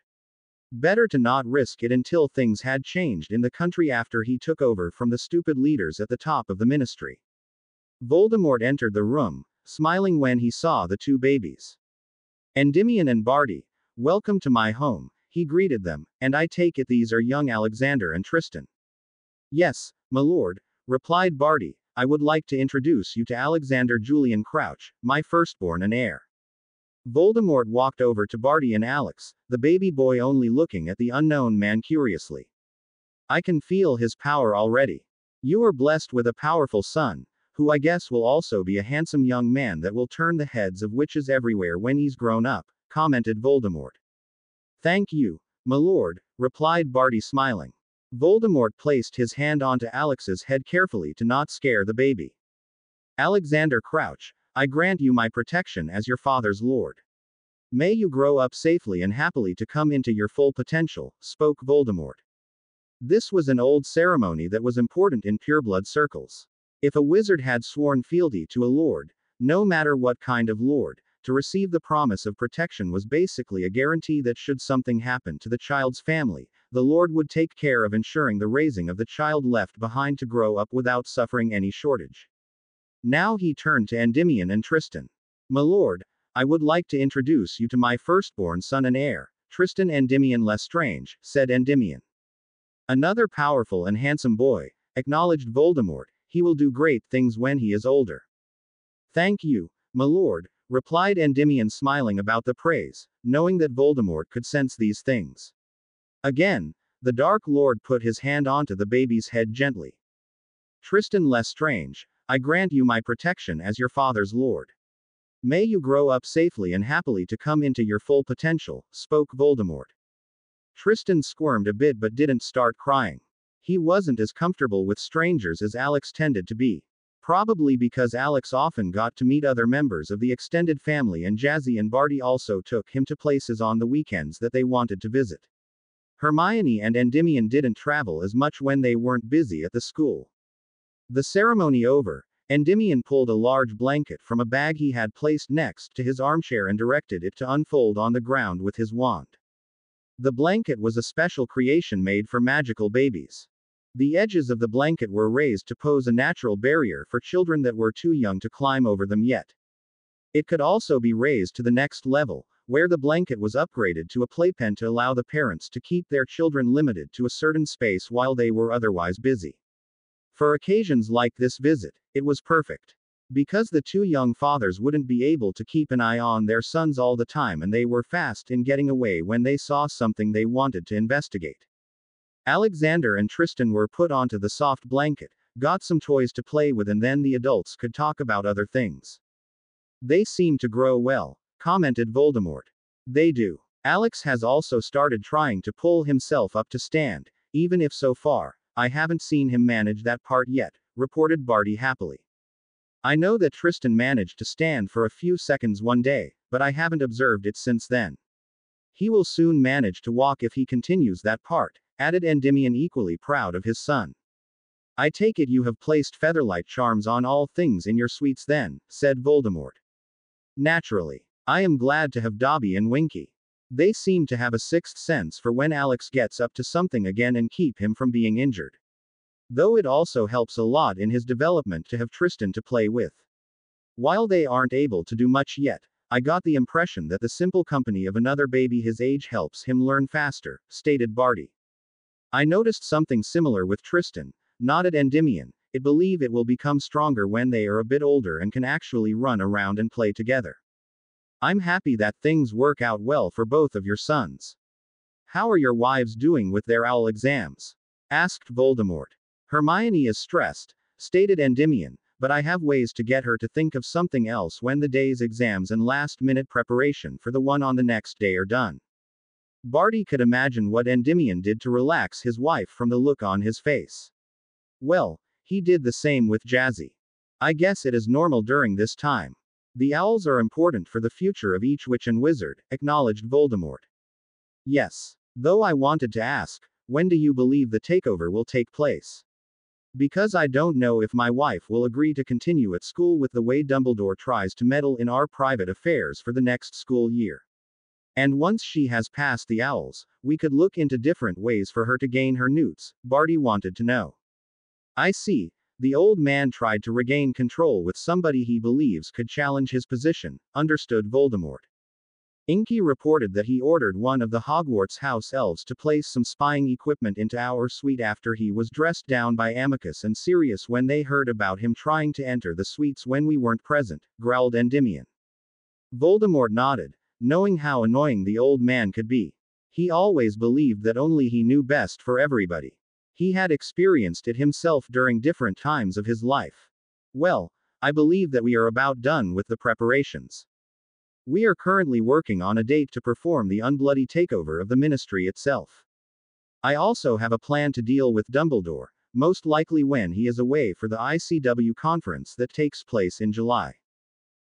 Better to not risk it until things had changed in the country after he took over from the stupid leaders at the top of the ministry. Voldemort entered the room, smiling when he saw the 2 babies. Endymion and Barty, welcome to my home, he greeted them, and I take it these are young Alexander and Tristan. Yes, my lord, replied Barty, I would like to introduce you to Alexander Julian Crouch, my firstborn and heir. Voldemort walked over to Barty and Alex, the baby boy only looking at the unknown man curiously. I can feel his power already. You are blessed with a powerful son, who I guess will also be a handsome young man that will turn the heads of witches everywhere when he's grown up, commented Voldemort. Thank you, my lord, replied Barty smiling. Voldemort placed his hand onto Alex's head carefully to not scare the baby. Alexander Crouch, I grant you my protection as your father's lord. May you grow up safely and happily to come into your full potential, spoke Voldemort. This was an old ceremony that was important in pureblood circles. If a wizard had sworn fealty to a lord, no matter what kind of lord, To receive the promise of protection was basically a guarantee that should something happen to the child's family, the Lord would take care of ensuring the raising of the child left behind to grow up without suffering any shortage. Now he turned to Endymion and Tristan. My lord, I would like to introduce you to my firstborn son and heir, Tristan Endymion Lestrange, said Endymion. Another powerful and handsome boy, acknowledged Voldemort, he will do great things when he is older. Thank you, my lord, replied Endymion, smiling about the praise, knowing that Voldemort could sense these things. Again, the Dark Lord put his hand onto the baby's head gently. Tristan Lestrange, I grant you my protection as your father's lord. May you grow up safely and happily to come into your full potential, spoke Voldemort. Tristan squirmed a bit but didn't start crying. He wasn't as comfortable with strangers as Alex tended to be. Probably because Alex often got to meet other members of the extended family, and Jazzy and Barty also took him to places on the weekends that they wanted to visit. Hermione and Endymion didn't travel as much when they weren't busy at the school. The ceremony over, Endymion pulled a large blanket from a bag he had placed next to his armchair and directed it to unfold on the ground with his wand. The blanket was a special creation made for magical babies. The edges of the blanket were raised to pose a natural barrier for children that were too young to climb over them yet. It could also be raised to the next level, where the blanket was upgraded to a playpen to allow the parents to keep their children limited to a certain space while they were otherwise busy. For occasions like this visit, it was perfect. Because the two young fathers wouldn't be able to keep an eye on their sons all the time, and they were fast in getting away when they saw something they wanted to investigate. Alexander and Tristan were put onto the soft blanket, got some toys to play with, and then the adults could talk about other things. They seem to grow well, commented Voldemort. They do. Alex has also started trying to pull himself up to stand, even if so far, I haven't seen him manage that part yet, reported Barty happily. I know that Tristan managed to stand for a few seconds one day, but I haven't observed it since then. He will soon manage to walk if he continues that part, added Endymion, equally proud of his son. I take it you have placed featherlight charms on all things in your suites then, said Voldemort. Naturally. I am glad to have Dobby and Winky. They seem to have a sixth sense for when Alex gets up to something again and keep him from being injured. Though it also helps a lot in his development to have Tristan to play with. While they aren't able to do much yet, I got the impression that the simple company of another baby his age helps him learn faster, stated Barty. I noticed something similar with Tristan, nodded Endymion. I believe it will become stronger when they are a bit older and can actually run around and play together. I'm happy that things work out well for both of your sons. How are your wives doing with their owl exams? Asked Voldemort. Hermione is stressed, stated Endymion, but I have ways to get her to think of something else when the day's exams and last-minute preparation for the one on the next day are done. Barty could imagine what Endymion did to relax his wife from the look on his face. Well, he did the same with Jazzy. I guess it is normal during this time. The owls are important for the future of each witch and wizard, acknowledged Voldemort. Yes. Though I wanted to ask, when do you believe the takeover will take place? Because I don't know if my wife will agree to continue at school with the way Dumbledore tries to meddle in our private affairs for the next school year. And once she has passed the owls, we could look into different ways for her to gain her newts, Barty wanted to know. I see. The old man tried to regain control with somebody he believes could challenge his position, understood Voldemort. Inky reported that he ordered one of the Hogwarts house elves to place some spying equipment into our suite after he was dressed down by Amicus and Sirius when they heard about him trying to enter the suites when we weren't present, growled Endymion. Voldemort nodded, knowing how annoying the old man could be. He always believed that only he knew best for everybody. He had experienced it himself during different times of his life. Well, I believe that we are about done with the preparations. We are currently working on a date to perform the unbloody takeover of the ministry itself. I also have a plan to deal with Dumbledore, most likely when he is away for the ICW conference that takes place in July.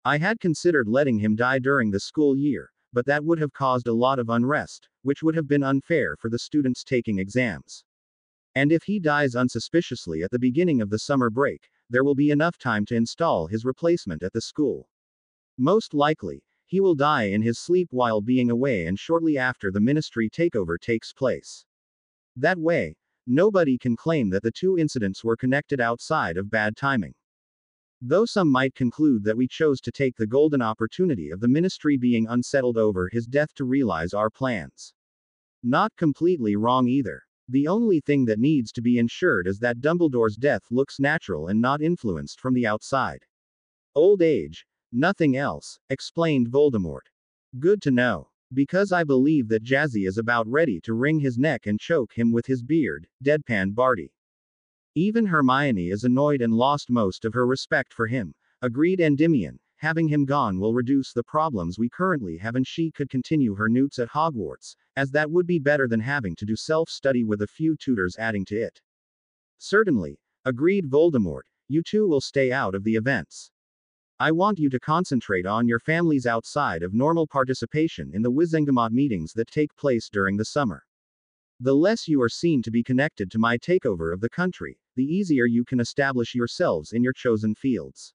I had considered letting him die during the school year, but that would have caused a lot of unrest, which would have been unfair for the students taking exams. And if he dies unsuspiciously at the beginning of the summer break, there will be enough time to install his replacement at the school. Most likely, He will die in his sleep while being away and shortly after the ministry takeover takes place. That way, nobody can claim that the two incidents were connected outside of bad timing. Though some might conclude that we chose to take the golden opportunity of the ministry being unsettled over his death to realize our plans. Not completely wrong either. The only thing that needs to be ensured is that Dumbledore's death looks natural and not influenced from the outside. Old age, nothing else, explained Voldemort. Good to know. Because I believe that Jazzy is about ready to wring his neck and choke him with his beard, deadpanned Barty. Even Hermione is annoyed and lost most of her respect for him, agreed Endymion. Having him gone will reduce the problems we currently have and she could continue her newts at Hogwarts, as that would be better than having to do self-study with a few tutors adding to it. Certainly, agreed Voldemort, you two will stay out of the events. I want you to concentrate on your families outside of normal participation in the Wizengamot meetings that take place during the summer. The less you are seen to be connected to my takeover of the country, the easier you can establish yourselves in your chosen fields.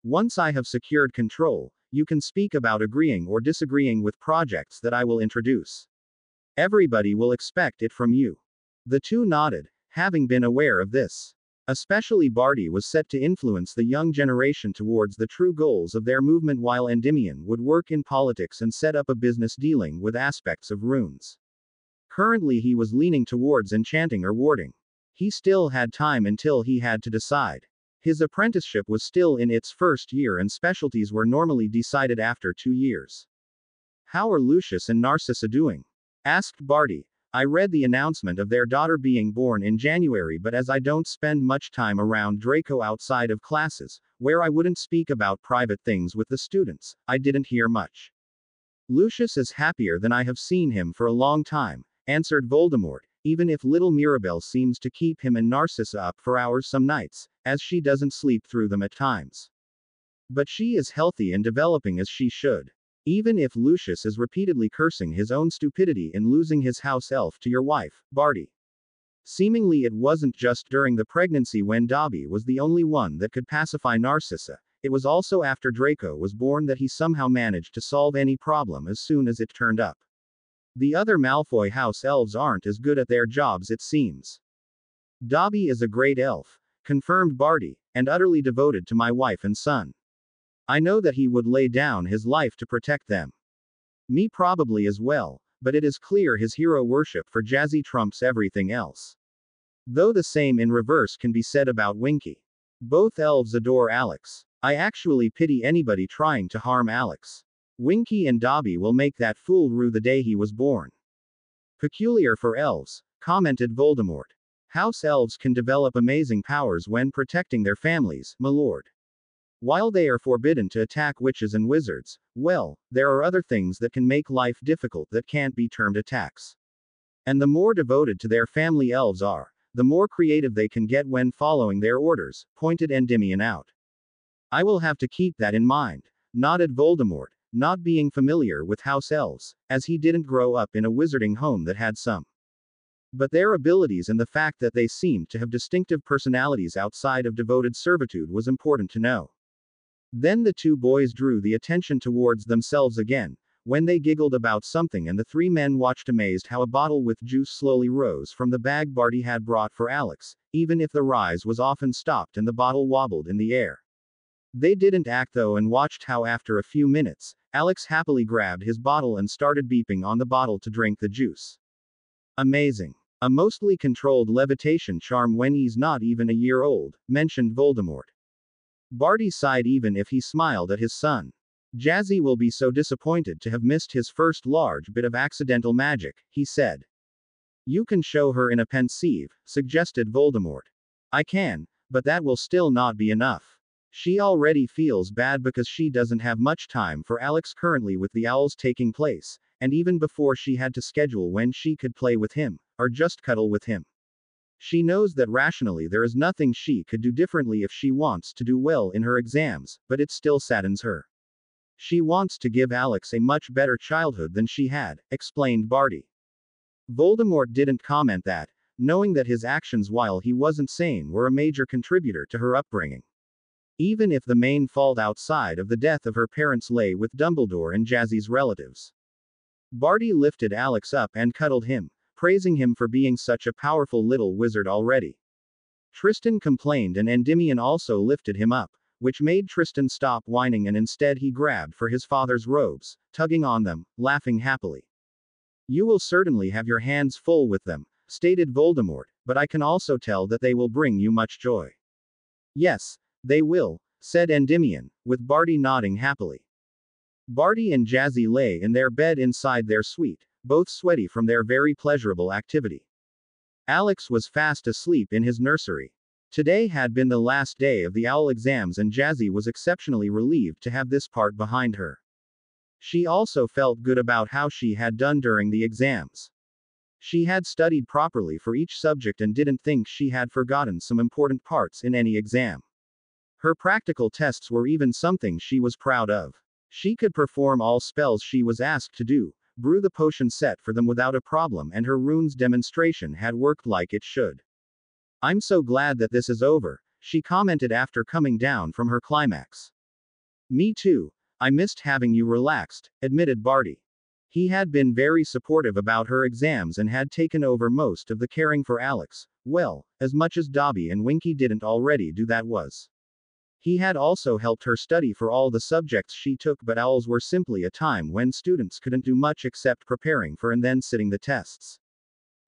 Once I have secured control, you can speak about agreeing or disagreeing with projects that I will introduce. Everybody will expect it from you. The two nodded, having been aware of this. Especially Barty was set to influence the young generation towards the true goals of their movement while Endymion would work in politics and set up a business dealing with aspects of runes. Currently he was leaning towards enchanting or warding. He still had time until he had to decide. His apprenticeship was still in its first year and specialties were normally decided after 2 years. How are Lucius and Narcissa doing? Asked Barty. I read the announcement of their daughter being born in January, but as I don't spend much time around Draco outside of classes, where I wouldn't speak about private things with the students, I didn't hear much. Lucius is happier than I have seen him for a long time, answered Voldemort, even if little Mirabelle seems to keep him and Narcissa up for hours some nights, as she doesn't sleep through them at times. But she is healthy and developing as she should. Even if Lucius is repeatedly cursing his own stupidity in losing his house elf to your wife, Barty. Seemingly it wasn't just during the pregnancy when Dobby was the only one that could pacify Narcissa, it was also after Draco was born that he somehow managed to solve any problem as soon as it turned up. The other Malfoy house elves aren't as good at their jobs it seems. Dobby is a great elf, confirmed Barty, and utterly devoted to my wife and son. I know that he would lay down his life to protect them. Me probably as well, but it is clear his hero worship for Jazzy trumps everything else. Though the same in reverse can be said about Winky. Both elves adore Alex. I actually pity anybody trying to harm Alex. Winky and Dobby will make that fool rue the day he was born. Peculiar for elves, commented Voldemort. House elves can develop amazing powers when protecting their families, my lord. While they are forbidden to attack witches and wizards, well, there are other things that can make life difficult that can't be termed attacks. And the more devoted to their family elves are, the more creative they can get when following their orders, pointed Endymion out. I will have to keep that in mind, nodded Voldemort, not being familiar with house elves, as he didn't grow up in a wizarding home that had some. But their abilities and the fact that they seemed to have distinctive personalities outside of devoted servitude was important to know. Then the two boys drew the attention towards themselves again, when they giggled about something and the three men watched amazed how a bottle with juice slowly rose from the bag Barty had brought for Alex, even if the rise was often stopped and the bottle wobbled in the air. They didn't act though and watched how after a few minutes, Alex happily grabbed his bottle and started beeping on the bottle to drink the juice. Amazing. A mostly controlled levitation charm when he's not even a year old, mentioned Voldemort. Barty sighed even if he smiled at his son. Jazzy will be so disappointed to have missed his first large bit of accidental magic, he said. You can show her in a pensieve, suggested Voldemort. I can, but that will still not be enough. She already feels bad because she doesn't have much time for Alex currently with the owls taking place, and even before she had to schedule when she could play with him, or just cuddle with him. She knows that rationally there is nothing she could do differently if she wants to do well in her exams, but it still saddens her. She wants to give Alex a much better childhood than she had, explained Barty. Voldemort didn't comment that, knowing that his actions while he wasn't sane were a major contributor to her upbringing. even if the main fault outside of the death of her parents lay with Dumbledore and Jazzy's relatives. Barty lifted Alex up and cuddled him, praising him for being such a powerful little wizard already. Tristan complained and Endymion also lifted him up, which made Tristan stop whining and instead he grabbed for his father's robes, tugging on them, laughing happily. "You will certainly have your hands full with them," stated Voldemort, "but I can also tell that they will bring you much joy." "Yes, they will," said Endymion, with Barty nodding happily. Barty and Jazzy lay in their bed inside their suite, both sweaty from their very pleasurable activity. Alex was fast asleep in his nursery. Today had been the last day of the OWL exams and Jazzy was exceptionally relieved to have this part behind her. She also felt good about how she had done during the exams. She had studied properly for each subject and didn't think she had forgotten some important parts in any exam. Her practical tests were even something she was proud of. She could perform all spells she was asked to do, brew the potion set for them without a problem, and her runes demonstration had worked like it should. "I'm so glad that this is over," she commented after coming down from her climax. "Me too. I missed having you relaxed," admitted Barty. He had been very supportive about her exams and had taken over most of the caring for Alex, well, as much as Dobby and Winky didn't already do that was. He had also helped her study for all the subjects she took, but OWLs were simply a time when students couldn't do much except preparing for and then sitting the tests.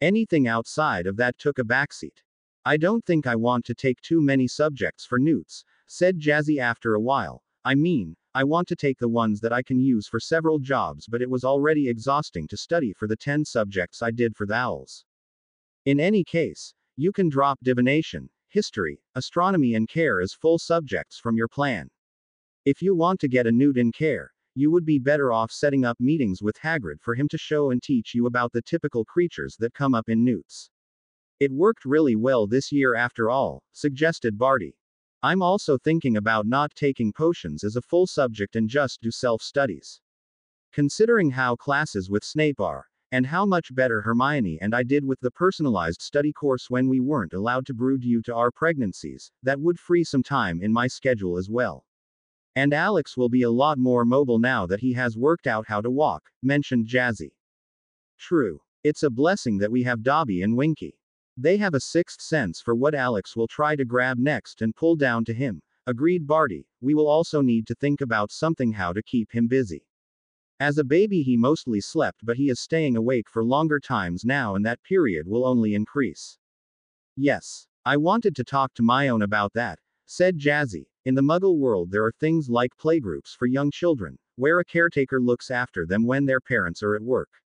Anything outside of that took a backseat. "I don't think I want to take too many subjects for Newts," said Jazzy after a while. "I mean, I want to take the ones that I can use for several jobs, but it was already exhausting to study for the 10 subjects I did for the OWLs. In any case, you can drop divination, history, astronomy and care as full subjects from your plan. If you want to get a Newt in care, you would be better off setting up meetings with Hagrid for him to show and teach you about the typical creatures that come up in Newts. It worked really well this year after all," suggested Barty. "I'm also thinking about not taking potions as a full subject and just do self-studies. Considering how classes with Snape are, and how much better Hermione and I did with the personalized study course when we weren't allowed to brood due to our pregnancies, that would free some time in my schedule as well. And Alex will be a lot more mobile now that he has worked out how to walk," mentioned Jazzy. "True. It's a blessing that we have Dobby and Winky. They have a sixth sense for what Alex will try to grab next and pull down to him," agreed Barty. "We will also need to think about something how to keep him busy. As a baby he mostly slept, but he is staying awake for longer times now and that period will only increase." "Yes. I wanted to talk to Myone about that," said Jazzy. "In the Muggle world there are things like playgroups for young children, where a caretaker looks after them when their parents are at work.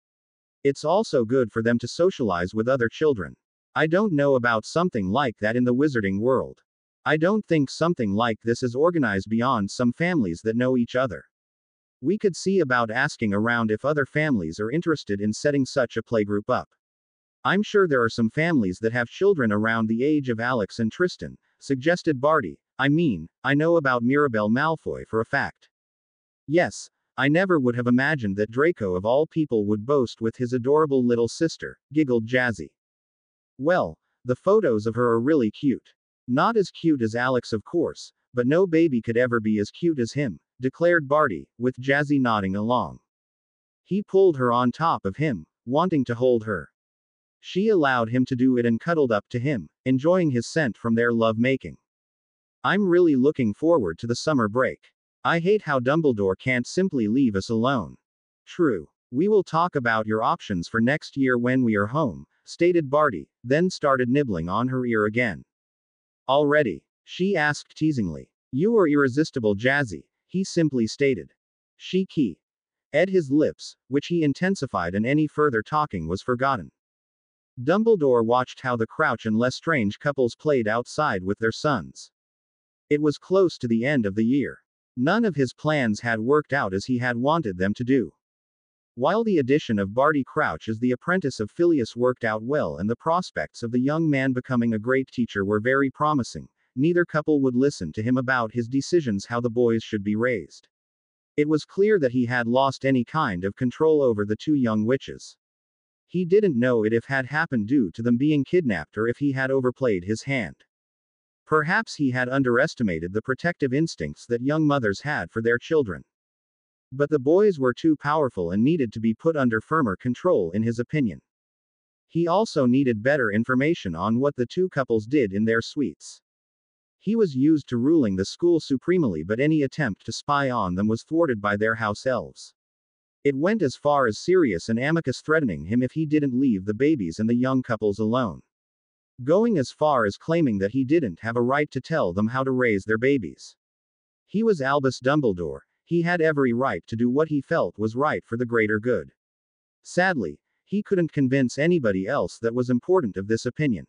It's also good for them to socialize with other children. I don't know about something like that in the wizarding world. I don't think something like this is organized beyond some families that know each other. We could see about asking around if other families are interested in setting such a playgroup up. I'm sure there are some families that have children around the age of Alex and Tristan," suggested Barty. "I mean, I know about Mirabelle Malfoy for a fact." "Yes, I never would have imagined that Draco of all people would boast with his adorable little sister," giggled Jazzy. "Well, the photos of her are really cute. Not as cute as Alex of course, but no baby could ever be as cute as him," declared Barty, with Jazzy nodding along. He pulled her on top of him, wanting to hold her. She allowed him to do it and cuddled up to him, enjoying his scent from their love-making. "I'm really looking forward to the summer break. I hate how Dumbledore can't simply leave us alone." "True. We will talk about your options for next year when we are home," stated Barty, then started nibbling on her ear again. "Already?" she asked teasingly. "You are irresistible, Jazzy," he simply stated. She ed his lips, which he intensified, and any further talking was forgotten. Dumbledore watched how the Crouch and Lestrange couples played outside with their sons. It was close to the end of the year. None of his plans had worked out as he had wanted them to do. While the addition of Barty Crouch as the apprentice of Phileas worked out well and the prospects of the young man becoming a great teacher were very promising, neither couple would listen to him about his decisions how the boys should be raised. It was clear that he had lost any kind of control over the two young witches. He didn't know it if had happened due to them being kidnapped or if he had overplayed his hand. Perhaps he had underestimated the protective instincts that young mothers had for their children. But the boys were too powerful and needed to be put under firmer control, in his opinion. He also needed better information on what the two couples did in their suites. He was used to ruling the school supremely, but any attempt to spy on them was thwarted by their house elves. It went as far as Sirius and Amicus threatening him if he didn't leave the babies and the young couples alone. Going as far as claiming that he didn't have a right to tell them how to raise their babies. He was Albus Dumbledore. He had every right to do what he felt was right for the greater good. Sadly, he couldn't convince anybody else that was important of this opinion.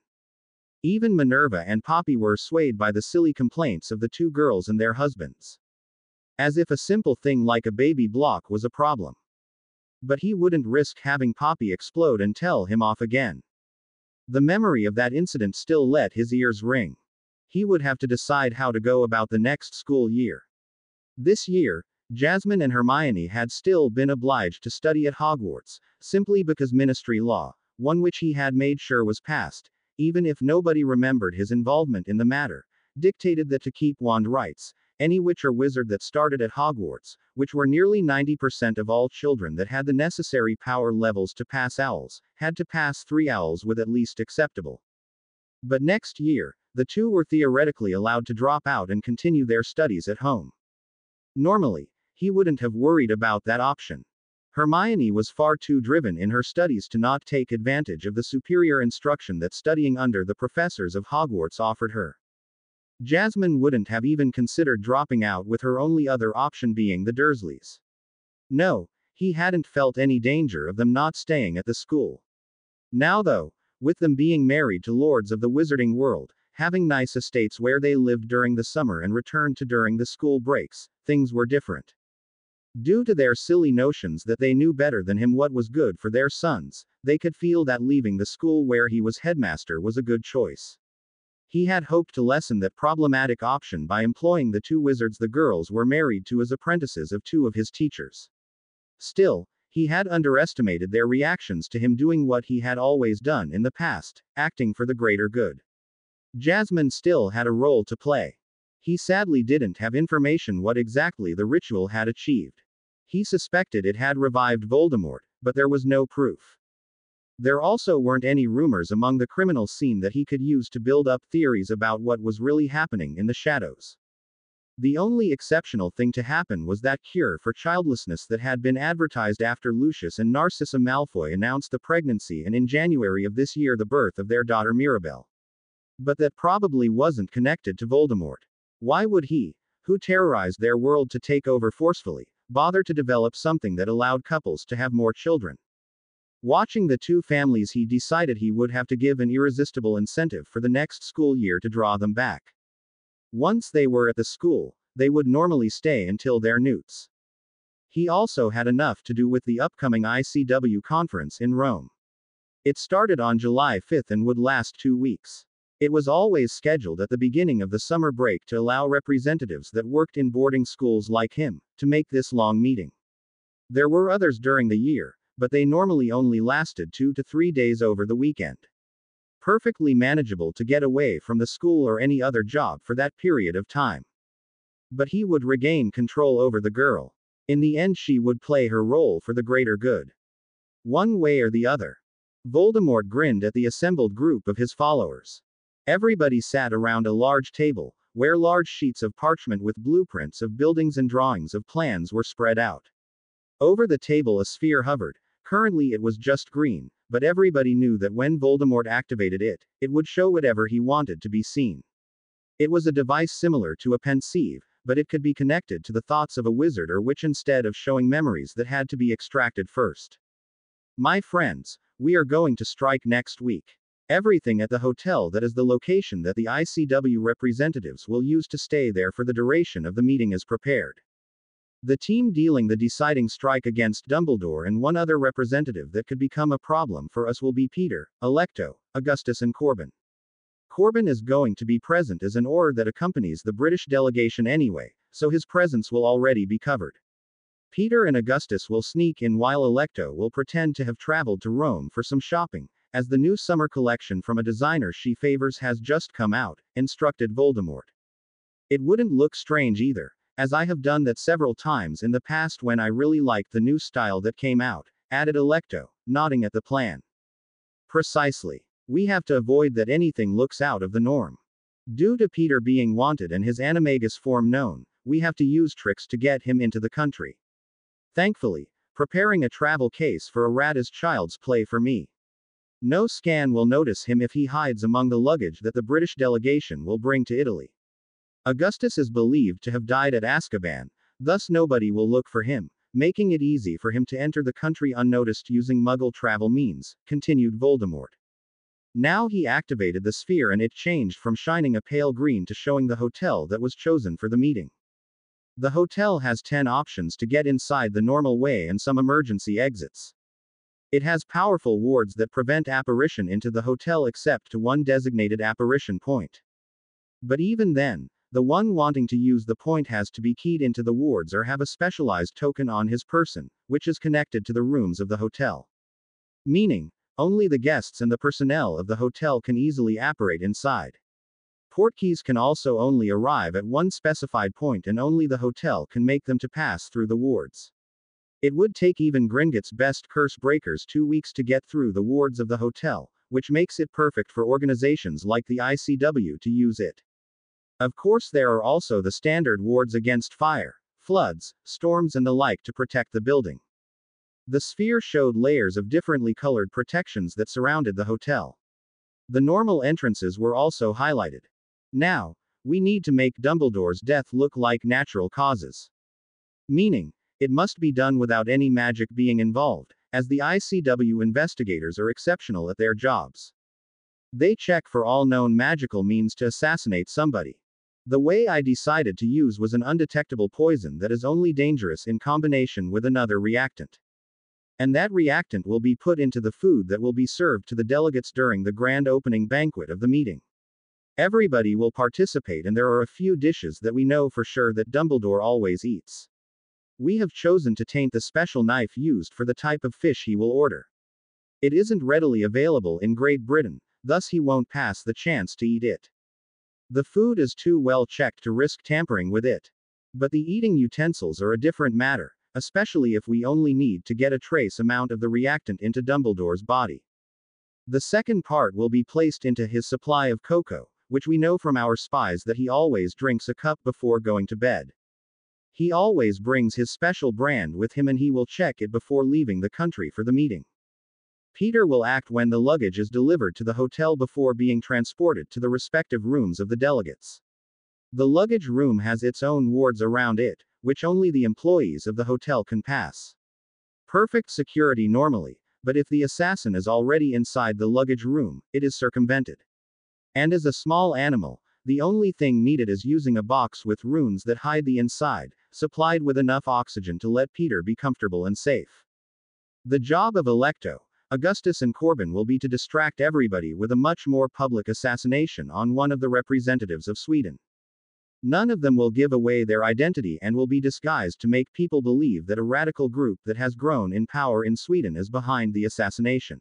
Even Minerva and Poppy were swayed by the silly complaints of the two girls and their husbands. As if a simple thing like a baby block was a problem. But he wouldn't risk having Poppy explode and tell him off again. The memory of that incident still let his ears ring. He would have to decide how to go about the next school year. This year, Jasmine and Hermione had still been obliged to study at Hogwarts, simply because ministry law, one which he had made sure was passed, even if nobody remembered his involvement in the matter, dictated that to keep wand rights, any witch or wizard that started at Hogwarts, which were nearly 90% of all children that had the necessary power levels to pass owls, had to pass 3 owls with at least acceptable. But next year, the two were theoretically allowed to drop out and continue their studies at home. Normally, he wouldn't have worried about that option. Hermione was far too driven in her studies to not take advantage of the superior instruction that studying under the professors of Hogwarts offered her. Jasmine wouldn't have even considered dropping out, with her only other option being the Dursleys. No, he hadn't felt any danger of them not staying at the school. Now though, with them being married to lords of the wizarding world, having nice estates where they lived during the summer and returned to during the school breaks, things were different. Due to their silly notions that they knew better than him what was good for their sons, they could feel that leaving the school where he was headmaster was a good choice. He had hoped to lessen that problematic option by employing the two wizards the girls were married to as apprentices of 2 of his teachers. Still, he had underestimated their reactions to him doing what he had always done in the past, acting for the greater good. Jasmine still had a role to play. He sadly didn't have information what exactly the ritual had achieved. He suspected it had revived Voldemort, but there was no proof. There also weren't any rumors among the criminal scene that he could use to build up theories about what was really happening in the shadows. The only exceptional thing to happen was that cure for childlessness that had been advertised after Lucius and Narcissa Malfoy announced the pregnancy and in January of this year the birth of their daughter Mirabelle. But that probably wasn't connected to Voldemort. Why would he, who terrorized their world to take over forcefully, bother to develop something that allowed couples to have more children? Watching the two families, he decided he would have to give an irresistible incentive for the next school year to draw them back. Once they were at the school, they would normally stay until their newts. He also had enough to do with the upcoming ICW conference in Rome. It started on July 5 and would last 2 weeks. It was always scheduled at the beginning of the summer break to allow representatives that worked in boarding schools like him to make this long meeting. There were others during the year, but they normally only lasted 2 to 3 days over the weekend. Perfectly manageable to get away from the school or any other job for that period of time. But he would regain control over the girl. In the end, she would play her role for the greater good. One way or the other. Voldemort grinned at the assembled group of his followers. Everybody sat around a large table, where large sheets of parchment with blueprints of buildings and drawings of plans were spread out. Over the table a sphere hovered. Currently it was just green, but everybody knew that when Voldemort activated it, it would show whatever he wanted to be seen. It was a device similar to a pensieve, but it could be connected to the thoughts of a wizard or witch instead of showing memories that had to be extracted first. My friends, we are going to strike next week. Everything at the hotel that is the location that the ICW representatives will use to stay there for the duration of the meeting is prepared. The team dealing the deciding strike against Dumbledore and one other representative that could become a problem for us will be Peter, Alecto, Augustus and Corbin. Corbin is going to be present as an Auror that accompanies the British delegation anyway, so his presence will already be covered. Peter and Augustus will sneak in while Alecto will pretend to have traveled to Rome for some shopping, as the new summer collection from a designer she favors has just come out, instructed Voldemort. It wouldn't look strange either, as I have done that several times in the past when I really liked the new style that came out, added Electo, nodding at the plan. Precisely. We have to avoid that anything looks out of the norm. Due to Peter being wanted and his animagus form known, we have to use tricks to get him into the country. Thankfully, preparing a travel case for a rat is child's play for me. No scan will notice him if he hides among the luggage that the British delegation will bring to Italy. Augustus is believed to have died at Azkaban, thus nobody will look for him, making it easy for him to enter the country unnoticed using Muggle travel means, continued Voldemort. Now he activated the sphere and it changed from shining a pale green to showing the hotel that was chosen for the meeting. The hotel has 10 options to get inside the normal way and some emergency exits. It has powerful wards that prevent apparition into the hotel except to one designated apparition point. But even then, the one wanting to use the point has to be keyed into the wards or have a specialized token on his person, which is connected to the rooms of the hotel. Meaning, only the guests and the personnel of the hotel can easily apparate inside. Portkeys can also only arrive at one specified point and only the hotel can make them to pass through the wards. It would take even Gringotts' best curse breakers 2 weeks to get through the wards of the hotel, which makes it perfect for organizations like the ICW to use it. Of course there are also the standard wards against fire, floods, storms and the like to protect the building. The sphere showed layers of differently colored protections that surrounded the hotel. The normal entrances were also highlighted. Now, we need to make Dumbledore's death look like natural causes. Meaning, it must be done without any magic being involved, as the ICW investigators are exceptional at their jobs. They check for all known magical means to assassinate somebody. The way I decided to use was an undetectable poison that is only dangerous in combination with another reactant. And that reactant will be put into the food that will be served to the delegates during the grand opening banquet of the meeting. Everybody will participate and there are a few dishes that we know for sure that Dumbledore always eats. We have chosen to taint the special knife used for the type of fish he will order. It isn't readily available in Great Britain, thus he won't pass the chance to eat it. The food is too well checked to risk tampering with it. But the eating utensils are a different matter, especially if we only need to get a trace amount of the reactant into Dumbledore's body. The second part will be placed into his supply of cocoa, which we know from our spies that he always drinks a cup before going to bed. He always brings his special brand with him and he will check it before leaving the country for the meeting. Peter will act when the luggage is delivered to the hotel before being transported to the respective rooms of the delegates. The luggage room has its own wards around it, which only the employees of the hotel can pass. Perfect security normally, but if the assassin is already inside the luggage room, it is circumvented. And as a small animal, the only thing needed is using a box with runes that hide the inside, supplied with enough oxygen to let Peter be comfortable and safe. The job of Electo, Augustus and Corbin will be to distract everybody with a much more public assassination on one of the representatives of Sweden. None of them will give away their identity and will be disguised to make people believe that a radical group that has grown in power in Sweden is behind the assassination.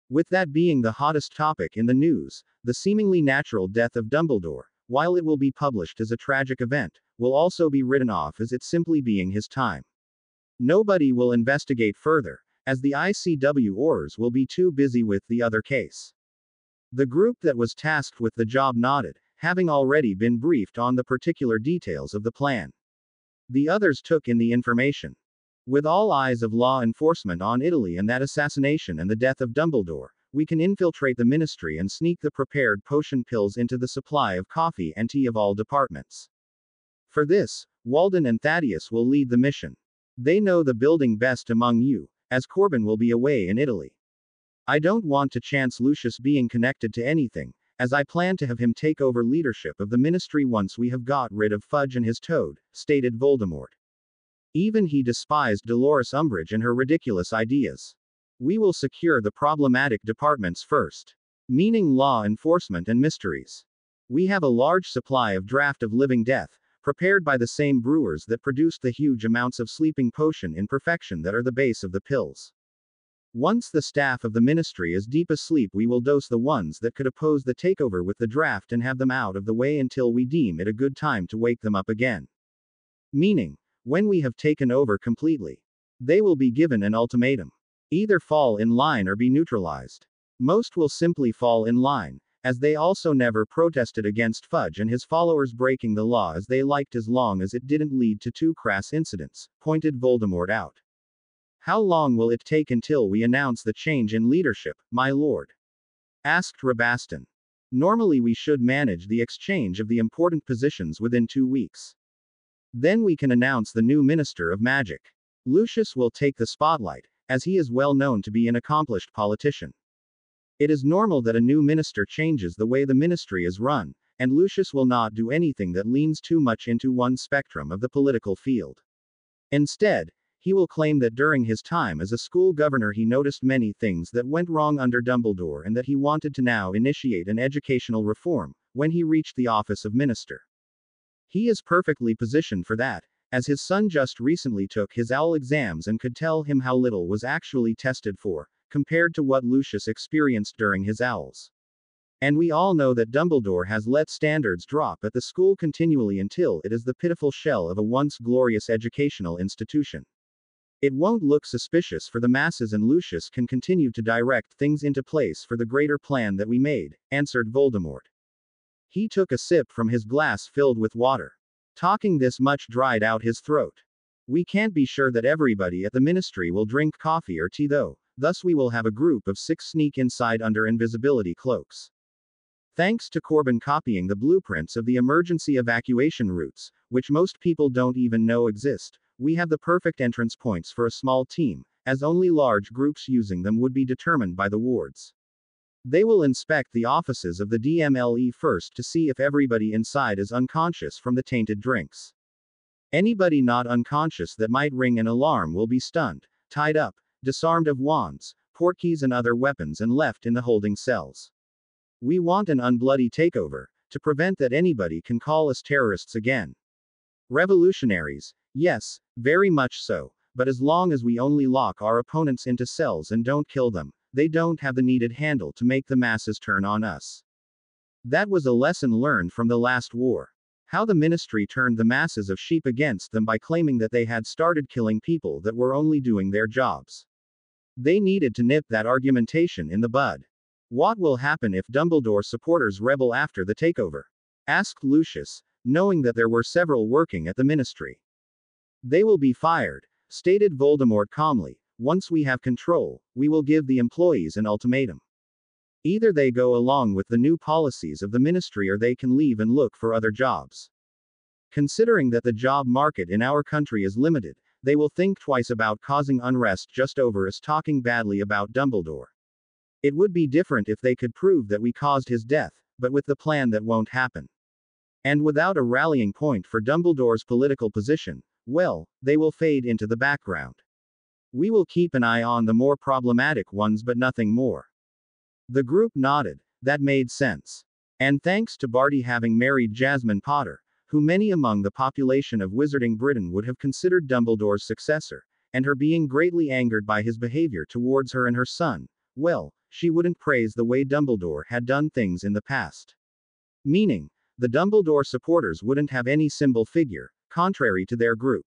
With that being the hottest topic in the news, the seemingly natural death of Dumbledore, while it will be published as a tragic event, will also be written off as it simply being his time. Nobody will investigate further, as the ICW Ors will be too busy with the other case. The group that was tasked with the job nodded, having already been briefed on the particular details of the plan. The others took in the information. With all eyes of law enforcement on Italy and that assassination and the death of Dumbledore, we can infiltrate the ministry and sneak the prepared potion pills into the supply of coffee and tea of all departments. For this, Walden and Thaddeus will lead the mission. They know the building best among you, as Corbin will be away in Italy. I don't want to chance Lucius being connected to anything, as I plan to have him take over leadership of the ministry once we have got rid of Fudge and his toad, stated Voldemort. Even he despised Dolores Umbridge and her ridiculous ideas. We will secure the problematic departments first. Meaning law enforcement and mysteries. We have a large supply of draft of living death, prepared by the same brewers that produced the huge amounts of sleeping potion in perfection that are the base of the pills. Once the staff of the ministry is deep asleep, we will dose the ones that could oppose the takeover with the draft and have them out of the way until we deem it a good time to wake them up again. Meaning, when we have taken over completely, they will be given an ultimatum. Either fall in line or be neutralized. Most will simply fall in line, as they also never protested against Fudge and his followers breaking the law as they liked as long as it didn't lead to two crass incidents, pointed Voldemort out. How long will it take until we announce the change in leadership, my lord? Asked Rabastan. Normally we should manage the exchange of the important positions within 2 weeks. Then we can announce the new Minister of Magic. Lucius will take the spotlight, as he is well known to be an accomplished politician. It is normal that a new minister changes the way the ministry is run, and Lucius will not do anything that leans too much into one spectrum of the political field. Instead, he will claim that during his time as a school governor he noticed many things that went wrong under Dumbledore and that he wanted to now initiate an educational reform, when he reached the office of minister. He is perfectly positioned for that, as his son just recently took his OWL exams and could tell him how little was actually tested for, compared to what Lucius experienced during his OWLs. And we all know that Dumbledore has let standards drop at the school continually until it is the pitiful shell of a once glorious educational institution. It won't look suspicious for the masses and Lucius can continue to direct things into place for the greater plan that we made, answered Voldemort. He took a sip from his glass filled with water. Talking this much dried out his throat. We can't be sure that everybody at the ministry will drink coffee or tea though, thus we will have a group of 6 sneak inside under invisibility cloaks. Thanks to Corbin copying the blueprints of the emergency evacuation routes, which most people don't even know exist, we have the perfect entrance points for a small team, as only large groups using them would be determined by the wards. They will inspect the offices of the DMLE first to see if everybody inside is unconscious from the tainted drinks. Anybody not unconscious that might ring an alarm will be stunned, tied up, disarmed of wands, portkeys and other weapons and left in the holding cells. We want an unbloody takeover, to prevent that anybody can call us terrorists again. Revolutionaries, yes, very much so, but as long as we only lock our opponents into cells and don't kill them, they don't have the needed handle to make the masses turn on us. That was a lesson learned from the last war. How the ministry turned the masses of sheep against them by claiming that they had started killing people that were only doing their jobs. They needed to nip that argumentation in the bud. What will happen if Dumbledore supporters rebel after the takeover? Asked Lucius, knowing that there were several working at the ministry. They will be fired, stated Voldemort calmly. Once we have control, we will give the employees an ultimatum. Either they go along with the new policies of the ministry or they can leave and look for other jobs. Considering that the job market in our country is limited, they will think twice about causing unrest just over us talking badly about Dumbledore. It would be different if they could prove that we caused his death, but with the plan that won't happen. And without a rallying point for Dumbledore's political position, well, they will fade into the background. We will keep an eye on the more problematic ones but nothing more. The group nodded. That made sense. And thanks to Barty having married Jasmine Potter, who many among the population of Wizarding Britain would have considered Dumbledore's successor, and her being greatly angered by his behavior towards her and her son, well, she wouldn't praise the way Dumbledore had done things in the past. Meaning, the Dumbledore supporters wouldn't have any symbol figure, contrary to their group.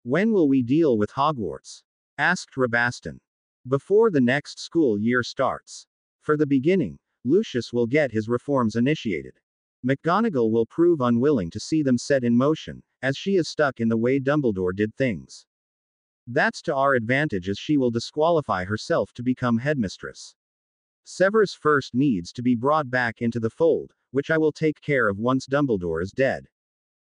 When will we deal with Hogwarts? Asked Rabastan. Before the next school year starts. For the beginning, Lucius will get his reforms initiated. McGonagall will prove unwilling to see them set in motion, as she is stuck in the way Dumbledore did things. That's to our advantage as she will disqualify herself to become headmistress. Severus first needs to be brought back into the fold, which I will take care of once Dumbledore is dead.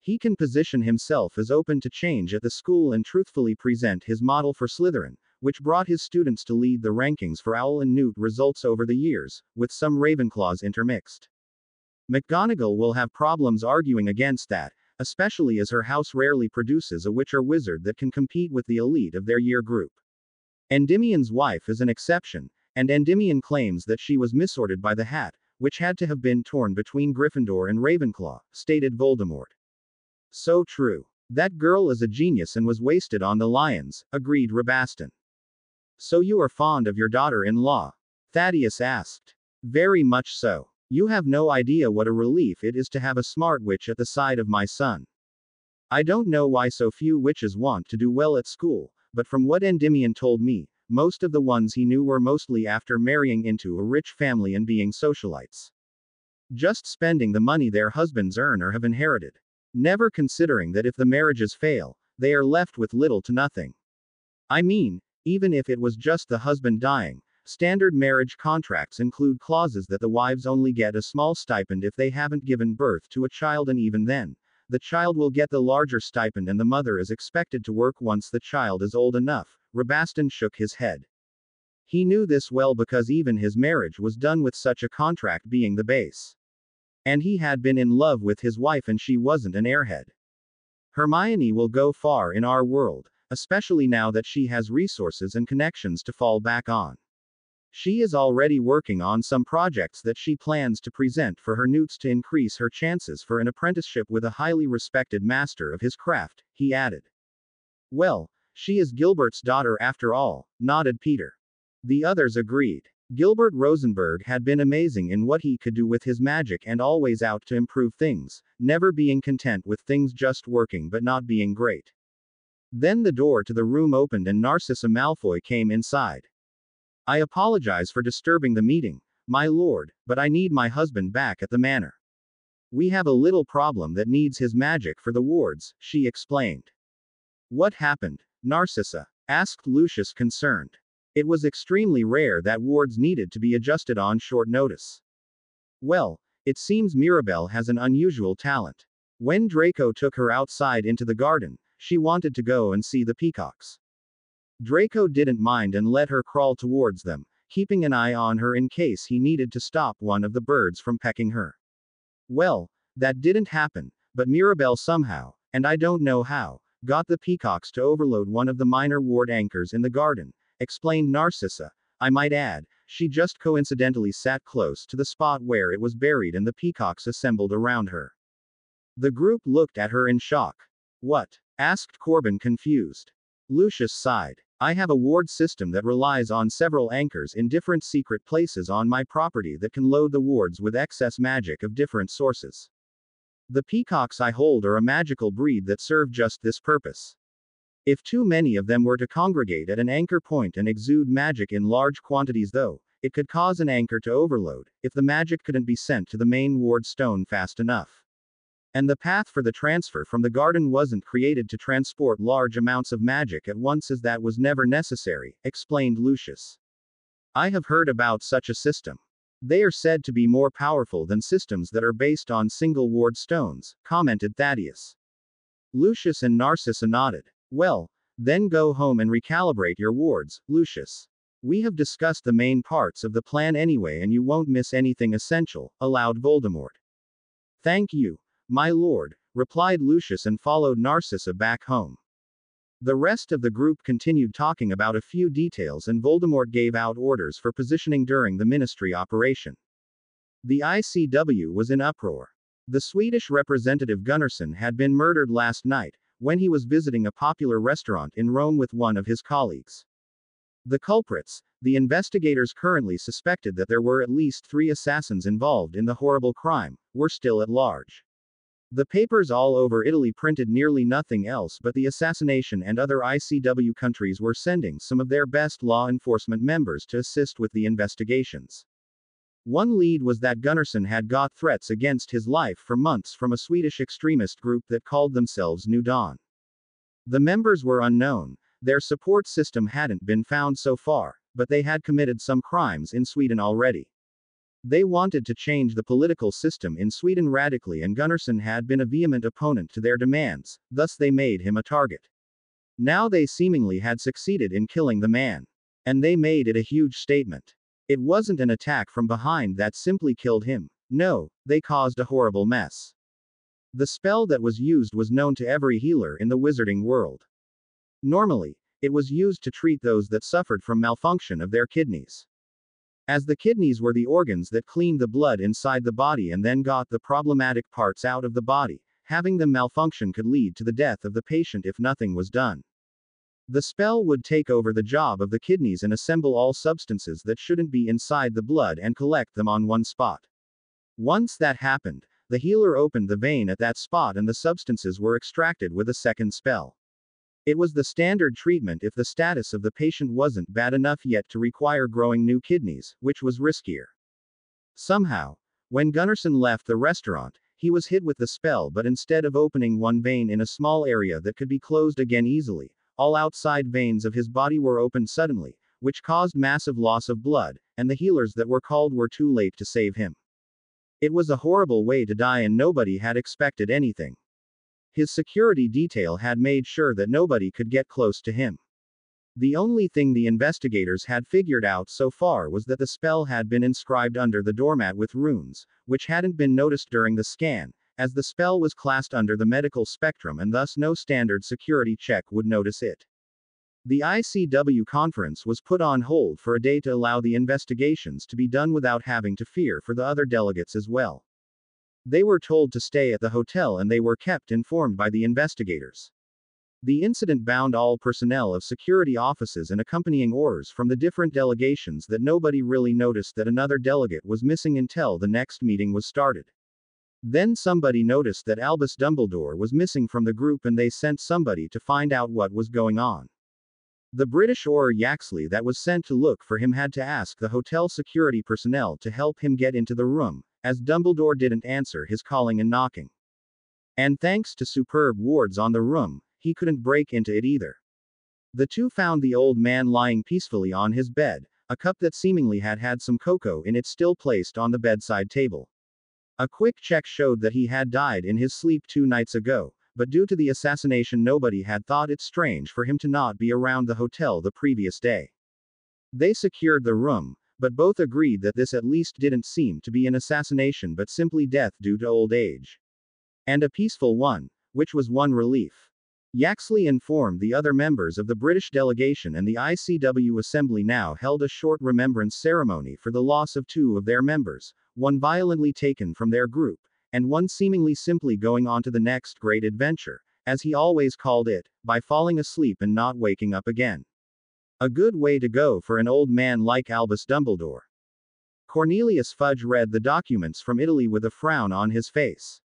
He can position himself as open to change at the school and truthfully present his model for Slytherin, which brought his students to lead the rankings for OWL and Newt results over the years, with some Ravenclaws intermixed. McGonagall will have problems arguing against that, especially as her house rarely produces a witch or wizard that can compete with the elite of their year group. Endymion's wife is an exception, and Endymion claims that she was misordered by the hat, which had to have been torn between Gryffindor and Ravenclaw, stated Voldemort. So true. That girl is a genius and was wasted on the lions, agreed Rabastan. So you are fond of your daughter-in-law? Thaddeus asked. Very much so. You have no idea what a relief it is to have a smart witch at the side of my son. I don't know why so few witches want to do well at school, but from what Endymion told me, most of the ones he knew were mostly after marrying into a rich family and being socialites. Just spending the money their husbands earn or have inherited. Never considering that if the marriages fail, they are left with little to nothing. I mean, even if it was just the husband dying, standard marriage contracts include clauses that the wives only get a small stipend if they haven't given birth to a child, and even then, the child will get the larger stipend and the mother is expected to work once the child is old enough. Rabastan shook his head. He knew this well because even his marriage was done with such a contract being the base. And he had been in love with his wife and she wasn't an airhead. Hermione will go far in our world, especially now that she has resources and connections to fall back on. She is already working on some projects that she plans to present for her newts to increase her chances for an apprenticeship with a highly respected master of his craft, he added. Well, she is Gilbert's daughter after all, nodded Peter. The others agreed. Gilbert Rosenberg had been amazing in what he could do with his magic and always out to improve things, never being content with things just working but not being great. Then the door to the room opened and Narcissa Malfoy came inside. I apologize for disturbing the meeting, my lord, but I need my husband back at the manor. We have a little problem that needs his magic for the wards, she explained. What happened, Narcissa? Asked Lucius, concerned. It was extremely rare that wards needed to be adjusted on short notice. Well, it seems Mirabelle has an unusual talent. When Draco took her outside into the garden, she wanted to go and see the peacocks. Draco didn't mind and let her crawl towards them, keeping an eye on her in case he needed to stop one of the birds from pecking her. Well, that didn't happen, but Mirabelle somehow, and I don't know how, got the peacocks to overload one of the minor ward anchors in the garden, explained Narcissa. I might add, she just coincidentally sat close to the spot where it was buried and the peacocks assembled around her. The group looked at her in shock. What? Asked Corbin, confused. Lucius sighed. I have a ward system that relies on several anchors in different secret places on my property that can load the wards with excess magic of different sources. The peacocks I hold are a magical breed that serve just this purpose. If too many of them were to congregate at an anchor point and exude magic in large quantities, though, it could cause an anchor to overload, if the magic couldn't be sent to the main ward stone fast enough. And the path for the transfer from the garden wasn't created to transport large amounts of magic at once, as that was never necessary, explained Lucius. I have heard about such a system. They are said to be more powerful than systems that are based on single ward stones, commented Thaddeus. Lucius and Narcissa nodded. Well, then go home and recalibrate your wards, Lucius. We have discussed the main parts of the plan anyway and you won't miss anything essential, allowed Voldemort. Thank you, my lord, replied Lucius and followed Narcissa back home. The rest of the group continued talking about a few details and Voldemort gave out orders for positioning during the ministry operation. The ICW was in uproar. The Swedish representative Gunnarsson had been murdered last night, when he was visiting a popular restaurant in Rome with one of his colleagues. The culprits, the investigators currently suspected that there were at least 3 assassins involved in the horrible crime, were still at large. The papers all over Italy printed nearly nothing else but the assassination, and other ICW countries were sending some of their best law enforcement members to assist with the investigations. One lead was that Gunnarsson had got threats against his life for months from a Swedish extremist group that called themselves New Dawn. The members were unknown, their support system hadn't been found so far, but they had committed some crimes in Sweden already. They wanted to change the political system in Sweden radically, and Gunnarsson had been a vehement opponent to their demands, thus they made him a target. Now they seemingly had succeeded in killing the man. And they made it a huge statement. It wasn't an attack from behind that simply killed him. No, they caused a horrible mess. The spell that was used was known to every healer in the wizarding world. Normally, it was used to treat those that suffered from malfunction of their kidneys. As the kidneys were the organs that cleaned the blood inside the body and then got the problematic parts out of the body, having them malfunction could lead to the death of the patient if nothing was done. The spell would take over the job of the kidneys and assemble all substances that shouldn't be inside the blood and collect them on one spot. Once that happened, the healer opened the vein at that spot and the substances were extracted with a second spell. It was the standard treatment if the status of the patient wasn't bad enough yet to require growing new kidneys, which was riskier. Somehow, when Gunnarsson left the restaurant, he was hit with the spell, but instead of opening one vein in a small area that could be closed again easily, all outside veins of his body were opened suddenly, which caused massive loss of blood, and the healers that were called were too late to save him. It was a horrible way to die and nobody had expected anything. His security detail had made sure that nobody could get close to him. The only thing the investigators had figured out so far was that the spell had been inscribed under the doormat with runes, which hadn't been noticed during the scan, as the spell was classed under the medical spectrum and thus no standard security check would notice it. The ICW conference was put on hold for a day to allow the investigations to be done without having to fear for the other delegates as well. They were told to stay at the hotel and they were kept informed by the investigators. The incident bound all personnel of security offices and accompanying orders from the different delegations that nobody really noticed that another delegate was missing until the next meeting was started. Then somebody noticed that Albus Dumbledore was missing from the group and they sent somebody to find out what was going on. The British Auror Yaxley that was sent to look for him had to ask the hotel security personnel to help him get into the room, as Dumbledore didn't answer his calling and knocking. And thanks to superb wards on the room, he couldn't break into it either. The two found the old man lying peacefully on his bed, a cup that seemingly had had some cocoa in it still placed on the bedside table. A quick check showed that he had died in his sleep 2 nights ago, but due to the assassination nobody had thought it strange for him to not be around the hotel the previous day. They secured the room, but both agreed that this at least didn't seem to be an assassination but simply death due to old age. And a peaceful one, which was one relief. Yaxley informed the other members of the British delegation and the ICW Assembly now held a short remembrance ceremony for the loss of 2 of their members, one violently taken from their group, and one seemingly simply going on to the next great adventure, as he always called it, by falling asleep and not waking up again. A good way to go for an old man like Albus Dumbledore. Cornelius Fudge read the documents from Italy with a frown on his face.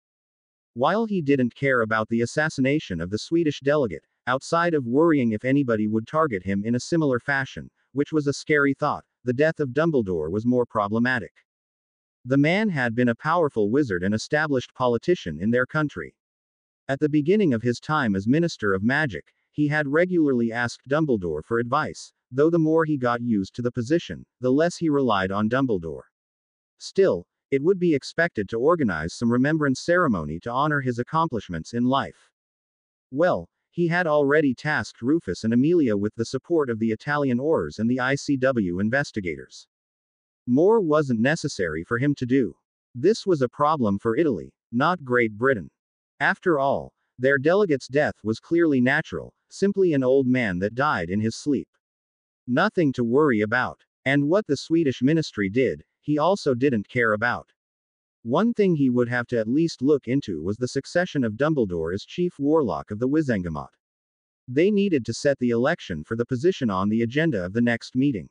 While he didn't care about the assassination of the Swedish delegate, outside of worrying if anybody would target him in a similar fashion, which was a scary thought, the death of Dumbledore was more problematic. The man had been a powerful wizard and established politician in their country. At the beginning of his time as Minister of Magic, he had regularly asked Dumbledore for advice, though the more he got used to the position, the less he relied on Dumbledore. Still, it would be expected to organize some remembrance ceremony to honor his accomplishments in life. Well, he had already tasked Rufus and Amelia with the support of the Italian Aurors and the ICW investigators. More wasn't necessary for him to do. This was a problem for Italy, not Great Britain. After all, their delegate's death was clearly natural, simply an old man that died in his sleep. Nothing to worry about. And what the Swedish ministry did, he also didn't care about. One thing he would have to at least look into was the succession of Dumbledore as chief warlock of the Wizengamot. They needed to set the election for the position on the agenda of the next meeting.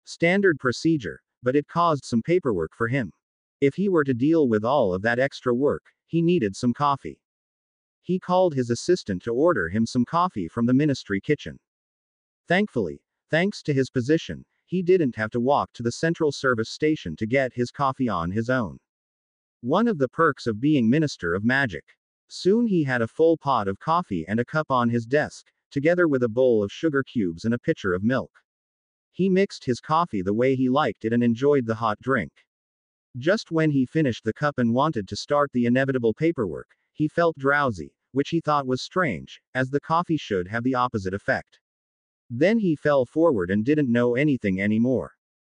Standard procedure, but it caused some paperwork for him. If he were to deal with all of that extra work, he needed some coffee. He called his assistant to order him some coffee from the ministry kitchen. Thankfully, thanks to his position, he didn't have to walk to the central service station to get his coffee on his own. One of the perks of being Minister of Magic. Soon he had a full pot of coffee and a cup on his desk, together with a bowl of sugar cubes and a pitcher of milk. He mixed his coffee the way he liked it and enjoyed the hot drink. Just when he finished the cup and wanted to start the inevitable paperwork, he felt drowsy, which he thought was strange, as the coffee should have the opposite effect. Then he fell forward and didn't know anything anymore.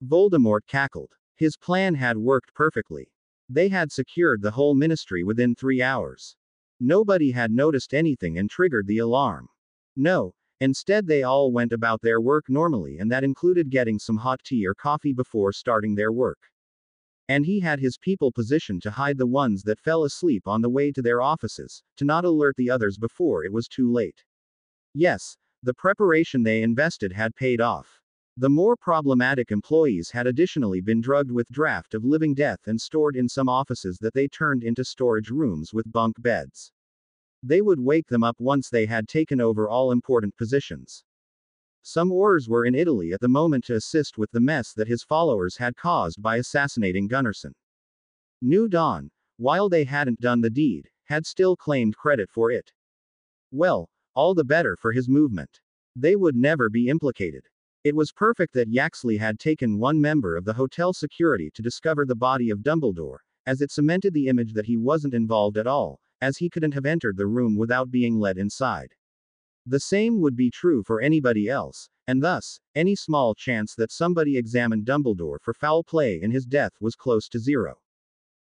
Voldemort cackled. His plan had worked perfectly. They had secured the whole ministry within 3 hours. Nobody had noticed anything and triggered the alarm. No, instead they all went about their work normally, and that included getting some hot tea or coffee before starting their work. And he had his people positioned to hide the ones that fell asleep on the way to their offices, to not alert the others before it was too late. Yes, The preparation they invested had paid off. The more problematic employees had additionally been drugged with draft of living death and stored in some offices that they turned into storage rooms with bunk beds. They would wake them up once they had taken over all important positions. Some Aurors were in Italy at the moment to assist with the mess that his followers had caused by assassinating Gunnarsson. New Dawn, while they hadn't done the deed, had still claimed credit for it. Well, all the better for his movement. They would never be implicated. It was perfect that Yaxley had taken one member of the hotel security to discover the body of Dumbledore, as it cemented the image that he wasn't involved at all, as he couldn't have entered the room without being let inside. The same would be true for anybody else, and thus, any small chance that somebody examined Dumbledore for foul play in his death was close to zero.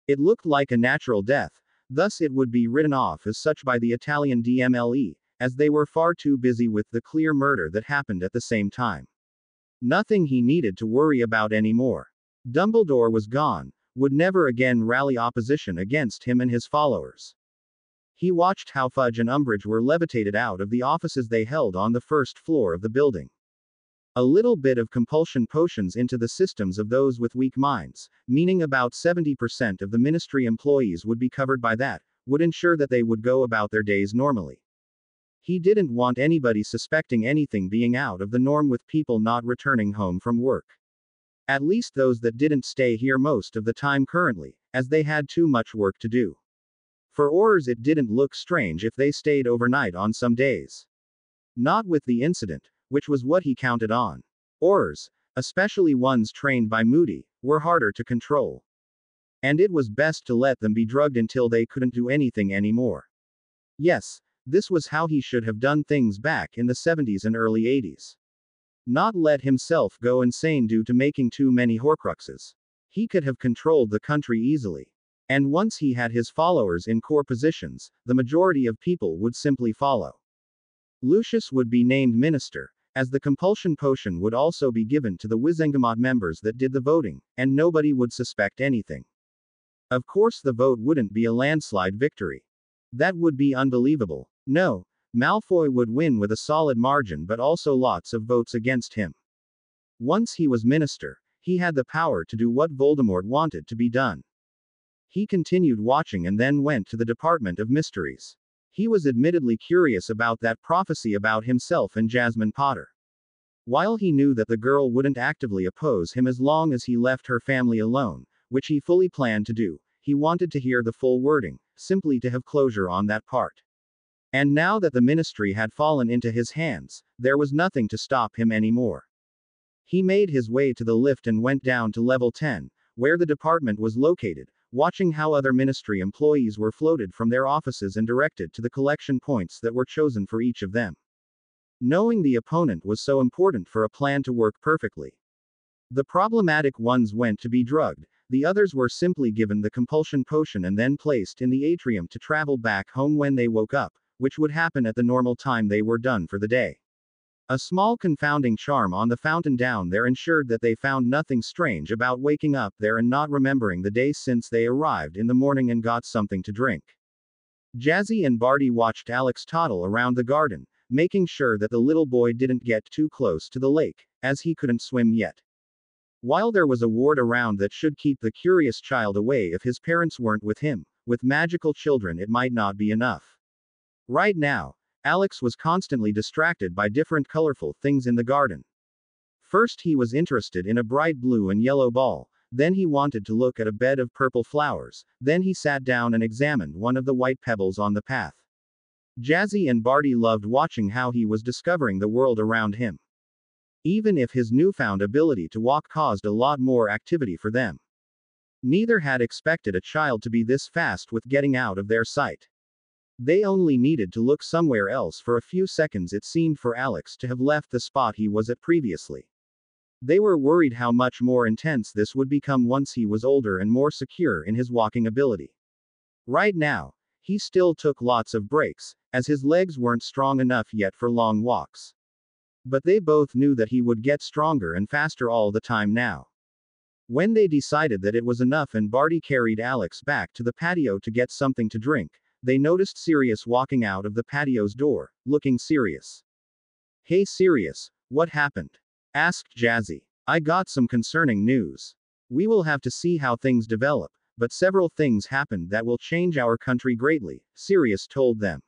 It looked like a natural death, thus it would be written off as such by the Italian DMLE, as they were far too busy with the clear murder that happened at the same time. Nothing he needed to worry about anymore. Dumbledore was gone, would never again rally opposition against him and his followers. He watched how Fudge and Umbridge were levitated out of the offices they held on the first floor of the building. A little bit of compulsion potions into the systems of those with weak minds, meaning about 70% of the ministry employees would be covered by that, would ensure that they would go about their days normally. He didn't want anybody suspecting anything being out of the norm with people not returning home from work. At least those that didn't stay here most of the time currently, as they had too much work to do. For Aurors it didn't look strange if they stayed overnight on some days. Not with the incident, which was what he counted on. Aurors, especially ones trained by Moody, were harder to control. And it was best to let them be drugged until they couldn't do anything anymore. Yes, this was how he should have done things back in the 70s and early 80s. Not let himself go insane due to making too many Horcruxes. He could have controlled the country easily. And once he had his followers in core positions, the majority of people would simply follow. Lucius would be named minister, as the compulsion potion would also be given to the Wizengamot members that did the voting, and nobody would suspect anything. Of course the vote wouldn't be a landslide victory. That would be unbelievable. No, Malfoy would win with a solid margin but also lots of votes against him. Once he was minister, he had the power to do what Voldemort wanted to be done. He continued watching and then went to the Department of Mysteries. He was admittedly curious about that prophecy about himself and Jasmine Potter. While he knew that the girl wouldn't actively oppose him as long as he left her family alone, which he fully planned to do, he wanted to hear the full wording, simply to have closure on that part. And now that the ministry had fallen into his hands, there was nothing to stop him anymore. He made his way to the lift and went down to level 10, where the department was located, watching how other ministry employees were floated from their offices and directed to the collection points that were chosen for each of them. Knowing the opponent was so important for a plan to work perfectly. The problematic ones went to be drugged, the others were simply given the compulsion potion and then placed in the atrium to travel back home when they woke up, which would happen at the normal time they were done for the day. A small confounding charm on the fountain down there ensured that they found nothing strange about waking up there and not remembering the day since they arrived in the morning and got something to drink. Jazzy and Barty watched Alex toddle around the garden, making sure that the little boy didn't get too close to the lake, as he couldn't swim yet. While there was a ward around that should keep the curious child away if his parents weren't with him, with magical children it might not be enough. Right now, Alex was constantly distracted by different colorful things in the garden. First he was interested in a bright blue and yellow ball, then he wanted to look at a bed of purple flowers, then he sat down and examined one of the white pebbles on the path. Jazzy and Barty loved watching how he was discovering the world around him. Even if his newfound ability to walk caused a lot more activity for them. Neither had expected a child to be this fast with getting out of their sight. They only needed to look somewhere else for a few seconds it seemed for Alex to have left the spot he was at previously. They were worried how much more intense this would become once he was older and more secure in his walking ability. Right now, he still took lots of breaks, as his legs weren't strong enough yet for long walks. But they both knew that he would get stronger and faster all the time now. When they decided that it was enough and Barty carried Alex back to the patio to get something to drink, they noticed Sirius walking out of the patio's door, looking serious. Hey Sirius, what happened? Asked Jazzy. I got some concerning news. We will have to see how things develop, but several things happened that will change our country greatly, Sirius told them.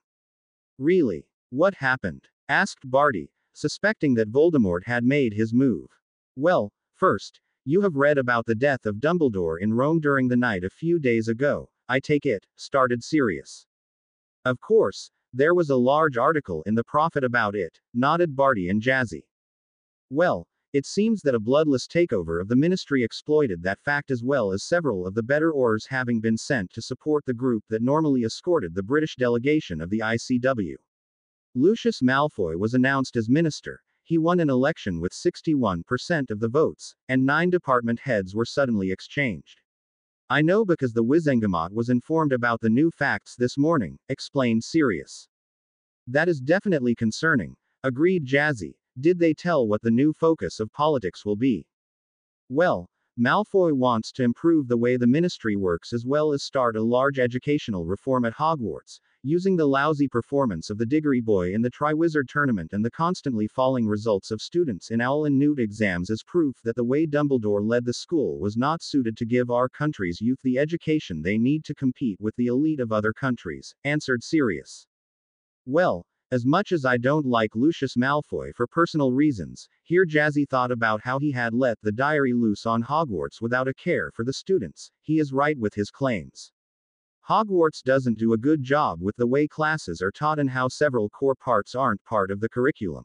Really? What happened? Asked Barty, suspecting that Voldemort had made his move. Well, first, you have read about the death of Dumbledore in Rome during the night a few days ago, I take it, started Sirius. Of course, there was a large article in the Prophet about it, nodded Barty and Jazzy. Well, it seems that a bloodless takeover of the ministry exploited that fact as well as several of the better orders having been sent to support the group that normally escorted the British delegation of the ICW. Lucius Malfoy was announced as minister. He won an election with 61% of the votes, and 9 department heads were suddenly exchanged. I know because the Wizengamot was informed about the new facts this morning, explained Sirius. That is definitely concerning, agreed Jazzy. Did they tell what the new focus of politics will be? Well, Malfoy wants to improve the way the ministry works as well as start a large educational reform at Hogwarts, using the lousy performance of the Diggory Boy in the Triwizard Tournament and the constantly falling results of students in Owl and Newt exams as proof that the way Dumbledore led the school was not suited to give our country's youth the education they need to compete with the elite of other countries, answered Sirius. Well, as much as I don't like Lucius Malfoy for personal reasons, here Jazzy thought about how he had let the diary loose on Hogwarts without a care for the students. He is right with his claims. Hogwarts doesn't do a good job with the way classes are taught and how several core parts aren't part of the curriculum.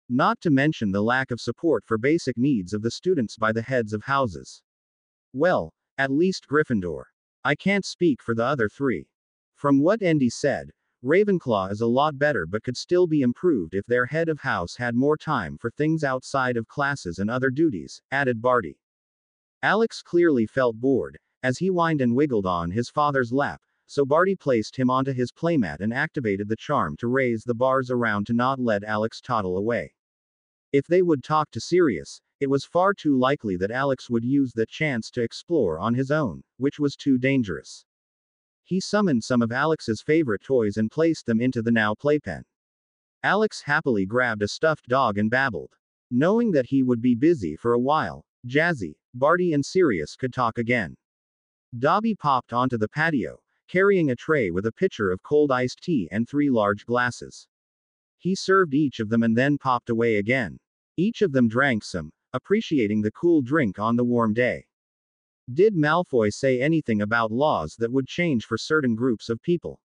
Not to mention the lack of support for basic needs of the students by the heads of houses. Well, at least Gryffindor. I can't speak for the other 3. From what Andy said, Ravenclaw is a lot better but could still be improved if their head of house had more time for things outside of classes and other duties, added Barty. Alex clearly felt bored, as he whined and wiggled on his father's lap, so Barty placed him onto his playmat and activated the charm to raise the bars around to not let Alex toddle away. If they would talk to Sirius, it was far too likely that Alex would use that chance to explore on his own, which was too dangerous. He summoned some of Alex's favorite toys and placed them into the now playpen. Alex happily grabbed a stuffed dog and babbled. Knowing that he would be busy for a while, Jazzy, Barty and Sirius could talk again. Dobby popped onto the patio, carrying a tray with a pitcher of cold iced tea and 3 large glasses. He served each of them and then popped away again. Each of them drank some, appreciating the cool drink on the warm day. Did Malfoy say anything about laws that would change for certain groups of people?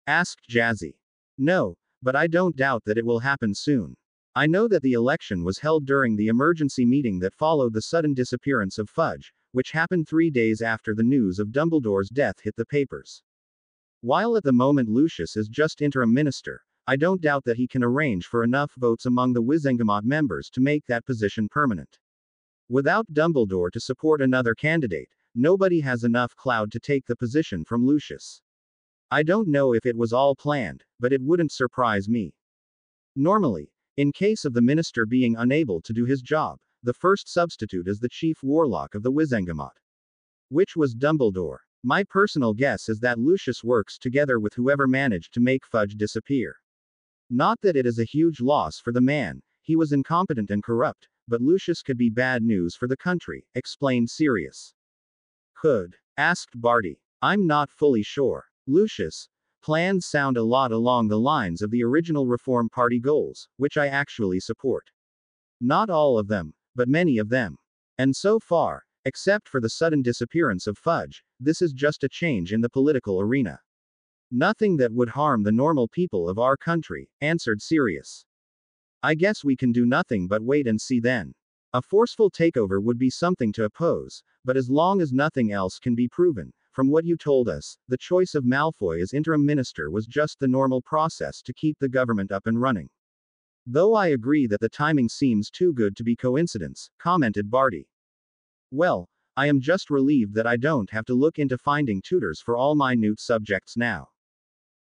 Asked Jazzy. No, but I don't doubt that it will happen soon. I know that the election was held during the emergency meeting that followed the sudden disappearance of Fudge, which happened 3 days after the news of Dumbledore's death hit the papers. While at the moment Lucius is just interim minister, I don't doubt that he can arrange for enough votes among the Wizengamot members to make that position permanent. Without Dumbledore to support another candidate, nobody has enough clout to take the position from Lucius. I don't know if it was all planned, but it wouldn't surprise me. Normally, in case of the minister being unable to do his job, the first substitute is the chief warlock of the Wizengamot. Which was Dumbledore. My personal guess is that Lucius works together with whoever managed to make Fudge disappear. Not that it is a huge loss for the man, he was incompetent and corrupt, but Lucius could be bad news for the country, explained Sirius. Could? Asked Barty. I'm not fully sure. Lucius' plans sound a lot along the lines of the original Reform Party goals, which I actually support. Not all of them, but many of them. And so far, except for the sudden disappearance of Fudge, this is just a change in the political arena. Nothing that would harm the normal people of our country, answered Sirius. I guess we can do nothing but wait and see then. A forceful takeover would be something to oppose, but as long as nothing else can be proven, from what you told us, the choice of Malfoy as interim minister was just the normal process to keep the government up and running. Though I agree that the timing seems too good to be coincidence, commented Barty. Well, I am just relieved that I don't have to look into finding tutors for all my Newt subjects now.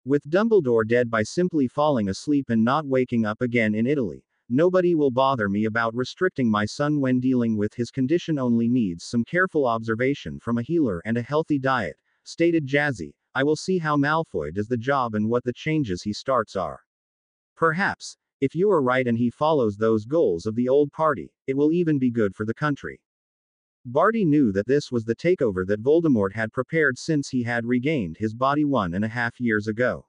With Dumbledore dead by simply falling asleep and not waking up again in Italy, nobody will bother me about restricting my son when dealing with his condition. Only needs some careful observation from a healer and a healthy diet, stated Jazzy. I will see how Malfoy does the job and what the changes he starts are. Perhaps, If you are right and he follows those goals of the old party, it will even be good for the country. Barty knew that this was the takeover that Voldemort had prepared since he had regained his body 1.5 years ago.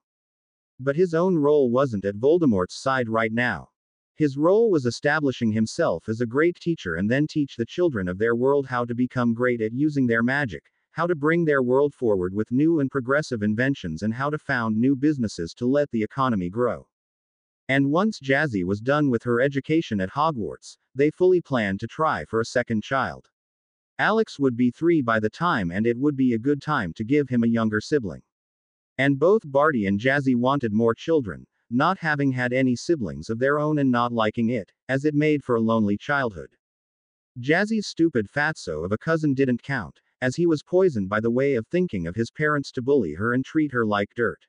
But his own role wasn't at Voldemort's side right now. His role was establishing himself as a great teacher and then teach the children of their world how to become great at using their magic, how to bring their world forward with new and progressive inventions, and how to found new businesses to let the economy grow. And once Jazzy was done with her education at Hogwarts, they fully planned to try for a second child. Alex would be 3 by the time, and it would be a good time to give him a younger sibling. And both Barty and Jazzy wanted more children, not having had any siblings of their own and not liking it, as it made for a lonely childhood. Jazzy's stupid fatso of a cousin didn't count, as he was poisoned by the way of thinking of his parents to bully her and treat her like dirt.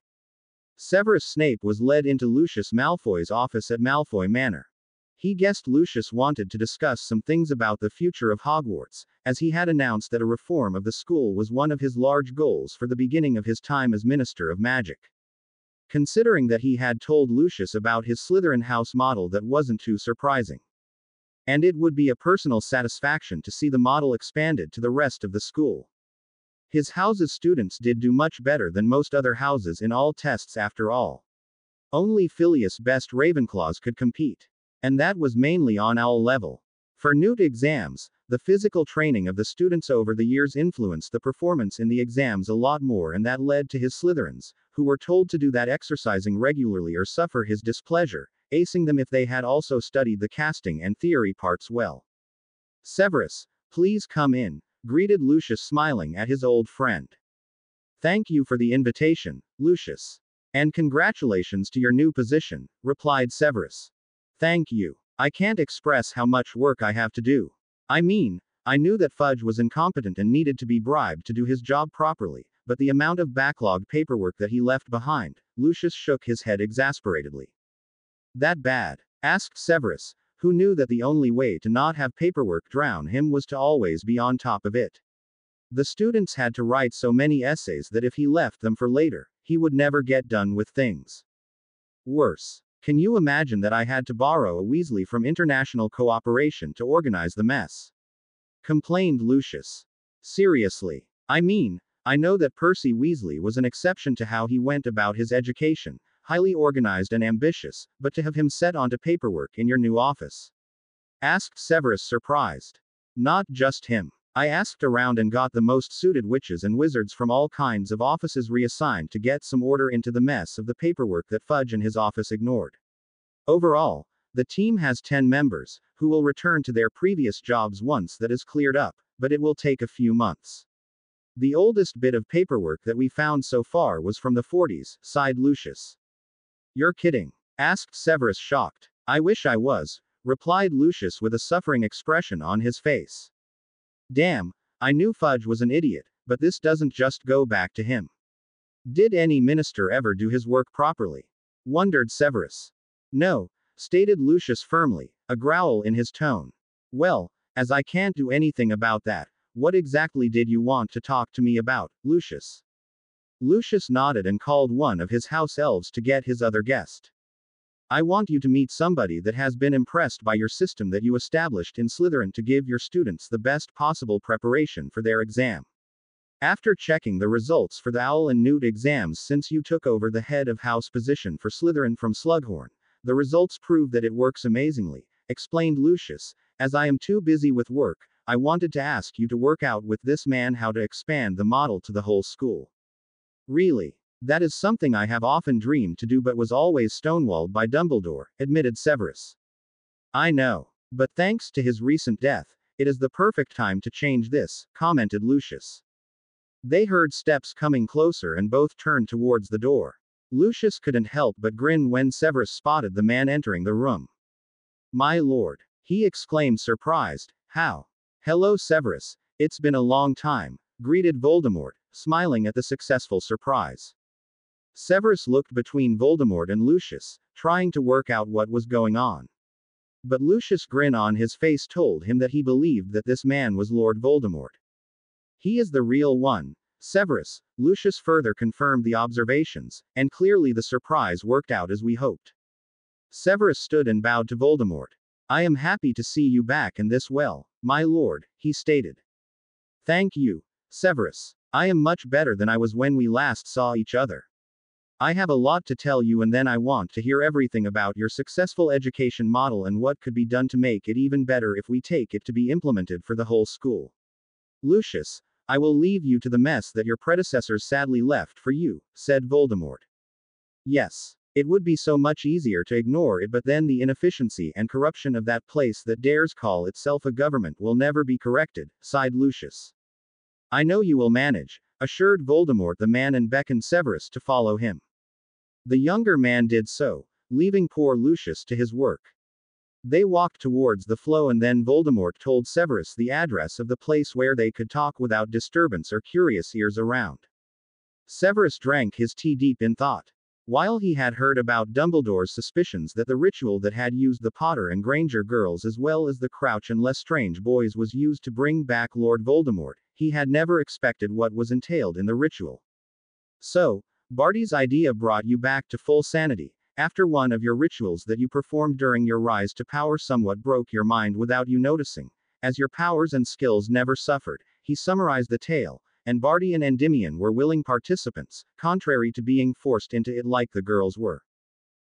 Severus Snape was led into Lucius Malfoy's office at Malfoy Manor. He guessed Lucius wanted to discuss some things about the future of Hogwarts, as he had announced that a reform of the school was one of his large goals for the beginning of his time as Minister of Magic. Considering that he had told Lucius about his Slytherin house model, that wasn't too surprising. And it would be a personal satisfaction to see the model expanded to the rest of the school. His house's students did do much better than most other houses in all tests after all. Only Phileas Best Ravenclaws could compete. And that was mainly on OWL level. For Newt exams, the physical training of the students over the years influenced the performance in the exams a lot more, and that led to his Slytherins, who were told to do that exercising regularly or suffer his displeasure, acing them if they had also studied the casting and theory parts well. Severus, please come in, greeted Lucius, smiling at his old friend. Thank you for the invitation, Lucius. And congratulations to your new position, replied Severus. Thank you. I can't express how much work I have to do. I mean, I knew that Fudge was incompetent and needed to be bribed to do his job properly, but the amount of backlogged paperwork that he left behind, Lucius shook his head exasperatedly. That bad? Asked Severus, who knew that the only way to not have paperwork drown him was to always be on top of it. The students had to write so many essays that if he left them for later, he would never get done with things. Worse. Can you imagine that I had to borrow a Weasley from international cooperation to organize the mess? Complained Lucius. Seriously. I mean, I know that Percy Weasley was an exception to how he went about his education, highly organized and ambitious, but to have him set onto paperwork in your new office? Asked Severus, surprised. Not just him. I asked around and got the most suited witches and wizards from all kinds of offices reassigned to get some order into the mess of the paperwork that Fudge and his office ignored. Overall, the team has 10 members, who will return to their previous jobs once that is cleared up, but it will take a few months. The oldest bit of paperwork that we found so far was from the 40s, sighed Lucius. You're kidding? Asked Severus, shocked. I wish I was, replied Lucius with a suffering expression on his face. Damn, I knew Fudge was an idiot, but this doesn't just go back to him. Did any minister ever do his work properly? Wondered Severus. No, stated Lucius firmly, a growl in his tone. Well, as I can't do anything about that, what exactly did you want to talk to me about, Lucius? Lucius nodded and called one of his house elves to get his other guest. I want you to meet somebody that has been impressed by your system that you established in Slytherin to give your students the best possible preparation for their exam. After checking the results for the OWL and Newt exams since you took over the head of house position for Slytherin from Slughorn, the results prove that it works amazingly, explained Lucius. As I am too busy with work, I wanted to ask you to work out with this man how to expand the model to the whole school. Really? That is something I have often dreamed to do but was always stonewalled by Dumbledore, admitted Severus. I know. But thanks to his recent death, it is the perfect time to change this, commented Lucius. They heard steps coming closer and both turned towards the door. Lucius couldn't help but grin when Severus spotted the man entering the room. My lord, he exclaimed, surprised. How? Hello Severus, it's been a long time, greeted Voldemort, smiling at the successful surprise. Severus looked between Voldemort and Lucius, trying to work out what was going on. But Lucius' grin on his face told him that he believed that this man was Lord Voldemort. He is the real one, Severus. Lucius further confirmed the observations, and clearly the surprise worked out as we hoped. Severus stood and bowed to Voldemort. I am happy to see you back and this well, my lord, he stated. Thank you, Severus. I am much better than I was when we last saw each other. I have a lot to tell you and then I want to hear everything about your successful education model and what could be done to make it even better if we take it to be implemented for the whole school. Lucius, I will leave you to the mess that your predecessors sadly left for you, said Voldemort. Yes. It would be so much easier to ignore it, but then the inefficiency and corruption of that place that dares call itself a government will never be corrected, sighed Lucius. I know you will manage, assured Voldemort the man and beckoned Severus to follow him. The younger man did so, leaving poor Lucius to his work. They walked towards the flow and then Voldemort told Severus the address of the place where they could talk without disturbance or curious ears around. Severus drank his tea deep in thought. While he had heard about Dumbledore's suspicions that the ritual that had used the Potter and Granger girls as well as the Crouch and Lestrange boys was used to bring back Lord Voldemort, he had never expected what was entailed in the ritual. So, Barty's idea brought you back to full sanity, after one of your rituals that you performed during your rise to power somewhat broke your mind without you noticing, as your powers and skills never suffered, he summarized the tale, and Barty and Endymion were willing participants, contrary to being forced into it like the girls were.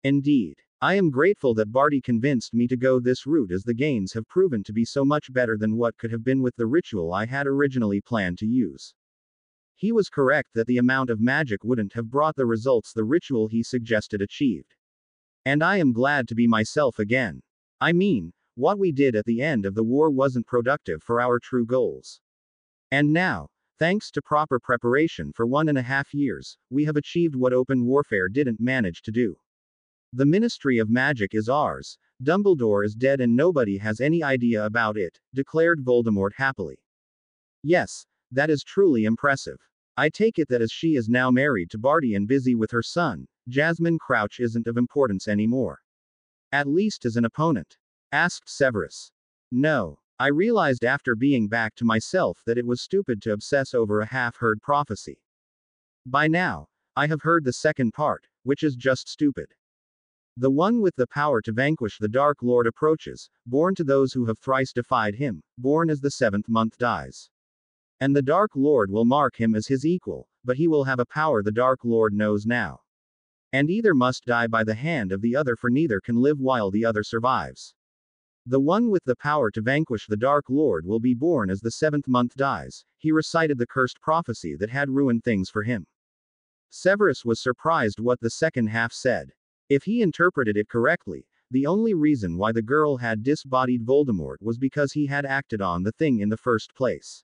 Indeed. I am grateful that Barty convinced me to go this route as the gains have proven to be so much better than what could have been with the ritual I had originally planned to use. He was correct that the amount of magic wouldn't have brought the results the ritual he suggested achieved. And I am glad to be myself again. I mean, what we did at the end of the war wasn't productive for our true goals. And now, thanks to proper preparation for 1.5 years, we have achieved what open warfare didn't manage to do. The Ministry of Magic is ours, Dumbledore is dead and nobody has any idea about it, declared Voldemort happily. Yes, that is truly impressive. I take it that as she is now married to Barty and busy with her son, Jasmine Crouch isn't of importance anymore. At least as an opponent? Asked Severus. No. I realized after being back to myself that it was stupid to obsess over a half-heard prophecy. By now, I have heard the second part, which is just stupid. The one with the power to vanquish the Dark Lord approaches, born to those who have thrice defied him, born as the 7th month dies. And the Dark Lord will mark him as his equal, but he will have a power the Dark Lord knows now. And either must die by the hand of the other, for neither can live while the other survives. The one with the power to vanquish the Dark Lord will be born as the 7th month dies. He recited the cursed prophecy that had ruined things for him. Severus was surprised what the second half said. If he interpreted it correctly, the only reason why the girl had disbodied Voldemort was because he had acted on the thing in the first place.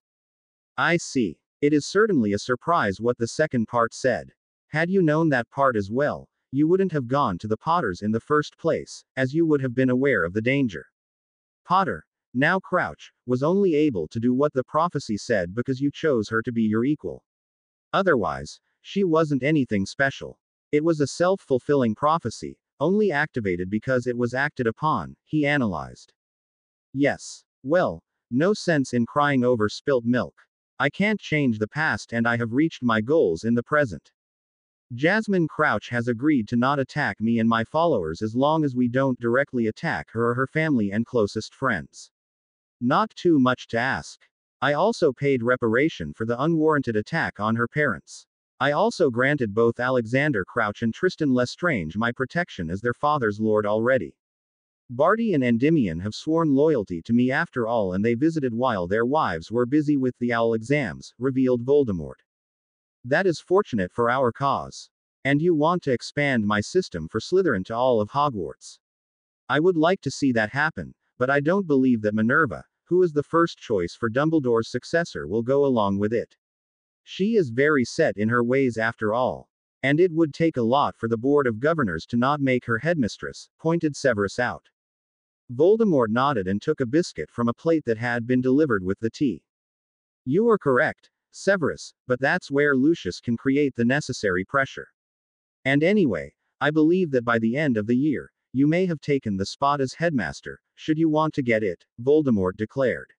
I see. It is certainly a surprise what the second part said. Had you known that part as well, you wouldn't have gone to the Potters in the first place, as you would have been aware of the danger. Potter, now Crouch, was only able to do what the prophecy said because you chose her to be your equal. Otherwise, she wasn't anything special. It was a self-fulfilling prophecy, only activated because it was acted upon, he analyzed. Yes. Well, no sense in crying over spilt milk. I can't change the past and I have reached my goals in the present. Jasmine Crouch has agreed to not attack me and my followers as long as we don't directly attack her or her family and closest friends. Not too much to ask. I also paid reparation for the unwarranted attack on her parents. I also granted both Alexander Crouch and Tristan Lestrange my protection as their father's lord already. Barty and Endymion have sworn loyalty to me after all, and they visited while their wives were busy with the owl exams, revealed Voldemort. That is fortunate for our cause. And you want to expand my system for Slytherin to all of Hogwarts. I would like to see that happen, but I don't believe that Minerva, who is the first choice for Dumbledore's successor, will go along with it. She is very set in her ways after all. And it would take a lot for the Board of Governors to not make her headmistress, pointed Severus out. Voldemort nodded and took a biscuit from a plate that had been delivered with the tea. You are correct, Severus, but that's where Lucius can create the necessary pressure. And anyway, I believe that by the end of the year, you may have taken the spot as headmaster, should you want to get it, Voldemort declared.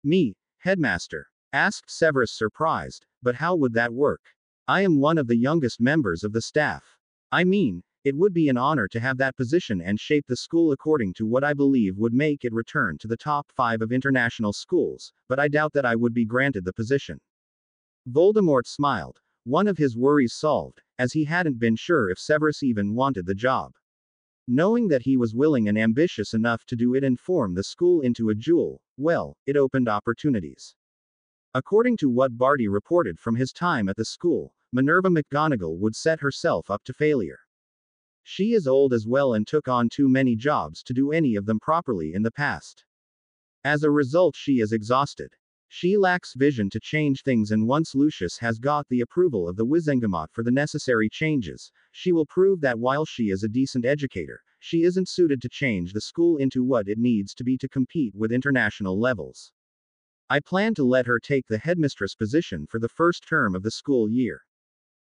Me, headmaster? Asked Severus surprised, but how would that work? I am one of the youngest members of the staff. I mean, It would be an honor to have that position and shape the school according to what I believe would make it return to the top 5 of international schools, but I doubt that I would be granted the position. Voldemort smiled, one of his worries solved, as he hadn't been sure if Severus even wanted the job. Knowing that he was willing and ambitious enough to do it and form the school into a jewel, well, it opened opportunities. According to what Barty reported from his time at the school, Minerva McGonagall would set herself up to failure. She is old as well and took on too many jobs to do any of them properly in the past. As a result, she is exhausted. She lacks vision to change things, and once Lucius has got the approval of the Wizengamot for the necessary changes, she will prove that while she is a decent educator, she isn't suited to change the school into what it needs to be to compete with international levels. I plan to let her take the headmistress position for the first term of the school year.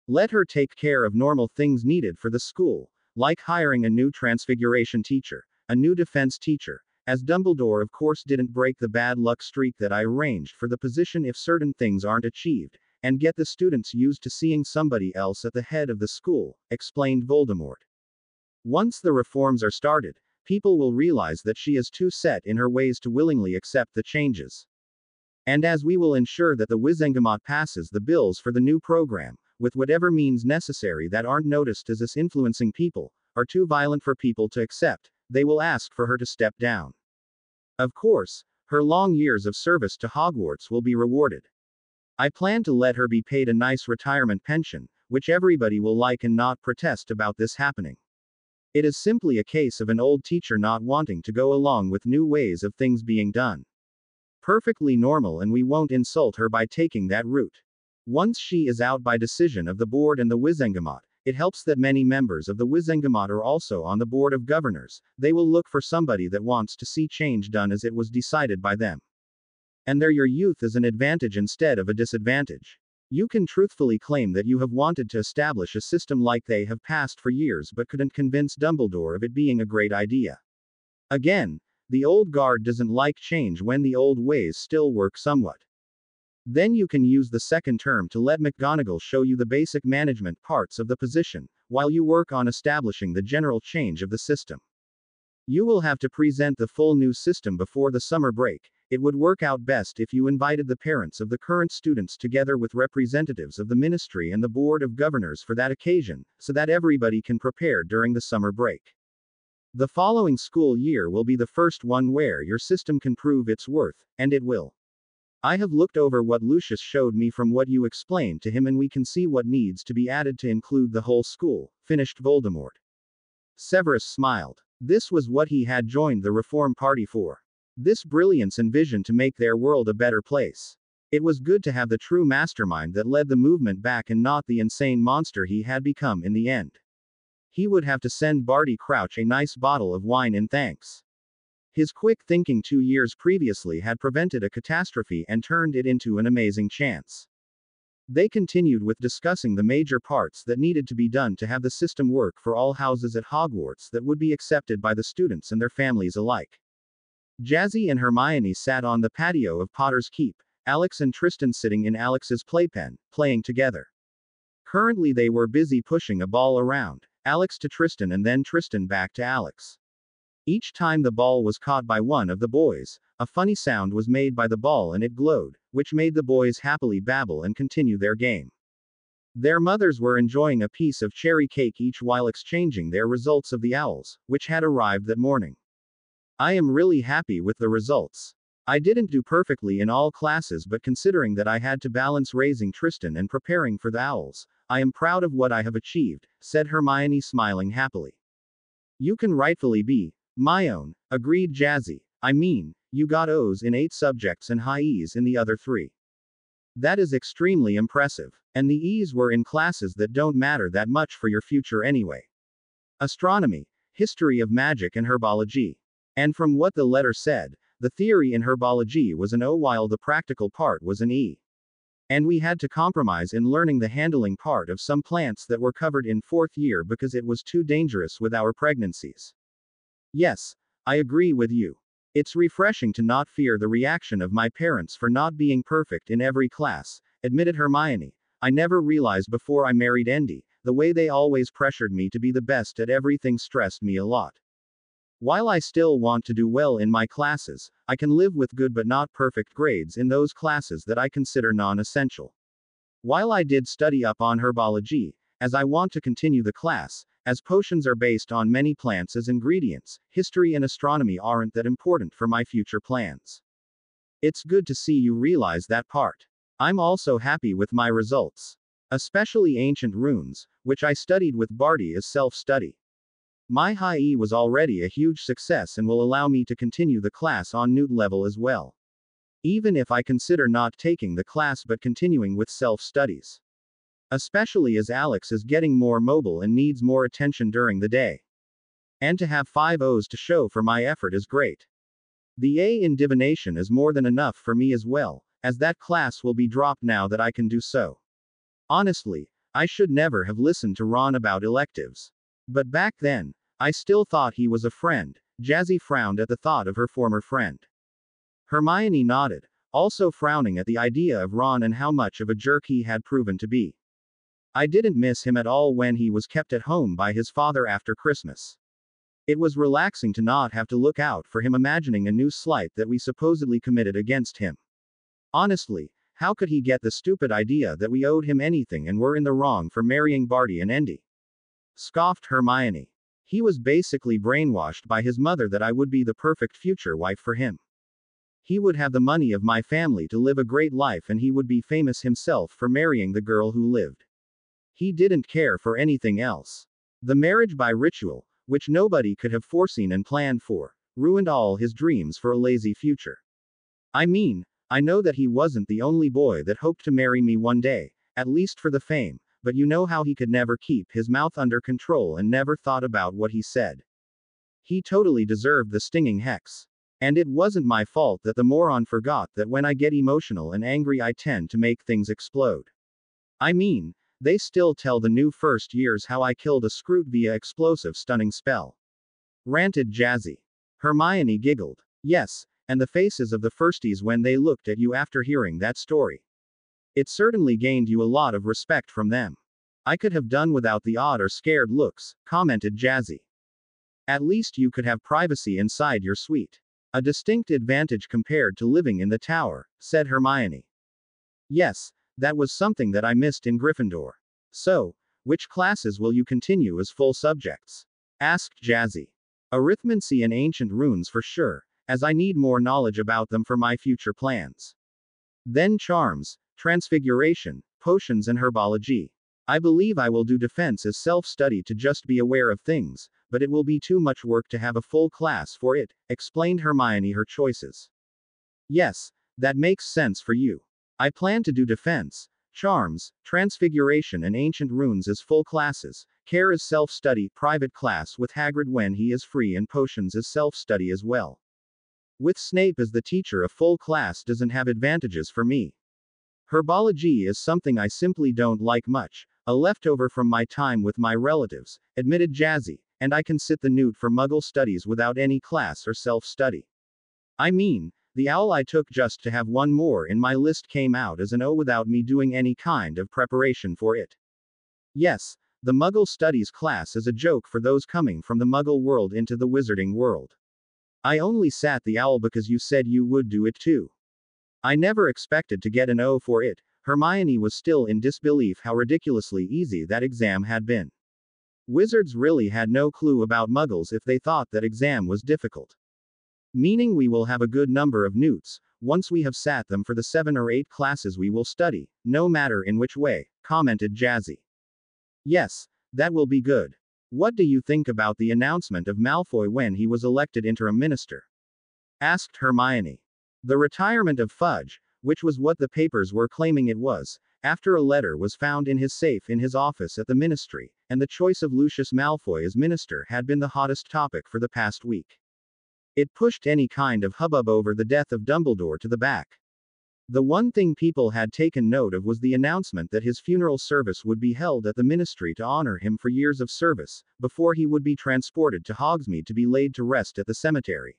Let her take care of normal things needed for the school, like hiring a new transfiguration teacher, a new defense teacher, as Dumbledore of course didn't break the bad luck streak that I arranged for the position if certain things aren't achieved, and get the students used to seeing somebody else at the head of the school, explained Voldemort. Once the reforms are started, people will realize that she is too set in her ways to willingly accept the changes. And as we will ensure that the Wizengamot passes the bills for the new program, with whatever means necessary that aren't noticed as us influencing people, are too violent for people to accept, they will ask for her to step down. Of course, her long years of service to Hogwarts will be rewarded. I plan to let her be paid a nice retirement pension, which everybody will like and not protest about this happening. It is simply a case of an old teacher not wanting to go along with new ways of things being done. Perfectly normal, and we won't insult her by taking that route. Once she is out by decision of the board and the Wizengamot, it helps that many members of the Wizengamot are also on the board of governors. They will look for somebody that wants to see change done as it was decided by them. And there your youth is an advantage instead of a disadvantage. You can truthfully claim that you have wanted to establish a system like they have passed for years but couldn't convince Dumbledore of it being a great idea. Again, the old guard doesn't like change when the old ways still work somewhat. Then you can use the second term to let McGonagall show you the basic management parts of the position, while you work on establishing the general change of the system. You will have to present the full new system before the summer break. It would work out best if you invited the parents of the current students together with representatives of the ministry and the board of governors for that occasion, so that everybody can prepare during the summer break. The following school year will be the first one where your system can prove its worth, and it will. I have looked over what Lucius showed me from what you explained to him, and we can see what needs to be added to include the whole school, finished Voldemort. Severus smiled. This was what he had joined the Reform Party for. This brilliance and vision to make their world a better place. It was good to have the true mastermind that led the movement back and not the insane monster he had become in the end. He would have to send Barty Crouch a nice bottle of wine in thanks. His quick thinking 2 years previously had prevented a catastrophe and turned it into an amazing chance. They continued with discussing the major parts that needed to be done to have the system work for all houses at Hogwarts that would be accepted by the students and their families alike. Jazzy and Hermione sat on the patio of Potter's Keep, Alex and Tristan sitting in Alex's playpen, playing together. Currently they were busy pushing a ball around, Alex to Tristan and then Tristan back to Alex. Each time the ball was caught by one of the boys, a funny sound was made by the ball and it glowed, which made the boys happily babble and continue their game. Their mothers were enjoying a piece of cherry cake each while exchanging their results of the owls, which had arrived that morning. I am really happy with the results. I didn't do perfectly in all classes, but considering that I had to balance raising Tristan and preparing for the owls, I am proud of what I have achieved, said Hermione, smiling happily. You can rightfully be my own, agreed Jazzy. I mean, you got O's in 8 subjects and high E's in the other 3. That is extremely impressive. And the E's were in classes that don't matter that much for your future anyway. Astronomy, history of magic and herbology. And from what the letter said, the theory in herbology was an O while the practical part was an E. And we had to compromise in learning the handling part of some plants that were covered in 4th year because it was too dangerous with our pregnancies. Yes, I agree with you. It's refreshing to not fear the reaction of my parents for not being perfect in every class, admitted Hermione. I never realized before I married Andy the way they always pressured me to be the best at everything stressed me a lot. While I still want to do well in my classes, I can live with good but not perfect grades in those classes that I consider non-essential. While I did study up on herbology, as I want to continue the class, as potions are based on many plants as ingredients, history and astronomy aren't that important for my future plans. It's good to see you realize that part. I'm also happy with my results. Especially ancient runes, which I studied with Barty as self-study. My high E was already a huge success and will allow me to continue the class on Newt level as well. Even if I consider not taking the class but continuing with self-studies. Especially as Alex is getting more mobile and needs more attention during the day. And to have 5 O's to show for my effort is great. The A in divination is more than enough for me as well, as that class will be dropped now that I can do so. Honestly, I should never have listened to Ron about electives. But back then, I still thought he was a friend. Jazzy frowned at the thought of her former friend. Hermione nodded, also frowning at the idea of Ron and how much of a jerk he had proven to be. I didn't miss him at all when he was kept at home by his father after Christmas. It was relaxing to not have to look out for him imagining a new slight that we supposedly committed against him. Honestly, how could he get the stupid idea that we owed him anything and were in the wrong for marrying Barty and Endy? Scoffed Hermione. He was basically brainwashed by his mother that I would be the perfect future wife for him. He would have the money of my family to live a great life and he would be famous himself for marrying the girl who lived. He didn't care for anything else. The marriage by ritual, which nobody could have foreseen and planned for, ruined all his dreams for a lazy future. I mean, I know that he wasn't the only boy that hoped to marry me one day, at least for the fame, but you know how he could never keep his mouth under control and never thought about what he said. He totally deserved the stinging hex. And it wasn't my fault that the moron forgot that when I get emotional and angry I tend to make things explode. I mean, they still tell the new first years how I killed a Scroot via explosive stunning spell. Ranted Jazzy. Hermione giggled. Yes, and the faces of the firsties when they looked at you after hearing that story. It certainly gained you a lot of respect from them. I could have done without the odd or scared looks, commented Jazzy. At least you could have privacy inside your suite. A distinct advantage compared to living in the tower, said Hermione. Yes, that was something that I missed in Gryffindor. So, which classes will you continue as full subjects? Asked Jazzy. Arithmancy and ancient runes for sure, as I need more knowledge about them for my future plans. Then charms, transfiguration, potions and herbology. I believe I will do defense as self-study to just be aware of things, but it will be too much work to have a full class for it, explained Hermione her choices. Yes, that makes sense for you. I plan to do defense, charms, transfiguration and ancient runes as full classes, care as self-study private class with Hagrid when he is free and potions as self-study as well. With Snape as the teacher a full class doesn't have advantages for me. Herbology is something I simply don't like much, a leftover from my time with my relatives, admitted Jazzy, and I can sit the Newt for Muggle studies without any class or self-study. I mean, the owl I took just to have one more in my list came out as an O without me doing any kind of preparation for it. Yes, the Muggle studies class is a joke for those coming from the Muggle world into the wizarding world. I only sat the owl because you said you would do it too. I never expected to get an O for it. Hermione was still in disbelief how ridiculously easy that exam had been. Wizards really had no clue about Muggles if they thought that exam was difficult. Meaning we will have a good number of Newts, once we have sat them for the 7 or 8 classes we will study, no matter in which way, commented Jazzy. Yes, that will be good. What do you think about the announcement of Malfoy when he was elected interim minister? Asked Hermione. The retirement of Fudge, which was what the papers were claiming it was, after a letter was found in his safe in his office at the ministry, and the choice of Lucius Malfoy as minister had been the hottest topic for the past week. It pushed any kind of hubbub over the death of Dumbledore to the back. The one thing people had taken note of was the announcement that his funeral service would be held at the ministry to honor him for years of service, before he would be transported to Hogsmeade to be laid to rest at the cemetery.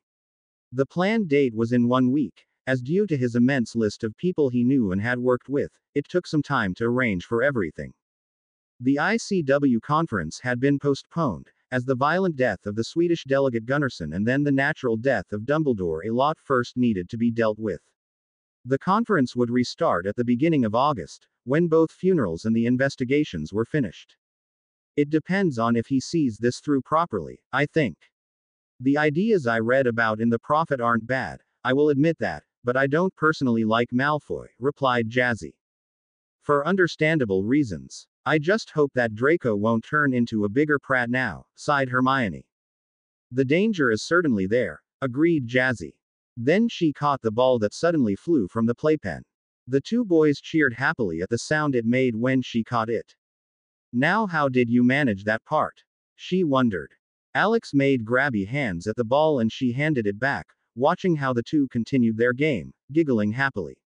The planned date was in 1 week, as due to his immense list of people he knew and had worked with, it took some time to arrange for everything. The ICW conference had been postponed, as the violent death of the Swedish delegate Gunnarsson and then the natural death of Dumbledore a lot first needed to be dealt with. The conference would restart at the beginning of August, when both funerals and the investigations were finished. It depends on if he sees this through properly, I think. The ideas I read about in The Prophet aren't bad, I will admit that, but I don't personally like Malfoy, replied Jazzy. For understandable reasons. I just hope that Draco won't turn into a bigger prat now, sighed Hermione. The danger is certainly there, agreed Jazzy. Then she caught the ball that suddenly flew from the playpen. The two boys cheered happily at the sound it made when she caught it. Now how did you manage that part? She wondered. Alex made grabby hands at the ball and she handed it back, watching how the two continued their game, giggling happily.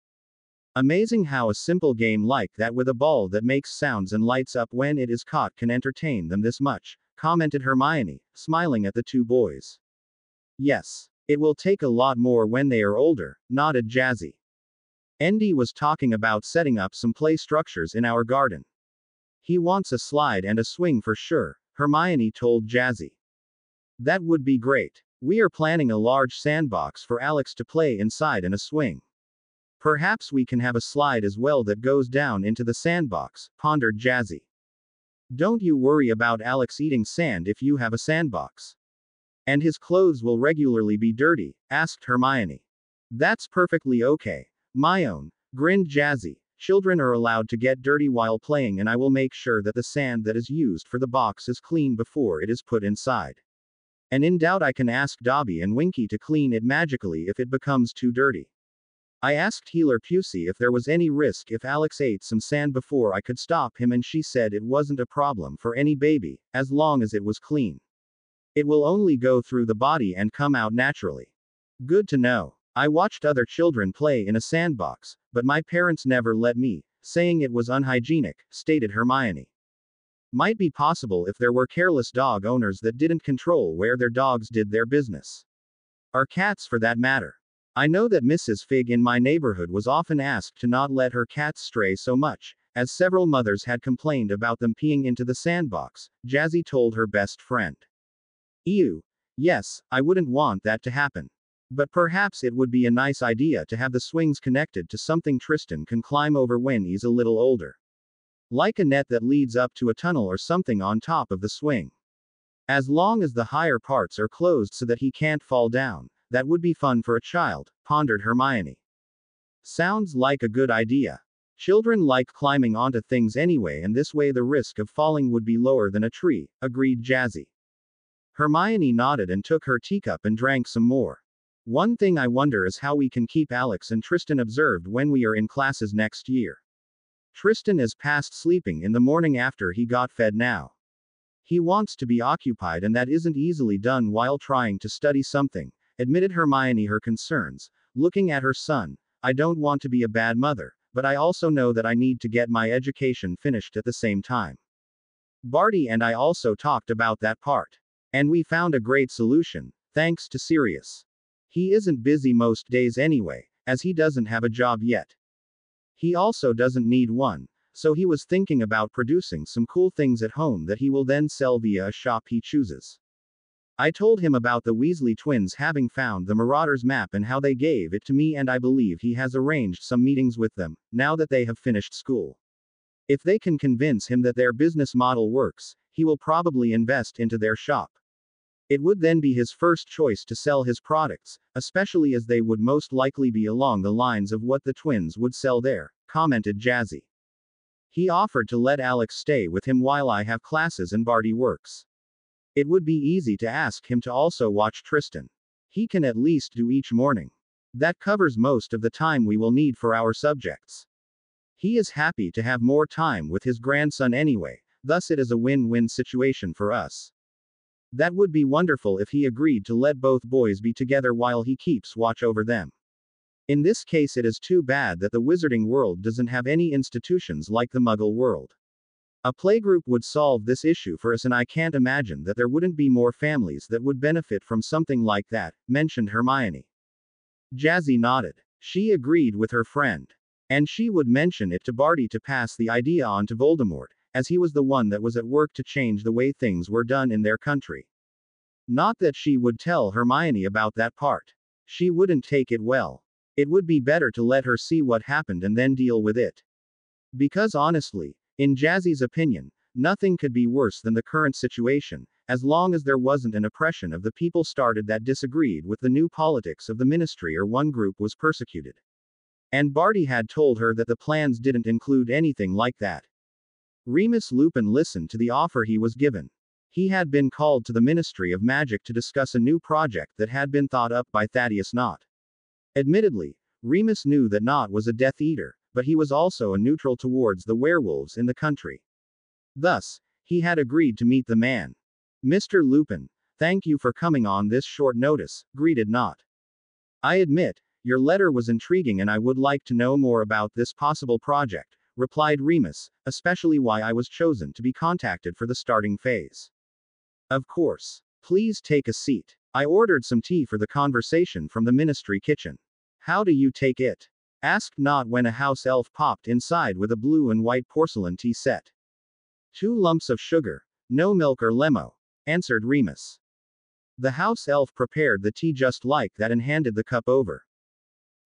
Amazing how a simple game like that with a ball that makes sounds and lights up when it is caught can entertain them this much, commented Hermione, smiling at the two boys. Yes. It will take a lot more when they are older, nodded Jazzy. Andy was talking about setting up some play structures in our garden. He wants a slide and a swing for sure, Hermione told Jazzy. That would be great. We are planning a large sandbox for Alex to play inside and a swing. Perhaps we can have a slide as well that goes down into the sandbox, pondered Jazzy. Don't you worry about Alex eating sand if you have a sandbox. And his clothes will regularly be dirty, asked Hermione. That's perfectly okay. My own, grinned Jazzy. Children are allowed to get dirty while playing and I will make sure that the sand that is used for the box is clean before it is put inside. And in doubt I can ask Dobby and Winky to clean it magically if it becomes too dirty. I asked Healer Pusey if there was any risk if Alex ate some sand before I could stop him and she said it wasn't a problem for any baby, as long as it was clean. It will only go through the body and come out naturally. Good to know. I watched other children play in a sandbox, but my parents never let me, saying it was unhygienic, stated Hermione. Might be possible if there were careless dog owners that didn't control where their dogs did their business. Or cats for that matter. I know that Mrs. Fig in my neighborhood was often asked to not let her cats stray so much, as several mothers had complained about them peeing into the sandbox, Jazzy told her best friend. Ew. Yes, I wouldn't want that to happen. But perhaps it would be a nice idea to have the swings connected to something Tristan can climb over when he's a little older. Like a net that leads up to a tunnel or something on top of the swing. As long as the higher parts are closed so that he can't fall down, that would be fun for a child, pondered Hermione. Sounds like a good idea. Children like climbing onto things anyway and this way the risk of falling would be lower than a tree, agreed Jazzy. Hermione nodded and took her teacup and drank some more. One thing I wonder is how we can keep Alex and Tristan observed when we are in classes next year. Tristan is past sleeping in the morning after he got fed now. He wants to be occupied and that isn't easily done while trying to study something, admitted Hermione her concerns, looking at her son. I don't want to be a bad mother, but I also know that I need to get my education finished at the same time. Barty and I also talked about that part. And we found a great solution, thanks to Sirius. He isn't busy most days anyway, as he doesn't have a job yet. He also doesn't need one, so he was thinking about producing some cool things at home that he will then sell via a shop he chooses. I told him about the Weasley twins having found the Marauders map and how they gave it to me, and I believe he has arranged some meetings with them, now that they have finished school. If they can convince him that their business model works, he will probably invest into their shop. It would then be his first choice to sell his products, especially as they would most likely be along the lines of what the twins would sell there, commented Jazzy. He offered to let Alex stay with him while I have classes and Barty works. It would be easy to ask him to also watch Tristan. He can at least do each morning. That covers most of the time we will need for our subjects. He is happy to have more time with his grandson anyway, thus it is a win-win situation for us. That would be wonderful if he agreed to let both boys be together while he keeps watch over them. In this case it is too bad that the wizarding world doesn't have any institutions like the Muggle world. A playgroup would solve this issue for us and I can't imagine that there wouldn't be more families that would benefit from something like that, mentioned Hermione. Jazzy nodded. She agreed with her friend. And she would mention it to Barty to pass the idea on to Voldemort, as he was the one that was at work to change the way things were done in their country. Not that she would tell Hermione about that part. She wouldn't take it well. It would be better to let her see what happened and then deal with it. Because honestly, in Jazzy's opinion, nothing could be worse than the current situation, as long as there wasn't an oppression of the people started that disagreed with the new politics of the ministry or one group was persecuted. And Barty had told her that the plans didn't include anything like that. Remus Lupin listened to the offer he was given. He had been called to the Ministry of Magic to discuss a new project that had been thought up by Thaddeus Knott. Admittedly, Remus knew that Knott was a Death Eater, but he was also a neutral towards the werewolves in the country. Thus, he had agreed to meet the man. Mr. Lupin, thank you for coming on this short notice, greeted Knott. I admit, your letter was intriguing and I would like to know more about this possible project, replied Remus, especially why I was chosen to be contacted for the starting phase. Of course. Please take a seat. I ordered some tea for the conversation from the ministry kitchen. How do you take it? Asked Knott when a house elf popped inside with a blue and white porcelain tea set. 2 lumps of sugar, no milk or lemo, answered Remus. The house elf prepared the tea just like that and handed the cup over.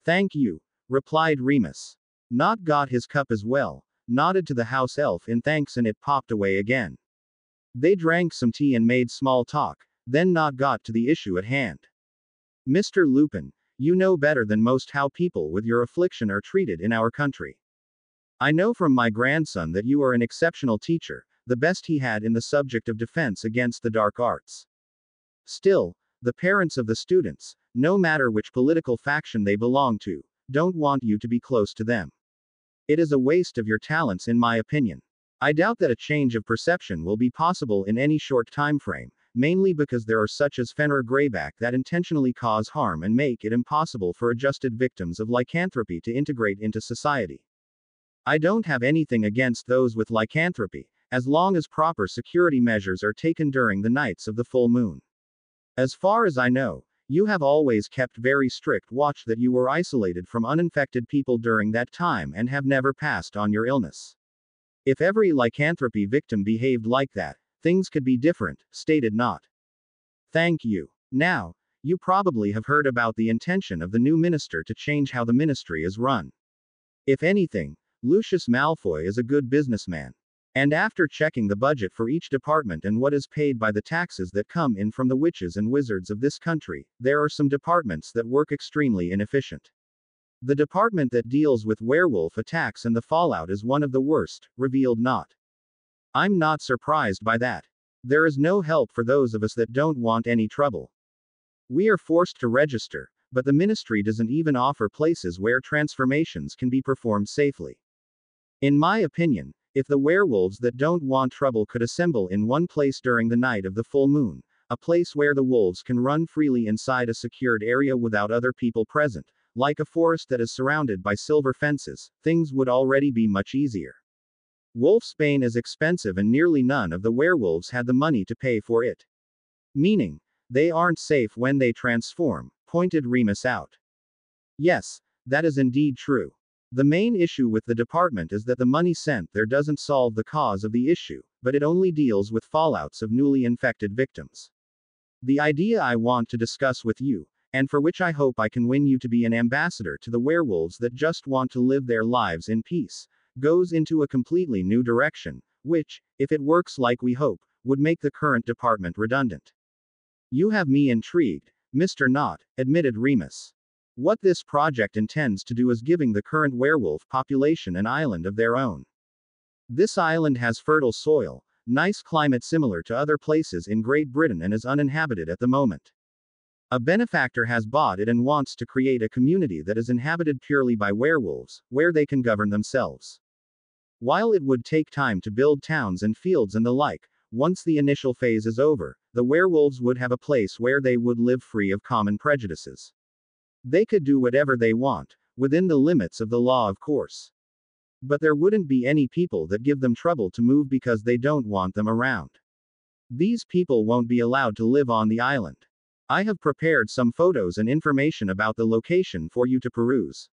Thank you, replied Remus. Knott got his cup as well, nodded to the house elf in thanks and it popped away again. They drank some tea and made small talk, then Knott got to the issue at hand. Mr. Lupin, you know better than most how people with your affliction are treated in our country. I know from my grandson that you are an exceptional teacher, the best he had in the subject of defense against the dark arts. Still, the parents of the students, no matter which political faction they belong to, don't want you to be close to them. It is a waste of your talents in my opinion. I doubt that a change of perception will be possible in any short time frame, mainly because there are such as Fenrir Greyback that intentionally cause harm and make it impossible for adjusted victims of lycanthropy to integrate into society. I don't have anything against those with lycanthropy, as long as proper security measures are taken during the nights of the full moon. As far as I know, you have always kept very strict watch that you were isolated from uninfected people during that time and have never passed on your illness. If every lycanthropy victim behaved like that, things could be different, stated Knott. Thank you. Now, you probably have heard about the intention of the new minister to change how the ministry is run. If anything, Lucius Malfoy is a good businessman. And after checking the budget for each department and what is paid by the taxes that come in from the witches and wizards of this country, there are some departments that work extremely inefficient. The department that deals with werewolf attacks and the fallout is one of the worst, revealed Knott. I'm not surprised by that. There is no help for those of us that don't want any trouble. We are forced to register, but the ministry doesn't even offer places where transformations can be performed safely. In my opinion, if the werewolves that don't want trouble could assemble in one place during the night of the full moon, a place where the wolves can run freely inside a secured area without other people present, like a forest that is surrounded by silver fences, things would already be much easier. Wolfsbane is expensive and nearly none of the werewolves had the money to pay for it. Meaning, they aren't safe when they transform, pointed Remus out. Yes, that is indeed true. The main issue with the department is that the money sent there doesn't solve the cause of the issue, but it only deals with fallouts of newly infected victims. The idea I want to discuss with you, and for which I hope I can win you to be an ambassador to the werewolves that just want to live their lives in peace, goes into a completely new direction, which, if it works like we hope, would make the current department redundant. You have me intrigued, Mr. Knott, admitted Remus. What this project intends to do is giving the current werewolf population an island of their own. This island has fertile soil, nice climate similar to other places in Great Britain and is uninhabited at the moment. A benefactor has bought it and wants to create a community that is inhabited purely by werewolves, where they can govern themselves. While it would take time to build towns and fields and the like, once the initial phase is over, the werewolves would have a place where they would live free of common prejudices. They could do whatever they want, within the limits of the law of course. But there wouldn't be any people that give them trouble to move because they don't want them around. These people won't be allowed to live on the island. I have prepared some photos and information about the location for you to peruse.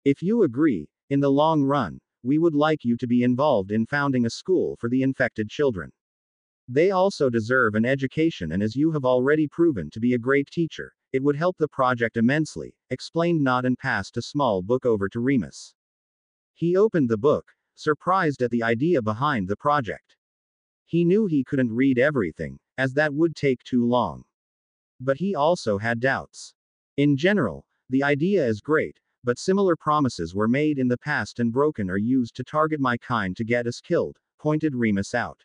If you agree, in the long run, we would like you to be involved in founding a school for the infected children. They also deserve an education, and as you have already proven to be a great teacher, it would help the project immensely, explained Nott and passed a small book over to Remus. He opened the book, surprised at the idea behind the project. He knew he couldn't read everything, as that would take too long. But he also had doubts. In general, the idea is great, but similar promises were made in the past and broken or used to target my kind to get us killed, pointed Remus out.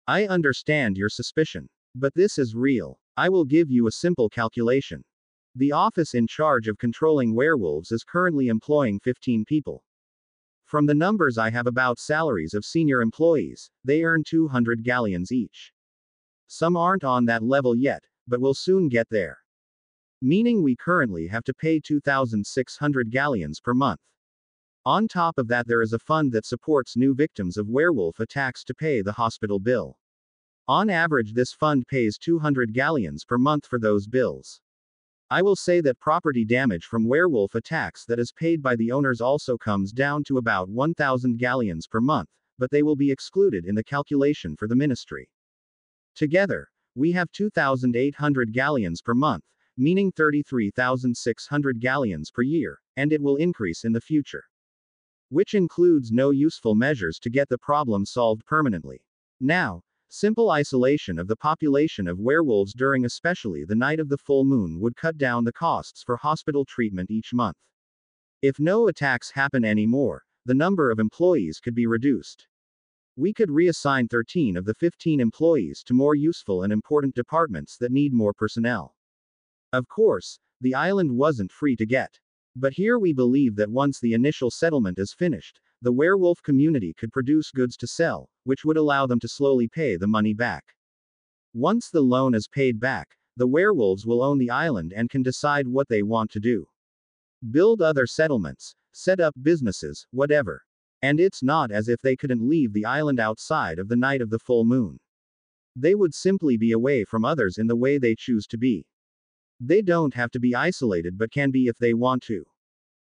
I understand your suspicion. But this is real. I will give you a simple calculation. The office in charge of controlling werewolves is currently employing 15 people. From the numbers I have about salaries of senior employees, they earn 200 galleons each. Some aren't on that level yet, but will soon get there. Meaning we currently have to pay 2,600 galleons per month. On top of that, there is a fund that supports new victims of werewolf attacks to pay the hospital bill. On average, this fund pays 200 galleons per month for those bills. I will say that property damage from werewolf attacks that is paid by the owners also comes down to about 1,000 galleons per month, but they will be excluded in the calculation for the ministry. Together, we have 2,800 galleons per month, meaning 33,600 galleons per year, and it will increase in the future. Which includes no useful measures to get the problem solved permanently. Now, simple isolation of the population of werewolves during especially the night of the full moon would cut down the costs for hospital treatment each month. If no attacks happen anymore, the number of employees could be reduced. We could reassign 13 of the 15 employees to more useful and important departments that need more personnel. Of course, the island wasn't free to get. But here we believe that once the initial settlement is finished, the werewolf community could produce goods to sell, which would allow them to slowly pay the money back. Once the loan is paid back, the werewolves will own the island and can decide what they want to do. Build other settlements, set up businesses, whatever. And it's not as if they couldn't leave the island outside of the night of the full moon. They would simply be away from others in the way they choose to be. They don't have to be isolated but can be if they want to.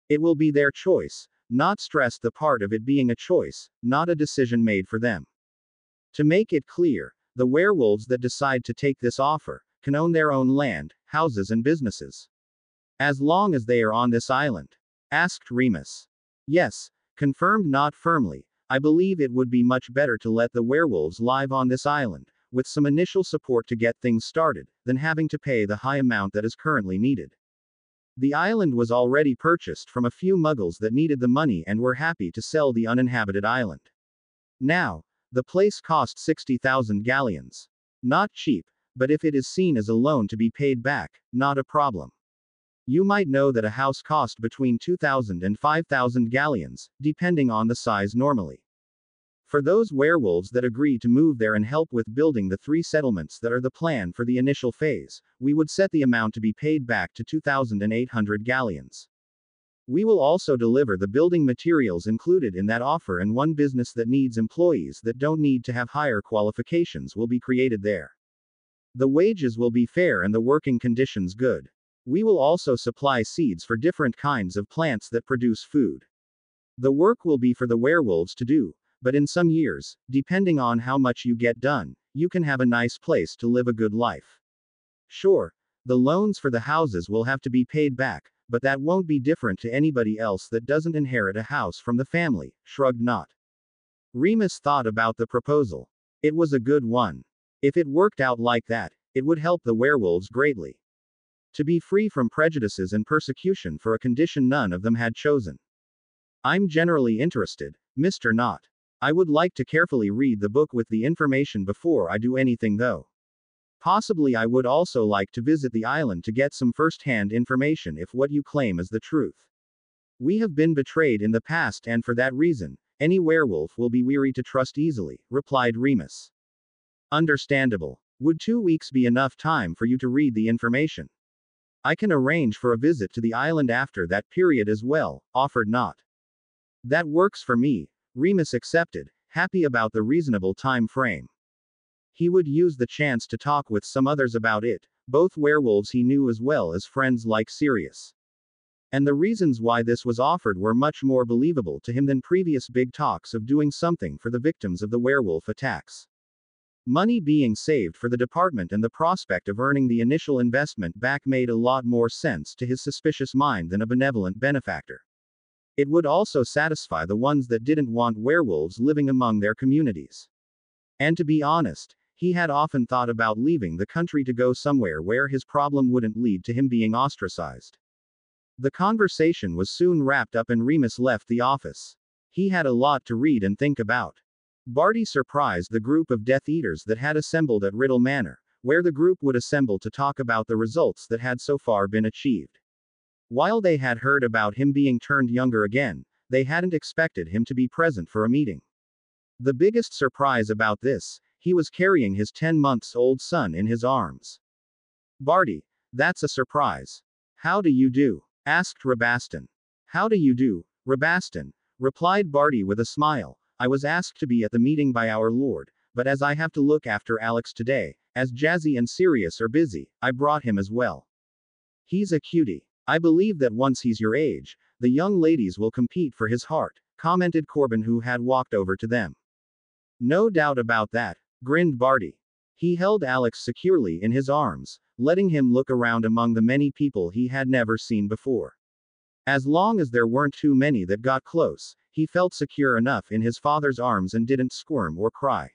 It will be their choice, not stress the part of it being a choice, not a decision made for them. To make it clear, the werewolves that decide to take this offer can own their own land, houses and businesses. As long as they are on this island? Asked Remus. Yes, confirmed Nott firmly. I believe it would be much better to let the werewolves live on this island, with some initial support to get things started, than having to pay the high amount that is currently needed. The island was already purchased from a few muggles that needed the money and were happy to sell the uninhabited island. Now, the place cost 60,000 galleons. Not cheap, but if it is seen as a loan to be paid back, not a problem. You might know that a house cost between 2,000 and 5,000 galleons, depending on the size normally. For those werewolves that agree to move there and help with building the 3 settlements that are the plan for the initial phase, we would set the amount to be paid back to 2,800 galleons. We will also deliver the building materials included in that offer, and one business that needs employees that don't need to have higher qualifications will be created there. The wages will be fair and the working conditions good. We will also supply seeds for different kinds of plants that produce food. The work will be for the werewolves to do. But in some years, depending on how much you get done, you can have a nice place to live a good life. Sure, the loans for the houses will have to be paid back, but that won't be different to anybody else that doesn't inherit a house from the family, shrugged Nott. Remus thought about the proposal. It was a good one. If it worked out like that, it would help the werewolves greatly. To be free from prejudices and persecution for a condition none of them had chosen. I'm generally interested, Mr. Nott. I would like to carefully read the book with the information before I do anything though. Possibly I would also like to visit the island to get some first-hand information if what you claim is the truth. We have been betrayed in the past, and for that reason, any werewolf will be weary to trust easily, replied Remus. Understandable. Would 2 weeks be enough time for you to read the information? I can arrange for a visit to the island after that period as well, offered Nott. That works for me. Remus accepted, happy about the reasonable time frame. He would use the chance to talk with some others about it, both werewolves he knew as well as friends like Sirius. And the reasons why this was offered were much more believable to him than previous big talks of doing something for the victims of the werewolf attacks. Money being saved for the department and the prospect of earning the initial investment back made a lot more sense to his suspicious mind than a benevolent benefactor. It would also satisfy the ones that didn't want werewolves living among their communities. And to be honest, he had often thought about leaving the country to go somewhere where his problem wouldn't lead to him being ostracized. The conversation was soon wrapped up and Remus left the office. He had a lot to read and think about. Barty surprised the group of Death Eaters that had assembled at Riddle Manor, where the group would assemble to talk about the results that had so far been achieved. While they had heard about him being turned younger again, they hadn't expected him to be present for a meeting. The biggest surprise about this, he was carrying his 10-month-old son in his arms. "Barty, that's a surprise. How do you do?" asked Rabaston. "How do you do, Rabaston?" replied Barty with a smile. "I was asked to be at the meeting by our Lord, but as I have to look after Alex today, as Jazzy and Sirius are busy, I brought him as well. He's a cutie. I believe that once he's your age, the young ladies will compete for his heart," commented Corbin, who had walked over to them. "No doubt about that," grinned Barty. He held Alex securely in his arms, letting him look around among the many people he had never seen before. As long as there weren't too many that got close, he felt secure enough in his father's arms and didn't squirm or cry.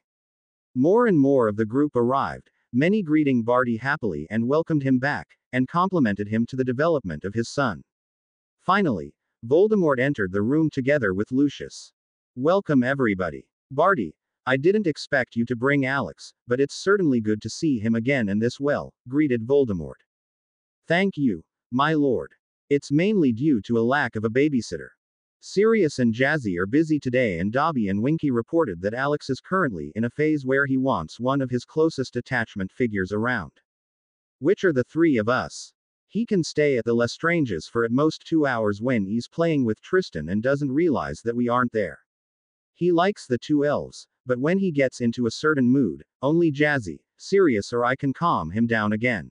More and more of the group arrived, many greeting Barty happily and welcomed him back, and complimented him to the development of his son. Finally, Voldemort entered the room together with Lucius. "Welcome everybody. Barty, I didn't expect you to bring Alex, but it's certainly good to see him again and this well," greeted Voldemort. "Thank you, my lord. It's mainly due to a lack of a babysitter. Sirius and Jazzy are busy today and Dobby and Winky reported that Alex is currently in a phase where he wants one of his closest attachment figures around. Which are the three of us. He can stay at the Lestranges for at most 2 hours when he's playing with Tristan and doesn't realize that we aren't there. He likes the two elves, but when he gets into a certain mood, only Jazzy, Sirius or I can calm him down again.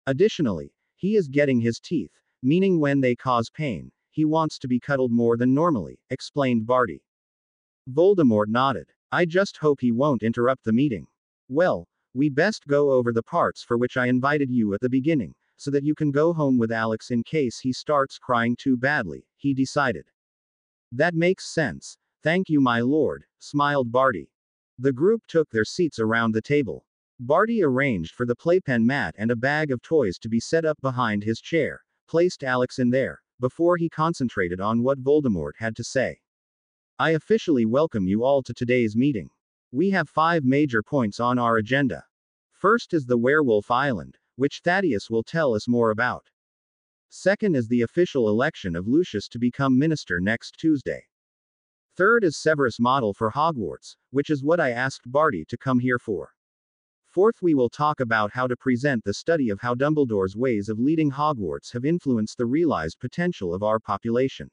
Additionally, he is getting his teeth, meaning when they cause pain, he wants to be cuddled more than normally," explained Barty. Voldemort nodded. "I just hope he won't interrupt the meeting. Well, we best go over the parts for which I invited you at the beginning, so that you can go home with Alex in case he starts crying too badly," he decided. "That makes sense. Thank you, my lord," smiled Barty. The group took their seats around the table. Barty arranged for the playpen mat and a bag of toys to be set up behind his chair, placed Alex in there, before he concentrated on what Voldemort had to say. "I officially welcome you all to today's meeting. We have 5 major points on our agenda. First is the Werewolf Island, which Thaddeus will tell us more about. Second is the official election of Lucius to become minister next Tuesday. Third is Severus' model for Hogwarts, which is what I asked Barty to come here for. Fourth, we will talk about how to present the study of how Dumbledore's ways of leading Hogwarts have influenced the realized potential of our population.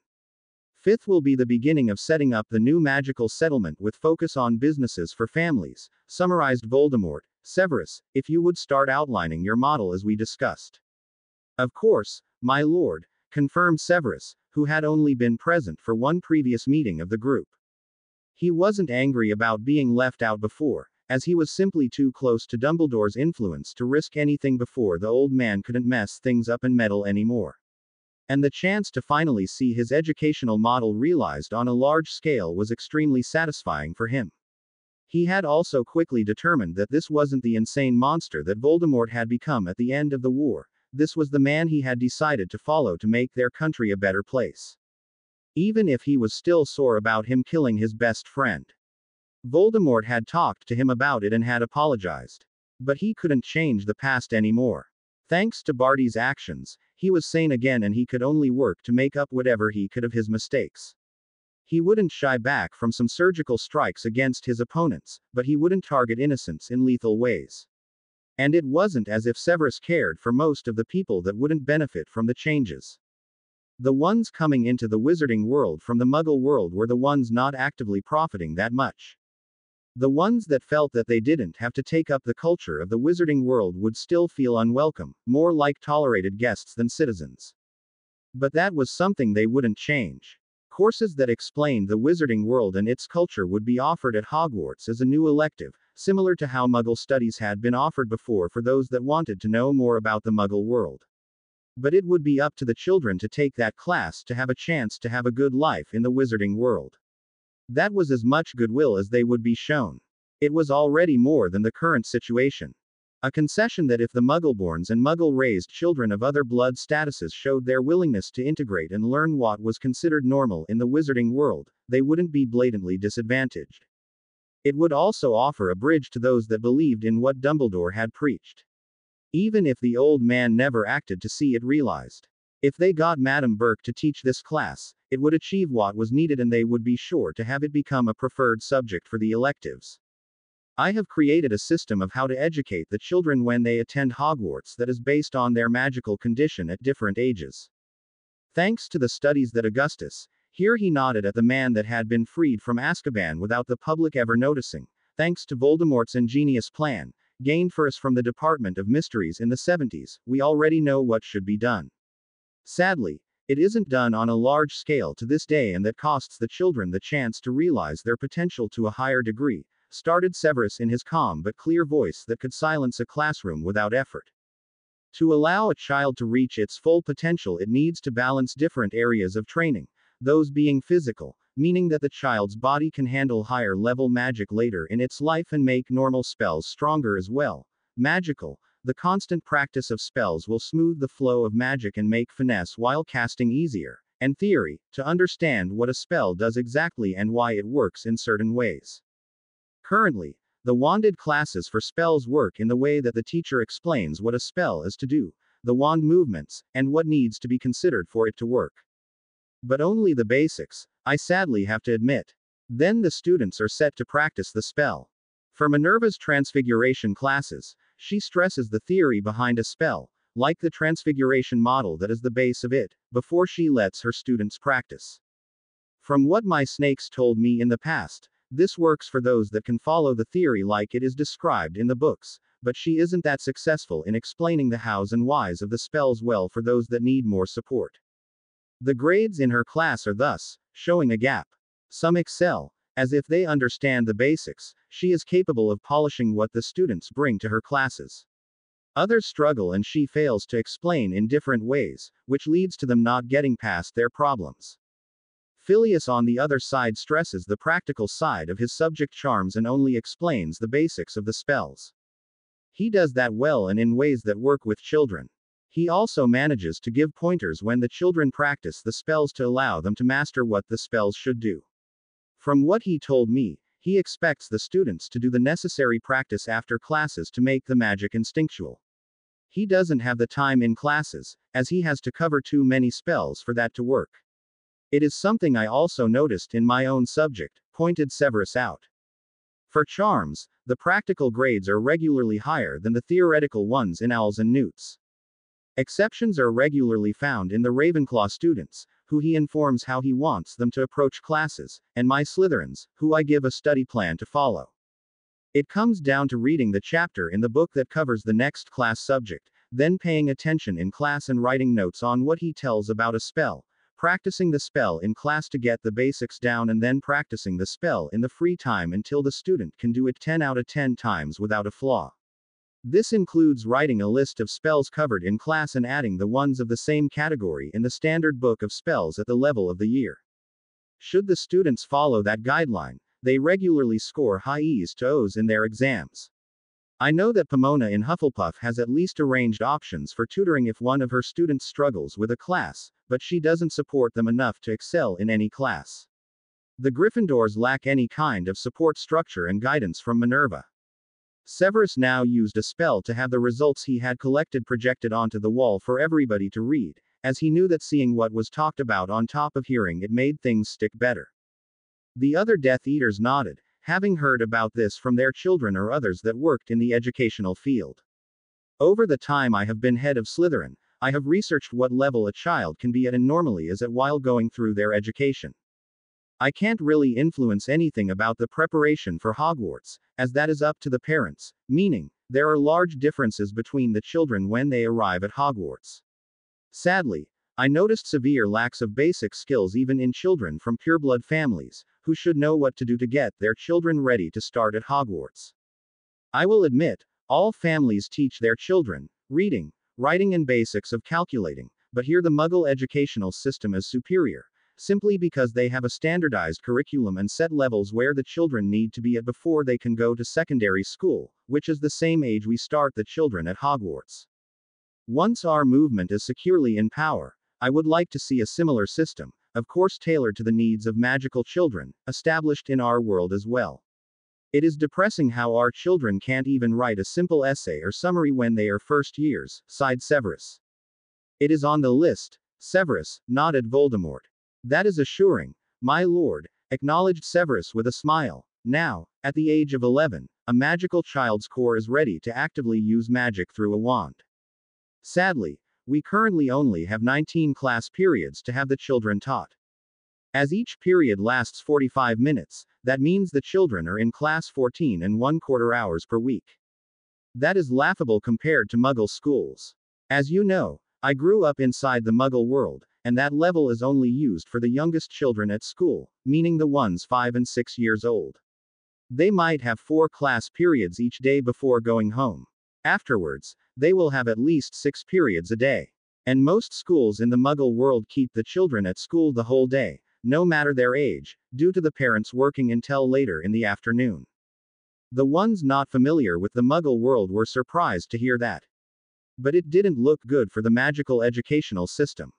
Fifth will be the beginning of setting up the new magical settlement with focus on businesses for families," summarized Voldemort. "Severus, if you would start outlining your model as we discussed." "Of course, my lord," confirmed Severus, who had only been present for one previous meeting of the group. He wasn't angry about being left out before, as he was simply too close to Dumbledore's influence to risk anything before the old man couldn't mess things up and meddle anymore. And the chance to finally see his educational model realized on a large scale was extremely satisfying for him. He had also quickly determined that this wasn't the insane monster that Voldemort had become at the end of the war, this was the man he had decided to follow to make their country a better place. Even if he was still sore about him killing his best friend. Voldemort had talked to him about it and had apologized. But he couldn't change the past anymore. Thanks to Barty's actions, he was sane again and he could only work to make up whatever he could of his mistakes. He wouldn't shy back from some surgical strikes against his opponents, but he wouldn't target innocents in lethal ways. And it wasn't as if Severus cared for most of the people that wouldn't benefit from the changes. The ones coming into the wizarding world from the Muggle world were the ones not actively profiting that much. The ones that felt that they didn't have to take up the culture of the wizarding world would still feel unwelcome, more like tolerated guests than citizens. But that was something they wouldn't change. Courses that explained the wizarding world and its culture would be offered at Hogwarts as a new elective, similar to how Muggle studies had been offered before for those that wanted to know more about the Muggle world. But it would be up to the children to take that class to have a chance to have a good life in the wizarding world. That was as much goodwill as they would be shown. It was already more than the current situation. A concession that if the Muggleborns and Muggle-raised children of other blood statuses showed their willingness to integrate and learn what was considered normal in the wizarding world, they wouldn't be blatantly disadvantaged. It would also offer a bridge to those that believed in what Dumbledore had preached. Even if the old man never acted to see it realized. If they got Madame Burke to teach this class, it would achieve what was needed and they would be sure to have it become a preferred subject for the electives. I have created a system of how to educate the children when they attend Hogwarts that is based on their magical condition at different ages. Thanks to the studies that Augustus, here he nodded at the man that had been freed from Azkaban without the public ever noticing, thanks to Voldemort's ingenious plan, gained for us from the Department of Mysteries in the 70s, we already know what should be done. Sadly, it isn't done on a large scale to this day, and that costs the children the chance to realize their potential to a higher degree, started Severus in his calm but clear voice that could silence a classroom without effort. To allow a child to reach its full potential, it needs to balance different areas of training, those being physical, meaning that the child's body can handle higher level magic later in its life and make normal spells stronger as well. Magical, the constant practice of spells will smooth the flow of magic and make finesse while casting easier, and theory, to understand what a spell does exactly and why it works in certain ways. Currently, the wanded classes for spells work in the way that the teacher explains what a spell is to do, the wand movements, and what needs to be considered for it to work. But only the basics, I sadly have to admit. Then the students are set to practice the spell. For Minerva's transfiguration classes, she stresses the theory behind a spell, like the transfiguration model that is the base of it, before she lets her students practice. From what my snakes told me in the past, this works for those that can follow the theory like it is described in the books, but she isn't that successful in explaining the hows and whys of the spells well for those that need more support. The grades in her class are thus showing a gap. Some excel, as if they understand the basics, she is capable of polishing what the students bring to her classes. Others struggle and she fails to explain in different ways, which leads to them not getting past their problems. Phileas on the other side stresses the practical side of his subject charms and only explains the basics of the spells. He does that well and in ways that work with children. He also manages to give pointers when the children practice the spells to allow them to master what the spells should do. From what he told me, he expects the students to do the necessary practice after classes to make the magic instinctual. He doesn't have the time in classes, as he has to cover too many spells for that to work. It is something I also noticed in my own subject, pointed Severus out. For charms, the practical grades are regularly higher than the theoretical ones in Owls and Newts. Exceptions are regularly found in the Ravenclaw students, who he informs how he wants them to approach classes, and my Slytherins, who I give a study plan to follow. It comes down to reading the chapter in the book that covers the next class subject, then paying attention in class and writing notes on what he tells about a spell, practicing the spell in class to get the basics down, and then practicing the spell in the free time until the student can do it 10 out of 10 times without a flaw. This includes writing a list of spells covered in class and adding the ones of the same category in the standard book of spells at the level of the year. Should the students follow that guideline, they regularly score high E's to O's in their exams. I know that Pomona in Hufflepuff has at least arranged options for tutoring if one of her students struggles with a class, but she doesn't support them enough to excel in any class. The Gryffindors lack any kind of support structure and guidance from Minerva. Severus now used a spell to have the results he had collected projected onto the wall for everybody to read, as he knew that seeing what was talked about on top of hearing it made things stick better. The other Death Eaters nodded, having heard about this from their children or others that worked in the educational field. Over the time I have been head of Slytherin, I have researched what level a child can be at and normally is at while going through their education. I can't really influence anything about the preparation for Hogwarts, as that is up to the parents, meaning, there are large differences between the children when they arrive at Hogwarts. Sadly, I noticed severe lacks of basic skills even in children from pureblood families, who should know what to do to get their children ready to start at Hogwarts. I will admit, all families teach their children reading, writing, and basics of calculating, but here the Muggle educational system is superior, simply because they have a standardized curriculum and set levels where the children need to be at before they can go to secondary school, which is the same age we start the children at Hogwarts. Once our movement is securely in power, I would like to see a similar system, of course tailored to the needs of magical children, established in our world as well. It is depressing how our children can't even write a simple essay or summary when they are first years, sighed Severus. It is on the list, Severus, nodded Voldemort. That is assuring, my lord, acknowledged Severus with a smile. Now, at the age of 11, a magical child's core is ready to actively use magic through a wand. Sadly, we currently only have 19 class periods to have the children taught. As each period lasts 45 minutes, that means the children are in class 14 and 1/4 hours per week. That is laughable compared to Muggle schools. As you know, I grew up inside the Muggle world, and that level is only used for the youngest children at school, meaning the ones 5 and 6 years old. They might have 4 class periods each day before going home. Afterwards, they will have at least 6 periods a day. And most schools in the Muggle world keep the children at school the whole day, no matter their age, due to the parents working until later in the afternoon. The ones not familiar with the Muggle world were surprised to hear that. But it didn't look good for the magical educational system.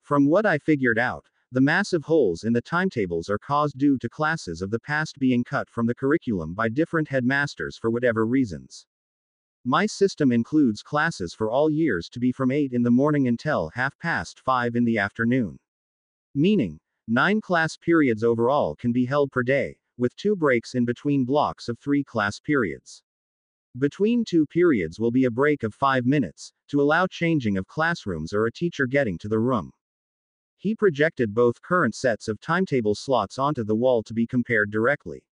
From what I figured out, the massive holes in the timetables are caused due to classes of the past being cut from the curriculum by different headmasters for whatever reasons. My system includes classes for all years to be from 8 in the morning until 5:30 in the afternoon. Meaning, 9 class periods overall can be held per day, with 2 breaks in between blocks of 3 class periods. Between 2 periods will be a break of 5 minutes, to allow changing of classrooms or a teacher getting to the room. He projected both current sets of timetable slots onto the wall to be compared directly.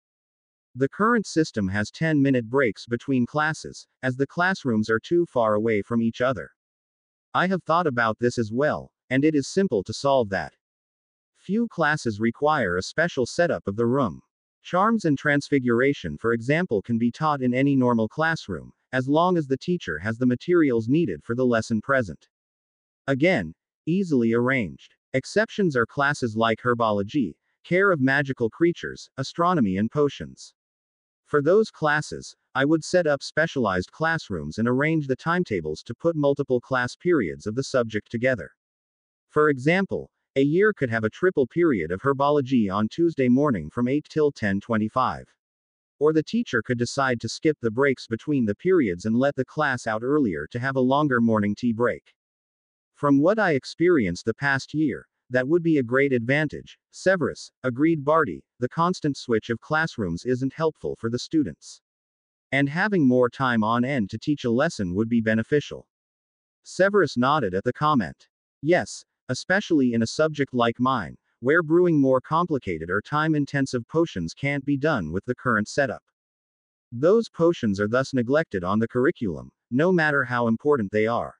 The current system has 10-minute breaks between classes, as the classrooms are too far away from each other. I have thought about this as well, and it is simple to solve that. Few classes require a special setup of the room. Charms and transfiguration, for example, can be taught in any normal classroom, as long as the teacher has the materials needed for the lesson present. Again, easily arranged. Exceptions are classes like herbology, care of magical creatures, astronomy, and potions. For those classes, I would set up specialized classrooms and arrange the timetables to put multiple class periods of the subject together. For example, a year could have a triple period of herbology on Tuesday morning from 8 till 10:25. Or the teacher could decide to skip the breaks between the periods and let the class out earlier to have a longer morning tea break. From what I experienced the past year, that would be a great advantage, Severus, agreed Barty. The constant switch of classrooms isn't helpful for the students. And having more time on end to teach a lesson would be beneficial. Severus nodded at the comment. Yes, especially in a subject like mine, where brewing more complicated or time-intensive potions can't be done with the current setup. Those potions are thus neglected on the curriculum, no matter how important they are.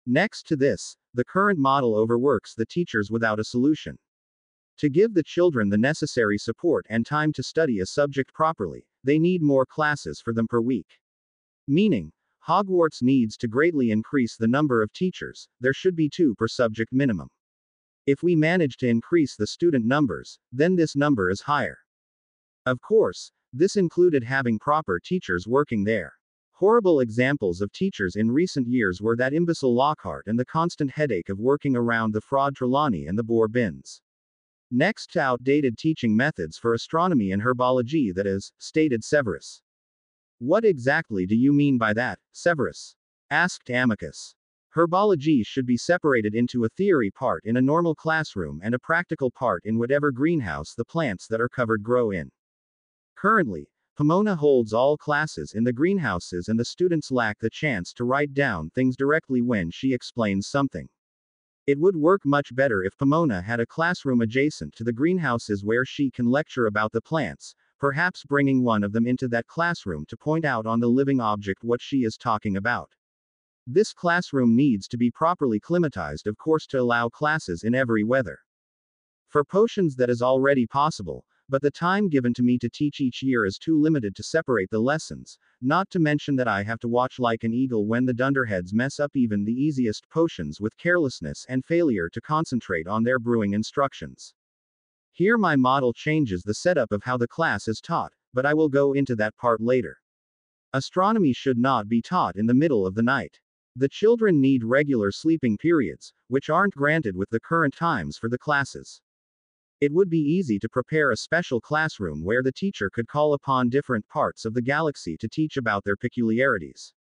Next to this, the current model overworks the teachers without a solution. To give the children the necessary support and time to study a subject properly, they need more classes for them per week. Meaning, Hogwarts needs to greatly increase the number of teachers, there should be 2 per subject minimum. If we manage to increase the student numbers, then this number is higher. Of course, this included having proper teachers working there. Horrible examples of teachers in recent years were that imbecile Lockhart and the constant headache of working around the fraud Trelawney and the bore bins. Next to outdated teaching methods for astronomy and herbology, that is, stated Severus. What exactly do you mean by that, Severus? Asked Amicus. Herbology should be separated into a theory part in a normal classroom and a practical part in whatever greenhouse the plants that are covered grow in. Currently, Pomona holds all classes in the greenhouses and the students lack the chance to write down things directly when she explains something. It would work much better if Pomona had a classroom adjacent to the greenhouses where she can lecture about the plants, perhaps bringing one of them into that classroom to point out on the living object what she is talking about. This classroom needs to be properly climatized, of course, to allow classes in every weather. For potions, that is already possible, but the time given to me to teach each year is too limited to separate the lessons, not to mention that I have to watch like an eagle when the dunderheads mess up even the easiest potions with carelessness and failure to concentrate on their brewing instructions. Here my model changes the setup of how the class is taught, but I will go into that part later. Astronomy should not be taught in the middle of the night. The children need regular sleeping periods, which aren't granted with the current times for the classes. It would be easy to prepare a special classroom where the teacher could call upon different parts of the galaxy to teach about their peculiarities.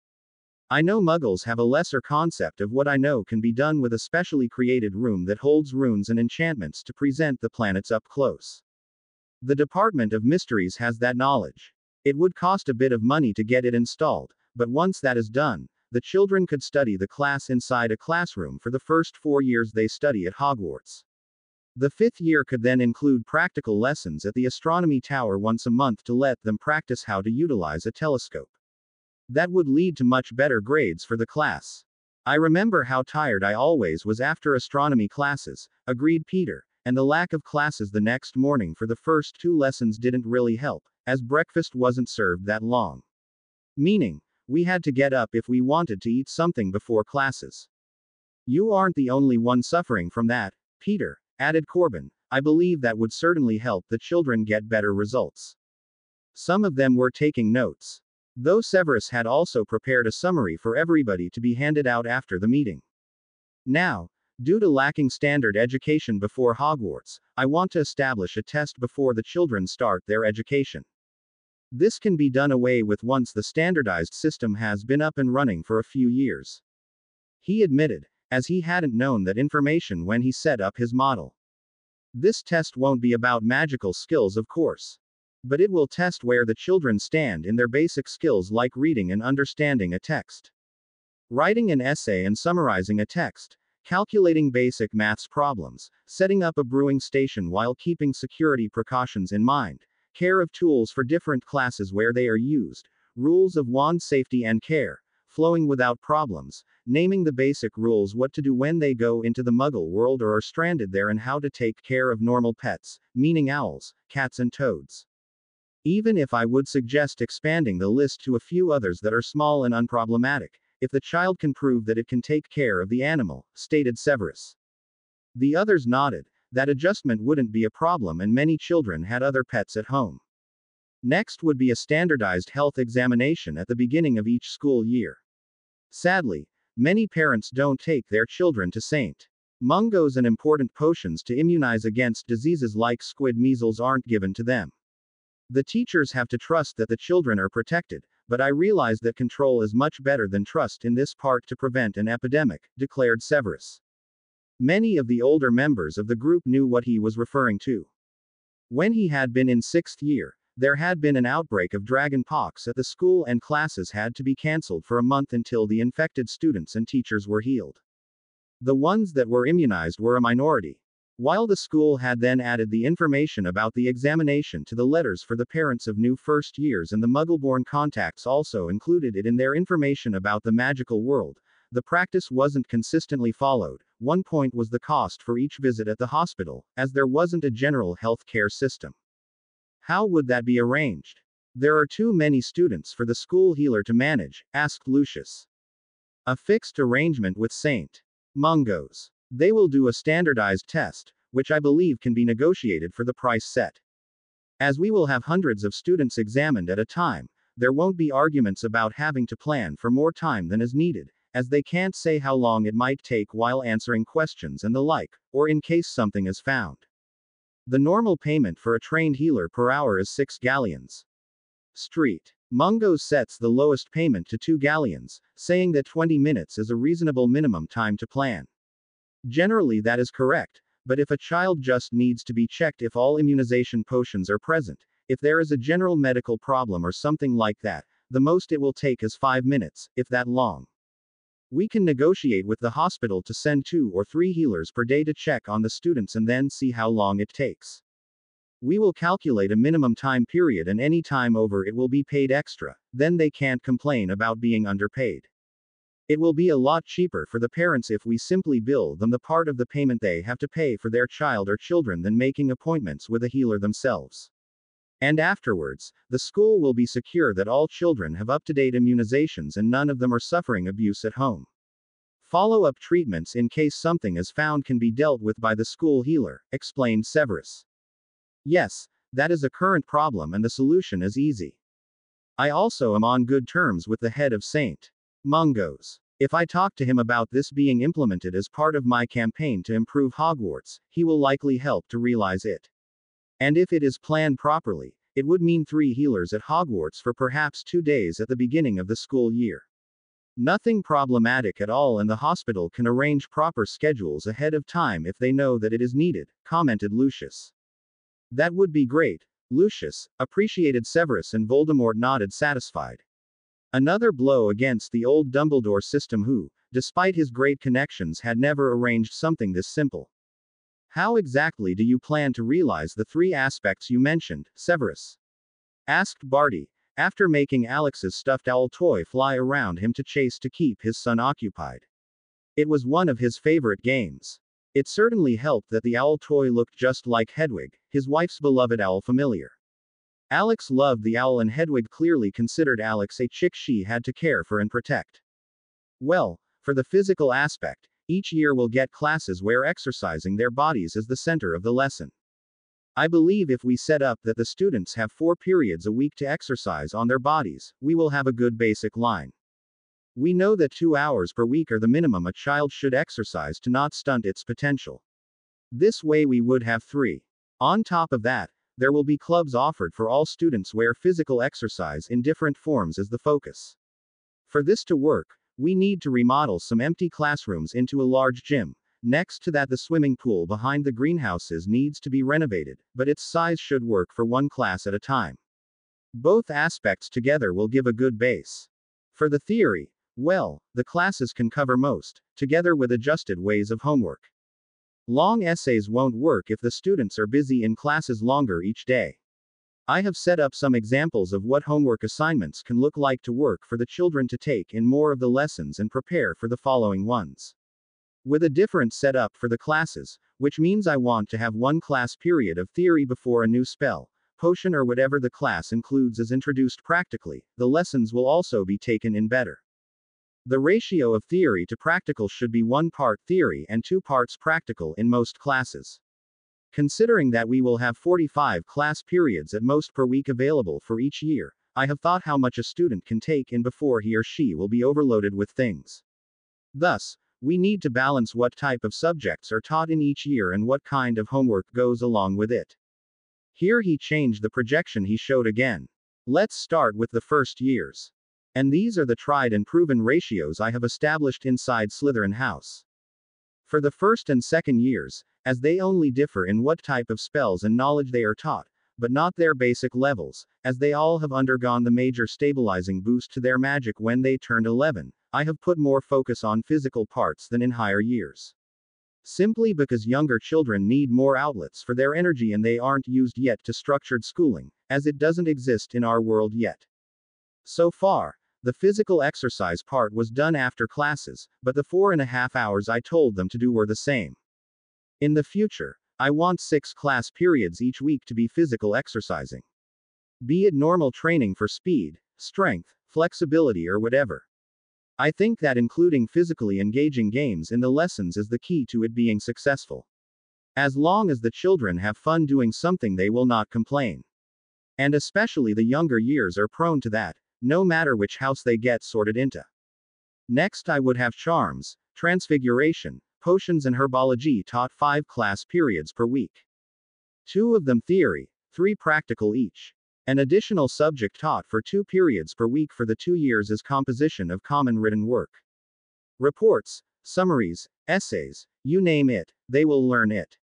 I know Muggles have a lesser concept of what I know can be done with a specially created room that holds runes and enchantments to present the planets up close. The Department of Mysteries has that knowledge. It would cost a bit of money to get it installed, but once that is done, the children could study the class inside a classroom for the first 4 years they study at Hogwarts. The 5th year could then include practical lessons at the astronomy tower once a month to let them practice how to utilize a telescope. That would lead to much better grades for the class. I remember how tired I always was after astronomy classes, agreed Peter, and the lack of classes the next morning for the first 2 lessons didn't really help, as breakfast wasn't served that long. Meaning, we had to get up if we wanted to eat something before classes. You aren't the only one suffering from that, Peter, added Corbin. I believe that would certainly help the children get better results. Some of them were taking notes. Though Severus had also prepared a summary for everybody to be handed out after the meeting. Now, due to lacking standard education before Hogwarts, I want to establish a test before the children start their education. This can be done away with once the standardized system has been up and running for a few years. He admitted, as he hadn't known that information when he set up his model. This test won't be about magical skills, of course. But it will test where the children stand in their basic skills like reading and understanding a text, writing an essay and summarizing a text, calculating basic maths problems, setting up a brewing station while keeping security precautions in mind, care of tools for different classes where they are used, rules of wand safety and care, flowing without problems, naming the basic rules what to do when they go into the Muggle world or are stranded there, and how to take care of normal pets, meaning owls, cats and toads. Even if I would suggest expanding the list to a few others that are small and unproblematic, if the child can prove that it can take care of the animal, stated Severus. The others nodded. That adjustment wouldn't be a problem, and many children had other pets at home. Next would be a standardized health examination at the beginning of each school year. Sadly, many parents don't take their children to St. Mungo's, and important potions to immunize against diseases like squid measles aren't given to them. The teachers have to trust that the children are protected, but I realize that control is much better than trust in this part to prevent an epidemic, declared Severus. Many of the older members of the group knew what he was referring to. When he had been in 6th year, there had been an outbreak of dragon pox at the school and classes had to be cancelled for a month until the infected students and teachers were healed. The ones that were immunized were a minority. While the school had then added the information about the examination to the letters for the parents of new first years, and the Muggleborn contacts also included it in their information about the magical world, the practice wasn't consistently followed. One point was the cost for each visit at the hospital, as there wasn't a general health care system. How would that be arranged? There are too many students for the school healer to manage, asked Lucius. A fixed arrangement with St. Mungo's. They will do a standardized test, which I believe can be negotiated for the price set. As we will have hundreds of students examined at a time, there won't be arguments about having to plan for more time than is needed, as they can't say how long it might take while answering questions and the like, or in case something is found. The normal payment for a trained healer per hour is 6 galleons. Street. Mungo's sets the lowest payment to 2 galleons, saying that 20 minutes is a reasonable minimum time to plan. Generally that is correct, but if a child just needs to be checked if all immunization potions are present, if there is a general medical problem or something like that, the most it will take is 5 minutes, if that long. We can negotiate with the hospital to send 2 or 3 healers per day to check on the students and then see how long it takes. We will calculate a minimum time period, and any time over it will be paid extra, then they can't complain about being underpaid. It will be a lot cheaper for the parents if we simply bill them the part of the payment they have to pay for their child or children than making appointments with a healer themselves. And afterwards, the school will be secure that all children have up-to-date immunizations and none of them are suffering abuse at home. Follow-up treatments in case something is found can be dealt with by the school healer, explained Severus. Yes, that is a current problem and the solution is easy. I also am on good terms with the head of St. Mungo's. If I talk to him about this being implemented as part of my campaign to improve Hogwarts, he will likely help to realize it. And if it is planned properly, it would mean 3 healers at Hogwarts for perhaps 2 days at the beginning of the school year. Nothing problematic at all, and the hospital can arrange proper schedules ahead of time if they know that it is needed, commented Lucius. That would be great, Lucius, appreciated Severus, and Voldemort nodded satisfied. Another blow against the old Dumbledore system who, despite his great connections, had never arranged something this simple. How exactly do you plan to realize the 3 aspects you mentioned, Severus? Asked Barty, after making Alex's stuffed owl toy fly around him to chase to keep his son occupied. It was one of his favorite games. It certainly helped that the owl toy looked just like Hedwig, his wife's beloved owl familiar. Alex loved the owl and Hedwig clearly considered Alex a chick she had to care for and protect. Well, for the physical aspect, each year will get classes where exercising their bodies is the center of the lesson. I believe if we set up that the students have 4 periods a week to exercise on their bodies, we will have a good basic line. We know that 2 hours per week are the minimum a child should exercise to not stunt its potential. This way we would have 3. On top of that, there will be clubs offered for all students where physical exercise in different forms is the focus. For this to work, we need to remodel some empty classrooms into a large gym. Next to that, the swimming pool behind the greenhouses needs to be renovated, but its size should work for 1 class at a time. Both aspects together will give a good base. For the theory, well, the classes can cover most, together with adjusted ways of homework. Long essays won't work if the students are busy in classes longer each day. I have set up some examples of what homework assignments can look like to work for the children to take in more of the lessons and prepare for the following ones. With a different setup for the classes, which means I want to have 1 class period of theory before a new spell, potion or whatever the class includes is introduced practically. The lessons will also be taken in better. The ratio of theory to practical should be 1 part theory and 2 parts practical in most classes. Considering that we will have 45 class periods at most per week available for each year, I have thought how much a student can take in before he or she will be overloaded with things. Thus, we need to balance what type of subjects are taught in each year and what kind of homework goes along with it. Here he changed the projection he showed again. Let's start with the first years. And these are the tried and proven ratios I have established inside Slytherin House. For the first and second years, as they only differ in what type of spells and knowledge they are taught, but not their basic levels, as they all have undergone the major stabilizing boost to their magic when they turned 11, I have put more focus on physical parts than in higher years. Simply because younger children need more outlets for their energy and they aren't used yet to structured schooling, as it doesn't exist in our world yet. So far, the physical exercise part was done after classes, but the 4.5 hours I told them to do were the same. In the future, I want 6 class periods each week to be physical exercising. Be it normal training for speed, strength, flexibility or whatever. I think that including physically engaging games in the lessons is the key to it being successful. As long as the children have fun doing something, they will not complain. And especially the younger years are prone to that, no matter which house they get sorted into. Next, I would have charms, transfiguration, potions and herbology taught 5 class periods per week. 2 of them theory, 3 practical each. An additional subject taught for 2 periods per week for the 2 years is composition of common written work. Reports, summaries, essays, you name it, they will learn it.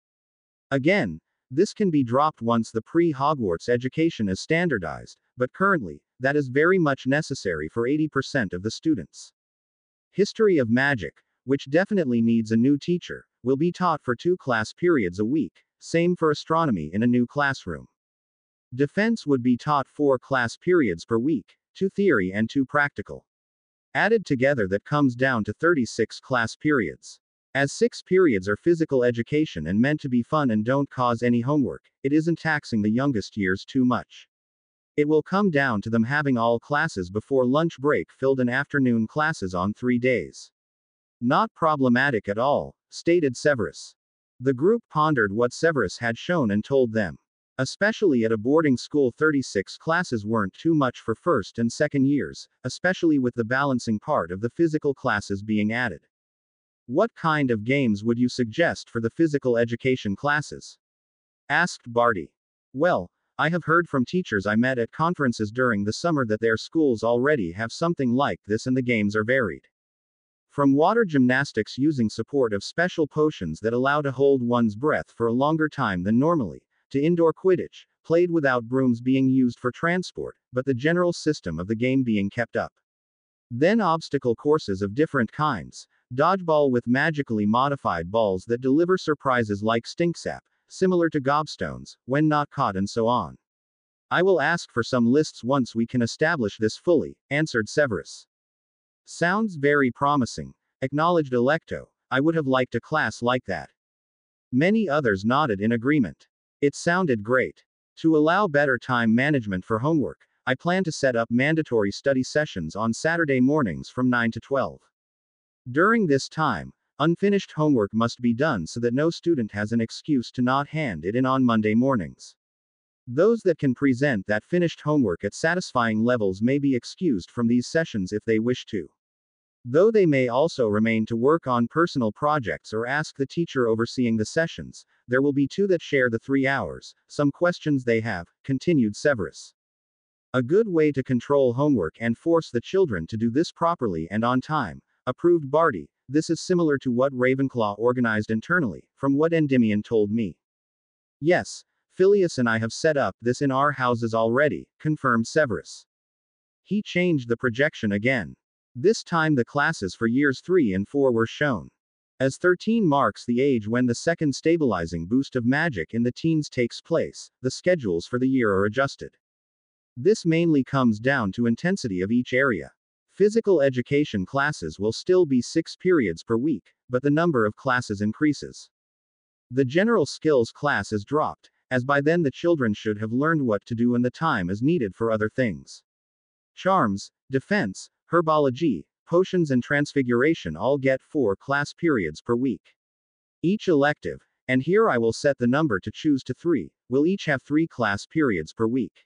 Again, this can be dropped once the pre-Hogwarts education is standardized, but currently, that is very much necessary for 80% of the students. History of magic, which definitely needs a new teacher, will be taught for 2 class periods a week, same for astronomy in a new classroom. Defense would be taught 4 class periods per week, 2 theory and 2 practical. Added together, that comes down to 36 class periods. As 6 periods are physical education and meant to be fun and don't cause any homework, it isn't taxing the youngest years too much. It will come down to them having all classes before lunch break filled and afternoon classes on 3 days. Not problematic at all, stated Severus. The group pondered what Severus had shown and told them. Especially at a boarding school, 36 classes weren't too much for first and second years, especially with the balancing part of the physical classes being added. What kind of games would you suggest for the physical education classes? Asked Barty. Well, I have heard from teachers I met at conferences during the summer that their schools already have something like this, and the games are varied. From water gymnastics using support of special potions that allow to hold one's breath for a longer time than normally, to indoor Quidditch, played without brooms being used for transport, but the general system of the game being kept up. Then obstacle courses of different kinds, dodgeball with magically modified balls that deliver surprises like stinksap, similar to gobstones, when not caught, and so on. I will ask for some lists once we can establish this fully, answered Severus. Sounds very promising, acknowledged Electo. I would have liked a class like that. Many others nodded in agreement. It sounded great. To allow better time management for homework, I plan to set up mandatory study sessions on Saturday mornings from 9 to 12. During this time, unfinished homework must be done so that no student has an excuse to not hand it in on Monday mornings. Those that can present that finished homework at satisfying levels may be excused from these sessions if they wish to. Though they may also remain to work on personal projects or ask the teacher overseeing the sessions, there will be 2 that share the 3 hours. Some questions they have, continued Severus. A good way to control homework and force the children to do this properly and on time, approved Barty. This is similar to what Ravenclaw organized internally, from what Endymion told me. Yes, Phileas and I have set up this in our houses already, confirmed Severus. He changed the projection again. This time the classes for years 3 and 4 were shown. As 13 marks the age when the second stabilizing boost of magic in the teens takes place, the schedules for the year are adjusted. This mainly comes down to intensity of each area. Physical education classes will still be 6 periods per week, but the number of classes increases. The general skills class is dropped, as by then the children should have learned what to do and the time is needed for other things. Charms, defense, herbology, potions and transfiguration all get 4 class periods per week. Each elective, and here I will set the number to choose to 3, will each have 3 class periods per week.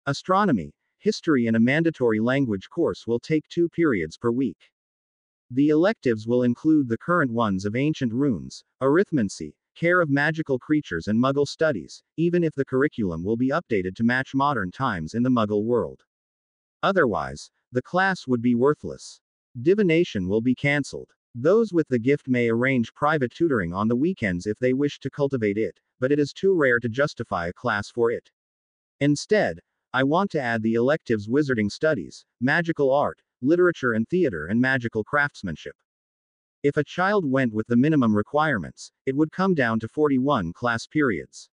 Astronomy, history and a mandatory language course will take 2 periods per week. The electives will include the current ones of ancient runes, arithmancy, care of magical creatures and Muggle studies, even if the curriculum will be updated to match modern times in the Muggle world. Otherwise, the class would be worthless. Divination will be cancelled. Those with the gift may arrange private tutoring on the weekends if they wish to cultivate it, but it is too rare to justify a class for it. Instead, I want to add the electives wizarding studies, magical art, literature and theater, and magical craftsmanship. If a child went with the minimum requirements, it would come down to 41 class periods.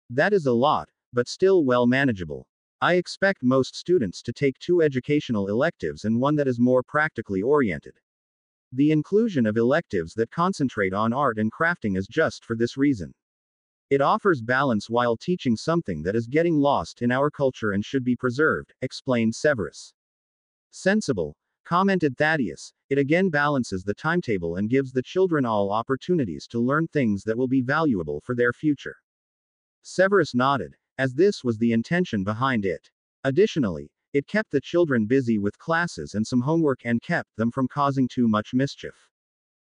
That is a lot, but still well manageable. I expect most students to take 2 educational electives and 1 that is more practically oriented. The inclusion of electives that concentrate on art and crafting is just for this reason. It offers balance while teaching something that is getting lost in our culture and should be preserved, explained Severus. Sensible, commented Thaddeus. It again balances the timetable and gives the children all opportunities to learn things that will be valuable for their future. Severus nodded, as this was the intention behind it. Additionally, it kept the children busy with classes and some homework and kept them from causing too much mischief.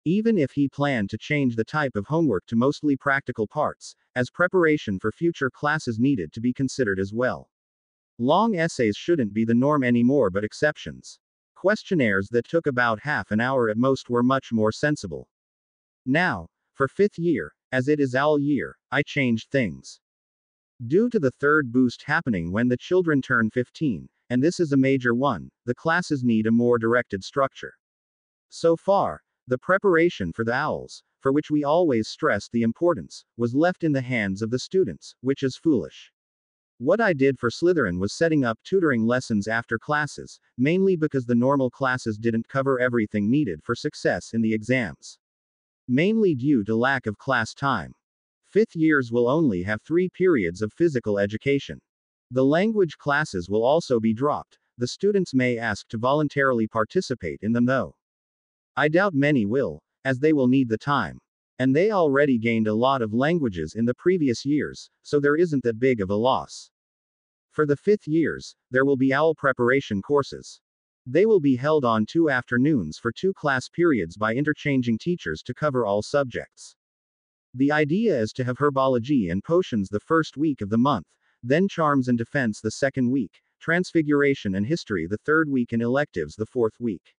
Even if he planned to change the type of homework to mostly practical parts, as preparation for future classes needed to be considered as well. Long essays shouldn't be the norm anymore but exceptions. Questionnaires that took about half an hour at most were much more sensible. Now, for 5th year, as it is all year, I changed things. Due to the 3rd boost happening when the children turn 15, and this is a major one, the classes need a more directed structure. So far, the preparation for the owls, for which we always stressed the importance, was left in the hands of the students, which is foolish. What I did for Slytherin was setting up tutoring lessons after classes, mainly because the normal classes didn't cover everything needed for success in the exams. Mainly due to lack of class time. Fifth years will only have 3 periods of physical education. The language classes will also be dropped. The students may ask to voluntarily participate in them though. I doubt many will, as they will need the time. And they already gained a lot of languages in the previous years, so there isn't that big of a loss. For the 5th years, there will be OWL preparation courses. They will be held on 2 afternoons for 2 class periods by interchanging teachers to cover all subjects. The idea is to have herbology and potions the first week of the month, then charms and defense the second week, transfiguration and history the third week, and electives the fourth week.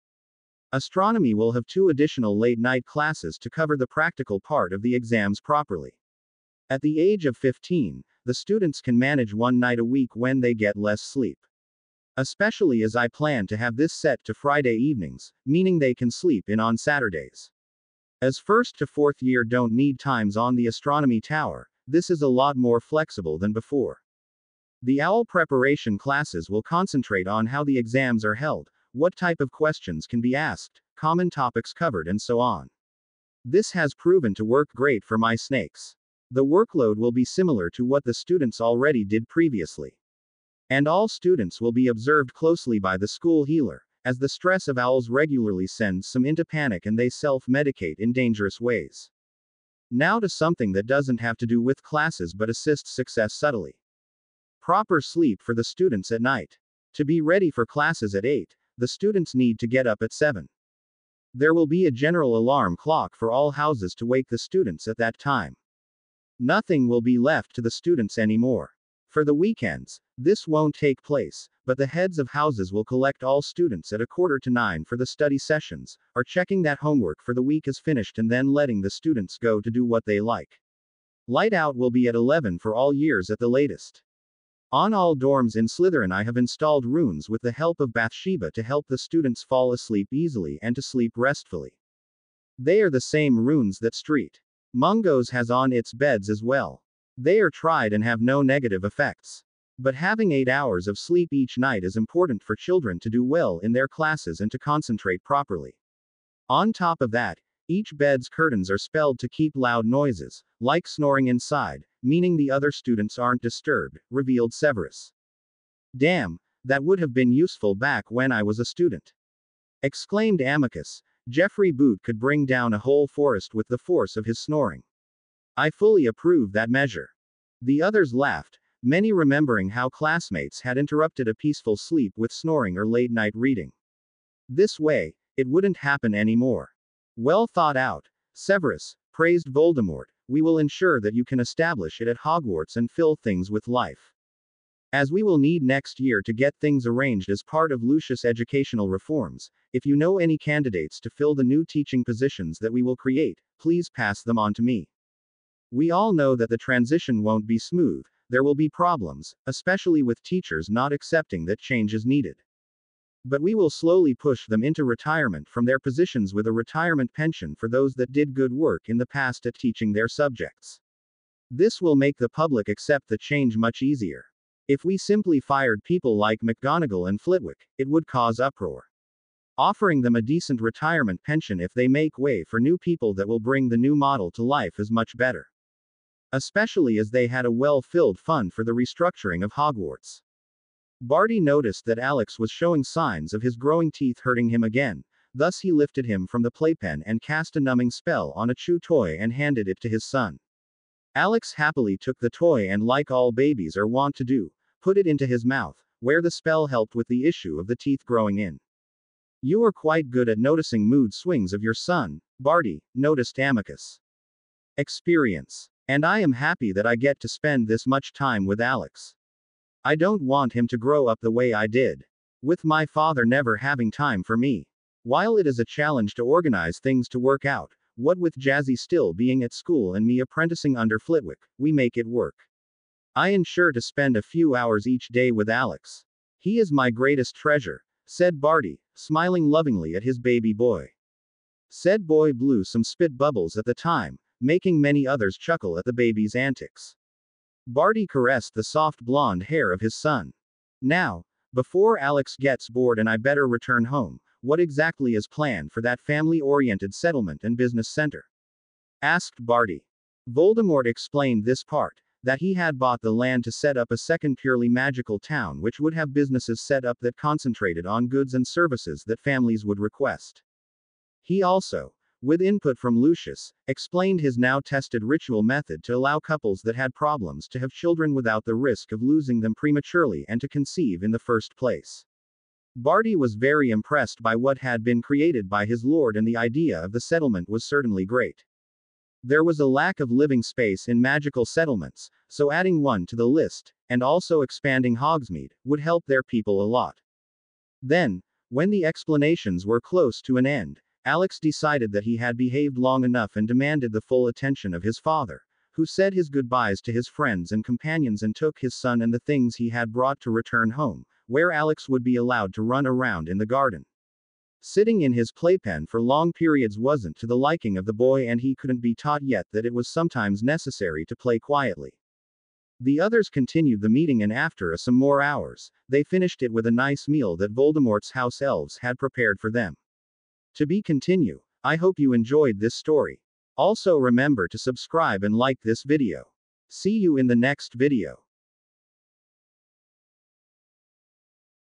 Astronomy will have 2 additional late-night classes to cover the practical part of the exams properly. At the age of 15, the students can manage 1 night a week when they get less sleep. Especially as I plan to have this set to Friday evenings, meaning they can sleep in on Saturdays. As 1st to 4th year don't need times on the astronomy tower, this is a lot more flexible than before. The OWL preparation classes will concentrate on how the exams are held, what type of questions can be asked, common topics covered, and so on. This has proven to work great for my snakes. The workload will be similar to what the students already did previously. And all students will be observed closely by the school healer, as the stress of owls regularly sends some into panic and they self-medicate in dangerous ways. Now to something that doesn't have to do with classes but assists success subtly. Proper sleep for the students at night. To be ready for classes at 8, the students need to get up at 7. There will be a general alarm clock for all houses to wake the students at that time. Nothing will be left to the students anymore. For the weekends, this won't take place, but the heads of houses will collect all students at 8:45 for the study sessions, or checking that homework for the week is finished and then letting the students go to do what they like. Light out will be at 11 for all years at the latest. On all dorms in Slytherin I have installed runes with the help of Bathsheba to help the students fall asleep easily and to sleep restfully. They are the same runes that Street Mungo's has on its beds as well. They are tried and have no negative effects. But having 8 hours of sleep each night is important for children to do well in their classes and to concentrate properly. On top of that, each bed's curtains are spelled to keep loud noises, like snoring inside, meaning the other students aren't disturbed, revealed Severus. Damn, that would have been useful back when I was a student. Exclaimed Amicus. Geoffrey Boot could bring down a whole forest with the force of his snoring. I fully approve that measure. The others laughed, many remembering how classmates had interrupted a peaceful sleep with snoring or late night reading. This way, it wouldn't happen anymore. Well thought out. Severus praised Voldemort. We will ensure that you can establish it at Hogwarts and fill things with life. As we will need next year to get things arranged as part of Lucius' educational reforms, if you know any candidates to fill the new teaching positions that we will create, please pass them on to me. We all know that the transition won't be smooth, there will be problems, especially with teachers not accepting that change is needed. But we will slowly push them into retirement from their positions with a retirement pension for those that did good work in the past at teaching their subjects. This will make the public accept the change much easier. If we simply fired people like McGonagall and Flitwick, it would cause uproar. Offering them a decent retirement pension if they make way for new people that will bring the new model to life is much better. Especially as they had a well-filled fund for the restructuring of Hogwarts. Barty noticed that Alex was showing signs of his growing teeth hurting him again, thus he lifted him from the playpen and cast a numbing spell on a chew toy and handed it to his son. Alex happily took the toy and, like all babies are wont to do, put it into his mouth, where the spell helped with the issue of the teeth growing in. You are quite good at noticing mood swings of your son, Barty, noticed Amicus. Experience. And I am happy that I get to spend this much time with Alex. I don't want him to grow up the way I did. With my father never having time for me. While it is a challenge to organize things to work out, what with Jazzy still being at school and me apprenticing under Flitwick, we make it work. I ensure to spend a few hours each day with Alex. He is my greatest treasure, said Barty, smiling lovingly at his baby boy. Said boy blew some spit bubbles at the time, making many others chuckle at the baby's antics. Barty caressed the soft blonde hair of his son. Now, before Alex gets bored and I better return home, what exactly is planned for that family-oriented settlement and business center? Asked Barty. Voldemort explained this part, that he had bought the land to set up a second purely magical town which would have businesses set up that concentrated on goods and services that families would request. He also, with input from Lucius, explained his now tested ritual method to allow couples that had problems to have children without the risk of losing them prematurely and to conceive in the first place. Barty was very impressed by what had been created by his lord, and the idea of the settlement was certainly great. There was a lack of living space in magical settlements, so adding one to the list, and also expanding Hogsmeade, would help their people a lot. Then, when the explanations were close to an end, Alex decided that he had behaved long enough and demanded the full attention of his father, who said his goodbyes to his friends and companions and took his son and the things he had brought to return home, where Alex would be allowed to run around in the garden. Sitting in his playpen for long periods wasn't to the liking of the boy, and he couldn't be taught yet that it was sometimes necessary to play quietly. The others continued the meeting, and after some more hours, they finished it with a nice meal that Voldemort's house elves had prepared for them. To be continue. I hope you enjoyed this story. Also remember to subscribe and like this video. See you in the next video.